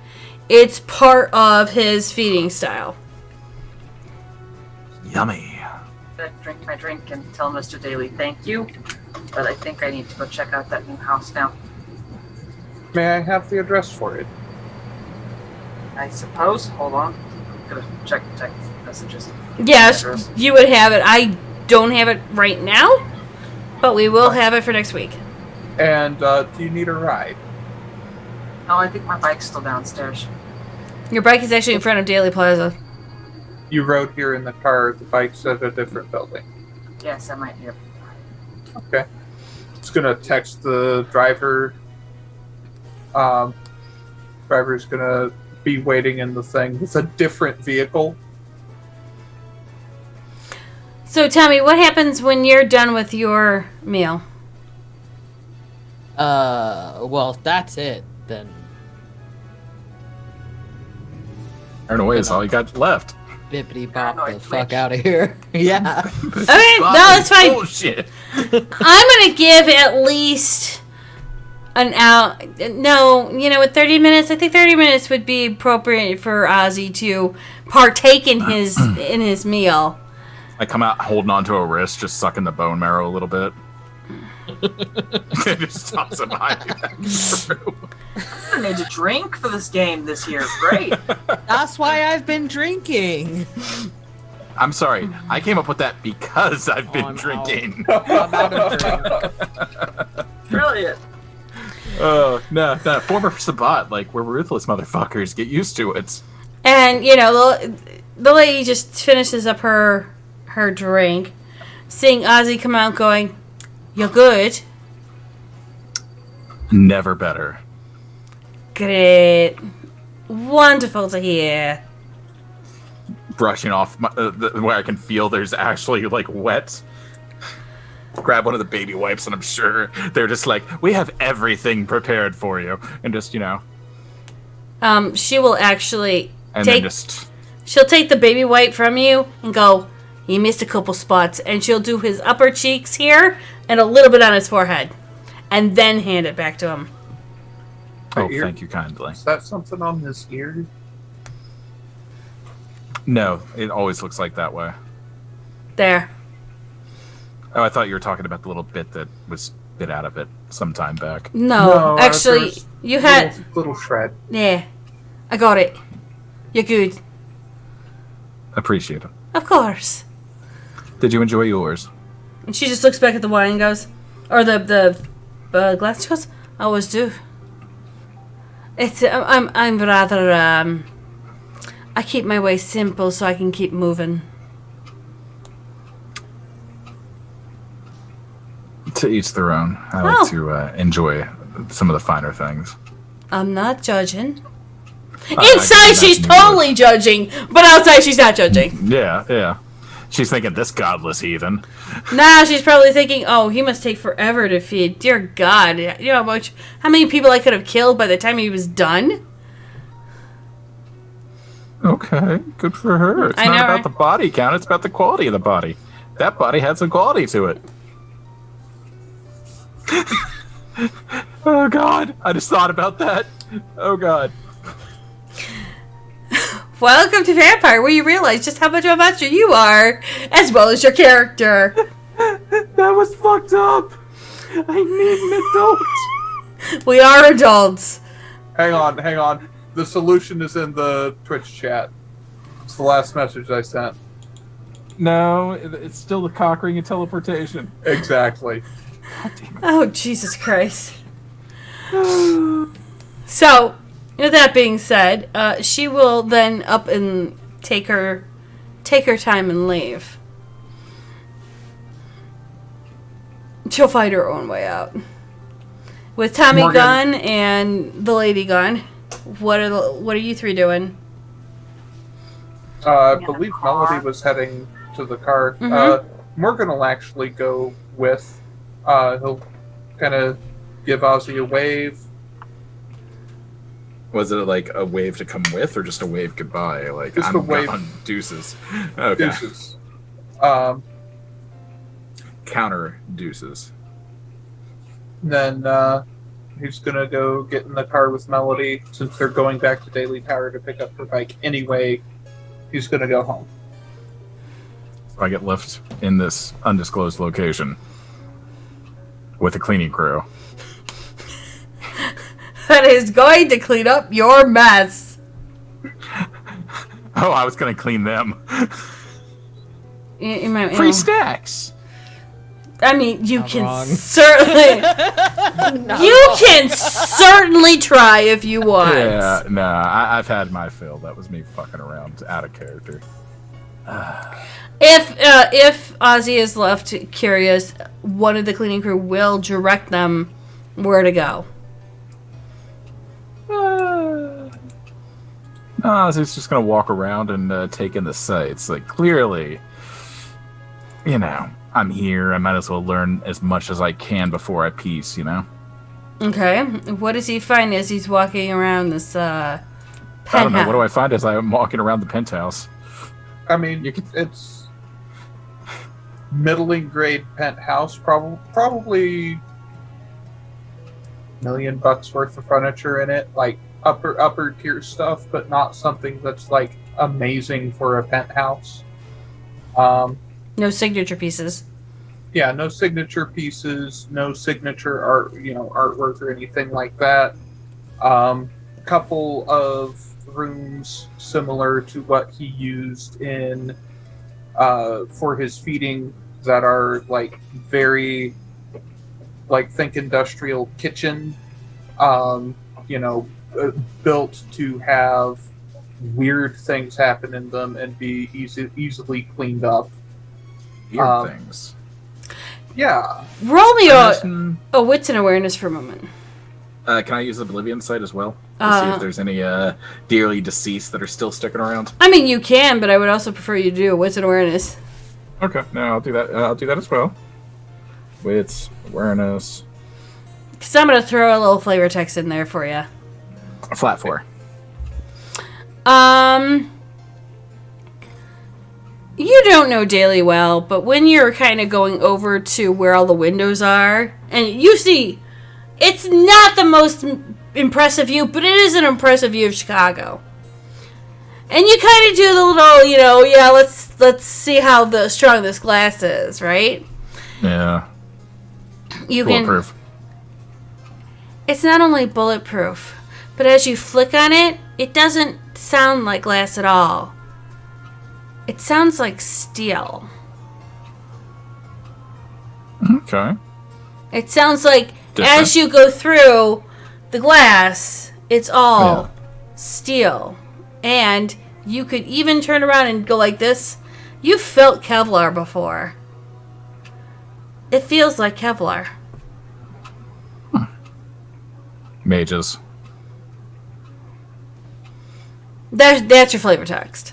[SPEAKER 3] it's part of his feeding style.
[SPEAKER 1] Yummy.
[SPEAKER 2] I drink my drink and tell Mr. Daly thank you, but I think I need to go check out that new house now.
[SPEAKER 6] May I have the address for it?
[SPEAKER 2] I suppose. Hold on. I'm gonna check text messages.
[SPEAKER 3] Yes,
[SPEAKER 2] Address.
[SPEAKER 3] you would have it. I don't have it right now, but we will have it for next week.
[SPEAKER 6] And do you need a ride?
[SPEAKER 2] Oh, I think my bike's still downstairs.
[SPEAKER 3] Your bike is actually in front of Daily Plaza.
[SPEAKER 6] You rode here in the car. The bike's at a different building.
[SPEAKER 2] Yes, I might be able to.
[SPEAKER 6] Okay. It's gonna text the driver. Driver's gonna be waiting in the thing. It's a different vehicle.
[SPEAKER 3] So, Tommy, what happens when you're done with your meal?
[SPEAKER 5] Well, if that's it, then
[SPEAKER 1] Turn away is all you got left.
[SPEAKER 5] bippity bop
[SPEAKER 2] Paranoid
[SPEAKER 5] the fuck
[SPEAKER 2] Twitch.
[SPEAKER 5] out of here. Yeah.
[SPEAKER 3] Okay, no, that's fine.
[SPEAKER 1] Bullshit.
[SPEAKER 3] I'm gonna give at least an hour. No, with 30 minutes, I think 30 minutes would be appropriate for Ozzy to partake in his meal.
[SPEAKER 1] I come out holding onto a wrist, just sucking the bone marrow a little bit. Just toss it behind me back in the room.
[SPEAKER 2] I need to drink for this game this year. Great.
[SPEAKER 5] That's why I've been drinking.
[SPEAKER 1] I'm sorry, I came up with that because I've been
[SPEAKER 5] I'm
[SPEAKER 1] drinking.
[SPEAKER 5] I'm out of drink.
[SPEAKER 2] Brilliant.
[SPEAKER 1] Oh, no, former Sabat, like, we're ruthless motherfuckers. Get used to it.
[SPEAKER 3] And the lady just finishes up her drink, seeing Ozzy come out, going, "You're good."
[SPEAKER 1] Never better.
[SPEAKER 3] Great. Wonderful to hear.
[SPEAKER 1] Brushing off where I can feel there's actually, like, wet. Grab one of the baby wipes, and I'm sure they're just like, we have everything prepared for you. And just,
[SPEAKER 3] She will actually
[SPEAKER 1] and
[SPEAKER 3] take.
[SPEAKER 1] then just...
[SPEAKER 3] She'll take the baby wipe from you and go, "You missed a couple spots," and she'll do his upper cheeks here and a little bit on his forehead, and then hand it back to him.
[SPEAKER 1] Oh,
[SPEAKER 6] Ear?
[SPEAKER 1] thank you kindly.
[SPEAKER 6] Is that something on his ear?
[SPEAKER 1] No, it always looks like that way.
[SPEAKER 3] There.
[SPEAKER 1] Oh, I thought you were talking about the little bit that was bit out of it some time back.
[SPEAKER 3] No, actually,
[SPEAKER 6] there's
[SPEAKER 3] you had.
[SPEAKER 6] little shred.
[SPEAKER 3] Yeah, I got it. You're good.
[SPEAKER 1] Appreciate it.
[SPEAKER 3] Of course.
[SPEAKER 1] Did you enjoy yours?
[SPEAKER 3] And she just looks back at the wine and goes, or the glass. She goes, "I always do." It's I'm rather I keep my way simple so I can keep moving.
[SPEAKER 1] To each their own. I
[SPEAKER 3] Oh.
[SPEAKER 1] like to enjoy some of the finer things.
[SPEAKER 3] I'm not judging.
[SPEAKER 1] I
[SPEAKER 3] Inside,
[SPEAKER 1] can
[SPEAKER 3] she's
[SPEAKER 1] imagine you would.
[SPEAKER 3] totally judging, but outside, she's not judging.
[SPEAKER 1] Yeah. She's thinking, this godless heathen.
[SPEAKER 3] Now she's probably thinking, "Oh, he must take forever to feed. Dear God, you know how many people I could have killed by the time he was done."
[SPEAKER 1] Okay, good for her. It's
[SPEAKER 3] I
[SPEAKER 1] not
[SPEAKER 3] know,
[SPEAKER 1] about
[SPEAKER 3] right?
[SPEAKER 1] the body count, it's about the quality of the body. That body had some quality to it. Oh, God. I just thought about that. Oh, God.
[SPEAKER 3] Welcome to Vampire, where you realize just how much of a monster you are, as well as your character.
[SPEAKER 1] That was fucked up. I need an adult.
[SPEAKER 3] We are adults.
[SPEAKER 6] Hang on. The solution is in the Twitch chat. It's the last message I sent.
[SPEAKER 1] No, it's still the cock ring and teleportation.
[SPEAKER 6] Exactly.
[SPEAKER 1] God damn it.
[SPEAKER 3] Oh, Jesus Christ. So, with that being said, she will then up and take her time and leave. She'll find her own way out. With Tommy
[SPEAKER 6] Morgan.
[SPEAKER 3] gone and the lady gone, what are you three doing?
[SPEAKER 6] I believe Melody was heading to the car. Morgan will actually go with. He'll kind of give Ozzy a wave.
[SPEAKER 1] Was it like a wave to come with, or just a wave goodbye? Like,
[SPEAKER 6] Just a wave.
[SPEAKER 1] gone, deuces. Okay.
[SPEAKER 6] Deuces.
[SPEAKER 1] Counter deuces.
[SPEAKER 6] Then he's gonna go get in the car with Melody since they're going back to Daily Tower to pick up her bike anyway. He's gonna go home.
[SPEAKER 1] So I get left in this undisclosed location with a cleaning crew.
[SPEAKER 3] That is going to clean up your mess.
[SPEAKER 1] Oh, I was gonna clean them.
[SPEAKER 3] You might,
[SPEAKER 1] Free snacks.
[SPEAKER 3] I mean, you
[SPEAKER 5] Not
[SPEAKER 3] can
[SPEAKER 5] wrong.
[SPEAKER 3] certainly you can certainly try if you want.
[SPEAKER 1] Yeah, no, I've had my fill. That was me fucking around out of character.
[SPEAKER 3] If Ozzy is left curious, one of the cleaning crew will direct them where to go.
[SPEAKER 1] No, he's just gonna walk around and take in the sights. Like, clearly, you know, I'm here. I might as well learn as much as I can before I peace, you know?
[SPEAKER 3] Okay. What does he find as he's walking around this
[SPEAKER 1] I don't know.
[SPEAKER 3] penthouse?
[SPEAKER 1] What do I find as I'm walking around the penthouse?
[SPEAKER 6] I mean, it's middling grade penthouse, probably $1 million worth of furniture in it, like upper tier stuff, but not something that's like amazing for a penthouse.
[SPEAKER 3] No signature pieces.
[SPEAKER 6] Yeah, no signature pieces, no signature art, artwork or anything like that. Couple of rooms similar to what he used in for his feeding that are like very think industrial kitchen, built to have weird things happen in them and be easily cleaned up.
[SPEAKER 1] Weird things.
[SPEAKER 6] Yeah.
[SPEAKER 3] Roll me a wits and awareness for a moment.
[SPEAKER 1] Can I use the Oblivion site as well? To see if there's any dearly deceased that are still sticking around?
[SPEAKER 3] I mean, you can, but I would also prefer you do a wits and awareness.
[SPEAKER 1] Okay, no, I'll do that. I'll do that as well. Wits, awareness.
[SPEAKER 3] Because I'm going to throw a little flavor text in there for you.
[SPEAKER 1] A flat 4.
[SPEAKER 3] You don't know Daily well, but when you're kind of going over to where all the windows are, and you see, it's not the most impressive view, but it is an impressive view of Chicago. And you kind of do the little, let's see how strong this glass is, right?
[SPEAKER 1] Yeah.
[SPEAKER 3] You
[SPEAKER 1] Bulletproof.
[SPEAKER 3] It's not only bulletproof, but as you flick on it, it doesn't sound like glass at all. It sounds like steel.
[SPEAKER 1] Okay.
[SPEAKER 3] It sounds like
[SPEAKER 1] Different.
[SPEAKER 3] as you go through the glass, it's all steel. And you could even turn around and go like this. You've felt Kevlar before. It feels like Kevlar.
[SPEAKER 1] Mages.
[SPEAKER 3] That's your flavor text.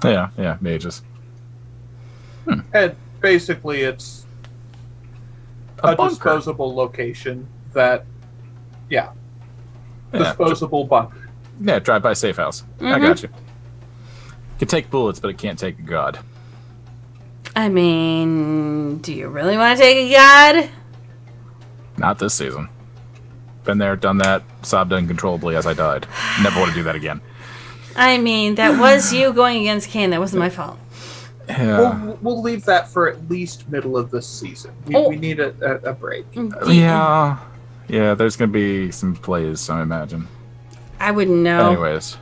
[SPEAKER 1] Yeah, mages.
[SPEAKER 6] And basically, it's a
[SPEAKER 1] bunker.
[SPEAKER 6] disposable location that, disposable bunker.
[SPEAKER 1] Yeah, drive-by safe house. I got you. Can take bullets, but it can't take a god.
[SPEAKER 3] I mean, do you really want to take a god?
[SPEAKER 1] Not this season. Been there, done that, sobbed uncontrollably as I died. Never want to do that again.
[SPEAKER 3] I mean, that was you going against Kane. That wasn't my fault.
[SPEAKER 1] Yeah.
[SPEAKER 6] We'll leave that for at least middle of this season. We need a break.
[SPEAKER 1] Yeah, there's going to be some plays, I imagine.
[SPEAKER 3] I wouldn't know.
[SPEAKER 1] Anyways.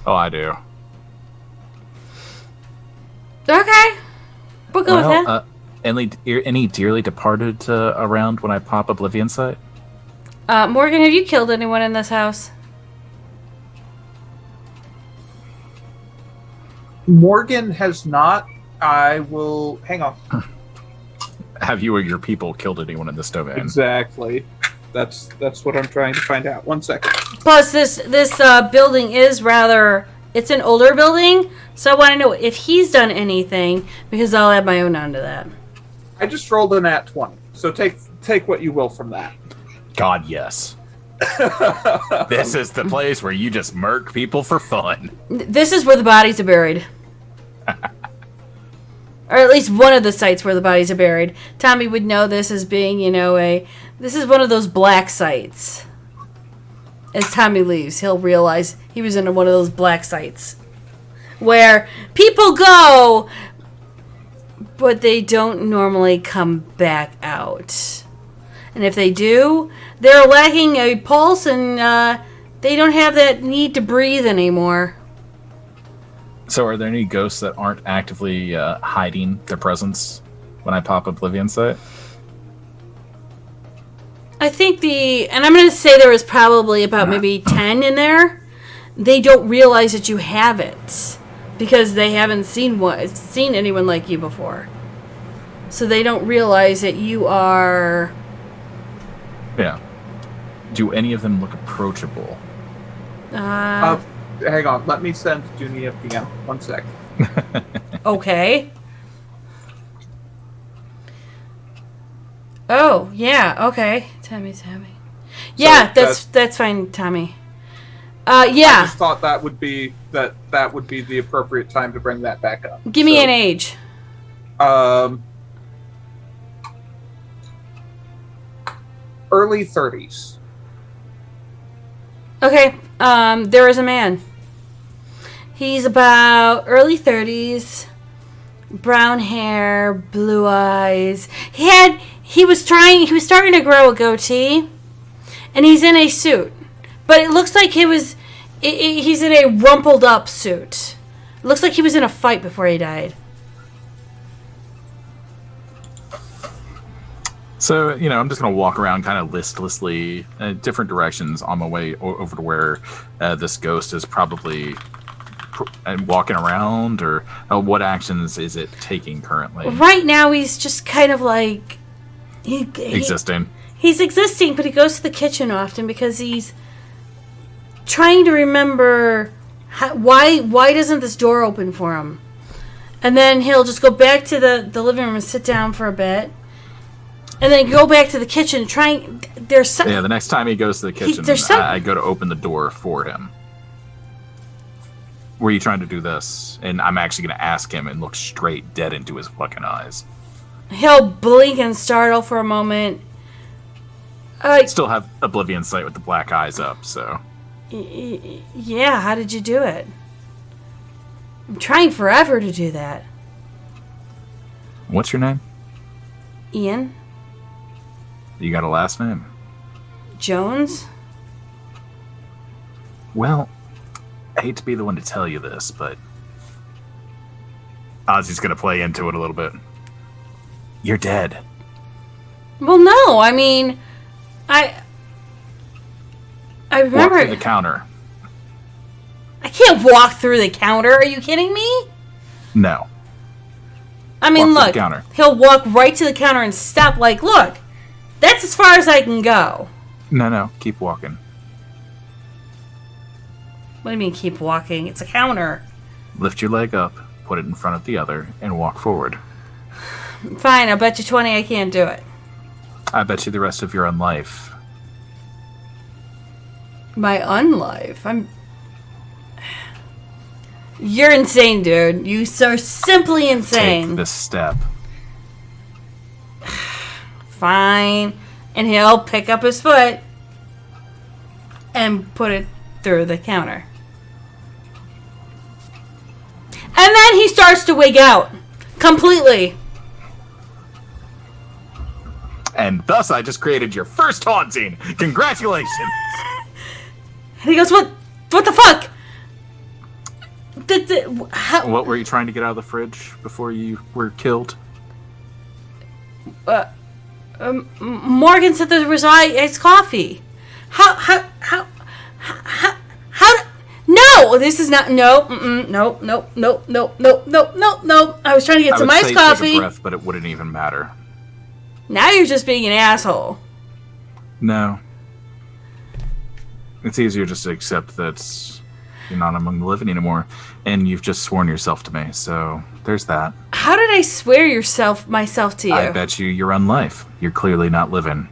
[SPEAKER 1] Oh, I do.
[SPEAKER 3] Okay. We'll go with that.
[SPEAKER 1] Any dearly departed around when I pop Oblivion Sight?
[SPEAKER 3] Morgan, have you killed anyone in this house?
[SPEAKER 6] Morgan has not. I will hang on.
[SPEAKER 1] Have you or your people killed anyone in this domain?
[SPEAKER 6] Exactly. That's what I'm trying to find out. 1 second.
[SPEAKER 3] Plus, this building is rather. It's an older building, so I want to know if he's done anything because I'll add my own onto that.
[SPEAKER 6] I just rolled an at 20, so take what you will from that.
[SPEAKER 1] God, yes. This is the place where you just murk people for fun.
[SPEAKER 3] This is where the bodies are buried. Or at least one of the sites where the bodies are buried. Tommy would know this as being, this is one of those black sites. As Tommy leaves, he'll realize he was in one of those black sites. Where people go, but they don't normally come back out. And if they do, they're lacking a pulse and they don't have that need to breathe anymore.
[SPEAKER 1] So are there any ghosts that aren't actively hiding their presence when I pop Oblivion Sight?
[SPEAKER 3] I think and I'm going to say there was probably about maybe 10 in there. They don't realize that you have it because they haven't seen anyone like you before. So they don't realize that you are...
[SPEAKER 1] Yeah. Do any of them look approachable?
[SPEAKER 6] Hang on. Let me send Junie a PM. 1 sec.
[SPEAKER 3] Okay. Oh, yeah, okay. Tommy. Yeah, that's fine, Tommy. Yeah.
[SPEAKER 6] I just thought that would be the appropriate time to bring that back up.
[SPEAKER 3] Give me an age.
[SPEAKER 6] Early 30s.
[SPEAKER 3] Okay, there is a man. He's about early 30s, brown hair, blue eyes. He was starting to grow a goatee, and he's in a suit. But it looks like he's in a rumpled up suit. It looks like he was in a fight before he died.
[SPEAKER 1] So, I'm just going to walk around kind of listlessly in different directions on my way over to where this ghost is probably walking around, or what actions is it taking currently?
[SPEAKER 3] Right now, he's just kind of like...
[SPEAKER 1] Existing.
[SPEAKER 3] He's existing, but he goes to the kitchen often because he's trying to remember why doesn't this door open for him? And then he'll just go back to the living room and sit down for a bit. And then go back to the kitchen
[SPEAKER 1] the next time he goes to the kitchen, I go to open the door for him. Were you trying to do this? And I'm actually going to ask him and look straight dead into his fucking eyes.
[SPEAKER 3] He'll blink and startle for a moment.
[SPEAKER 1] Still have Oblivion Sight with the black eyes up, so...
[SPEAKER 3] Yeah, how did you do it? I'm trying forever to do that.
[SPEAKER 1] What's your name?
[SPEAKER 3] Ian?
[SPEAKER 1] You got a last name?
[SPEAKER 3] Jones?
[SPEAKER 1] Well, I hate to be the one to tell you this, but Ozzy's going to play into it a little bit. You're dead.
[SPEAKER 3] Well, no, I mean, I remember...
[SPEAKER 1] Walk through the counter.
[SPEAKER 3] I can't walk through the counter. Are you kidding me?
[SPEAKER 1] No.
[SPEAKER 3] I mean,
[SPEAKER 1] walk
[SPEAKER 3] look,
[SPEAKER 1] the counter.
[SPEAKER 3] He'll walk right to the counter and stop like, look, that's as far as I can go.
[SPEAKER 1] No, keep walking.
[SPEAKER 3] What do you mean keep walking? It's a counter.
[SPEAKER 1] Lift your leg up, put it in front of the other, and walk forward.
[SPEAKER 3] Fine, I'll bet you 20 I can't do it.
[SPEAKER 1] I bet you the rest of your unlife.
[SPEAKER 3] My unlife? You're insane, dude. You are simply insane.
[SPEAKER 1] Take this step.
[SPEAKER 3] Fine. And he'll pick up his foot and put it through the counter. And then he starts to wig out. Completely.
[SPEAKER 1] And thus I just created your first haunting. Congratulations.
[SPEAKER 3] And he goes, what the fuck?
[SPEAKER 1] What were you trying to get out of the fridge before you were killed?
[SPEAKER 3] Morgan said there was iced coffee. How? No, this is not. No. No. I was trying to get some iced coffee.
[SPEAKER 1] Take a breath, but it wouldn't even matter.
[SPEAKER 3] Now you're just being an asshole.
[SPEAKER 1] No. It's easier just to accept that you're not among the living anymore, and you've just sworn yourself to me. So there's that.
[SPEAKER 3] How did I swear myself to you?
[SPEAKER 1] I bet you're on life. You're clearly not living.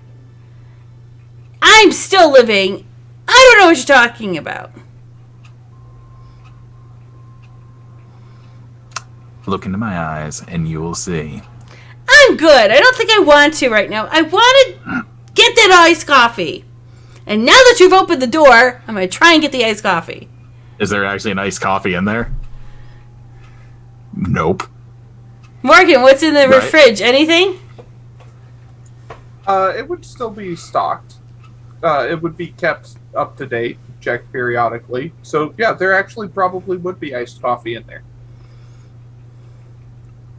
[SPEAKER 3] I'm still living. I don't know what you're talking about.
[SPEAKER 1] Look into my eyes, and you will see.
[SPEAKER 3] I'm good. I don't think I want to right now. I want to get that iced coffee. And now that you've opened the door, I'm going to try and get the iced coffee.
[SPEAKER 1] Is there actually an iced coffee in there? Nope.
[SPEAKER 3] Morgan, what's in the fridge? Anything?
[SPEAKER 6] It would still be stocked. It would be kept up to date, checked periodically. So, yeah, there actually probably would be iced coffee in there.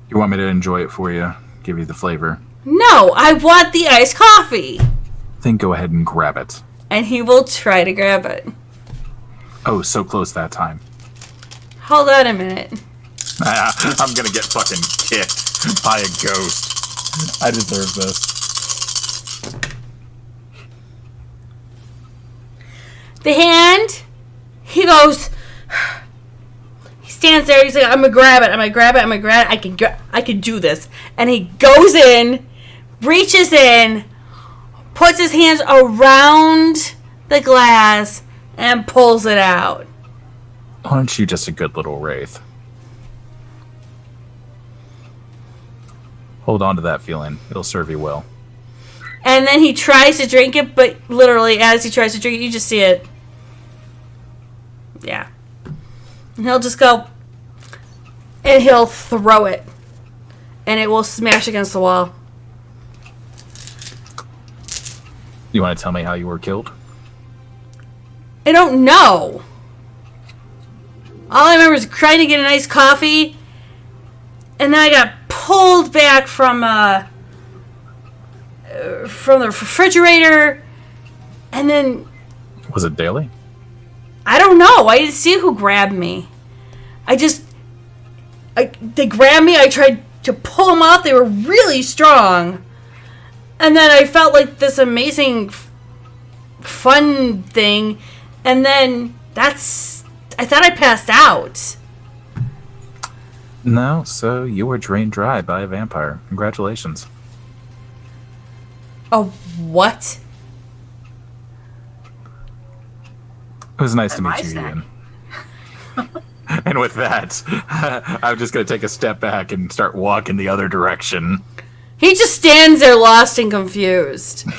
[SPEAKER 1] You want me to enjoy it for you? Give you the flavor?
[SPEAKER 3] No, I want the iced coffee.
[SPEAKER 1] Then go ahead and grab it.
[SPEAKER 3] And he will try to grab it.
[SPEAKER 1] Oh, so close that time.
[SPEAKER 3] Hold on a minute.
[SPEAKER 1] I'm gonna get fucking kicked by a ghost. I deserve this.
[SPEAKER 3] The hand, he goes... He stands there, he's like, I'm gonna grab it, I can do this. And he goes in, reaches in, puts his hands around the glass, and pulls it out.
[SPEAKER 1] Aren't you just a good little wraith? Hold on to that feeling. It'll serve you well.
[SPEAKER 3] And then he tries to drink it, but literally as he tries to drink it, you just see it. Yeah. And he'll just go, and he'll throw it. And it will smash against the wall.
[SPEAKER 1] You want to tell me how you were killed?
[SPEAKER 3] I don't know. All I remember is trying to get a nice coffee, and then I got pulled back from the refrigerator, and then...
[SPEAKER 1] Was it Daly?
[SPEAKER 3] I don't know. I didn't see who grabbed me. They grabbed me. I tried to pull them off. They were really strong. And then I felt like this amazing fun thing. And then I thought I passed out.
[SPEAKER 1] No, so you were drained dry by a vampire. Congratulations.
[SPEAKER 3] Oh, what?
[SPEAKER 1] It was nice to meet you, Ian. And with that, I'm just going to take a step back and start walking the other direction.
[SPEAKER 3] He just stands there lost and confused.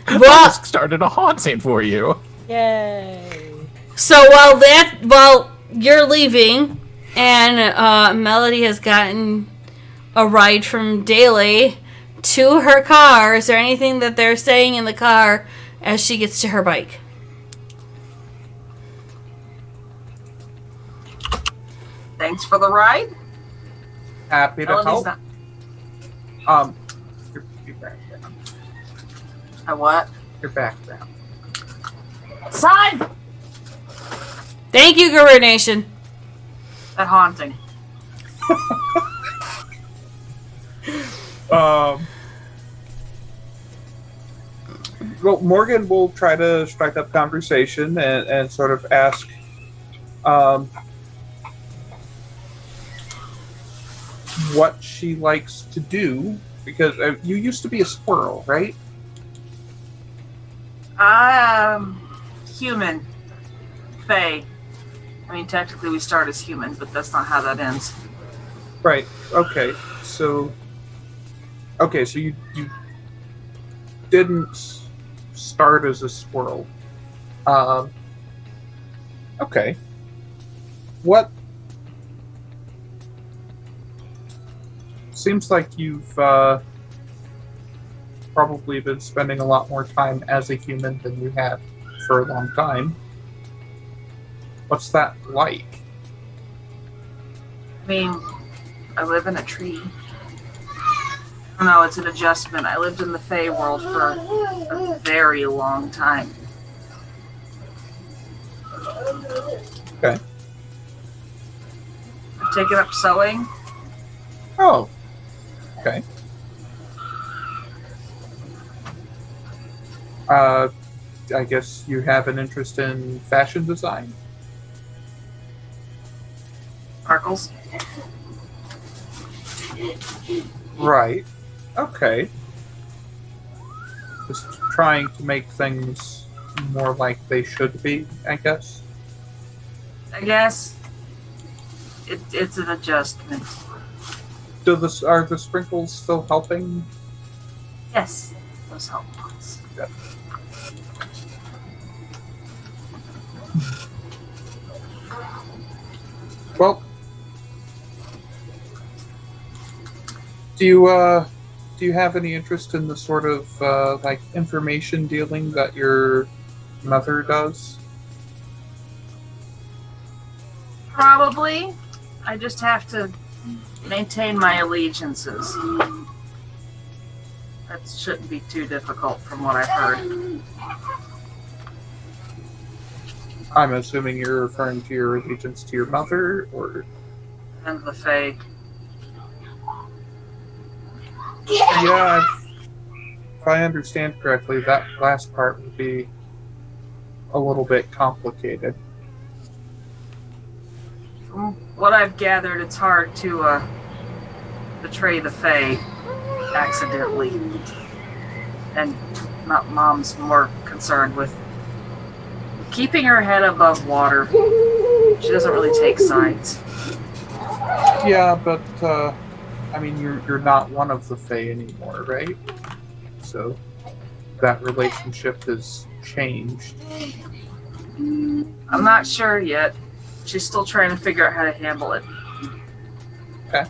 [SPEAKER 1] I just started a haunting for you.
[SPEAKER 5] Yay!
[SPEAKER 3] So while you're leaving, and Melody has gotten a ride from Daly to her car, is there anything that they're saying in the car as she gets to her bike?
[SPEAKER 2] Thanks for the ride.
[SPEAKER 6] Happy to
[SPEAKER 2] Melody's
[SPEAKER 6] help.
[SPEAKER 2] not.
[SPEAKER 6] Your background.
[SPEAKER 2] A what?
[SPEAKER 6] Your background.
[SPEAKER 2] Sign!
[SPEAKER 3] Thank you, Guru Nation.
[SPEAKER 2] That haunting.
[SPEAKER 6] Well, Morgan will try to strike up conversation and sort of ask what she likes to do, because you used to be a squirrel, right?
[SPEAKER 2] Human. Fae. I mean, technically we start as humans, but that's not how that ends.
[SPEAKER 6] Right. Okay. So you didn't start as a squirrel. Okay. What? Seems like you've probably been spending a lot more time as a human than you have for a long time. What's that like?
[SPEAKER 2] I mean, I live in a tree. I don't know, it's an adjustment. I lived in the Fey world for a very long time.
[SPEAKER 6] Okay.
[SPEAKER 2] I've taken up sewing.
[SPEAKER 6] Oh. Okay. I guess you have an interest in fashion design?
[SPEAKER 2] Sparkles.
[SPEAKER 6] Right. Okay. Just trying to make things more like they should be, I guess.
[SPEAKER 2] I guess it's an adjustment.
[SPEAKER 6] Are the sprinkles still helping?
[SPEAKER 2] Yes, those help lots.
[SPEAKER 6] Yep. Well, do you have any interest in the sort of like information dealing that your mother does?
[SPEAKER 2] Probably. I just have to maintain my allegiances. That shouldn't be too difficult from what I've heard.
[SPEAKER 6] I'm assuming you're referring to your allegiance to your mother, or...
[SPEAKER 2] And the Fae.
[SPEAKER 6] Yeah, if I understand correctly, that last part would be a little bit complicated.
[SPEAKER 2] From what I've gathered, it's hard to betray the Fae accidentally. And Mom's more concerned with keeping her head above water. She doesn't really take sides.
[SPEAKER 6] Yeah, but I mean, you're not one of the Fae anymore, right? So that relationship has changed.
[SPEAKER 2] I'm not sure yet. She's still trying to figure out how to handle it.
[SPEAKER 6] Okay.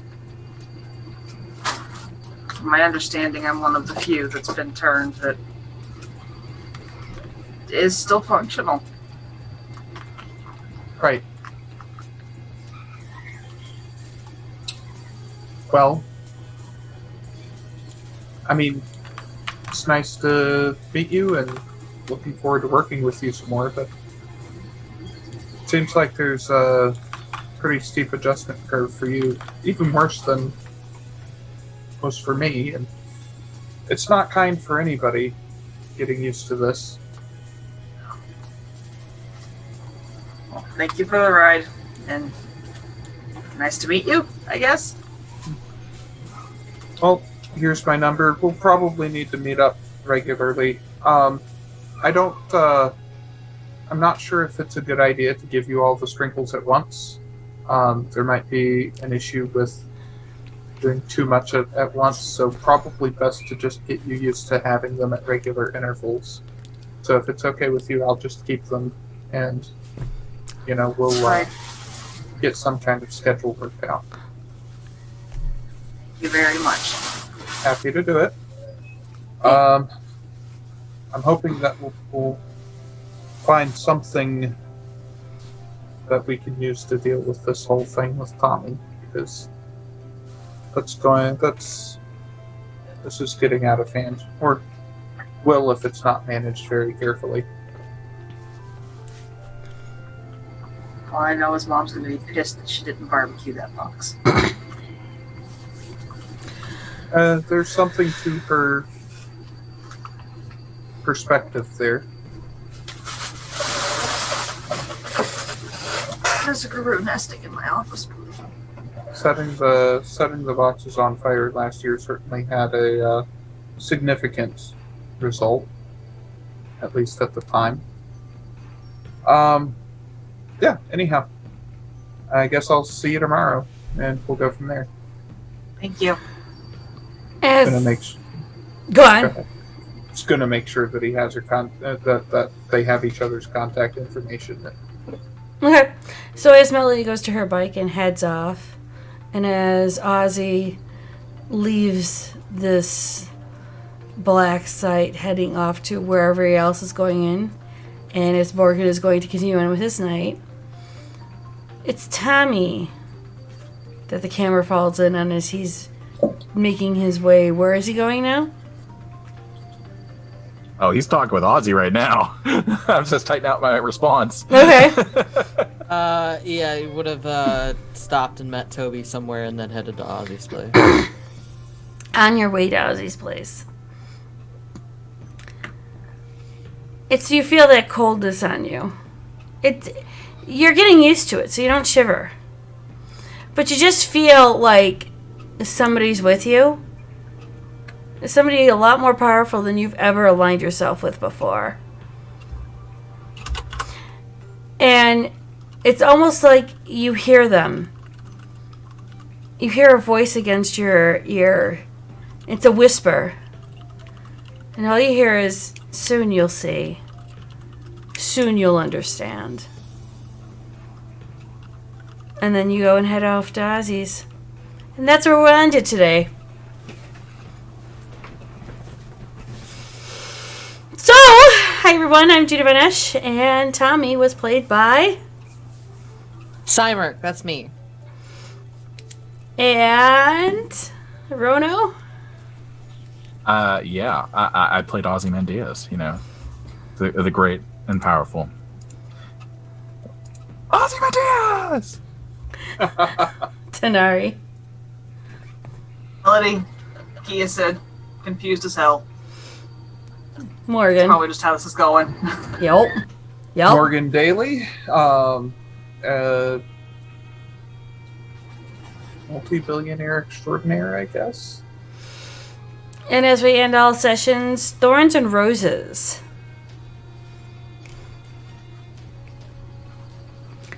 [SPEAKER 2] From my understanding, I'm one of the few that's been turned that is still functional.
[SPEAKER 6] Right. Well, I mean, it's nice to meet you and looking forward to working with you some more, but it seems like there's a pretty steep adjustment curve for you, even worse than was for me, and it's not kind for anybody getting used to this.
[SPEAKER 2] Well, thank you for the ride, and nice to meet you, I guess.
[SPEAKER 6] Well, here's my number. We'll probably need to meet up regularly. I'm not sure if it's a good idea to give you all the sprinkles at once. There might be an issue with doing too much at once, so probably best to just get you used to having them at regular intervals. So if it's okay with you, I'll just keep them, and we'll get some kind of schedule worked out.
[SPEAKER 2] Thank you very much.
[SPEAKER 6] Happy to do it. I'm hoping that we'll find something that we can use to deal with this whole thing with Tommy, because this is getting out of hand, or will if it's not managed very carefully.
[SPEAKER 2] All I know is Mom's going to be pissed that she didn't barbecue that box.
[SPEAKER 6] There's something to her perspective there.
[SPEAKER 2] There's a guru nesting in my office.
[SPEAKER 6] Setting the boxes on fire last year certainly had a significant result, at least at the time. Yeah, anyhow, I guess I'll see you tomorrow, and we'll go from there.
[SPEAKER 2] Thank you.
[SPEAKER 3] Go on.
[SPEAKER 6] Just gonna make sure that he has her that they have each other's contact information.
[SPEAKER 3] Okay. So as Melody goes to her bike and heads off, and as Ozzy leaves this black site heading off to wherever else is going in, and as Morgan is going to continue on with his night, it's Tommy that the camera falls in on as he's making his way. Where is he going now?
[SPEAKER 1] Oh, he's talking with Ozzy right now. I'm just tightening out my response.
[SPEAKER 3] Okay.
[SPEAKER 5] Yeah, he would have stopped and met Toby somewhere and then headed to Ozzy's place.
[SPEAKER 3] On your way to Ozzy's place. You feel that coldness on you. You're getting used to it, so you don't shiver. But you just feel like somebody's with you. Somebody a lot more powerful than you've ever aligned yourself with before. And it's almost like you hear them. You hear a voice against your ear. It's a whisper. And all you hear is, soon you'll see. Soon you'll understand. And then you go and head off to Ozzy's. And that's where we'll end it today. So, hi everyone, I'm Judy Vanesh, and Tommy was played by...
[SPEAKER 5] Cymerk, that's me.
[SPEAKER 3] And... Rono?
[SPEAKER 1] Yeah, I played Ozymandias, the great and powerful. Ozymandias!
[SPEAKER 3] Tanari.
[SPEAKER 2] Melody, Kia said, confused as hell.
[SPEAKER 3] Morgan.
[SPEAKER 2] Probably just how this is going.
[SPEAKER 3] Yep.
[SPEAKER 6] Morgan Daly, multi-billionaire extraordinaire, I guess.
[SPEAKER 3] And as we end all sessions, Thorns and Roses.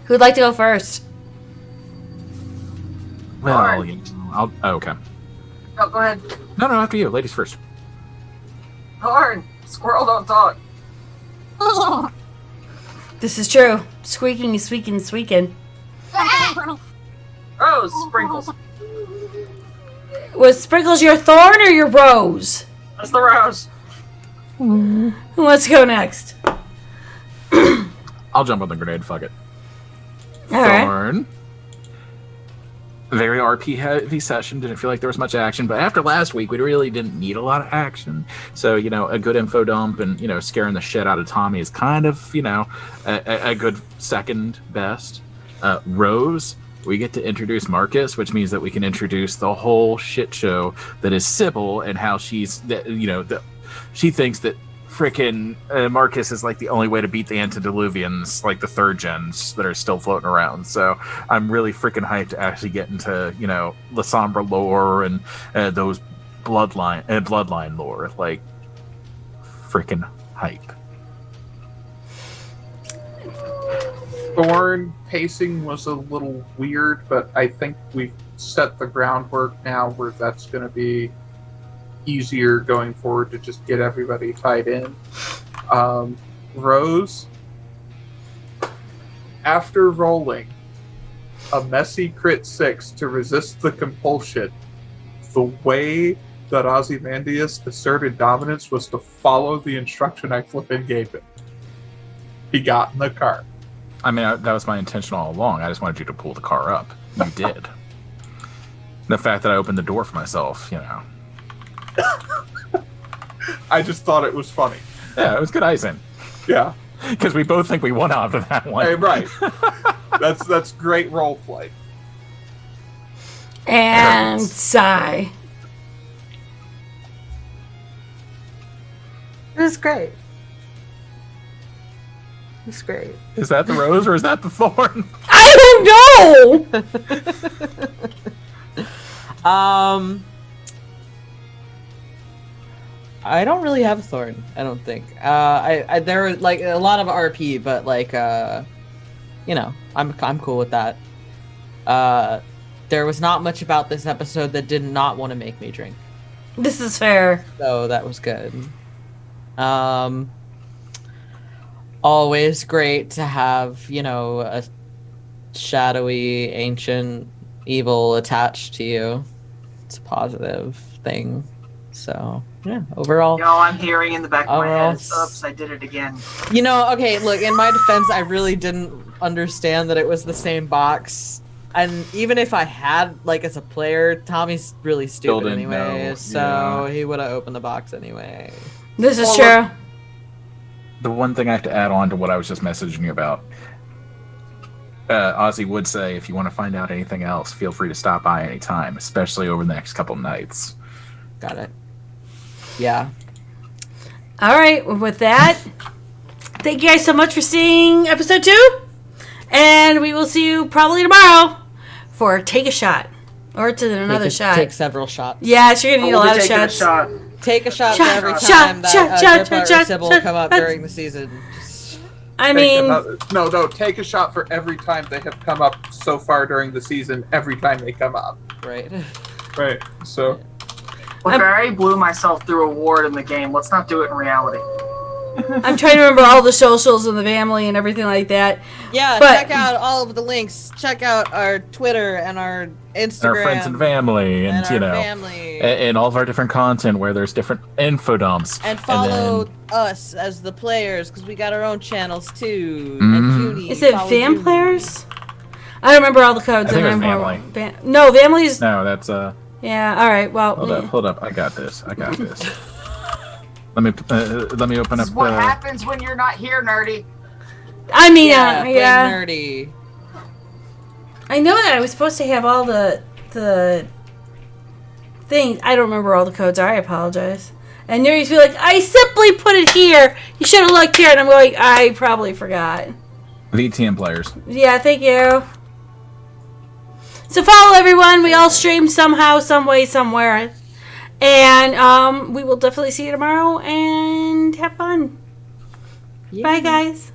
[SPEAKER 3] Who'd like to go first?
[SPEAKER 1] Well, okay.
[SPEAKER 2] Oh, go ahead.
[SPEAKER 1] No, after you. Ladies first.
[SPEAKER 2] Horn! Squirrel don't talk.
[SPEAKER 3] This is true. Squeaking is squeaking.
[SPEAKER 2] Rose, Sprinkles.
[SPEAKER 3] Was Sprinkles your thorn or your rose?
[SPEAKER 2] That's the Rose.
[SPEAKER 3] Who wants to go next?
[SPEAKER 1] I'll jump on the grenade, fuck it.
[SPEAKER 3] Alright.
[SPEAKER 1] Thorn. Very RP heavy session. Didn't feel like there was much action, but after last week, we really didn't need a lot of action. So, a good info dump and, scaring the shit out of Tommy is kind of, a good second best. Rose, we get to introduce Marcus, which means that we can introduce the whole shit show that is Sybil and how she thinks that frickin' Marcus is like the only way to beat the antediluvians, like the third gens that are still floating around. So I'm really frickin' hyped to actually get into, La Sombra lore and those bloodline lore. Like, frickin' hype.
[SPEAKER 6] Thorn pacing was a little weird, but I think we've set the groundwork now where that's going to be easier going forward to just get everybody tied in. Rose, after rolling a messy crit 6 to resist the compulsion, the way that Ozymandias asserted dominance was to follow the instruction I flippin' gave him. He got in the car.
[SPEAKER 1] I mean, that was my intention all along. I just wanted you to pull the car up. You did. The fact that I opened the door for myself,
[SPEAKER 6] I just thought it was funny.
[SPEAKER 1] Yeah, it was good icing.
[SPEAKER 6] Yeah.
[SPEAKER 1] Because we both think we won out of that one.
[SPEAKER 6] Hey, right. That's great role play.
[SPEAKER 3] And sigh.
[SPEAKER 5] It was great. It's great.
[SPEAKER 1] Is that the rose or is that the thorn?
[SPEAKER 3] I don't know!
[SPEAKER 5] I don't really have a thorn, I don't think. I there were like a lot of RP, but like I'm cool with that. There was not much about this episode that did not want to make me drink.
[SPEAKER 3] This is fair.
[SPEAKER 5] So that was good. Always great to have, a shadowy, ancient evil attached to you. It's a positive thing. So, yeah, overall.
[SPEAKER 2] I'm hearing in the back of my
[SPEAKER 5] overall,
[SPEAKER 2] head, oops, I did it again.
[SPEAKER 5] Okay, look, in my defense, I really didn't understand that it was the same box. And even if I had, like, as a player, Tommy's really
[SPEAKER 1] Still
[SPEAKER 5] stupid
[SPEAKER 1] didn't
[SPEAKER 5] anyway,
[SPEAKER 1] know,
[SPEAKER 5] so
[SPEAKER 1] yeah.
[SPEAKER 5] he would have opened the box anyway.
[SPEAKER 3] This is
[SPEAKER 6] Well,
[SPEAKER 3] true.
[SPEAKER 1] The one thing I have to add on to what I was just messaging you about, Ozzy would say, if you want to find out anything else, feel free to stop by anytime, especially over the next couple nights.
[SPEAKER 5] Got it. Yeah.
[SPEAKER 3] All right, with that, thank you guys so much for seeing episode 2. And we will see you probably tomorrow for Take a Shot. Or to another shot.
[SPEAKER 5] Take several shots.
[SPEAKER 3] Yes, you're going to need a lot of
[SPEAKER 2] taking
[SPEAKER 3] shots.
[SPEAKER 2] a shot.
[SPEAKER 5] Take a shot,
[SPEAKER 3] Shot,
[SPEAKER 5] for every
[SPEAKER 3] shot,
[SPEAKER 5] time that
[SPEAKER 3] shot,
[SPEAKER 5] Dripper
[SPEAKER 3] shot,
[SPEAKER 5] or Sybil
[SPEAKER 3] shot,
[SPEAKER 5] come up
[SPEAKER 3] shot.
[SPEAKER 5] during the season.
[SPEAKER 3] I mean,
[SPEAKER 6] no, take a shot for every time they have come up so far during the season. Every time they come up,
[SPEAKER 5] Right.
[SPEAKER 6] right? So
[SPEAKER 2] Look, I already blew myself through a ward in the game. Let's not do it in reality.
[SPEAKER 3] I'm trying to remember all the socials and the family and everything like that.
[SPEAKER 5] Yeah,
[SPEAKER 3] But-
[SPEAKER 5] check out all of the links. Check out our Twitter and our Instagram.
[SPEAKER 1] And our friends and family, and,
[SPEAKER 5] our family.
[SPEAKER 1] and all of our different content where there's different info dumps.
[SPEAKER 5] And follow
[SPEAKER 1] then-
[SPEAKER 5] us as the players, because we got our own channels too.
[SPEAKER 1] Mhm.
[SPEAKER 5] And Junie,
[SPEAKER 3] Is it
[SPEAKER 5] follow
[SPEAKER 3] Fam
[SPEAKER 5] Junie.
[SPEAKER 3] Players? I don't remember all the codes.
[SPEAKER 1] I think
[SPEAKER 3] and
[SPEAKER 1] it was
[SPEAKER 3] I'm
[SPEAKER 1] Family.
[SPEAKER 3] horrible. No, Family's...
[SPEAKER 1] No, that's
[SPEAKER 3] Yeah, all right, well...
[SPEAKER 1] hold up. I got this. Let me open
[SPEAKER 11] This
[SPEAKER 1] up.
[SPEAKER 11] is what happens when you're not here, nerdy.
[SPEAKER 3] I mean,
[SPEAKER 5] Yeah, big
[SPEAKER 3] yeah.
[SPEAKER 5] nerdy.
[SPEAKER 3] I know that I was supposed to have all the things. I don't remember all the codes. I apologize. And Nerdy's be like, I simply put it here. You should have looked here. And I'm going, I probably forgot.
[SPEAKER 1] VTM players.
[SPEAKER 3] Yeah, thank you. So follow everyone. We all stream somehow, some way, somewhere. And we will definitely see you tomorrow. And have fun.
[SPEAKER 5] Yeah.
[SPEAKER 3] Bye, guys.